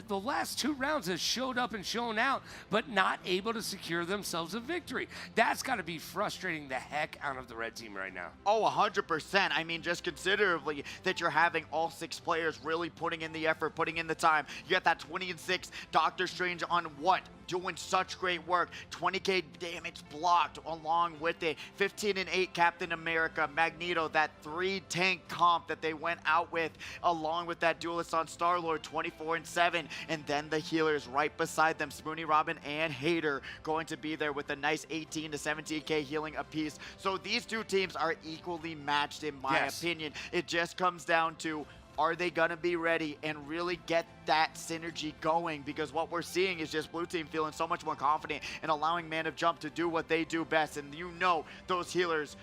the last 2 rounds has showed up and shown out, but not able to secure themselves a victory. That's got to be frustrating the heck out of the red team right now. Oh, 100%. I mean, just considerably that you're having all 6 players really putting in the effort, putting in the time. You got that 20-6 Doctor Strange on what? Doing such great work. 20k damage blocked along with it. 15-8 Captain America, Magneto, that 3-tank comp that they went out with, along with that duelist on Star-Lord, 24-7. And then the healers right beside them, Spoony, Robin, and Hater, going to be there with a nice 18 to 17k healing apiece. So these two teams are equally matched in my opinion. It just comes down to, are they going to be ready and really get that synergy going? Because what we're seeing is just blue team feeling so much more confident and allowing Man of Jump to do what they do best. And you know those healers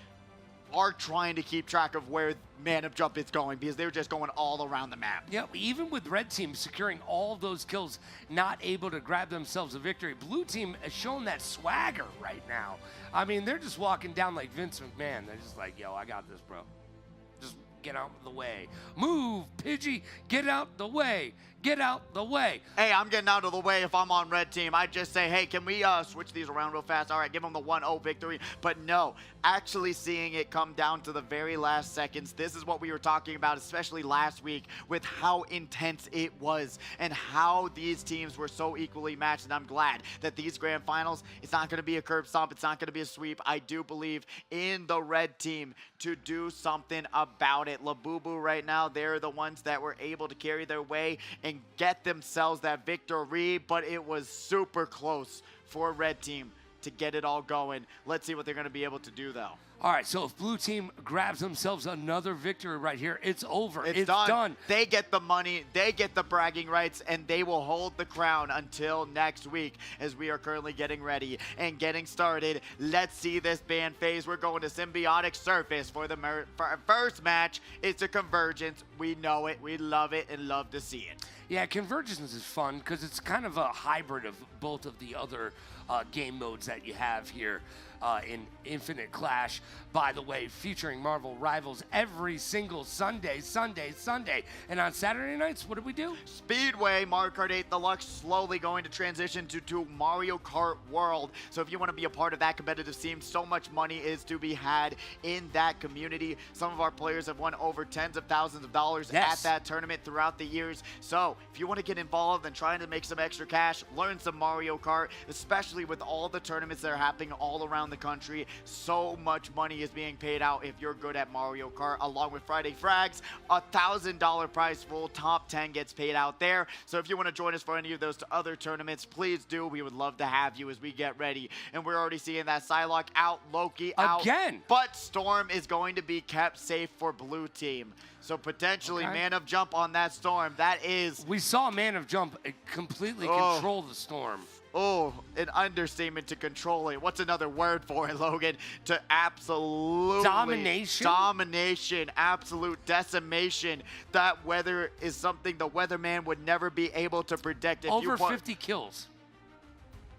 are trying to keep track of where Man of Jump is going, because they're just going all around the map. Yeah, even with red team securing all those kills, not able to grab themselves a victory, blue team has shown that swagger right now. I mean, they're just walking down like Vince McMahon. They're just like, yo, I got this, bro. Just get out of the way. Move, Pidgey, get out the way. Get out the way. Hey, I'm getting out of the way if I'm on red team. I just say, hey, can we switch these around real fast? All right, give them the 1-0 victory. But no, actually seeing it come down to the very last seconds. This is what we were talking about, especially last week, with how intense it was and how these teams were so equally matched. And I'm glad that these grand finals, it's not going to be a curb stomp. It's not going to be a sweep. I do believe in the red team to do something about it. LABUBU right now, they're the ones that were able to carry their way and get themselves that victory, but it was super close for red team to get it all going. Let's see what they're going to be able to do, though. All right, so if blue team grabs themselves another victory right here, it's over. It's done. They get the money, they get the bragging rights, and they will hold the crown until next week, as we are currently getting ready and getting started. Let's see this band phase. We're going to Symbiotic Surface for the first match. It's a Convergence. We know it. We love it and love to see it. Yeah, Convergence is fun because it's kind of a hybrid of both of the other game modes that you have here in Infinite Clash. By the way, featuring Marvel Rivals every single Sunday. And on Saturday nights, what do we do? Speedway, Mario Kart 8 Deluxe, slowly going to transition to Mario Kart World. So if you want to be a part of that competitive scene, so much money is to be had in that community. Some of our players have won over tens of thousands of dollars at that tournament throughout the years. So if you want to get involved and trying to make some extra cash, learn some Mario Kart, especially with all the tournaments that are happening all around the country. So much money is being paid out if you're good at Mario Kart, along with Friday Frags. $1,000 prize pool, top 10 gets paid out there. So if you want to join us for any of those other tournaments, please do. We would love to have you as we get ready. And we're already seeing that Psylocke out, Loki out. Again. But Storm is going to be kept safe for blue team. So potentially Man of Jump on that Storm. That is... We saw Man of Jump completely control the Storm. oh, an understatement to control it. What's another word for it, Logan? To absolutely domination, absolute decimation. That weather is something the weatherman would never be able to predict. If Over 50 kills.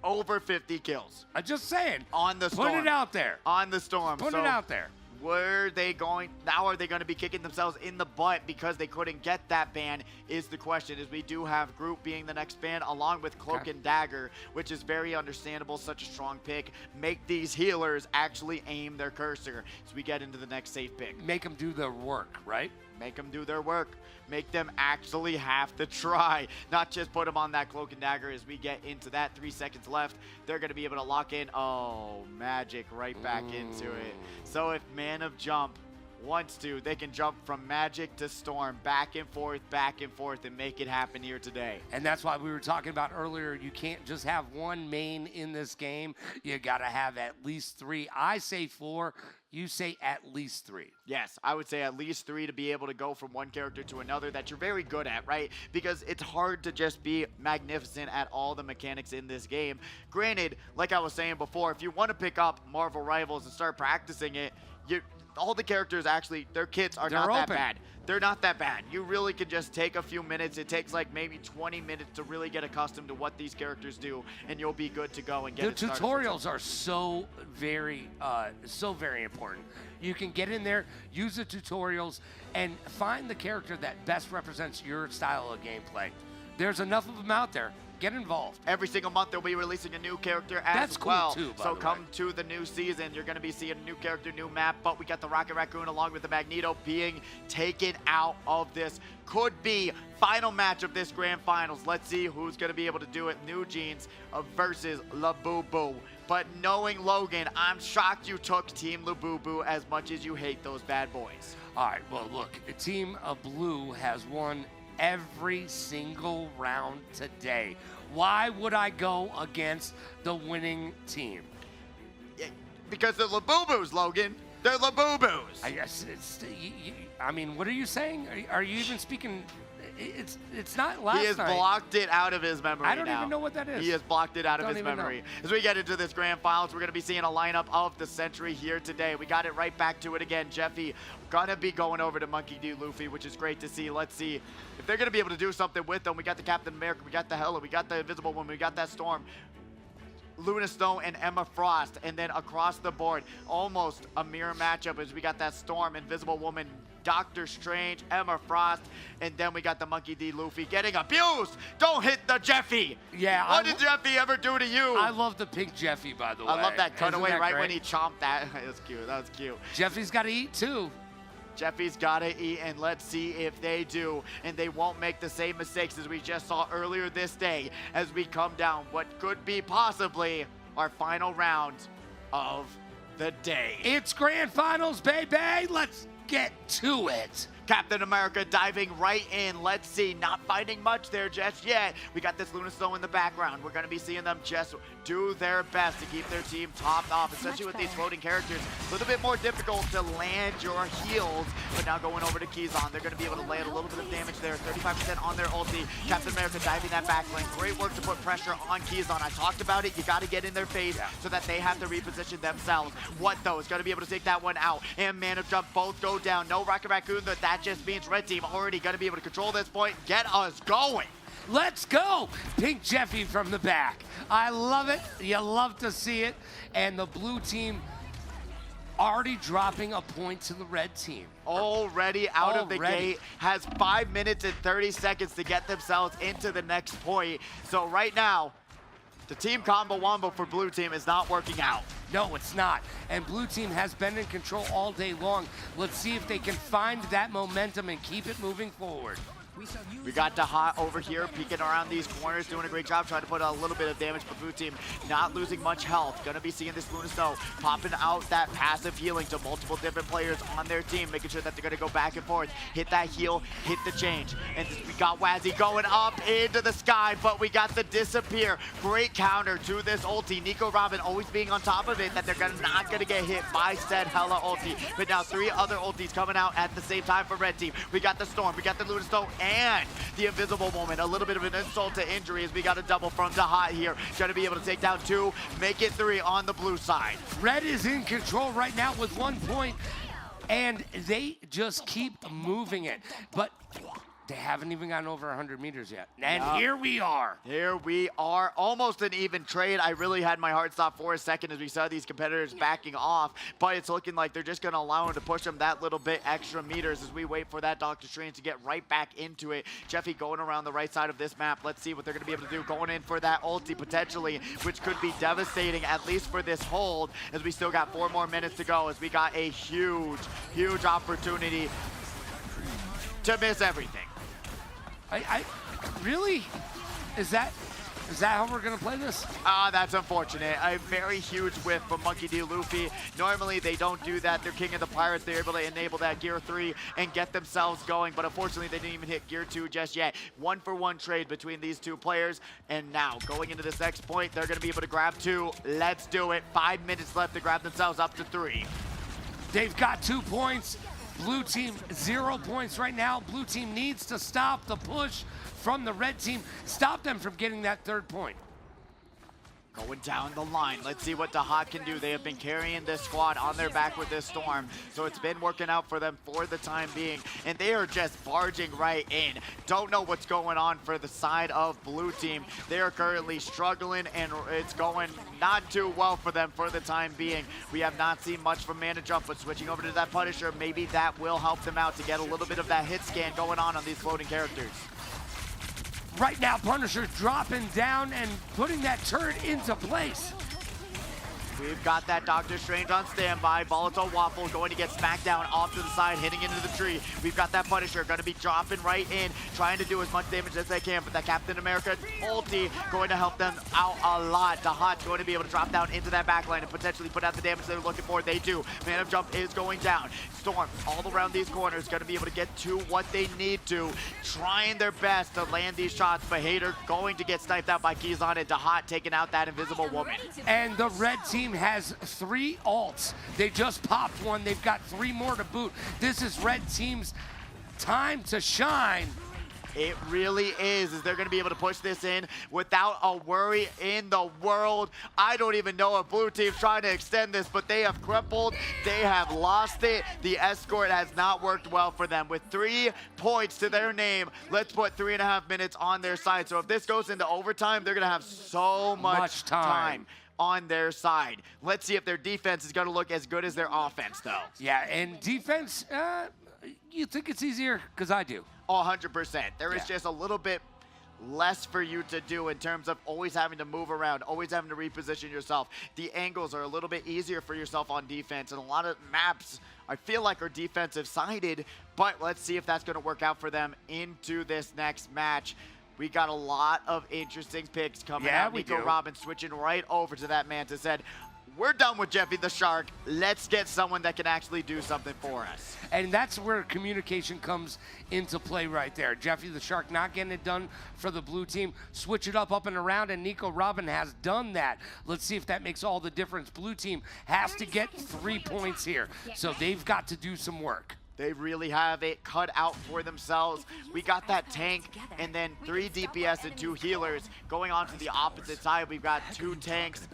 Over 50 kills. I'm just saying. On the Storm. Put it out there. On the Storm. Put it out there. Were they going, now are they going to be kicking themselves in the butt because they couldn't get that ban is the question, as we do have Group being the next ban along with Cloak and Dagger, which is very understandable, such a strong pick. Make these healers actually aim their cursor as we get into the next safe pick. Make them do their work, right? Make them do their work. Make them actually have to try, not just put them on that Cloak and Dagger as we get into that. 3 seconds left. They're going to be able to lock in. Oh, magic right back into it. So if Man of Jump wants to, they can jump from Magic to Storm, back and forth, and make it happen here today. And that's why we were talking about earlier, you can't just have one main in this game. You got to have at least 3. I say 4. You say at least 3. Yes, I would say at least 3 to be able to go from one character to another that you're very good at, right? Because it's hard to just be magnificent at all the mechanics in this game. Granted, like I was saying before, if you want to pick up Marvel Rivals and start practicing it, all the characters actually, their kits are not that bad. They're not that bad. You really could just take a few minutes. It takes like maybe 20 minutes to really get accustomed to what these characters do, and you'll be good to go and get it started. The tutorials are so very important. You can get in there, use the tutorials, and find the character that best represents your style of gameplay. There's enough of them out there. Get involved. Every single month they'll be releasing a new character as well. That's cool too, so come to the new season. You're going to be seeing a new character, new map, but we got the Rocket Raccoon along with the Magneto being taken out of this. Could be final match of this grand finals. Let's see who's going to be able to do it. NEWJEANS versus LABUBU. But knowing Logan, I'm shocked you took Team LABUBU as much as you hate those bad boys. All right, well, look, Team Blue has won every single round today. Why would I go against the winning team? Because they're LABUBUs, Logan. They're LABUBUs. I guess it's. I mean, what are you saying? Are you even speaking? It's not last night. He has blocked it out of his memory. I don't even know what that is. He has blocked it out of his memory. As we get into this grand finals, we're going to be seeing a lineup of the century here today. We got it right back to it again. Jeffy gonna be going over to Monkey D. Luffy, which is great to see. Let's see if they're going to be able to do something with them. We got the Captain America, we got the Hela, we got the Invisible Woman, we got that Storm, Luna Snow and Emma Frost, and then across the board, almost a mirror matchup as we got that Storm, Invisible Woman, Doctor Strange, Emma Frost, and then we got the Monkey D. Luffy getting abused. Don't hit the Jeffy. Yeah. What did Jeffy ever do to you? I love the pink Jeffy, by the way. I love that cutaway right great? when he chomped that. That was cute. That was cute. Jeffy's got to eat too. Jeffy's got to eat, and let's see if they do. And they won't make the same mistakes as we just saw earlier this day as we come down what could be possibly our final round of the day. It's grand finals, baby. Let's get to it. Captain America diving right in. Let's see, not finding much there just yet. We got this Luna Snow in the background. We're going to be seeing them just do their best to keep their team topped off, especially with these floating characters. A little bit more difficult to land your heals, but now going over to Keyzon, they're going to be able to land a little bit of damage there. 35% on their ulti. Captain America diving that back lane. Great work to put pressure on Keyzon. I talked about it. You got to get in their face so that they have to reposition themselves. What though? Is going to be able to take that one out. And Man of Jump both go down. No Rocket Raccoon, but that just means Red Team already going to be able to control this point. Get us going. Let's go! Pink Jeffy from the back. I love it. You love to see it. And the blue team already dropping a point to the red team. Already out of the gate. Has 5 minutes and 30 seconds to get themselves into the next point. So right now, the team combo wombo for blue team is not working out. No, it's not. And blue team has been in control all day long. Let's see if they can find that momentum and keep it moving forward. We got Dahat over here peeking around these corners, doing a great job trying to put a little bit of damage, but blue team not losing much health. Gonna be seeing this Luna Snow popping out that passive healing to multiple different players on their team, making sure that they're gonna go back and forth, hit that heal, hit the change. And we got Wazzy going up into the sky, but we got the disappear. Great counter to this ulti. Nico Robin always being on top of it, that they're not gonna get hit by said Hela ulti. But now 3 other ultis coming out at the same time for red team. We got the Storm, we got the Luna Snow, and the invisible woman. A little bit of an insult to injury as we got a double from Dahat here. Trying to be able to take down 2, make it 3 on the blue side. Red is in control right now with 1 point, and they just keep moving it. But they haven't even gotten over 100 meters yet. And here we are. Here we are, almost an even trade. I really had my heart stop for a second as we saw these competitors backing off, but it's looking like they're just gonna allow him to push them that little bit extra meters as we wait for that Dr. Strange to get right back into it. Jeffy going around the right side of this map. Let's see what they're gonna be able to do. Going in for that ulti potentially, which could be devastating, at least for this hold, as we still got 4 more minutes to go, as we got a huge, huge opportunity to miss everything. I really? Is that how we're gonna play this? That's unfortunate. A very huge whiff from Monkey D. Luffy. Normally they don't do that. They're king of the pirates. They're able to enable that gear 3 and get themselves going, but unfortunately they didn't even hit gear 2 just yet. 1-for-1 trade between these 2 players, and now going into this next point, they're gonna be able to grab 2. Let's do it. 5 minutes left to grab themselves up to 3. They've got 2 points. Blue team 0 points right now. Blue team needs to stop the push from the red team. Stop them from getting that 3rd point. Going down the line. Let's see what Dahat can do. They have been carrying this squad on their back with this storm, so it's been working out for them for the time being, and they are just barging right in. Don't know what's going on for the side of blue team. They are currently struggling, and it's going not too well for them for the time being. We have not seen much from Mana Jump, but switching over to that Punisher, maybe that will help them out to get a little bit of that hit scan going on these floating characters. Right now, Punisher's dropping down and putting that turret into place. We've got that Doctor Strange on standby. Volatile Waffle going to get smacked down off to the side, hitting into the tree. We've got that Punisher going to be dropping right in, trying to do as much damage as they can. But that Captain America ulti going to help them out a lot. Dahat's going to be able to drop down into that backline and potentially put out the damage they're looking for. They do. Man of Jump is going down. Storm all around these corners, going to be able to get to what they need to. Trying their best to land these shots, but Hater going to get sniped out by Kizan, and Dahat taking out that invisible woman. And the red team has 3 ults. They just popped 1. They've got 3 more to boot. This is red team's time to shine. It really is. They're going to be able to push this in without a worry in the world. I don't even know if blue team's trying to extend this, but they have crumpled. They have lost it. The escort has not worked well for them. With 3 points to their name, let's put 3.5 minutes on their side. So if this goes into overtime, they're going to have so much time on their side. Let's see if their defense is going to look as good as their offense, though. Yeah, and defense, you think it's easier? Because I do. 100%. There is just a little bit less for you to do in terms of always having to move around, always having to reposition yourself. The angles are a little bit easier for yourself on defense, and a lot of maps I feel like are defensive sided, but let's see if that's going to work out for them into this next match. We got a lot of interesting picks coming out. Nico Robin switching right over to that Manta, said, we're done with Jeffy the Shark. Let's get someone that can actually do something for us. And that's where communication comes into play right there. Jeffy the Shark not getting it done for the blue team. Switch it up and around, and Nico Robin has done that. Let's see if that makes all the difference. Blue team has to get 3 points here, so they've got to do some work. They really have it cut out for themselves. We got that tank and then 3 DPS and 2 healers. Going on to the opposite side, we've got 2 tanks,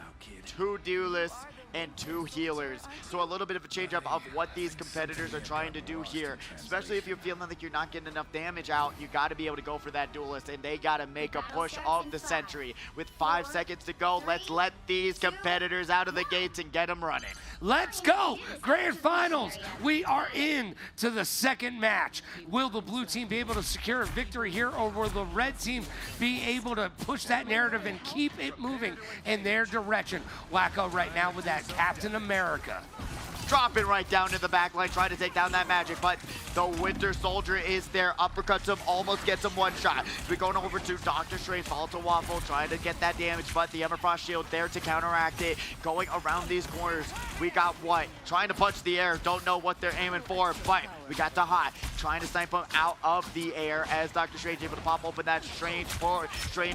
2 duelists, and 2 healers. So a little bit of a change up of what these competitors are trying to do here. Especially if you're feeling like you're not getting enough damage out, you got to be able to go for that duelist, and they got to make a push of the century. With 5 seconds to go, let's let these competitors out of the gates and get them running. Let's go! Grand Finals! We are in to the 2nd match. Will the blue team be able to secure a victory here, or will the red team be able to push that narrative and keep it moving in their direction? Wacko right now with that Captain America. Dropping right down to the back line, trying to take down that magic, but the Winter Soldier is there. Uppercuts him, almost gets him 1 shot. We're going over to Dr. Strange, Volatile Waffle, trying to get that damage, but the Everfrost Shield there to counteract it. Going around these corners, we got what? Trying to punch the air, don't know what they're aiming for, but We got Dahat trying to snipe him out of the air as Dr. Strange able to pop open that strange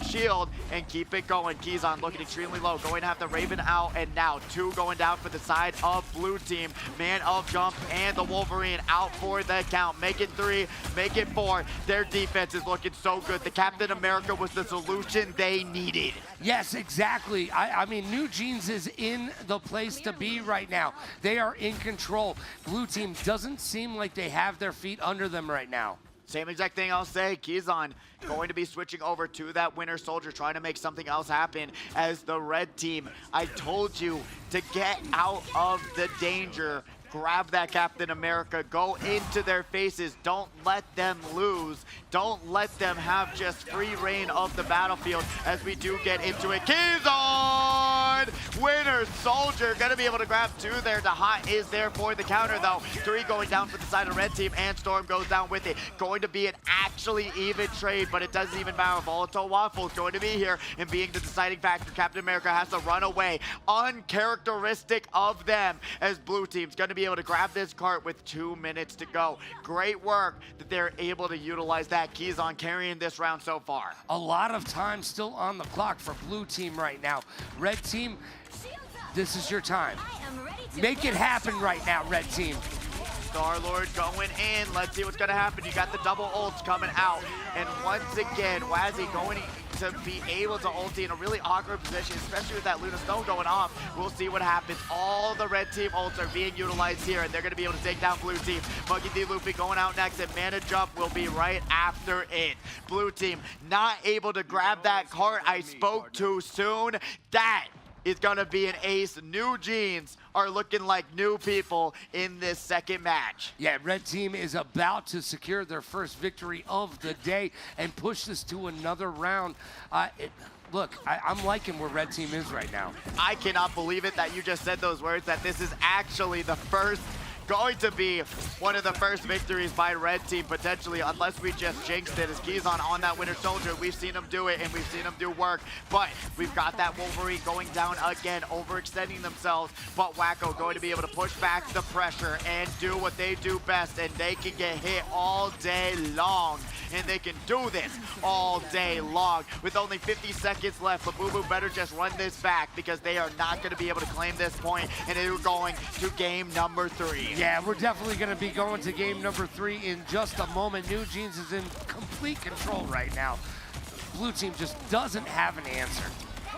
shield and keep it going. Kizon looking extremely low, going to have the Raven out, and now 2 going down for the side of blue team. Man of Jump and the Wolverine out for the count. Make it 3, make it 4. Their defense is looking so good. The Captain America was the solution they needed. Yes, exactly. I mean, NEWJEANS is in the place to be right now. They are in control. Blue team doesn't seem like they have their feet under them right now. Same exact thing I'll say. Kizon going to be switching over to that Winter Soldier, trying to make something else happen as the red team. I told you to get out of the danger. Grab that Captain America, go into their faces. Don't let them lose. Don't let them have just free reign of the battlefield as we do get into it. Kizon! Winter Soldier gonna be able to grab 2 there. Dahat is there for the counter though. 3 going down for the side of red team, and Storm goes down with it. Going to be an actually even trade, but it doesn't even matter. Volatile Waffle is going to be here and being the deciding factor. Captain America has to run away. Uncharacteristic of them as blue team's gonna be able to grab this cart with 2 minutes to go. Great work that they're able to utilize that. Kizon carrying this round so far. A lot of time still on the clock for blue team right now. Red team, this is your time. Make it happen right now, red team. Star-Lord going in. Let's see what's going to happen. You got the double ults coming out. And once again, Wazzy going to be able to ulti in a really awkward position, especially with that Luna Stone going off. We'll see what happens. All the red team ults are being utilized here, and they're going to be able to take down blue team. Monkey D. Luffy going out next, and Mana Jump will be right after it. Blue team not able to grab that cart. I spoke too soon. That is going to be an ace. NEWJEANS are looking like new people in this second match. Yeah, red team is about to secure their first victory of the day and push this to another round. Look, I'm liking where red team is right now. I cannot believe it that you just said those words, that this is actually the first, going to be one of the first victories by red team, potentially, unless we just jinxed it. As Kizon on that Winter Soldier, we've seen him do it, and we've seen him do work, but we've got that Wolverine going down again, overextending themselves, but Wacko going to be able to push back the pressure and do what they do best, and they can get hit all day long, and they can do this all day long. With only 50 seconds left, LABUBU better just run this back, because they are not going to be able to claim this point, and they're going to game number 3. Yeah, we're definitely going to be going to game number 3 in just a moment. NEWJEANS is in complete control right now. Blue team just doesn't have an answer.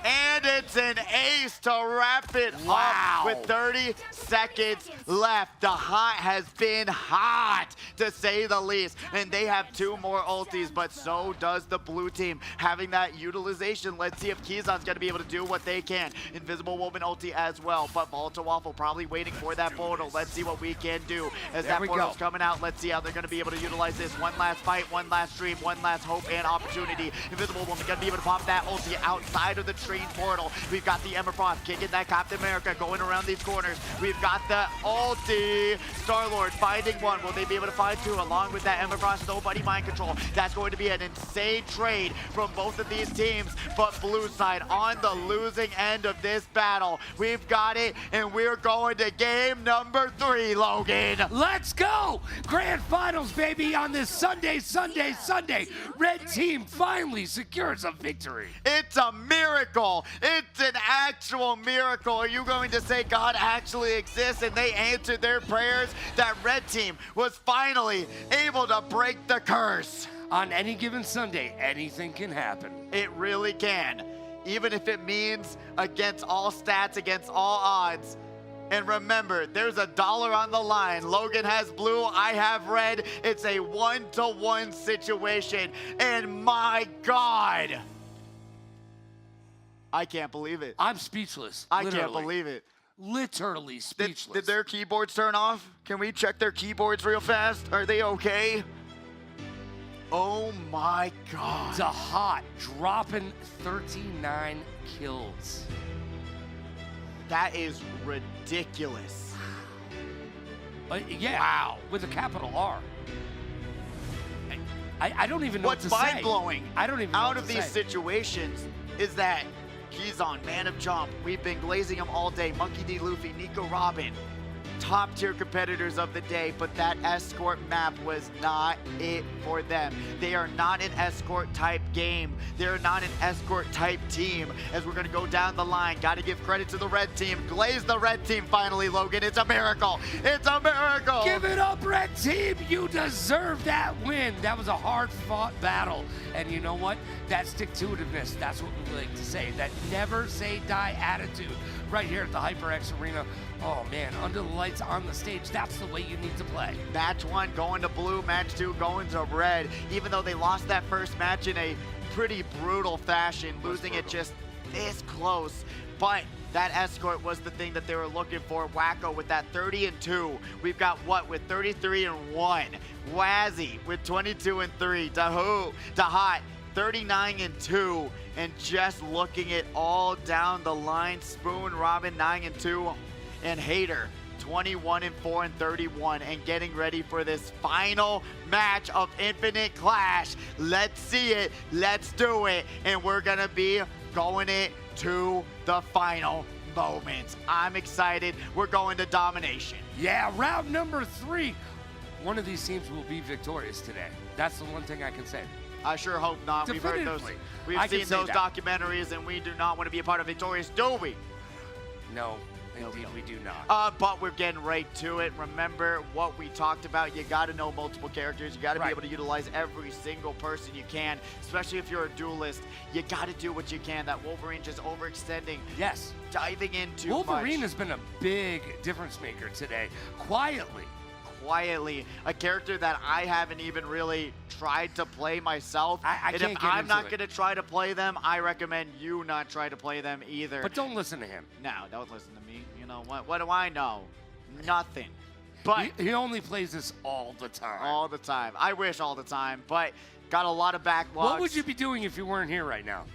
And it's an ace to wrap it up with 30 seconds left. The hot has been hot, to say the least. And they have 2 more ultis, but so does the blue team. Having that utilization, let's see if Kizon's going to be able to do what they can. Invisible Woman ulti as well, but Volatile Waffle probably waiting for that portal. Let's see what we can do as that portal's coming out. Let's see how they're going to be able to utilize this. One last fight, one last stream, one last hope and opportunity. Invisible Woman going to be able to pop that ulti outside of the portal. We've got the Ember Frost kicking that Captain America, going around these corners. We've got the ulti. Star-Lord finding one. Will they be able to find 2 along with that Ember Frost? Nobody mind control. That's going to be an insane trade from both of these teams, but blue side on the losing end of this battle. We've got it, and we're going to game number 3, Logan. Let's go! Grand Finals, baby, on this Sunday. Red team finally secures a victory. It's a miracle. It's an actual miracle. Are you going to say God actually exists and they answered their prayers? That red team was finally able to break the curse. On any given Sunday, anything can happen. It really can. Even if it means against all stats, against all odds. And remember, there's $1 on the line. Logan has blue, I have red. It's a 1-to-1 situation. And my God, I can't believe it. I'm speechless. I can't believe it. Literally speechless. Did their keyboards turn off? Can we check their keyboards real fast? Are they okay? Oh my God. Dahat dropping 39 kills. That is ridiculous. Yeah. Wow. With a capital R. I don't even know what to say. What's mind-blowing I don't even know out of these situations is that Kizon, Man of Jump, we've been glazing him all day. Monkey D. Luffy, Nico Robin. top tier competitors of the day, but that escort map was not it for them. They are not an escort type game. They're not an escort type team. As we're gonna go down the line, gotta give credit to the red team. Glaze the red team finally, Logan. It's a miracle. It's a miracle. Give it up, red team. You deserve that win. That was a hard fought battle. And you know what? That stick-to-itiveness, that's what we like to say. That never say die attitude right here at the HyperX Arena. Oh man, under the lights on the stage, that's the way you need to play. Match 1 going to blue, match 2 going to red. Even though they lost that first match in a pretty brutal fashion, losing it just this close. But that escort was the thing that they were looking for. Wacko with that 30-2. We've got what with 33-1. Wazzy with 22-3. Dahat 39-2. And just looking it all down the line. Spoon Robin 9-2. And Hater 21-4 and 31, and getting ready for this final match of Infinite Clash. Let's see it, let's do it, and we're gonna be going it to the final moments. I'm excited. We're going to domination. Yeah, round number 3. One of these teams will be victorious today. That's the one thing I can say. I sure hope not. We've heard those. We've seen those documentaries, and we do not want to be a part of victorious, do we? No. Indeed, we do not. But we're getting right to it. Remember what we talked about. You got to know multiple characters. You got to be able to utilize every single person you can, especially if you're a duelist. You got to do what you can. That Wolverine just overextending. Yes. Diving into Wolverine has been a big difference maker today. Quietly, a character that I haven't even really tried to play myself. I and if I'm not going to try to play them, I recommend you not try to play them either. But don't listen to him. No, don't listen to me. You know what? What do I know? Nothing. But he only plays this all the time. All the time. I wish all the time, but got a lot of backlogs. What would you be doing if you weren't here right now?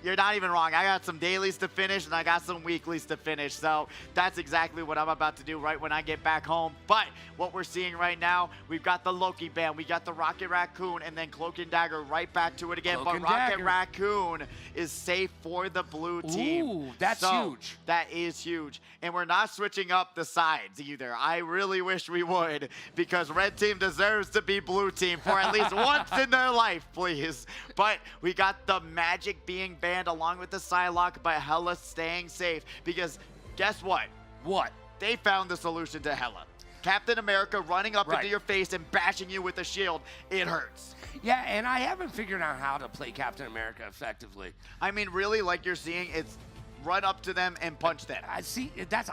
You're not even wrong. I got some dailies to finish, and I got some weeklies to finish. So that's exactly what I'm about to do right when I get back home. But what we're seeing right now, we've got the Loki band, we got the Rocket Raccoon, and then Cloak and Dagger right back to it again. But Rocket Raccoon is safe for the blue team. Ooh, that's huge. That is huge. And we're not switching up the sides either. I really wish we would, because red team deserves to be blue team for at least once in their life, please. But we got the Magic being banned along with the Psylocke, but Hela staying safe, because guess what? What? They found the solution to Hela. Captain America running up into your face and bashing you with a shield. It hurts. Yeah, and I haven't figured out how to play Captain America effectively. I mean, really, like you're seeing, it's run up to them and punch them. I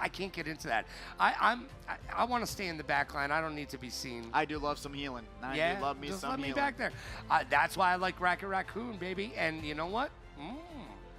can't get into that. I want to stay in the back line. I don't need to be seen. I do love some healing. I do love me just some let healing. me back there. That's why I like Rocket Raccoon, baby. And you know what?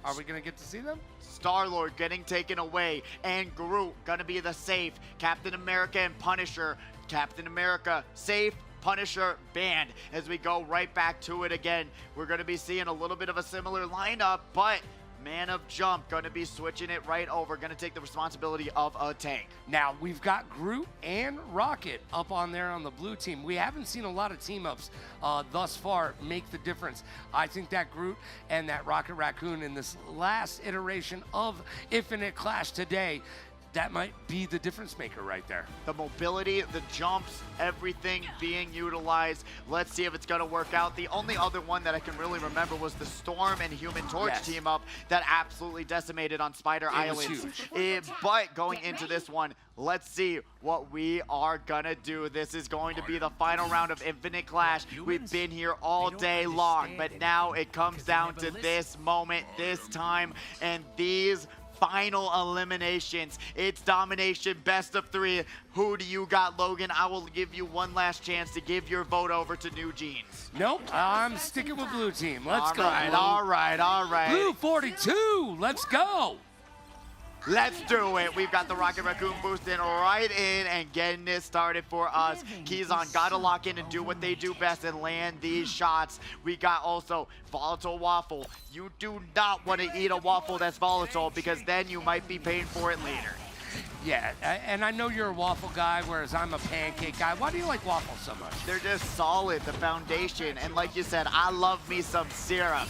Are we gonna get to see them? Star-Lord getting taken away, and Groot gonna be the safe. Captain America and Punisher. Captain America safe. Punisher banned. As we go right back to it again, we're gonna be seeing a little bit of a similar lineup, but Man of Jump going to be switching it right over, going to take the responsibility of a tank. Now, we've got Groot and Rocket up on there on the blue team. We haven't seen a lot of team-ups thus far make the difference. I think that Groot and that Rocket Raccoon in this last iteration of Infinite Clash today, that might be the difference maker right there. The mobility, the jumps, everything being utilized. Let's see if it's going to work out. The only other one that I can really remember was the Storm and Human Torch team up that absolutely decimated on Spider Island. But going into this one, let's see what we are going to do. This is going to be the final round of Infinite Clash. We've been here all day long, but now it comes down to this moment, this time, and these final eliminations. It's domination, best of 3. Who do you got, Logan? I will give you one last chance to give your vote over to NEWJEANS. Nope, I'm sticking with blue team. Let's go. All right. Blue 42, let's go. Let's do it. We've got the Rocket Raccoon boosting right in and getting this started for us. Keyzon got to lock in and do what they do best and land these shots. We got also Volatile Waffle. You do not want to eat a waffle that's volatile, because then you might be paying for it later. Yeah, and I know you're a waffle guy, whereas I'm a pancake guy. Why do you like waffles so much? They're just solid, the foundation. And like you said, I love me some syrup.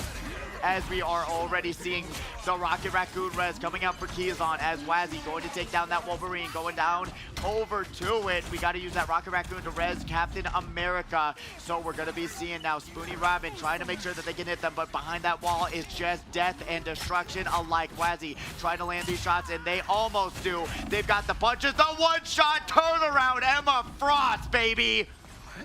as we are already seeing the Rocket Raccoon res coming out for Keyzon as Wazzy going to take down that Wolverine, going down over to it. We got to use that Rocket Raccoon to res Captain America. So we're going to be seeing now Spoony Robin trying to make sure that they can hit them, but behind that wall is just death and destruction alike. Wazzy trying to land these shots, and they almost do. They've got the punches, the one-shot turnaround. Emma Frost, baby.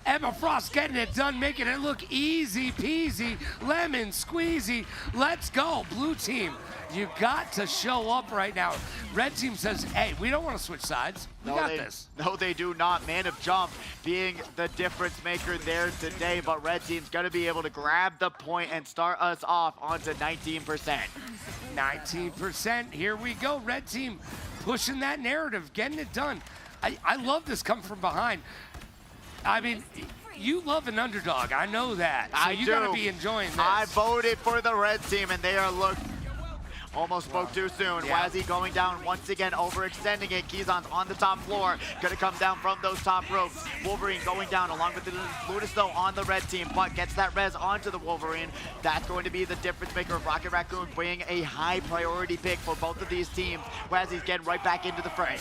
Emma Frost getting it done, making it look easy peasy, lemon squeezy. Let's go, blue team. You got to show up right now. Red team says, hey, we don't want to switch sides. We got this. No, they do not. Man of Jump being the difference maker there today, but Red team's going to be able to grab the point and start us off onto 19%. 19%, here we go. Red team pushing that narrative, getting it done. I love this come from behind. I mean, you love an underdog. I know that. So you got to be enjoying this. I voted for the red team, and they are almost spoke too soon. Yeah. Wazzy going down once again, overextending it. Keyzon's on the top floor. Gonna come down from those top ropes. Wolverine going down along with the Lunas though on the red team, but gets that res onto the Wolverine. That's going to be the difference maker of Rocket Raccoon being a high priority pick for both of these teams. Wazzy's getting right back into the fray.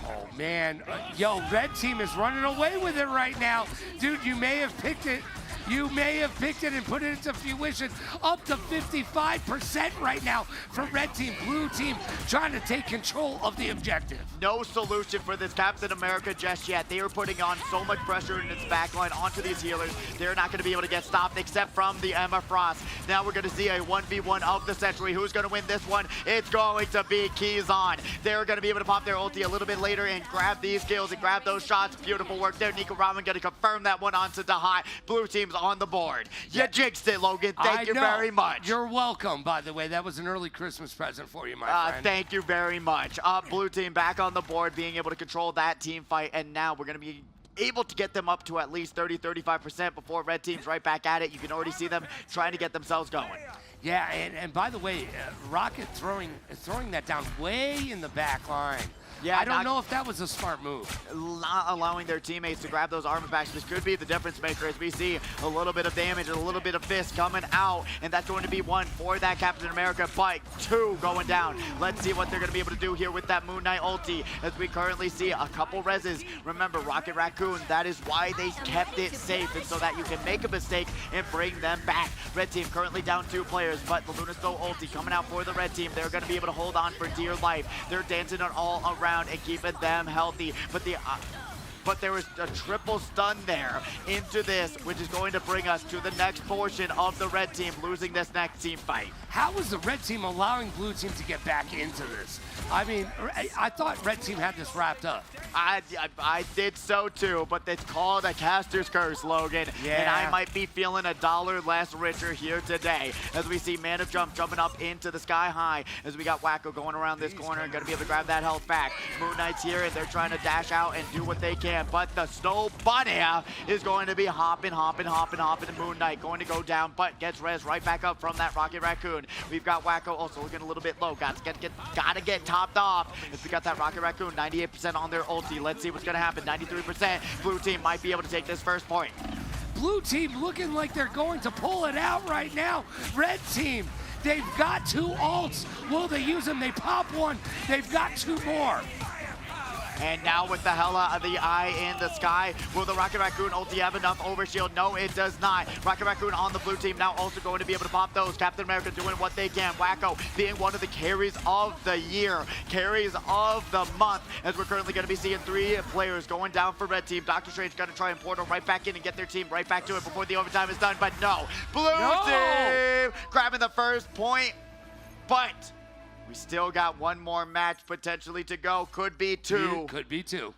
Oh, man. Yo, red team is running away with it right now. Dude, you may have picked it. You may have picked it and put it into fruition. Up to 55% right now for red team. Blue team trying to take control of the objective. No solution for this Captain America just yet. They are putting on so much pressure in its backline onto these healers. They're not going to be able to get stopped except from the Emma Frost. Now we're going to see a 1v1 of the century. Who's going to win this one? It's going to be Keyzon. They're going to be able to pop their ulti a little bit later and grab these kills and grab those shots. Beautiful work there. Nico Raman going to confirm that one onto Dahai. Blue team's on the board. You jinxed it, Logan. Thank you very much. You're welcome, by the way. That was an early Christmas present for you, my friend. Thank you very much. Blue team back on the board, being able to control that team fight, and now we're going to be able to get them up to at least 30-35% before red team's right back at it. You can already see them trying to get themselves going. Yeah, and by the way, Rocket throwing that down way in the back line. Yeah, I don't know if that was a smart move. Not allowing their teammates to grab those armor packs. This could be the difference maker as we see a little bit of damage and a little bit of fist coming out. And that's going to be one for that Captain America, but two going down. Let's see what they're going to be able to do here with that Moon Knight ulti as we currently see a couple reses. Remember, Rocket Raccoon, that is why they kept it safe, and so that you can make a mistake and bring them back. Red team currently down 2 players, but the Lunasto ulti coming out for the red team. They're going to be able to hold on for dear life. They're dancing it all around and keeping them healthy, but there was a triple stun there into this, which is going to bring us to the next portion of the red team losing this next team fight. How was the red team allowing blue team to get back into this? I mean, I thought red team had this wrapped up. I did so too, but it's called a caster's curse, Logan. Yeah. And I might be feeling $1 less richer here today as we see Man of Jump jumping up into the sky high as we got Wacko going around this corner and gonna be able to grab that health back. Moon Knight's here and they're trying to dash out and do what they can, but the Snow Bunny is going to be hopping, and Moon Knight going to go down, but gets res right back up from that Rocket Raccoon. We've got Wacko also looking a little bit low. Gotta get topped off as we got that Rocket Raccoon 98% on their ulti. Let's see what's gonna happen. 93%. Blue team might be able to take this first point. Blue team looking like they're going to pull it out right now. Red team, they've got 2 ults. Will they use them? They pop one. They've got 2 more. And now with the Hela of the Eye in the sky, will the Rocket Raccoon ulti have enough overshield? No, it does not. Rocket Raccoon on the blue team now also going to be able to pop those. Captain America doing what they can. Wacko being one of the carries of the year, carries of the month, as we're currently going to be seeing 3 players going down for red team. Doctor Strange going to try and portal right back in and get their team right back to it before the overtime is done, but no. Blue team grabbing the first point, but we still got one more match potentially to go. Could be 2. Could be 2.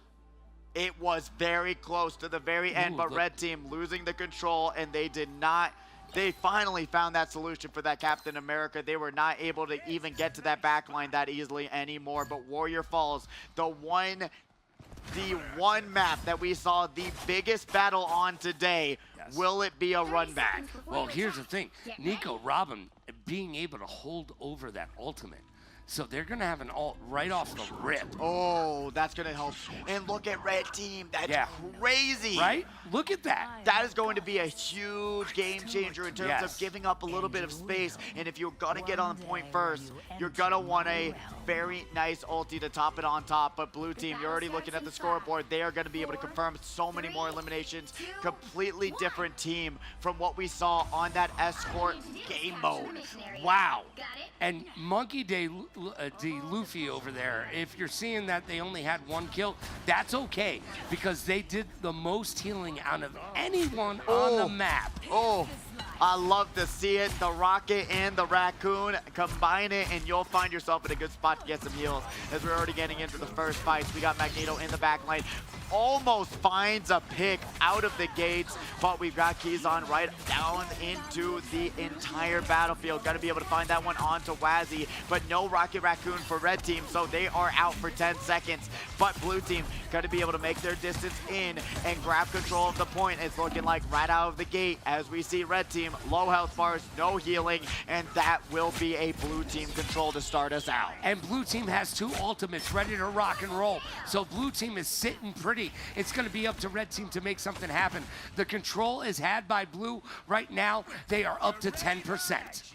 It was very close to the very end, but red team losing the control, and they did not. They finally found that solution for that Captain America. They were not able to even get to that backline that easily anymore. But Warrior Falls, the one map that we saw the biggest battle on today, will it be a run back? Well, here's the thing. Nico Robin being able to hold over that ultimate. So they're going to have an ult right off the rip. Oh, that's going to help. And look at red team. That's crazy. Right? Look at that. That is going to be a huge game changer in terms of giving up a little bit of space. And if you're going to get on the point first, you're going to want a very nice ulti to top it on top. But blue team, you're already looking at the scoreboard. They are going to be able to confirm so many more eliminations. Completely different team from what we saw on that escort game mode. Wow. And Monkey D. Luffy over there, if you're seeing that they only had 1 kill, that's okay, because they did the most healing out of anyone on the map. Oh, I love to see it. The Rocket and the Raccoon, combine it and you'll find yourself in a good spot to get some heals. As we're already getting into the first fights, we got Magneto in the back line. Almost finds a pick out of the gates, but we've got Kizan right down into the entire battlefield. Got to be able to find that one onto Wazzy, but no Rocket Raccoon for red team, so they are out for 10 seconds. But blue team got to be able to make their distance in and grab control of the point. It's looking like right out of the gate as we see red team, low health bars, no healing, and that will be a blue team control to start us out. And blue team has 2 ultimates ready to rock and roll, so blue team is sitting pretty. It's going to be up to red team to make something happen. The control is had by blue. Right now, they are up to 10%.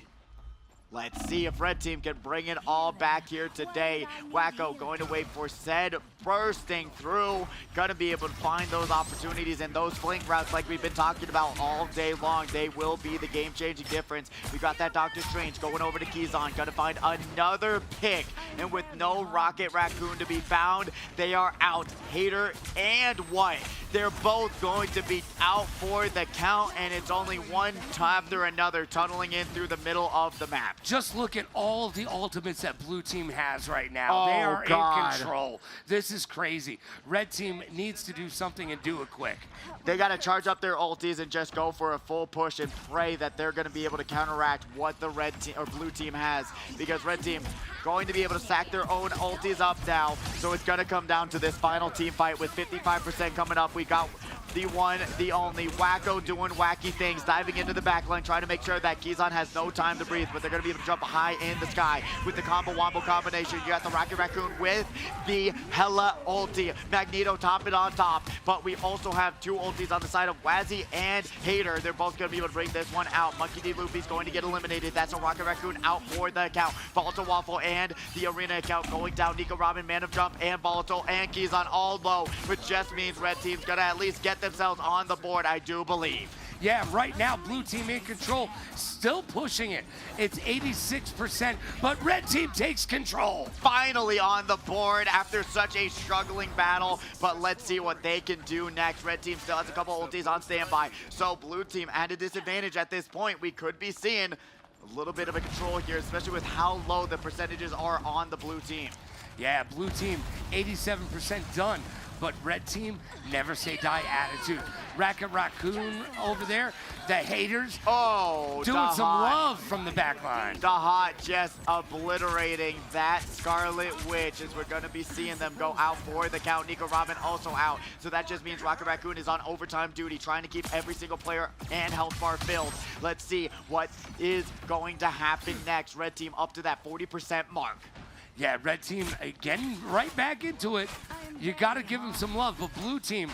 Let's see if red team can bring it all back here today. Wacko going to wait for Zed bursting through. Gonna be able to find those opportunities and those flank routes like we've been talking about all day long. They will be the game-changing difference. We got that Doctor Strange going over to Kizan. Gonna find another pick. And with no Rocket Raccoon to be found, they are out. Hater and White. They're both going to be out for the count, and it's only one after another tunneling in through the middle of the map. Just look at all of the ultimates that blue team has right now. They are in control. This is crazy. Red team needs to do something and do it quick. They got to charge up their ultis and just go for a full push and pray that they're going to be able to counteract what the red team or blue team has, because red team going to be able to stack their own ultis up now. So it's going to come down to this final team fight with 55% coming up. We got the one, the only Wacko doing wacky things, diving into the backline, trying to make sure that Kizan has no time to breathe, but they're going to be able to jump high in the sky with the combo wombo combination. You got the Rocket Raccoon with the Hella ulti. Magneto top it on top, but we also have 2 ultis on the side of Wazzy and Hater. They're both going to be able to bring this one out. Monkey D. Luffy's going to get eliminated. That's a Rocket Raccoon out for the account. Volatile Waffle and the Arena account going down. Nico Robin, Man of Jump, and Volatile and Kizan all low, which just means red team's going to at least get themselves on the board, I do believe. Yeah, right now, blue team in control, still pushing it. It's 86%, but red team takes control. Finally on the board after such a struggling battle, but let's see what they can do next. Red team still has a couple ultis on standby, so blue team at a disadvantage at this point. We could be seeing a little bit of a control here, especially with how low the percentages are on the blue team. Yeah, blue team, 87% done. But red team, never say die attitude. Rocket Raccoon over there, the haters, doing some love from the back line. Dahat just obliterating that Scarlet Witch, as we're going to be seeing them go out for the count. Nico Robin also out. So that just means Rocket Raccoon is on overtime duty, trying to keep every single player and health bar filled. Let's see what is going to happen next. Red team up to that 40% mark. Yeah, red team getting right back into it. You got to give them some love, but blue team,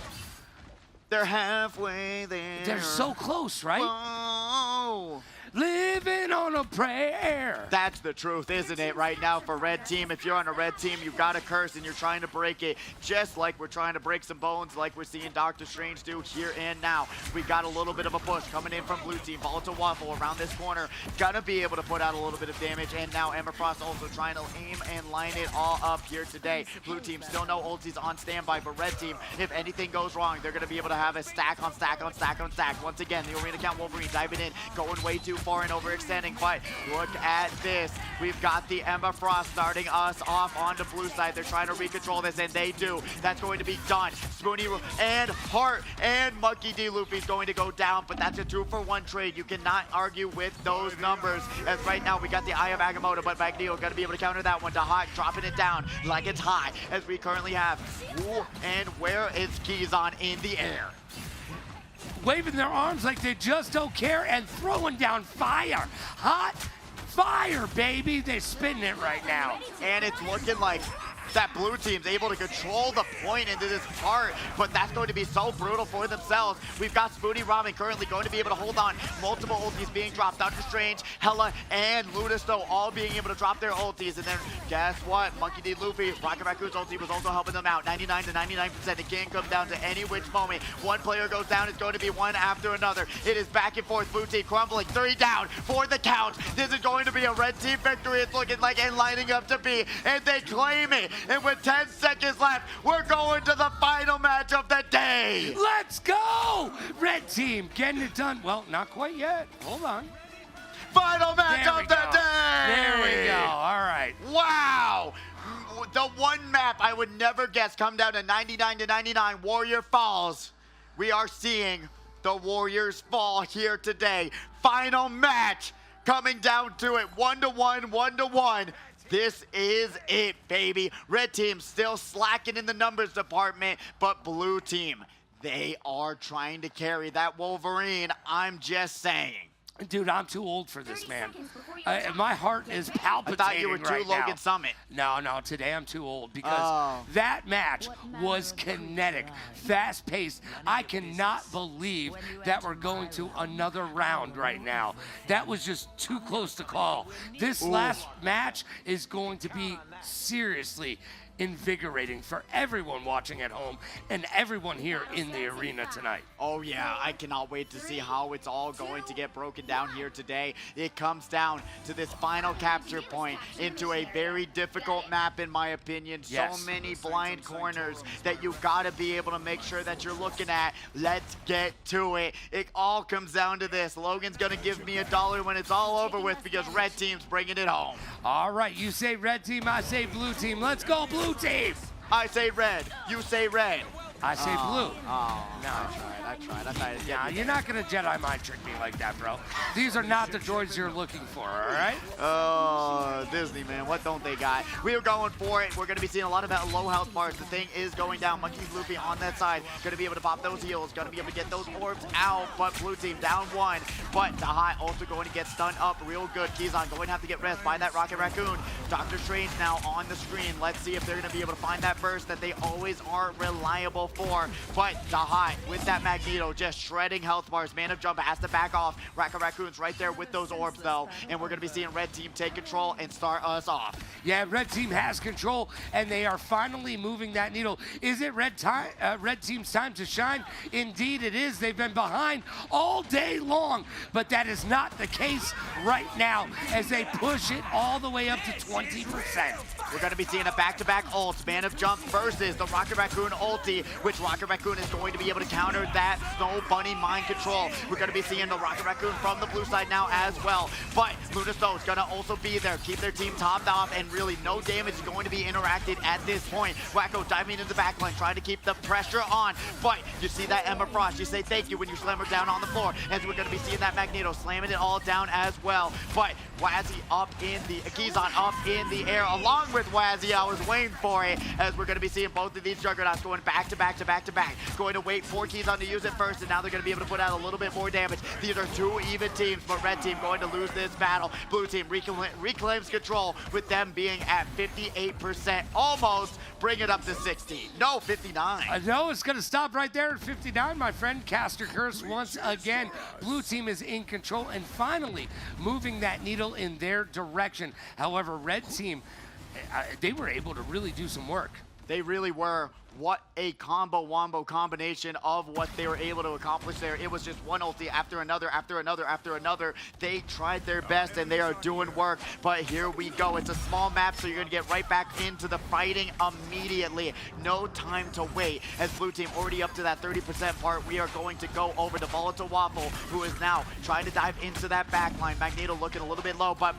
they're halfway there. They're so close, right? Whoa. Living on a prayer. That's the truth, isn't it, right now for red team? If you're on a red team, you've got a curse and you're trying to break it, just like we're trying to break some bones like we're seeing Doctor Strange do here and now. We got a little bit of a push coming in from blue team. Volatile Waffle around this corner, gonna be able to put out a little bit of damage, and now Emma Frost also trying to aim and line it all up here today. Blue team still no ultis on standby, but red team, if anything goes wrong, they're gonna be able to have a stack on stack on stack on stack. Once again, the Arena Count Wolverine diving in, going way too far and overextending, but look at this. We've got the Emma Frost starting us off on the blue side. They're trying to recontrol this, and they do. That's going to be done. Spoony and Hart and Monkey D. Luffy's going to go down, but that's a 2-for-1 trade. You cannot argue with those numbers, as right now we got the Eye of Agamotto, but Magneto got to be able to counter that one. Dahat dropping it down like it's high, as we currently have. Ooh, and where is Kizan in the air? Waving their arms like they just don't care and throwing down fire. Hot fire, baby. They're spinning it right now. And it's looking like that blue team's able to control the point into this part, but that's going to be so brutal for themselves. We've got Spoody Ramen currently going to be able to hold on. Multiple ultis being dropped. Doctor Strange, Hella, and Ludisto all being able to drop their ultis. And then guess what? Monkey D. Luffy, Rocket Raccoon's ulti was also helping them out. 99 to 99%. It can come down to any which moment. One player goes down, it's going to be one after another. It is back and forth. Blue team crumbling. 3 down for the count. This is going to be a red team victory. It's looking like and lining up to be. And they claim it. And with 10 seconds left, we're going to the final match of the day. Let's go! Red team getting it done. Well, not quite yet. Hold on. Final match There of we the go. day. There we go. All right. Wow. The one map I would never guess come down to 99 to 99. Warrior Falls. We are seeing the Warriors fall here today. Final match coming down to it. 1-1, 1-1. This is it, baby. Red team still slacking in the numbers department, but blue team, they are trying to carry that Wolverine. I'm just saying. Dude, I'm too old for this, man. My heart is palpitating I thought you were too right Logan now. Summit. No, today I'm too old because that match was kinetic, fast-paced. I cannot believe that we're going to another round right now. That was just too close to call. This last match is going to be seriously invigorating for everyone watching at home and everyone here in the arena tonight. Oh yeah, I cannot wait to see how it's all going to get broken down here today. It comes down to this final capture point into a very difficult map in my opinion. Yes. So many blind corners that you gotta be able to make sure that you're looking at. Let's get to it. It all comes down to this. Logan's gonna give me $1 when it's all over with because red team's bringing it home. All right, you say red team, I say blue team. Let's go blue team. I say red, you say red. I say blue. Oh, No. I tried. I thought I'd get Nah, me. you're not gonna Jedi mind trick me like that, bro. These are not the droids you're looking for, all right? Oh, Disney, man, what don't they got? We are going for it. We're going to be seeing a lot of that low health bars. The thing is going down. Monkey Luffy on that side. Going to be able to pop those heals. Going to be able to get those orbs out. But blue team down 1. But the high also going to get stunned up real good. Kizan going to have to get rest by that Rocket Raccoon. Doctor Strange now on the screen. Let's see if they're going to be able to find that burst that they always are reliable for. But the high with that Magneto just shredding health bars. Man of Jump has to back off. Rocket Raccoon's right there with those orbs though. And we're going to be seeing red team take control and start us off. Yeah, red team has control, and they are finally moving that needle. Is it red team's time to shine? Indeed it is. They've been behind all day long, but that is not the case right now as they push it all the way up to 20%. We're going to be seeing a back-to-back ults. Man of Jump versus the Rocket Raccoon ulti, which Rocket Raccoon is going to be able to counter that Snow Bunny mind control. We're going to be seeing the Rocket Raccoon from the blue side now as well. But Ludisto is going to also be there, keep their team topped off, and really no damage is going to be interacted at this point. Wacko diving into the backline, trying to keep the pressure on. But you see that Emma Frost, you say thank you when you slam her down on the floor. As we're going to be seeing that Magneto slamming it all down as well. But Wazzy up in the, Kizan up in the air along with Wazzy. I was waiting for it as we're going to be seeing both of these Juggernauts going back to back to back to back. Going to wait for Kizan to use it first, and now they're going to be able to put out a little bit more damage. These are two even teams, but red team going to lose this battle. Blue team reclaims control with them being at 58%, almost bring it up to 60. No, 59. No, it's going to stop right there at 59, my friend. Caster Curse once again. Blue team is in control and finally moving that needle in their direction. However, red team, they were able to really do some work. They really were. What a combo-wombo combination of what they were able to accomplish there. It was just one ulti after another, after another, after another. They tried their best and they are doing work, but here we go. It's a small map, so you're gonna get right back into the fighting immediately. No time to wait. As blue team already up to that 30% part, we are going to go over to Volatile Waffle, who is now trying to dive into that backline. Magneto looking a little bit low, but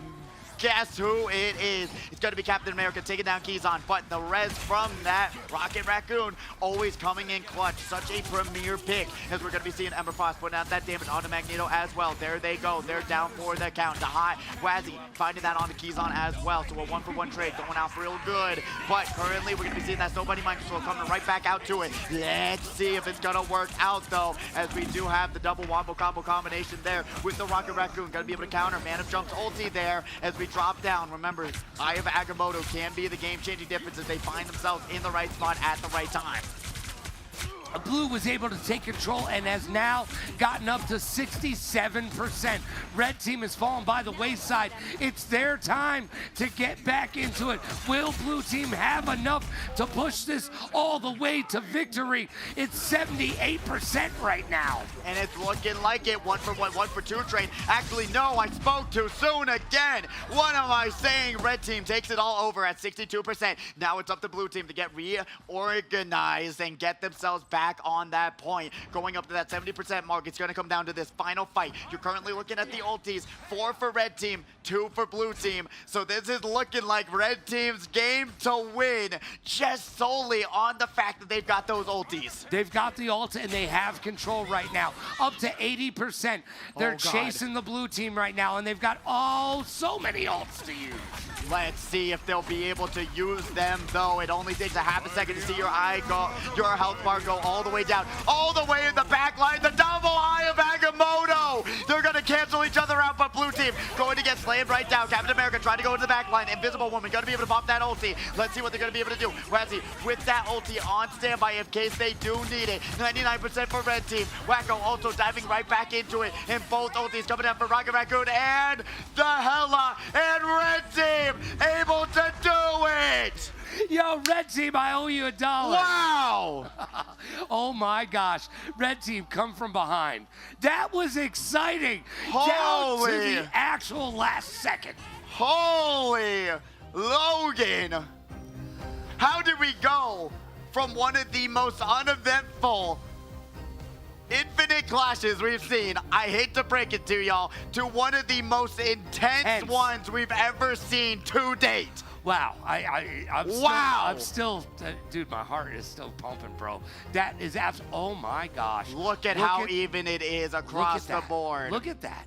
guess who it is? It's going to be Captain America taking down Keyzon, but the res from that Rocket Raccoon always coming in clutch. Such a premier pick, as we're going to be seeing Ember Frost putting out that damage onto Magneto as well. There they go. They're down for the count. High Wazzy finding that onto Keyzon as well. So a 1-for-1 trade going out real good. But currently we're going to be seeing that Nobody Mind Control coming right back out to it. Let's see if it's going to work out though, as we do have the double wombo combo combination there with the Rocket Raccoon. Going to be able to counter Man of Jump's ulti there as we drop down. Remember, Eye of Agamotto can be the game-changing difference as they find themselves in the right spot at the right time. Blue was able to take control and has now gotten up to 67%. Red team has fallen by the wayside. It's their time to get back into it. Will blue team have enough to push this all the way to victory? It's 78% right now. And it's looking like it. 1-for-1, 1-for-2 trade. Actually, no, I spoke too soon again. What am I saying? Red team takes it all over at 62%. Now it's up to blue team to get reorganized and get themselves back on that point. Going up to that 70% mark, it's going to come down to this final fight. You're currently looking at the ultis. 4 for red team, 2 for blue team. So this is looking like red team's game to win, just solely on the fact that they've got those ultis. They've got the ult and they have control right now. Up to 80%. They're chasing the blue team right now, and they've got so many ults to use. Let's see if they'll be able to use them, though. It only takes a half a second to see your health bar go all the way down, all the way in the back line. The double Eye of Agamotto. They're going to cancel each other out, but blue team going to get slammed right down. Captain America trying to go into the back line. Invisible Woman going to be able to pop that ulti. Let's see what they're going to be able to do. Wazzy with that ulti on standby in case they do need it. 99% for red team. Wacko also diving right back into it. And both ultis coming down for Rocket Raccoon and the Hella. And red team able to do it. Yo, red team, I owe you $1. Wow. Oh my gosh. Red team come from behind. That was exciting. Holy. Down to the actual last second. Holy Logan. How did we go from one of the most uneventful infinite clashes we've seen, I hate to break it to y'all, to one of the most intense ones we've ever seen to date? Wow, I'm still, dude, my heart is still pumping, bro. That is oh my gosh. Look at how even it is across the board. Look at that.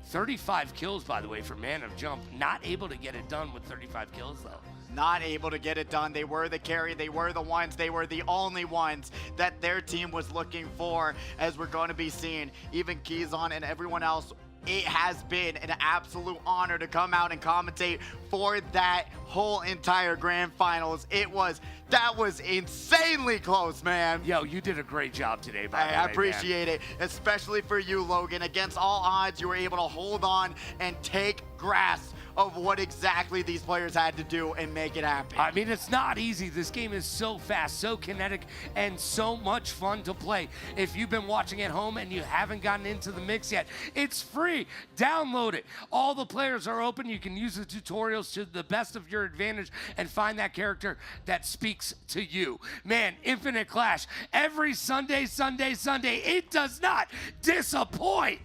35 kills, by the way, for Man of Jump. Not able to get it done with 35 kills, though. Not able to get it done. They were the carry. They were the ones. They were the only ones that their team was looking for, as we're going to be seeing. Even Keyzon and everyone else, it has been an absolute honor to come out and commentate for that whole entire grand finals. That was insanely close, man. Yo, you did a great job today, by the way, I appreciate it, especially for you, Logan. Against all odds, you were able to hold on and take grasp of what exactly these players had to do and make it happen. I mean, it's not easy. This game is so fast, so kinetic, and so much fun to play. If you've been watching at home and you haven't gotten into the mix yet, it's free. Download it. All the players are open. You can use the tutorials to the best of your advantage and find that character that speaks to you. Man, Infinite Clash, every Sunday. It does not disappoint.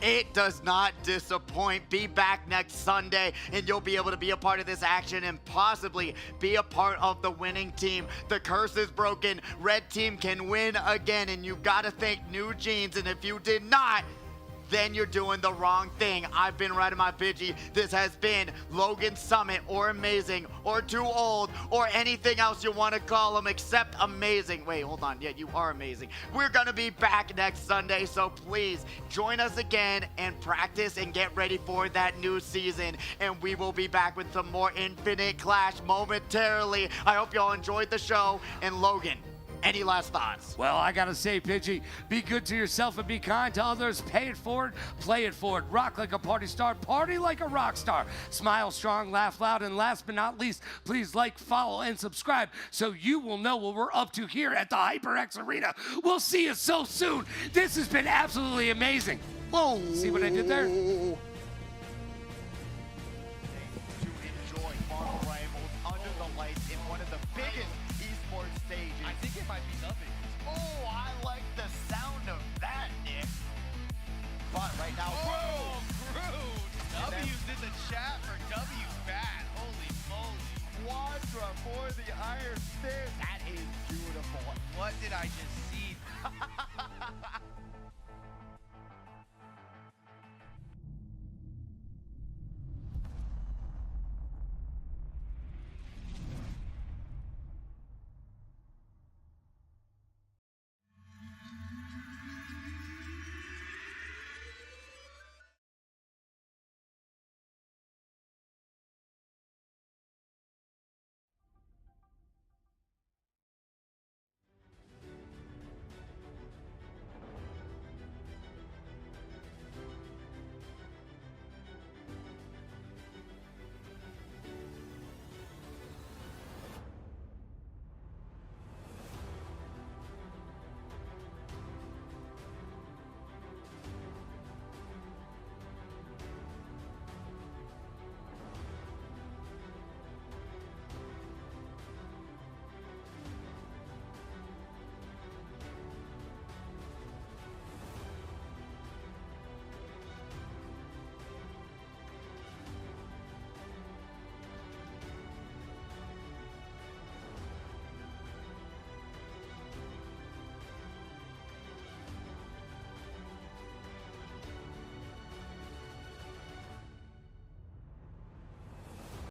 It does not disappoint. Be back next Sunday and you'll be able to be a part of this action and possibly be a part of the winning team. The curse is broken. Red team can win again, and you gotta thank NEWJEANS, and if you did not, then you're doing the wrong thing. I've been riding my Pidgey. This has been Logan Summit, or Amazing, or Too Old, or anything else you want to call them except amazing. Wait, hold on. Yeah, you are amazing. We're going to be back next Sunday, so please join us again and practice and get ready for that new season. And we will be back with some more Infinite Clash momentarily. I hope y'all enjoyed the show. And Logan, any last thoughts? Well, I gotta say, Pidgey, be good to yourself and be kind to others. Pay it forward, play it forward. Rock like a party star, party like a rock star. Smile strong, laugh loud, and last but not least, please like, follow, and subscribe so you will know what we're up to here at the HyperX Arena. We'll see you so soon. This has been absolutely amazing. Whoa! See what I did there? To enjoy Marvel Rivals under the lights in one of the biggest esports stages. I think it might be the biggest. Oh, I like the sound of that, Nick. But right now,